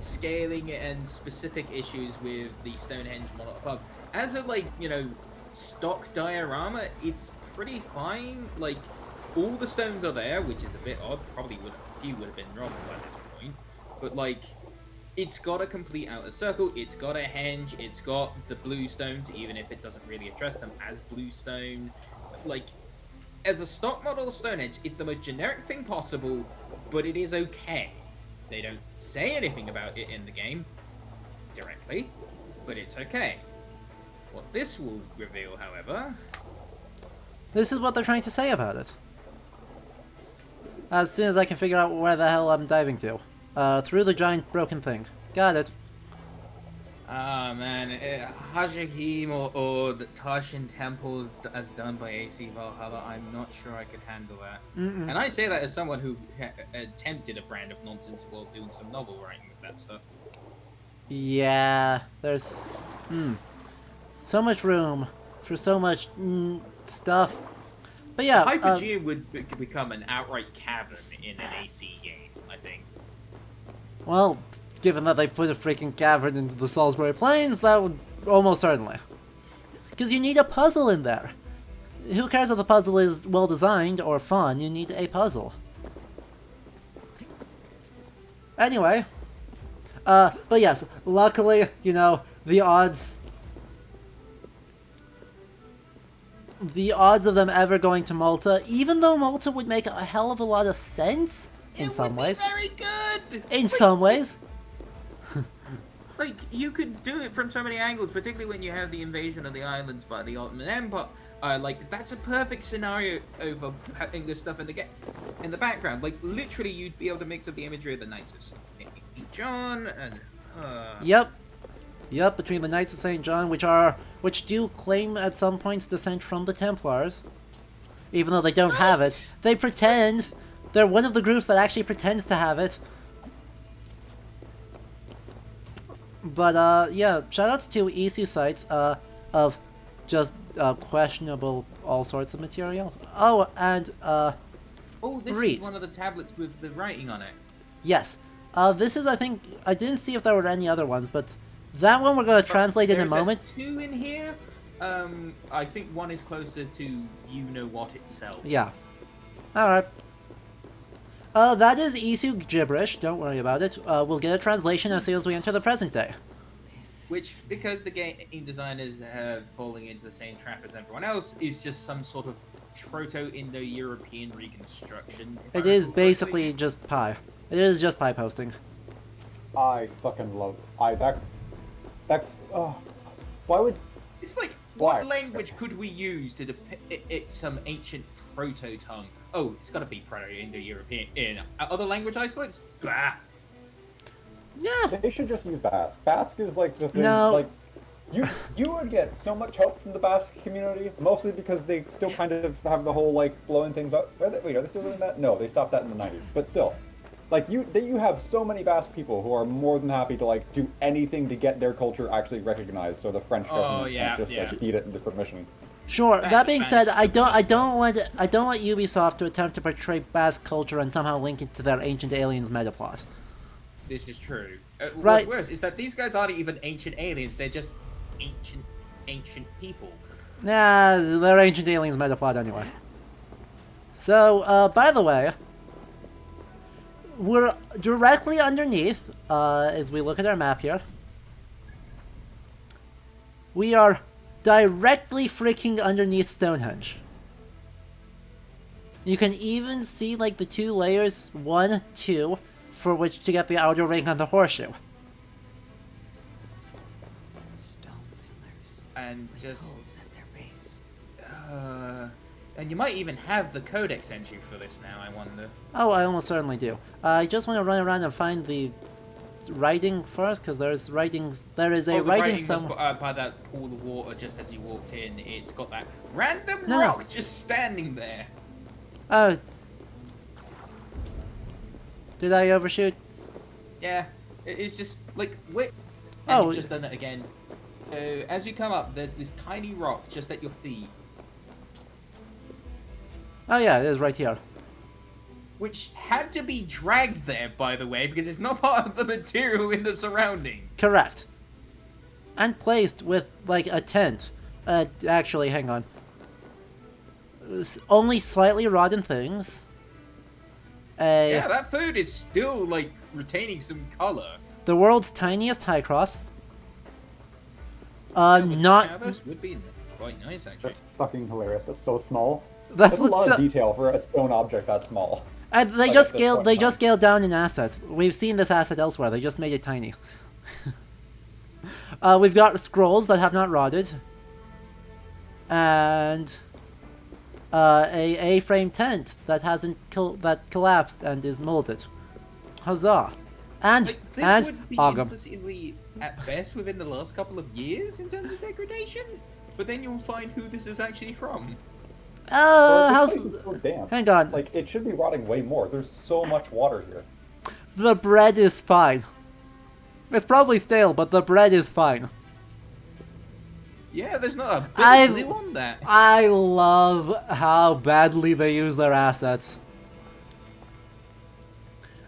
[SPEAKER 10] scaling and specific issues with the Stonehenge model above, as a, like, you know, stock diorama, it's pretty fine. Like, all the stones are there, which is a bit odd. Probably a few would have been wrong by this point. But, like, it's got a complete outer circle, it's got a henge, it's got the blue stones, even if it doesn't really address them as blue stone. Like, as a stock model of Stonehenge, it's the most generic thing possible, but it is okay. They don't say anything about it in the game directly, but it's okay. What this will reveal, however...
[SPEAKER 1] This is what they're trying to say about it. As soon as I can figure out where the hell I'm diving to. Through the giant broken thing. Got it.
[SPEAKER 10] Ah, man. Hajahim or the Tarshan temples as done by AC Valhalla, I'm not sure I could handle that. And I say that as someone who attempted a brand of nonsense while doing some novel writing with that stuff.
[SPEAKER 1] Yeah, there's so much room for so much stuff. But yeah,
[SPEAKER 10] Hypergea would become an outright cavern in an AC game, I think.
[SPEAKER 1] Well, given that they put a freaking cavern into the Salisbury Plains, that would almost certainly. Because you need a puzzle in there. Who cares if the puzzle is well designed or fun? You need a puzzle. Anyway, but yes, luckily, you know, the odds of them ever going to Malta, even though Malta would make a hell of a lot of sense in some ways.
[SPEAKER 10] Very good.
[SPEAKER 1] In some ways.
[SPEAKER 10] Like, you could do it from so many angles, particularly when you have the invasion of the islands by the Ottoman Empire. Like, that's a perfect scenario over putting this stuff in the background. Like, literally, you'd be able to mix up the imagery of the Knights of St. John and...
[SPEAKER 1] Yep, between the Knights of St. John, which do claim at some points descent from the Templars. Even though they don't have it. They pretend. They're one of the groups that actually pretends to have it. But, yeah, shoutouts to Isu sites, of just, questionable all sorts of material. Oh, and,
[SPEAKER 10] oh, this
[SPEAKER 1] read.
[SPEAKER 10] is one of the tablets with the writing on it.
[SPEAKER 1] Yes. This is, I think, I didn't see if there were any other ones, but that one we're going to translate in a moment.
[SPEAKER 10] There's two in here. I think one is closer to you-know-what itself.
[SPEAKER 1] Yeah. Alright. That is Isu gibberish, don't worry about it. We'll get a translation as soon as we enter the present day.
[SPEAKER 10] Which, because the game designers have fallen into the same trap as everyone else, is just some sort of Proto-Indo-European reconstruction.
[SPEAKER 1] It is basically just pie. It is just pie posting.
[SPEAKER 6] I fucking love that's why would...
[SPEAKER 10] It's like,
[SPEAKER 6] why?
[SPEAKER 10] what language could we use to depict some ancient proto-tongue? Oh, it's gotta be Proto-Indo-European. In other language isolates? Bah!
[SPEAKER 1] Yeah.
[SPEAKER 6] They should just use Basque. Basque is like the thing,
[SPEAKER 1] No.
[SPEAKER 6] like, you would get so much help from the Basque community, mostly because they still kind of have the whole, like, blowing things up. Are they still doing that? No, they stopped that in the 90s, but still. Like, you have so many Basque people who are more than happy to, like, do anything to get their culture actually recognized, so the French government can't just like, beat it into submission.
[SPEAKER 1] Sure. That being said, I don't want Ubisoft to attempt to portray Basque culture and somehow link it to their Ancient Aliens metaplot.
[SPEAKER 10] This is true.
[SPEAKER 1] Right.
[SPEAKER 10] What's worse is that these guys aren't even ancient aliens, they're just ancient people.
[SPEAKER 1] Nah, they're Ancient Aliens metaplot anyway. So, by the way, we're directly underneath, as we look at our map here. We are directly freaking underneath Stonehenge. You can even see, like, the two layers, 1, 2, for which to get the outer ring on the horseshoe.
[SPEAKER 3] Stone pillars.
[SPEAKER 10] And just...
[SPEAKER 3] Holes at their base.
[SPEAKER 10] And you might even have the codex entry for this now, I wonder.
[SPEAKER 1] Oh, I almost certainly do. I just want to run around and find the writing first, because there is a writing somewhere.
[SPEAKER 10] By that pool of water just as you walked in, it's got that random
[SPEAKER 1] No.
[SPEAKER 10] rock just standing there.
[SPEAKER 1] Oh. Did I overshoot?
[SPEAKER 10] Yeah, it's just like, wait.
[SPEAKER 1] Oh.
[SPEAKER 10] You've just done it again. As you come up, there's this tiny rock just at your feet.
[SPEAKER 1] Oh yeah, it is right here.
[SPEAKER 10] Which had to be dragged there, by the way, because it's not part of the material in the surrounding.
[SPEAKER 1] Correct. And placed with, like, a tent. Actually, hang on. Only slightly rotten things.
[SPEAKER 10] Yeah, that food is still, like, retaining some color.
[SPEAKER 1] The world's tiniest high cross.
[SPEAKER 10] Not... This would be quite nice, actually.
[SPEAKER 6] That's fucking hilarious. That's so small.
[SPEAKER 1] That's
[SPEAKER 6] a lot of detail for a stone object that small.
[SPEAKER 1] And they just scaled down an asset. We've seen this asset elsewhere. They just made it tiny. We've got scrolls that have not rotted. And a A-frame tent that hasn't that collapsed and is molded. Huzzah! And
[SPEAKER 10] This would be implicitly at best within the last couple of years in terms of degradation, but then you'll find who this is actually from.
[SPEAKER 1] Hang on.
[SPEAKER 6] Like, it should be rotting way more. There's so much water here.
[SPEAKER 1] The bread is fine. It's probably stale, but the bread is fine.
[SPEAKER 10] Yeah, there's not a bit of glue on that.
[SPEAKER 1] I love how badly they use their assets.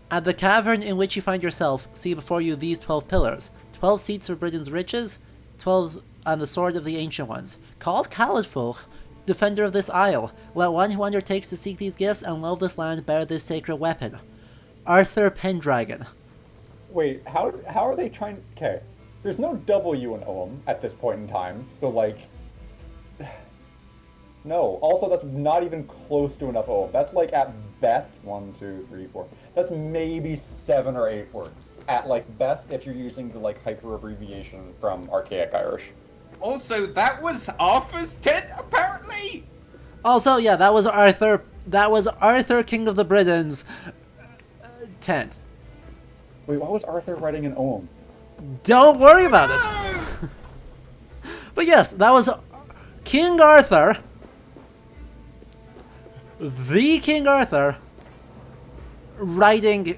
[SPEAKER 1] At the cavern in which you find yourself, see before you these 12 pillars. 12 seats for Britain's riches, 12 and the sword of the Ancient Ones, called Caladful, defender of this isle. Let one who undertakes to seek these gifts and love this land bear this sacred weapon. Arthur Pendragon.
[SPEAKER 6] Wait, how are they trying... Okay, there's no W in Ogham at this point in time, so like... No, also that's not even close to enough Ogham. That's like at best 1, 2, 3, 4. That's maybe 7 or 8 words. At like best if you're using the like hyper abbreviation from Archaic Irish.
[SPEAKER 10] Also, that was Arthur's tent, apparently.
[SPEAKER 1] Also, yeah, that was Arthur. That was Arthur, King of the Britons, tent.
[SPEAKER 6] Wait, why was Arthur writing in Ogham?
[SPEAKER 1] Don't worry about it. But yes, that was King Arthur. The King Arthur writing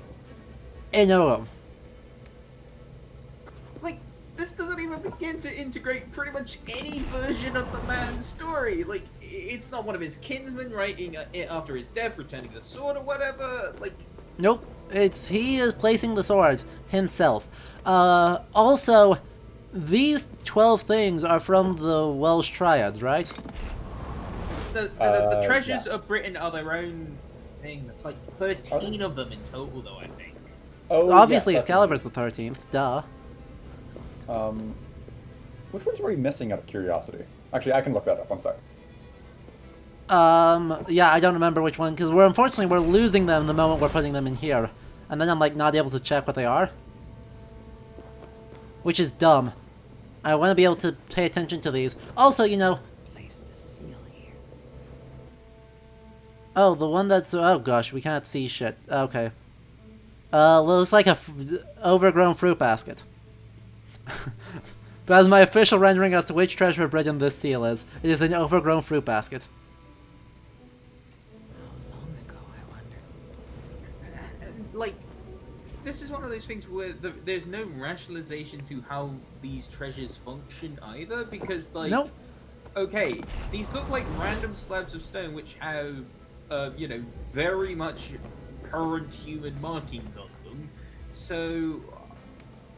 [SPEAKER 1] in Ogham.
[SPEAKER 10] Like, this doesn't even begin to integrate pretty much any version of the man's story. Like, it's not one of his kinsmen writing after his death, returning the sword or whatever. Like,
[SPEAKER 1] nope, he is placing the sword himself. Also, these 12 things are from the Welsh Triads, right?
[SPEAKER 10] The treasures of Britain are their own thing. That's like 13 of them in total, though, I think.
[SPEAKER 6] Oh,
[SPEAKER 1] obviously,
[SPEAKER 6] yes,
[SPEAKER 1] Excalibur's the 13th. Duh.
[SPEAKER 6] Which ones were we missing out of curiosity? Actually, I can look that up. I'm sorry.
[SPEAKER 1] Yeah, I don't remember which one, because unfortunately we're losing them the moment we're putting them in here. And then I'm like not able to check what they are. Which is dumb. I want to be able to pay attention to these. Also, you know... Oh, the one that's... Oh gosh, we can't see shit. Okay. Looks like a overgrown fruit basket. That is my official rendering as to which treasure of Britain this seal is. It is an overgrown fruit basket.
[SPEAKER 10] Like, this is one of those things where there's no rationalization to how these treasures function either, because, like,
[SPEAKER 1] nope.
[SPEAKER 10] Okay, these look like random slabs of stone which have, you know, very much current human markings on them. So,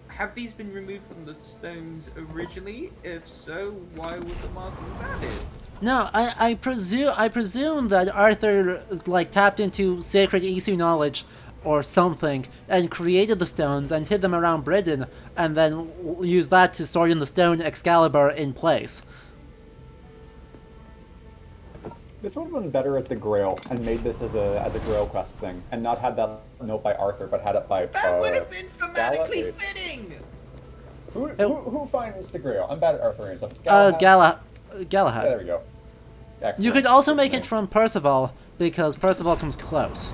[SPEAKER 10] have these been removed from the stones originally? If so, why were the markings added?
[SPEAKER 1] No, I presume that Arthur, like, tapped into sacred Isu knowledge or something, and created the stones and hid them around Britain, and then used that to sword in the stone Excalibur in place.
[SPEAKER 6] This would have been better as the Grail, and made this as a Grail quest thing, and not had that note by Arthur, but had it by
[SPEAKER 10] that would have been thematically fitting.
[SPEAKER 6] Who finds the Grail? I'm bad at Arthurian stuff.
[SPEAKER 1] Galahad.
[SPEAKER 6] Yeah, there we go. Excellent.
[SPEAKER 1] You could also make it from Percival, because Percival comes close.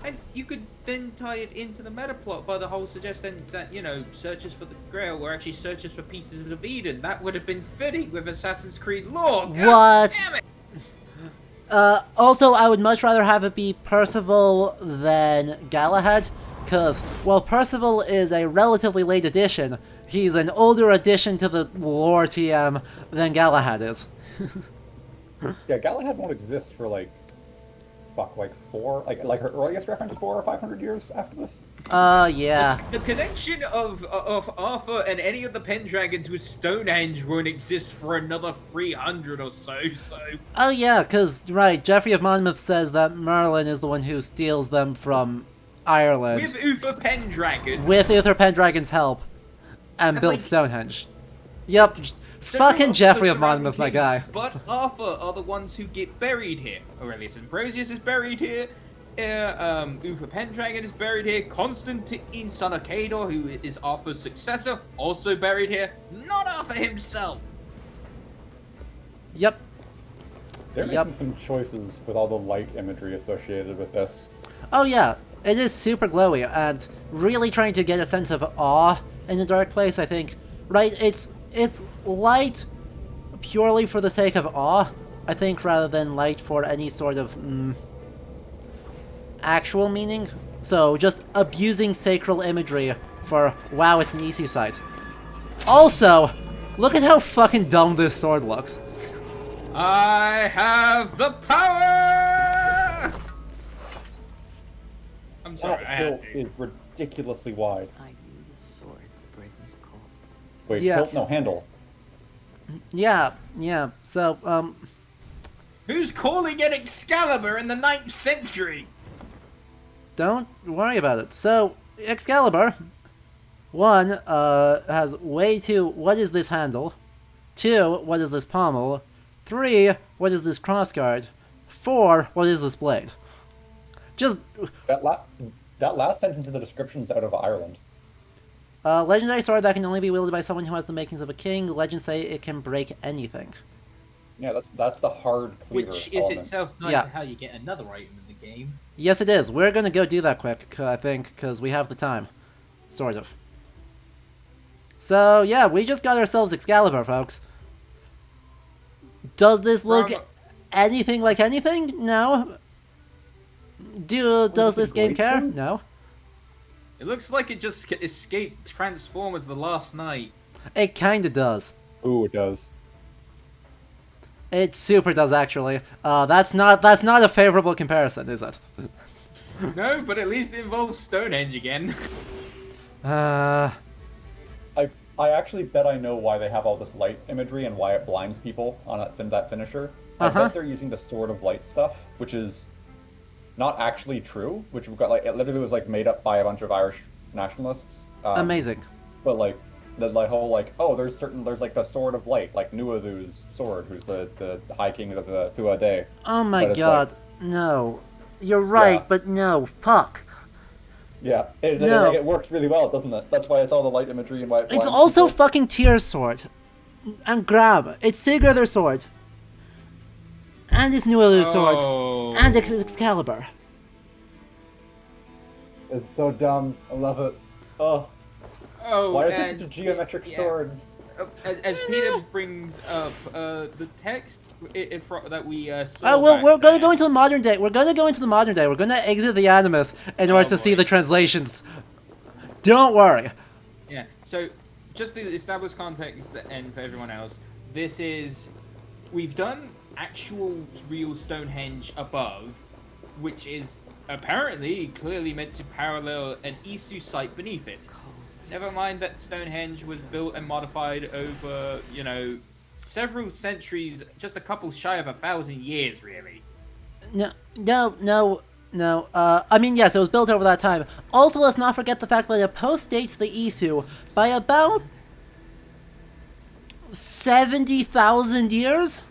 [SPEAKER 10] And you could then tie it into the meta plot by the whole suggestion that, you know, searches for the Grail were actually searches for pieces of Eden. That would have been fitting with Assassin's Creed lore. God damn it!
[SPEAKER 1] Also, I would much rather have it be Percival than Galahad, because while Percival is a relatively late addition, he's an older addition to the lore TM than Galahad is.
[SPEAKER 6] Yeah, Galahad won't exist for like 4, like her earliest reference 400 or 500 years after this.
[SPEAKER 1] Yeah.
[SPEAKER 10] The connection of Arthur and any of the Pendragons with Stonehenge won't exist for another 300 or so.
[SPEAKER 1] Oh yeah, because right, Geoffrey of Monmouth says that Merlin is the one who steals them from Ireland
[SPEAKER 10] with Uther Pendragon.
[SPEAKER 1] With Uther Pendragon's help, and built Stonehenge. Yep. Fucking Geoffrey of Monmouth, my guy.
[SPEAKER 10] But Arthur are the ones who get buried here. Or at least Ambrosius is buried here. Uther Pendragon is buried here. Constantine, son of Cador, who is Arthur's successor, also buried here. Not Arthur himself.
[SPEAKER 1] Yep.
[SPEAKER 6] They're making some choices with all the light imagery associated with this.
[SPEAKER 1] Oh yeah, it is super glowy, and really trying to get a sense of awe in a dark place, I think. Right, it's light purely for the sake of awe, I think, rather than light for any sort of actual meaning. So just abusing sacral imagery for, wow, it's an easy site. Also, look at how fucking dumb this sword looks.
[SPEAKER 10] I have the power! I'm sorry, I had to.
[SPEAKER 6] Is ridiculously wide.
[SPEAKER 3] I knew the sword the Britons called.
[SPEAKER 6] Wait,
[SPEAKER 1] yeah.
[SPEAKER 6] no, handle.
[SPEAKER 1] Yeah, yeah. So,
[SPEAKER 10] Who's calling it Excalibur in the 9th century?
[SPEAKER 1] don't worry about it. So, Excalibur, one, has way too, what is this handle? 2, what is this pommel? 3, what is this crossguard? 4, what is this blade? Just...
[SPEAKER 6] That last sentence in the description is out of Ireland.
[SPEAKER 1] Legendary sword that can only be wielded by someone who has the makings of a king. Legends say it can break anything.
[SPEAKER 6] Yeah, that's the hard cleaver
[SPEAKER 10] Which is
[SPEAKER 6] element.
[SPEAKER 10] itself tied
[SPEAKER 1] Yeah.
[SPEAKER 10] to how you get another item in the game.
[SPEAKER 1] Yes, it is. We're gonna go do that quick, I think, because we have the time. Sort of. So, yeah, we just got ourselves Excalibur, folks. Does this look anything like anything? No. Does this game care? No.
[SPEAKER 10] It looks like it just escaped Transformers the last night.
[SPEAKER 1] It kinda does.
[SPEAKER 6] Ooh, it does.
[SPEAKER 1] It super does, actually. That's not a favorable comparison, is it?
[SPEAKER 10] No, but at least it involves Stonehenge again.
[SPEAKER 6] I actually bet I know why they have all this light imagery and why it blinds people on that finisher. I bet they're using the Sword of Light stuff, which is not actually true, which we've got, like, it literally was, like, made up by a bunch of Irish nationalists.
[SPEAKER 1] Amazing.
[SPEAKER 6] But, like, the whole, like, oh, there's, like, the Sword of Light, like, Nuadu's sword, who's the High King of the Thua Day.
[SPEAKER 1] Oh my god, no. You're right, but no, fuck.
[SPEAKER 6] Yeah,
[SPEAKER 1] No.
[SPEAKER 6] it works really well, doesn't it? That's why it's all the light imagery and why it
[SPEAKER 1] It's
[SPEAKER 6] blinds
[SPEAKER 1] also
[SPEAKER 6] people.
[SPEAKER 1] fucking Tyr's sword. And Grab. It's Sigurdar's sword. And it's Nualu's sword. And it's Excalibur.
[SPEAKER 6] It's so dumb. I love it. Oh.
[SPEAKER 10] Oh,
[SPEAKER 6] Why is
[SPEAKER 10] and
[SPEAKER 6] it a geometric sword?
[SPEAKER 10] As Peter brings up the text that we saw.
[SPEAKER 1] Oh, well,
[SPEAKER 10] back
[SPEAKER 1] we're gonna go into the modern day. We're gonna go into the modern day. We're gonna exit the Animus in order to see the translations. Don't worry.
[SPEAKER 10] Yeah, so just to establish context and for everyone else, this is... We've done actual real Stonehenge above, which is apparently clearly meant to parallel an Isu site beneath it. Never mind that Stonehenge was built and modified over, you know, several centuries, just a couple shy of 1,000 years, really.
[SPEAKER 1] No. I mean, yes, it was built over that time. Also, let's not forget the fact that it postdates the Isu by about 70,000 years?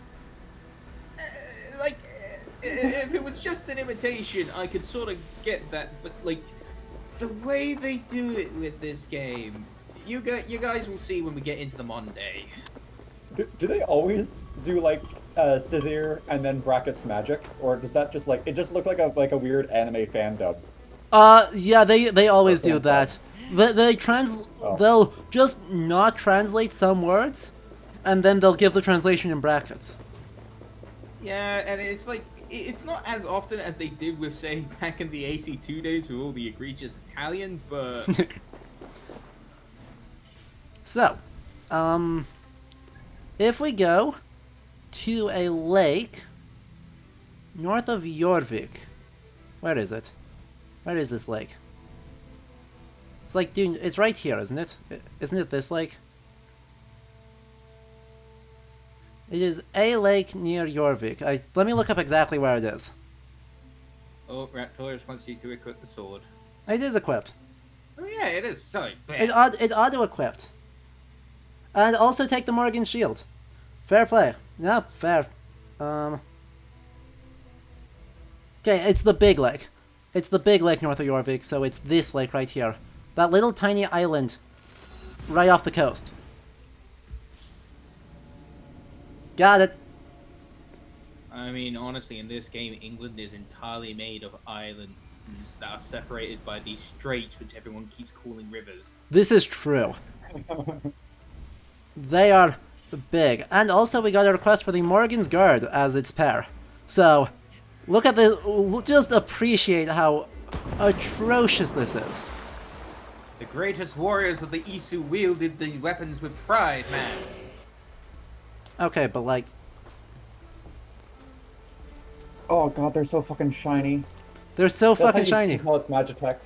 [SPEAKER 10] If it was just an imitation, I could sort of get that, but, like, the way they do it with this game, you guys will see when we get into the modern day.
[SPEAKER 6] Do they always do, like, Sithir and then brackets magic? Or does that just, like, it just look like a weird anime fan dub?
[SPEAKER 1] Yeah, they always do that. They'll just not translate some words, and then they'll give the translation in brackets.
[SPEAKER 10] Yeah, and it's like, it's not as often as they did with, say, back in the AC2 days with all the egregious Italian, but...
[SPEAKER 1] So, if we go to a lake north of Jorvik, where is it? Where is this lake? It's like, dude, it's right here, isn't it? Isn't it this lake? It is a lake near Jorvik. Let me look up exactly where it is.
[SPEAKER 10] Oh, Raptorus wants you to equip the sword.
[SPEAKER 1] It is equipped.
[SPEAKER 10] Oh yeah, it is. Sorry.
[SPEAKER 1] It auto-equipped. And also take the Morgan shield. Fair play. No, fair. Okay, it's the big lake. It's the big lake north of Jorvik, so it's this lake right here. That little tiny island right off the coast. Got it.
[SPEAKER 10] I mean, honestly, in this game, England is entirely made of islands that are separated by these straits, which everyone keeps calling rivers.
[SPEAKER 1] This is true. They are big. And also we got a request for the Morgan's Guard as its pair. So, look at this. Just appreciate how atrocious this is.
[SPEAKER 10] The greatest warriors of the Isu wielded these weapons with pride, man.
[SPEAKER 1] Okay, but like...
[SPEAKER 6] Oh god, they're so fucking shiny.
[SPEAKER 1] They're so
[SPEAKER 6] That's how
[SPEAKER 1] fucking
[SPEAKER 6] you
[SPEAKER 1] shiny.
[SPEAKER 6] call it's Magitech.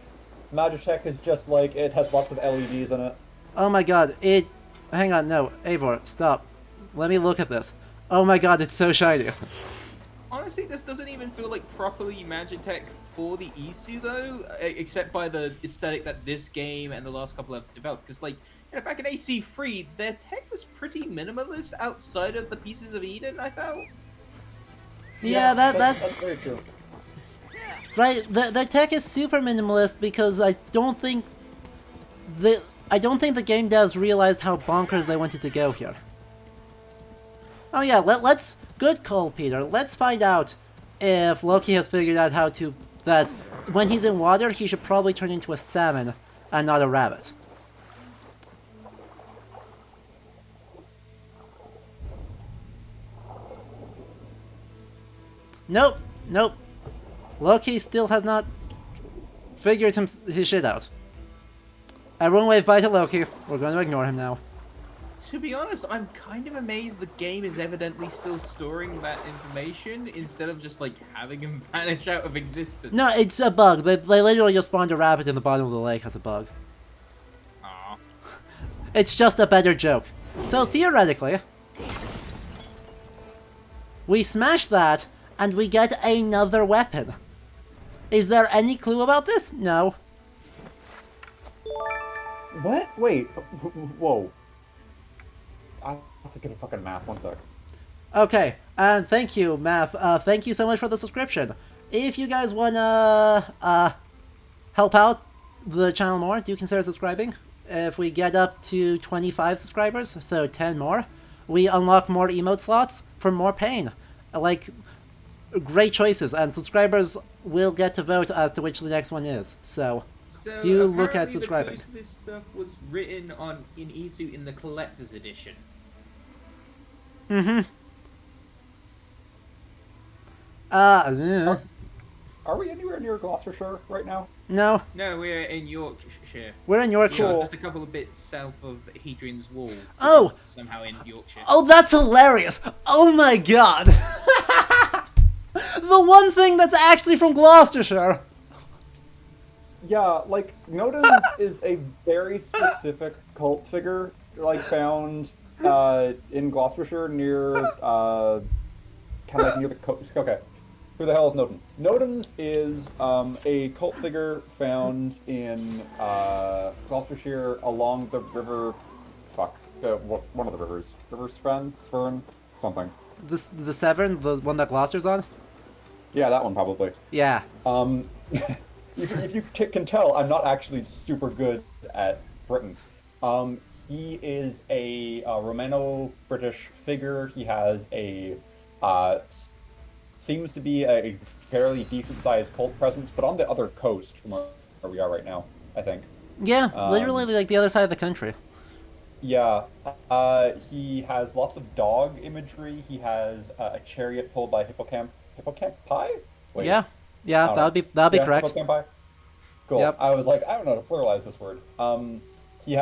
[SPEAKER 6] Magitech is just like, it has lots of LEDs in it.
[SPEAKER 1] Oh my god, it... Hang on, no. Eivor, stop. Let me look at this. Oh my god, it's so shiny.
[SPEAKER 10] Honestly, this doesn't even feel like properly Magitech for the Isu though, except by the aesthetic that this game and the last couple have developed. Because like, you know, back in AC3, their tech was pretty minimalist outside of the Pieces of Eden, I felt.
[SPEAKER 1] Yeah,
[SPEAKER 6] that's very true.
[SPEAKER 1] Right, their tech is super minimalist because I don't think the game devs realized how bonkers they wanted to go here. Oh yeah, let's good call, Peter. Let's find out if Loki has figured out how to that when he's in water he should probably turn into a salmon and not a rabbit. Nope, nope. Loki still has not figured his shit out. Everyone wave bye to Loki. We're going to ignore him now.
[SPEAKER 10] To be honest, I'm kind of amazed the game is evidently still storing that information instead of just like having him vanish out of existence.
[SPEAKER 1] No, it's a bug. They literally just spawned a rabbit in the bottom of the lake as a bug.
[SPEAKER 10] Aww.
[SPEAKER 1] It's just a better joke. So theoretically, we smash that and we get another weapon. Is there any clue about this? No.
[SPEAKER 6] What? Wait. Whoa. I have to get a fucking math. One sec.
[SPEAKER 1] Okay, and thank you, Math. Thank you so much for the subscription. If you guys wanna help out the channel more, do consider subscribing. If we get up to 25 subscribers, so 10 more, we unlock more emote slots for more pain. Like, great choices, and subscribers will get to vote as to which the next one is. So do look at subscribing.
[SPEAKER 10] Most of this stuff was written in Isu in the collector's edition.
[SPEAKER 1] Mm-hmm.
[SPEAKER 6] Are we anywhere near Gloucestershire right now?
[SPEAKER 1] No.
[SPEAKER 10] No, we're in Yorkshire.
[SPEAKER 1] We're in Yorkshire.
[SPEAKER 10] Yeah, just a couple of bits south of Hadrian's Wall.
[SPEAKER 1] Oh!
[SPEAKER 10] Somehow in Yorkshire.
[SPEAKER 1] Oh, that's hilarious! Oh my god! The one thing that's actually from Gloucestershire!
[SPEAKER 6] Yeah, like, Nodens is a very specific cult figure, like, found in Gloucestershire near, kind of like near the coast. Okay, who the hell is Nodens? Nodens is a cult figure found in Gloucestershire along the river, one of the rivers. River Spurn, something.
[SPEAKER 1] The Severn, the one that Gloucester's on?
[SPEAKER 6] Yeah, that one probably.
[SPEAKER 1] Yeah.
[SPEAKER 6] If you can tell, I'm not actually super good at Britain. He is a Romano-British figure. He has a seems to be a fairly decent-sized cult presence, but on the other coast from where we are right now, I think.
[SPEAKER 1] Yeah, literally like the other side of the country.
[SPEAKER 6] Yeah, he has lots of dog imagery. He has a chariot pulled by hippocampi? Wait.
[SPEAKER 1] Yeah, that'd be correct.
[SPEAKER 6] Hippocampi? Cool.
[SPEAKER 1] Yep.
[SPEAKER 6] I was like, I don't know how to pluralize this word. He's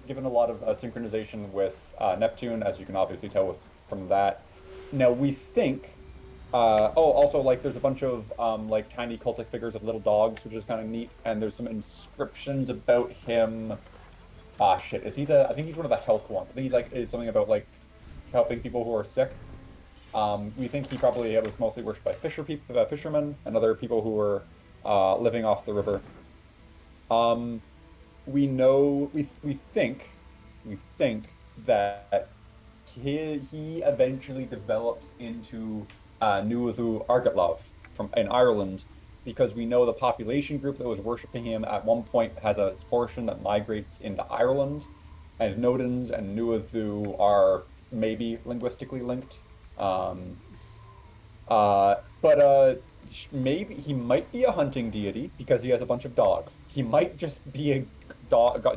[SPEAKER 6] given a lot of synchronization with Neptune, as you can obviously tell from that. Now we think, also like there's a bunch of like tiny cultic figures of little dogs, which is kind of neat, and there's some inscriptions about him. Shit, is he I think he's one of the health ones. I think he like is something about like helping people who are sick. We think he probably was mostly worshipped by fishermen and other people who were living off the river. We think that he eventually develops into Nuadu Argatlov in Ireland, because we know the population group that was worshipping him at one point has a portion that migrates into Ireland, and Nodens and Nuadu are maybe linguistically linked. Maybe he might be a hunting deity because he has a bunch of dogs. He might just be a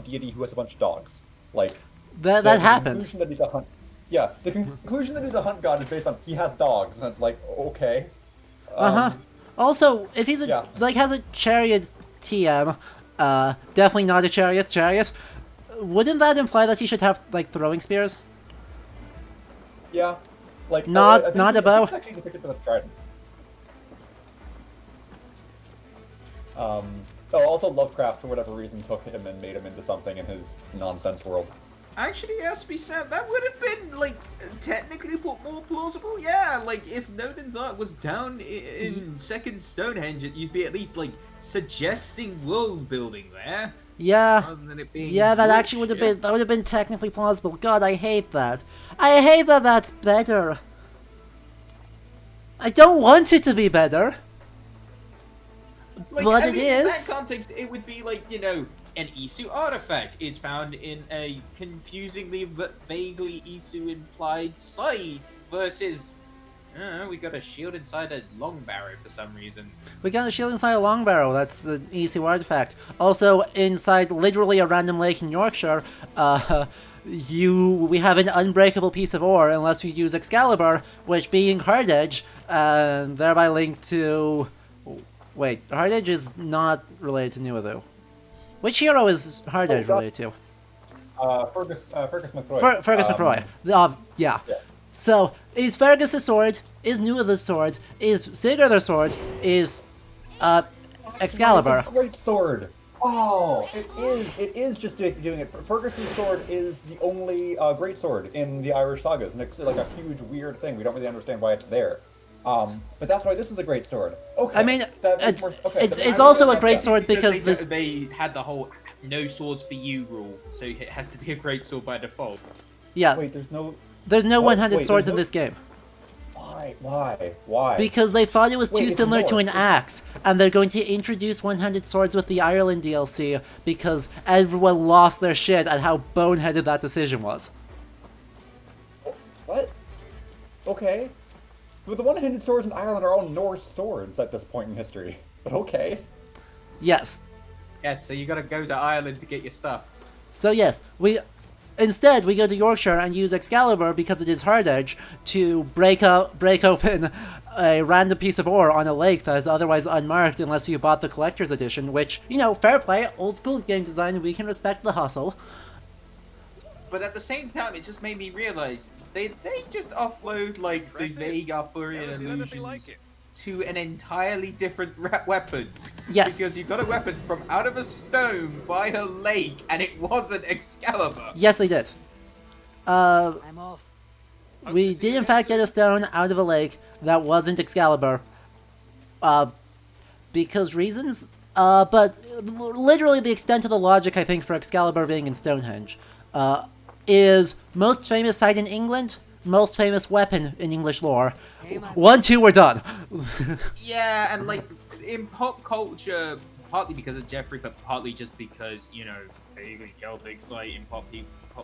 [SPEAKER 6] deity who has a bunch of dogs. Like
[SPEAKER 1] that happens.
[SPEAKER 6] Conclusion that he's a hunt. Yeah, the conclusion that he's a hunt god is based on he has dogs, and it's like okay.
[SPEAKER 1] Also, if he's has a chariot TM, definitely not a chariot. Wouldn't that imply that he should have like throwing spears?
[SPEAKER 6] Yeah, like
[SPEAKER 1] not a bow.
[SPEAKER 6] Actually depicted with a trident. Also Lovecraft, for whatever reason, took him and made him into something in his nonsense world.
[SPEAKER 10] Actually, it has to be said, that would have been, like, technically more plausible. Yeah, like, if Nodin's art was down in second Stonehenge, you'd be at least, like, suggesting world building there.
[SPEAKER 1] Yeah.
[SPEAKER 10] Rather than it being
[SPEAKER 1] Yeah, that
[SPEAKER 10] rich,
[SPEAKER 1] actually would have been technically plausible. God, I hate that. I hate that that's better. I don't want it to be better.
[SPEAKER 10] Like,
[SPEAKER 1] but
[SPEAKER 10] at
[SPEAKER 1] it
[SPEAKER 10] least in that
[SPEAKER 1] is.
[SPEAKER 10] context, it would be like, you know, an Isu artifact is found in a confusingly but vaguely Isu implied site versus, we got a shield inside a long barrow for some reason.
[SPEAKER 1] We got a shield inside a long barrel. That's an Isu artifact. Also, inside literally a random lake in Yorkshire, we have an unbreakable piece of ore unless you use Excalibur, which being Hard Edge, and thereby linked to... Wait, Hard Edge is not related to Nuadu. Which hero is Hard Edge related to?
[SPEAKER 6] Fergus McRoy.
[SPEAKER 1] Fergus McRoy. Yeah. So, is Fergus' sword, is Nuadu's sword, is Sigurd's sword, is Excalibur.
[SPEAKER 6] It's a great sword. Oh, it is just doing it. Fergus's sword is the only great sword in the Irish sagas, and it's like a huge weird thing. We don't really understand why it's there. But that's why this is a great sword. Okay.
[SPEAKER 1] I mean, it's also a great sword because
[SPEAKER 10] they had the whole no swords for you rule, so it has to be a great sword by default.
[SPEAKER 1] Yeah.
[SPEAKER 6] Wait, there's no
[SPEAKER 1] 100 swords in this game.
[SPEAKER 6] Why?
[SPEAKER 1] Because they thought it was too similar to an axe, and they're going to introduce 100 swords with the Ireland DLC because everyone lost their shit at how boneheaded that decision was.
[SPEAKER 6] What? Okay. But the 100 swords in Ireland are all Norse swords at this point in history. But okay.
[SPEAKER 1] Yes.
[SPEAKER 10] Yes, so you gotta go to Ireland to get your stuff.
[SPEAKER 1] So yes, instead we go to Yorkshire and use Excalibur because it is Hard Edge to break open a random piece of ore on a lake that is otherwise unmarked unless you bought the collector's edition, which, you know, fair play, old school game design, we can respect the hustle.
[SPEAKER 10] But at the same time, it just made me realize they just offload like the vague Arthurian illusions to an entirely different weapon.
[SPEAKER 1] Yes.
[SPEAKER 10] Because you got a weapon from out of a stone by a lake, and it wasn't Excalibur.
[SPEAKER 1] Yes, they did.
[SPEAKER 3] I'm off.
[SPEAKER 1] We did in fact get a stone out of a lake that wasn't Excalibur. Because reasons. But literally the extent of the logic, I think, for Excalibur being in Stonehenge, is most famous site in England, most famous weapon in English lore. 1, 2, we're done.
[SPEAKER 10] Yeah, and like in pop culture, partly because of Jeffrey, but partly just because, you know, vaguely Celtic site in pop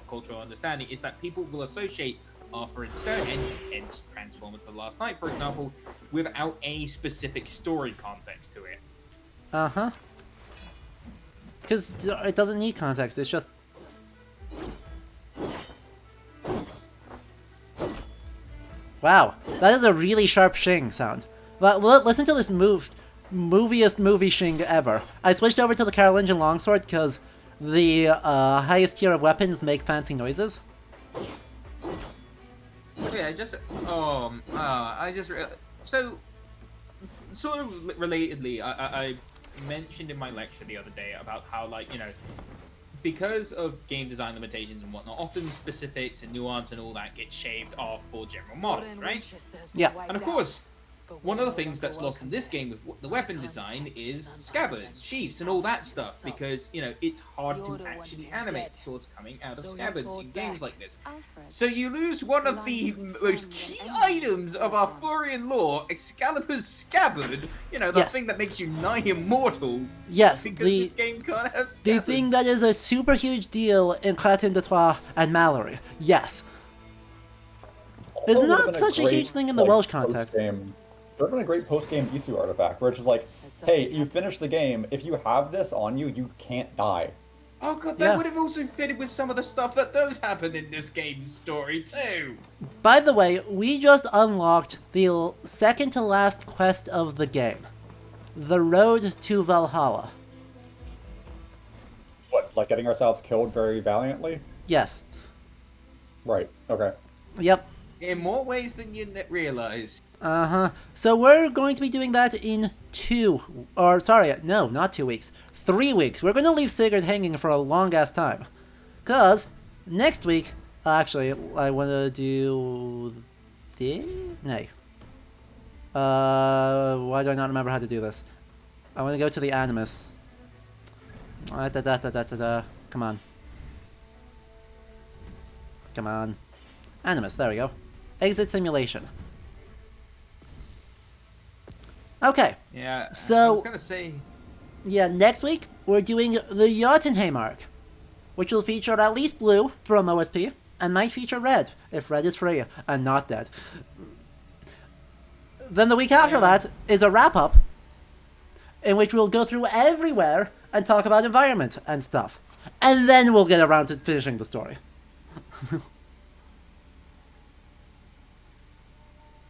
[SPEAKER 10] cultural understanding is that people will associate Arthur and Stonehenge, hence Transformers The Last Night, for example, without any specific story context to it.
[SPEAKER 1] Uh-huh. Because it doesn't need context, it's just... Wow, that is a really sharp shing sound. Listen to this moviest movie shing ever. I switched over to the Carolingian longsword because the highest tier of weapons make fancy noises.
[SPEAKER 10] Okay, so, sort of relatedly, I mentioned in my lecture the other day about how, like, you know, because of game design limitations and whatnot, often specifics and nuance and all that get shaved off for general models, right?
[SPEAKER 1] Yeah.
[SPEAKER 10] And of course, one of the things that's lost in this game with the weapon design is scabbards, sheaths, and all that stuff, because, you know, it's hard to actually animate swords coming out of scabbards in games like this. So you lose one of the most key items of Arthurian lore, Excalibur's scabbard, you know, the thing that makes you nigh immortal.
[SPEAKER 1] Yes,
[SPEAKER 10] because this game can't have scabbards.
[SPEAKER 1] The thing that is a super huge deal in Clatin de Troyes and Mallory. Yes. It's not such a huge thing in the Welsh context.
[SPEAKER 6] There would have been a great post-game Isu artifact, where it's just like, hey, you finished the game, if you have this on you, you can't die.
[SPEAKER 10] Oh god, that would have also fitted with some of the stuff that does happen in this game's story, too.
[SPEAKER 1] By the way, we just unlocked the second to last quest of the game. The Road to Valhalla.
[SPEAKER 6] What, like getting ourselves killed very valiantly?
[SPEAKER 1] Yes.
[SPEAKER 6] Right, okay.
[SPEAKER 1] Yep.
[SPEAKER 10] In more ways than you realize.
[SPEAKER 1] Uh-huh. So we're going to be doing that in 3 weeks. We're going to leave Sigurd hanging for a long-ass time. Because Next week, actually, I want to do this. No. Why do I not remember how to do this? I want to go to the Animus. Come on. Come on. Animus, there we go. Exit simulation. Okay.
[SPEAKER 10] Yeah,
[SPEAKER 1] so...
[SPEAKER 10] I was gonna say...
[SPEAKER 1] Yeah, next week, we're doing the Jotunheim arc, which will feature at least blue from OSP, and might feature red, if red is free and not dead. Then the week after that is a wrap-up, in which we'll go through everywhere and talk about environment and stuff. And then we'll get around to finishing the story.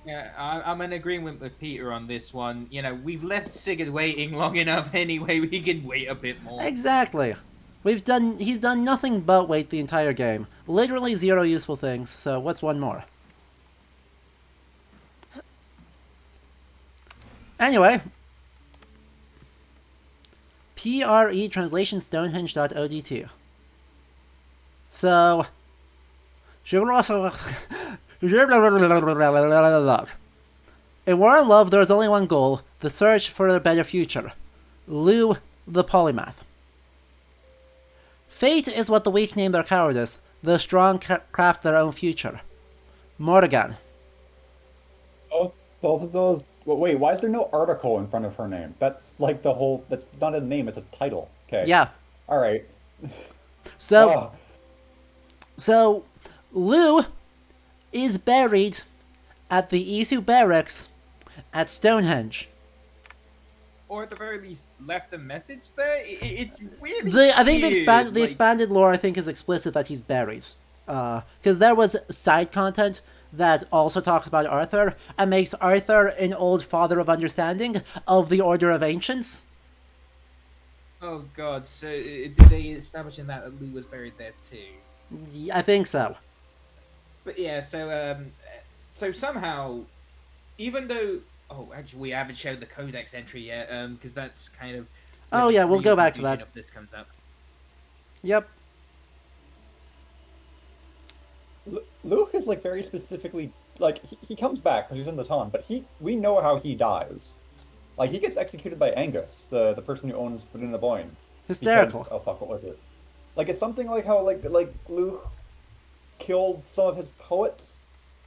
[SPEAKER 10] Yeah, I'm in agreement with Peter on this one. You know, we've left Sigurd waiting long enough anyway, we can wait a bit more.
[SPEAKER 1] Exactly. He's done nothing but wait the entire game. Literally 0 useful things, so what's one more? Anyway. PRE translation Stonehenge.odt. So... In War and Love, there is only one goal, the search for a better future. Lugh the Polymath. Fate is what the weak name their cowardice, the strong craft their own future. Morrigan.
[SPEAKER 6] Oh, both of those... Wait, why is there no article in front of her name? That's like the whole... That's not a name, it's a title. Okay.
[SPEAKER 1] Yeah.
[SPEAKER 6] Alright.
[SPEAKER 1] So... So, Lugh is buried at the Isu barracks at Stonehenge.
[SPEAKER 10] Or at the very least, left a message there? It's really
[SPEAKER 1] I think
[SPEAKER 10] weird.
[SPEAKER 1] the expanded lore, I think, is explicit that he's buried. Because there was side content that also talks about Arthur, and makes Arthur an old father of understanding of the Order of Ancients.
[SPEAKER 10] Oh god, so did they establish in that Lugh was buried there too?
[SPEAKER 1] Yeah, I think so.
[SPEAKER 10] But yeah, so somehow, even though... Oh, actually, we haven't showed the Codex entry yet, because that's kind of...
[SPEAKER 1] Oh yeah, we'll go back to that.
[SPEAKER 10] This comes up.
[SPEAKER 1] Yep.
[SPEAKER 6] Luke is like very specifically... Like, he comes back because he's in the Ton, but we know how he dies. Like, he gets executed by Angus, the person who owns Bryn of Boyne.
[SPEAKER 1] Hysterical.
[SPEAKER 6] Because, oh fuck, what was it? Like, it's something like how, like Luke killed some of his poets,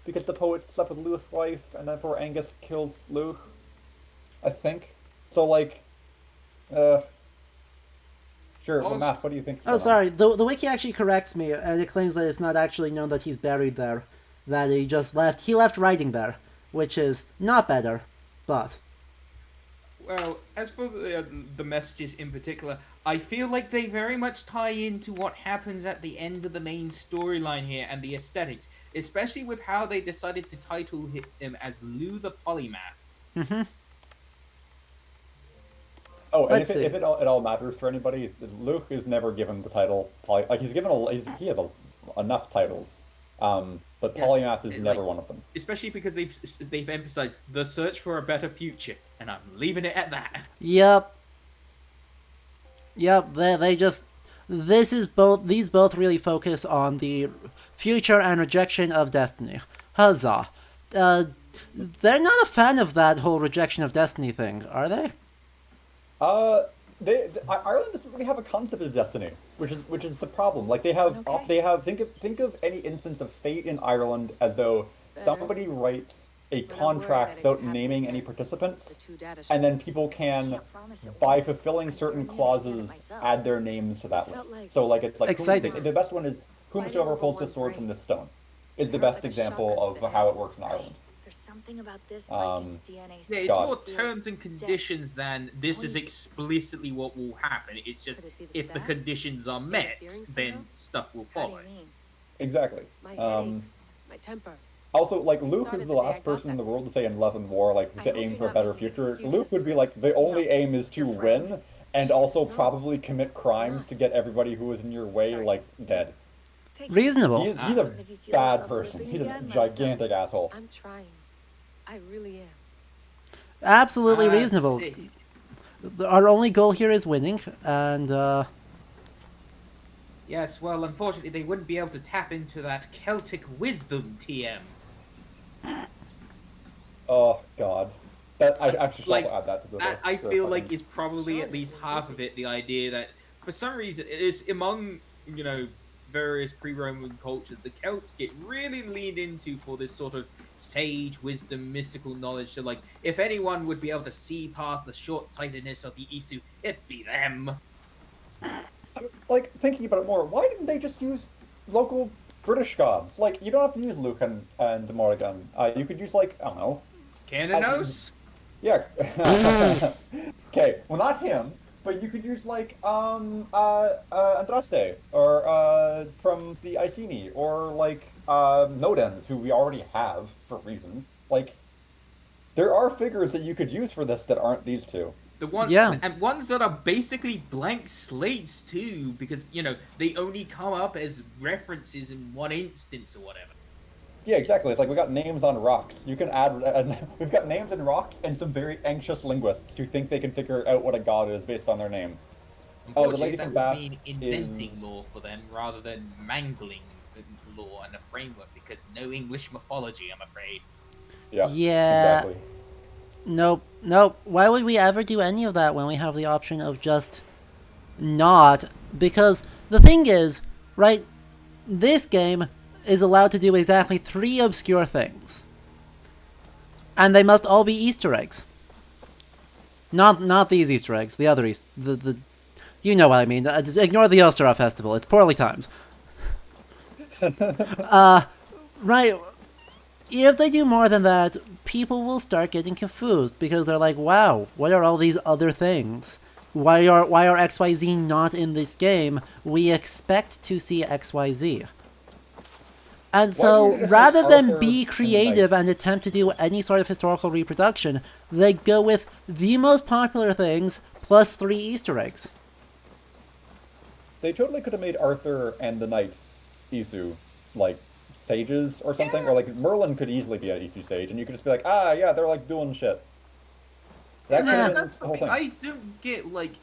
[SPEAKER 6] because the poets slept with Luke's wife, and therefore Angus kills Luke, I think. So, like, sure, but Matt, what do you think?
[SPEAKER 1] Oh, sorry, the wiki actually corrects me, and it claims that it's not actually known that he's buried there, that he just left, he left writing there, which is not better, but...
[SPEAKER 10] Well, as for the messages in particular, I feel like they very much tie into what happens at the end of the main storyline here and the aesthetics, especially with how they decided to title him as Lugh the Polymath.
[SPEAKER 1] Mm-hmm.
[SPEAKER 6] Oh, and if it all matters for anybody, Luke is never given the title like he has enough titles, but
[SPEAKER 10] Yes,
[SPEAKER 6] Polymath is never one of them.
[SPEAKER 10] Especially because they've emphasized the search for a better future, and I'm leaving it at that.
[SPEAKER 1] Yep. Yep, they just... These both really focus on the future and rejection of destiny. Huzzah. They're not a fan of that whole rejection of destiny thing, are they?
[SPEAKER 6] Ireland doesn't really have a concept of destiny, which is the problem. Like they have think of any instance of fate in Ireland as though somebody writes a contract without naming any participants, and then people can, by fulfilling certain clauses, add their names to that list. So like it's like
[SPEAKER 1] exciting.
[SPEAKER 6] The best one is whosoever pulls this sword from this stone is the best example of how it works in Ireland.
[SPEAKER 2] Something about this
[SPEAKER 10] yeah, it's more terms and conditions than this is explicitly what will happen. It's just if the conditions are met, then stuff will follow.
[SPEAKER 6] Exactly.
[SPEAKER 14] My headaches, my temper.
[SPEAKER 6] Also, like, Luke is the last person in the world to say in Love and War, like, to aim for a better future. Luke would be like, the only aim is to win, and also probably commit crimes to get everybody who is in your way, like, dead.
[SPEAKER 1] Reasonable.
[SPEAKER 6] He's a bad person. He's a gigantic asshole.
[SPEAKER 14] I'm trying. I really am.
[SPEAKER 1] Absolutely reasonable. Our only goal here is winning, and
[SPEAKER 10] yeah, Yes, well, unfortunately, they wouldn't be able to tap into that Celtic wisdom, TM.
[SPEAKER 6] Oh God, that I actually should
[SPEAKER 10] Like,
[SPEAKER 6] also add that to the
[SPEAKER 10] that
[SPEAKER 6] list.
[SPEAKER 10] I
[SPEAKER 6] for a
[SPEAKER 10] feel
[SPEAKER 6] second.
[SPEAKER 10] like is probably at least half of it. The idea that for some reason it is among various pre-Roman cultures, the Celts get really leaned into for this sort of sage wisdom, mystical knowledge. So, like, if anyone would be able to see past the short-sightedness of the Isu, it'd be them.
[SPEAKER 6] Like, thinking about it more, why didn't they just use local British gods? Like, you don't have to use Lucan and Morrigan. You could use, like, I don't know.
[SPEAKER 10] Cananos?
[SPEAKER 6] Yeah. Okay, well, not him, but you could use, like, Andraste, or, from the Iceni, or, like, Nodens, who we already have, for reasons. Like, there are figures that you could use for this that aren't these two.
[SPEAKER 10] And ones that are basically blank slates too, because they only come up as references in one instance or whatever.
[SPEAKER 6] Yeah, exactly. It's like we got names on rocks. You can add. We've got names in rocks and some very anxious linguists who think they can figure out what a god is based on their name.
[SPEAKER 10] Unfortunately, that would mean inventing law for them rather than mangling law and a framework, because no English mythology, I'm afraid.
[SPEAKER 6] Yeah.
[SPEAKER 1] Exactly. Nope. Why would we ever do any of that when we have the option of just not? Because the thing is, right, this game is allowed to do exactly 3 obscure things. And they must all be Easter eggs. Not these Easter eggs, the other the you know what I mean. Ignore the Ostara Festival, it's poorly timed. Right. If they do more than that, people will start getting confused because they're like, wow, what are all these other things? Why are XYZ not in this game? We expect to see XYZ. And so, rather than be creative and attempt to do any sort of historical reproduction, they go with the most popular things plus 3 Easter eggs.
[SPEAKER 6] They totally could have made Arthur and the Knights Isu, like, sages or something, or like Merlin could easily be an Isu sage, and you could just be like, yeah, they're like doing shit.
[SPEAKER 10] That's the thing. I don't get like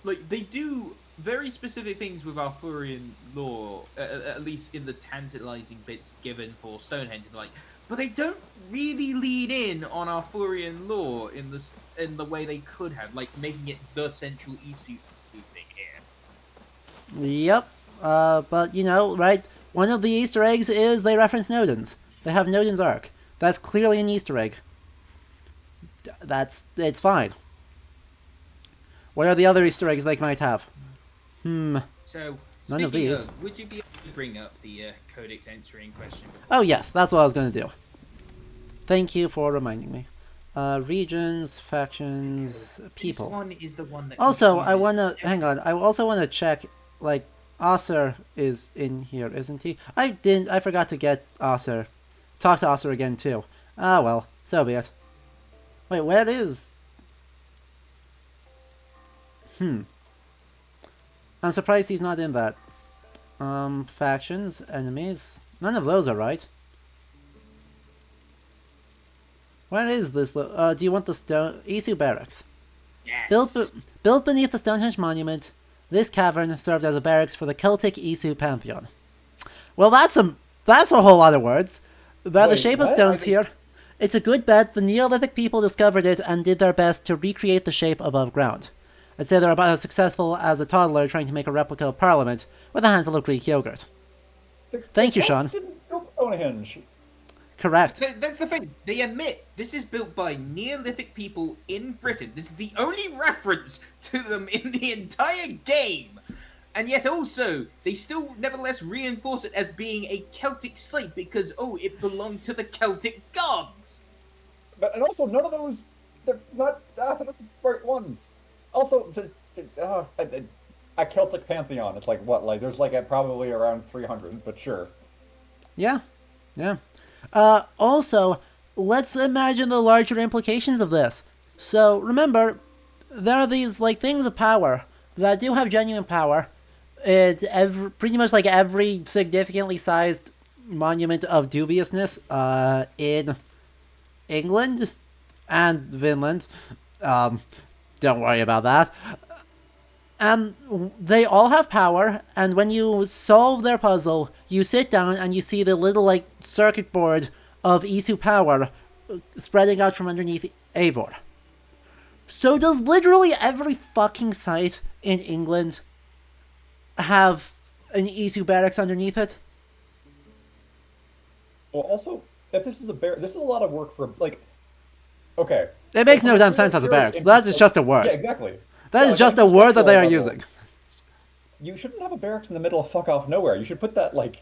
[SPEAKER 10] they do very specific things with Arthurian lore, at least in the tantalizing bits given for Stonehenge, and but they don't really lead in on Arthurian lore in the way they could have, like making it the central Isu thing here.
[SPEAKER 1] Yep, but right. One of the Easter eggs is they reference Nodens. They have Nodens' Ark. That's clearly an Easter egg. It's fine. What are the other Easter eggs they might have?
[SPEAKER 10] So,
[SPEAKER 1] none of these.
[SPEAKER 10] Would you be able to bring up the Codex entering question?
[SPEAKER 1] Oh yes, that's what I was going to do. Thank you for reminding me. Regions, factions, people.
[SPEAKER 10] This one is the one that
[SPEAKER 1] also, I want to... Hang on. I also want to check, like... Acer is in here, isn't he? I forgot to get Acer. Talk to Acer again, too. Ah, well. So be it. Wait, where is... I'm surprised he's not in that. Factions, enemies. None of those are right. Where is this? Do you want the Isu Barracks?
[SPEAKER 10] Yes.
[SPEAKER 1] Built beneath the Stonehenge monument, this cavern served as a barracks for the Celtic Isu pantheon. Well, that's a whole lot of words. About the shape of stones here, it's a good bet the Neolithic people discovered it and did their best to recreate the shape above ground. I'd say they're about as successful as a toddler trying to make a replica of Parliament with a handful of Greek yogurt. Thank you, Sean.
[SPEAKER 6] Stonehenge.
[SPEAKER 1] Correct.
[SPEAKER 10] That's the thing. They admit this is built by Neolithic people in Britain. This is the only reference to them in the entire game. And yet also, they still nevertheless reinforce it as being a Celtic site because, it belonged to the Celtic gods.
[SPEAKER 6] And also, none of those, they're not the right ones. Also, a Celtic pantheon, it's like, what, like, there's like probably around 300, but sure.
[SPEAKER 1] Yeah. Also, let's imagine the larger implications of this. So, remember, there are these, like, things of power that do have genuine power. It's pretty much like every significantly sized monument of dubiousness in England and Finland. Don't worry about that. And they all have power, and when you solve their puzzle, you sit down and you see the little, like, circuit board of Isu power spreading out from underneath Eivor. So does literally every fucking site in England have an Isu barracks underneath it?
[SPEAKER 6] Well, also, if this is a this is a lot of work for, like, okay.
[SPEAKER 1] It makes no damn sense as a barracks. That is just a word.
[SPEAKER 6] Yeah, exactly.
[SPEAKER 1] That is just a word that they are using.
[SPEAKER 6] You shouldn't have a barracks in the middle of fuck off nowhere. You should put that, like,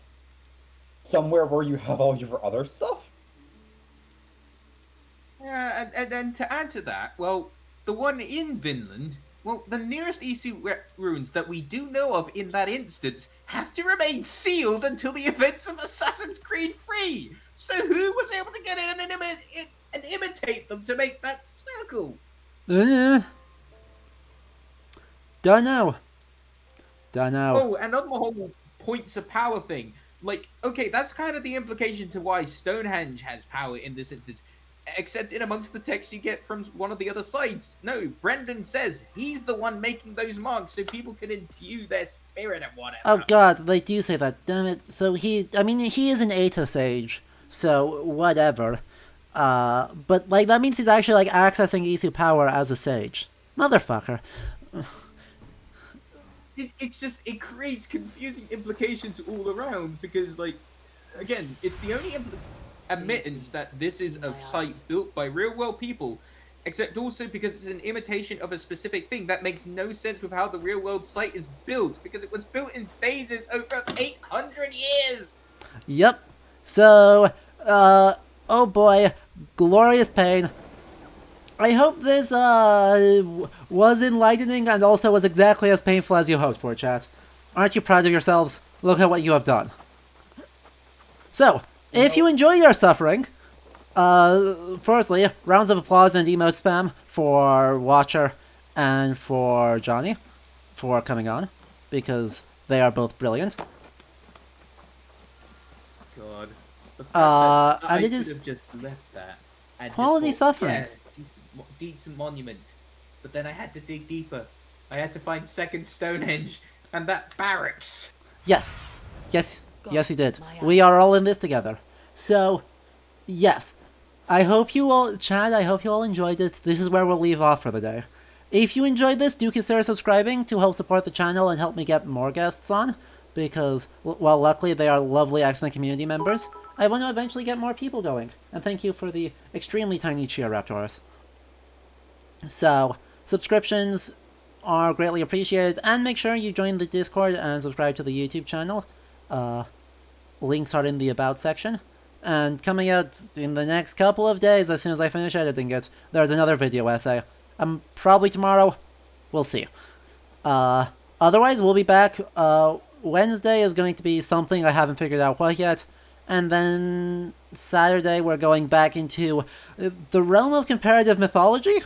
[SPEAKER 6] somewhere where you have all your other stuff.
[SPEAKER 10] Yeah, and then to add to that, well, the one in Vinland, well, the nearest Isu ruins that we do know of in that instance have to remain sealed until the events of Assassin's Creed 3. So who was able to get in and imitate them to make that circle?
[SPEAKER 1] Don't know.
[SPEAKER 10] Oh, and on the whole points of power thing, like, okay, that's kind of the implication to why Stonehenge has power in this instance, except in amongst the text you get from one of the other sides. No, Brendan says he's the one making those marks so people can imbue their spirit and whatever.
[SPEAKER 1] Oh god, they do say that, damn it. So he is an Eta sage, so whatever. But, like, that means he's actually, like, accessing Isu power as a sage. Motherfucker.
[SPEAKER 10] It's just, it creates confusing implications all around, because, like, again, it's the only admittance that this is a site built by real-world people, except also because it's an imitation of a specific thing that makes no sense with how the real-world site is built, because it was built in phases over 800 years!
[SPEAKER 1] Yep. So, oh boy, glorious pain. I hope this, was enlightening and also was exactly as painful as you hoped for, chat. Aren't you proud of yourselves? Look at what you have done. So, if you enjoy your suffering, firstly, rounds of applause and emote spam for Watcher and for Johnny for coming on, because they are both brilliant.
[SPEAKER 10] God.
[SPEAKER 1] And it is
[SPEAKER 10] have just left that. And
[SPEAKER 1] quality
[SPEAKER 10] just thought,
[SPEAKER 1] suffering.
[SPEAKER 10] Yeah, decent monument. But then I had to dig deeper. I had to find second Stonehenge and that barracks.
[SPEAKER 1] Yes. Yes, you did. We are all in this together. So, yes. I hope you all, Chad, I hope you all enjoyed it. This is where we'll leave off for the day. If you enjoyed this, do consider subscribing to help support the channel and help me get more guests on. Because, well, luckily they are lovely, excellent community members. I want to eventually get more people going. And thank you for the extremely tiny cheer, Raptorus. So, subscriptions are greatly appreciated, and make sure you join the Discord and subscribe to the YouTube channel. Links are in the About section. And coming out in the next couple of days, as soon as I finish editing it, there's another video essay. Probably tomorrow. We'll see. Otherwise, we'll be back. Wednesday is going to be something I haven't figured out what yet. And then Saturday, we're going back into the realm of comparative mythology.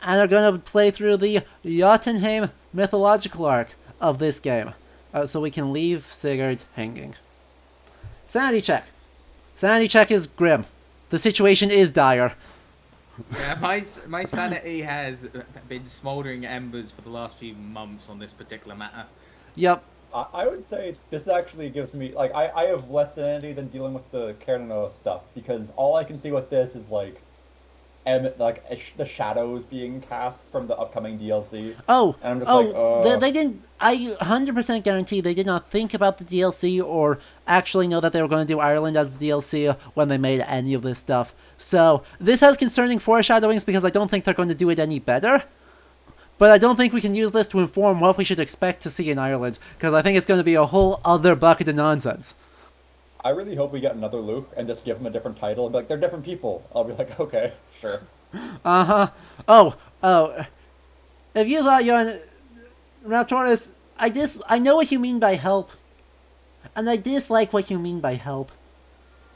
[SPEAKER 1] And are going to play through the Jotunheim mythological arc of this game. So we can leave Sigurd hanging. Sanity check. Sanity check is grim. The situation is dire.
[SPEAKER 10] Yeah, my sanity has been smouldering embers for the last few months on this particular matter.
[SPEAKER 1] Yep.
[SPEAKER 6] I would say this actually gives me, like, I have less sanity than dealing with the Carino stuff, because all I can see with this is, like, the shadows being cast from the upcoming DLC.
[SPEAKER 1] Oh,
[SPEAKER 6] and I'm just
[SPEAKER 1] they didn't. I 100% guarantee they did not think about the DLC or actually know that they were going to do Ireland as the DLC when they made any of this stuff. So this has concerning foreshadowings because I don't think they're going to do it any better. But I don't think we can use this to inform what we should expect to see in Ireland, because I think it's going to be a whole other bucket of nonsense.
[SPEAKER 6] I really hope we get another Luke and just give them a different title and be like, they're different people. I'll be like, okay, sure.
[SPEAKER 1] Uh-huh. Oh. If you thought you're on Raptorus, I know what you mean by help. And I dislike what you mean by help.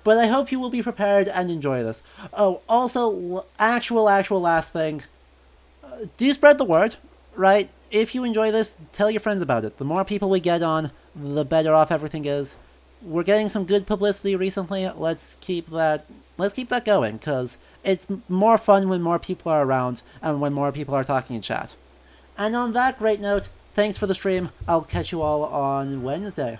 [SPEAKER 1] But I hope you will be prepared and enjoy this. Oh, also, actual last thing. Do spread the word, right? If you enjoy this, tell your friends about it. The more people we get on, the better off everything is. We're getting some good publicity recently. Let's keep that going, because it's more fun when more people are around and when more people are talking in chat. And on that great note, thanks for the stream. I'll catch you all on Wednesday.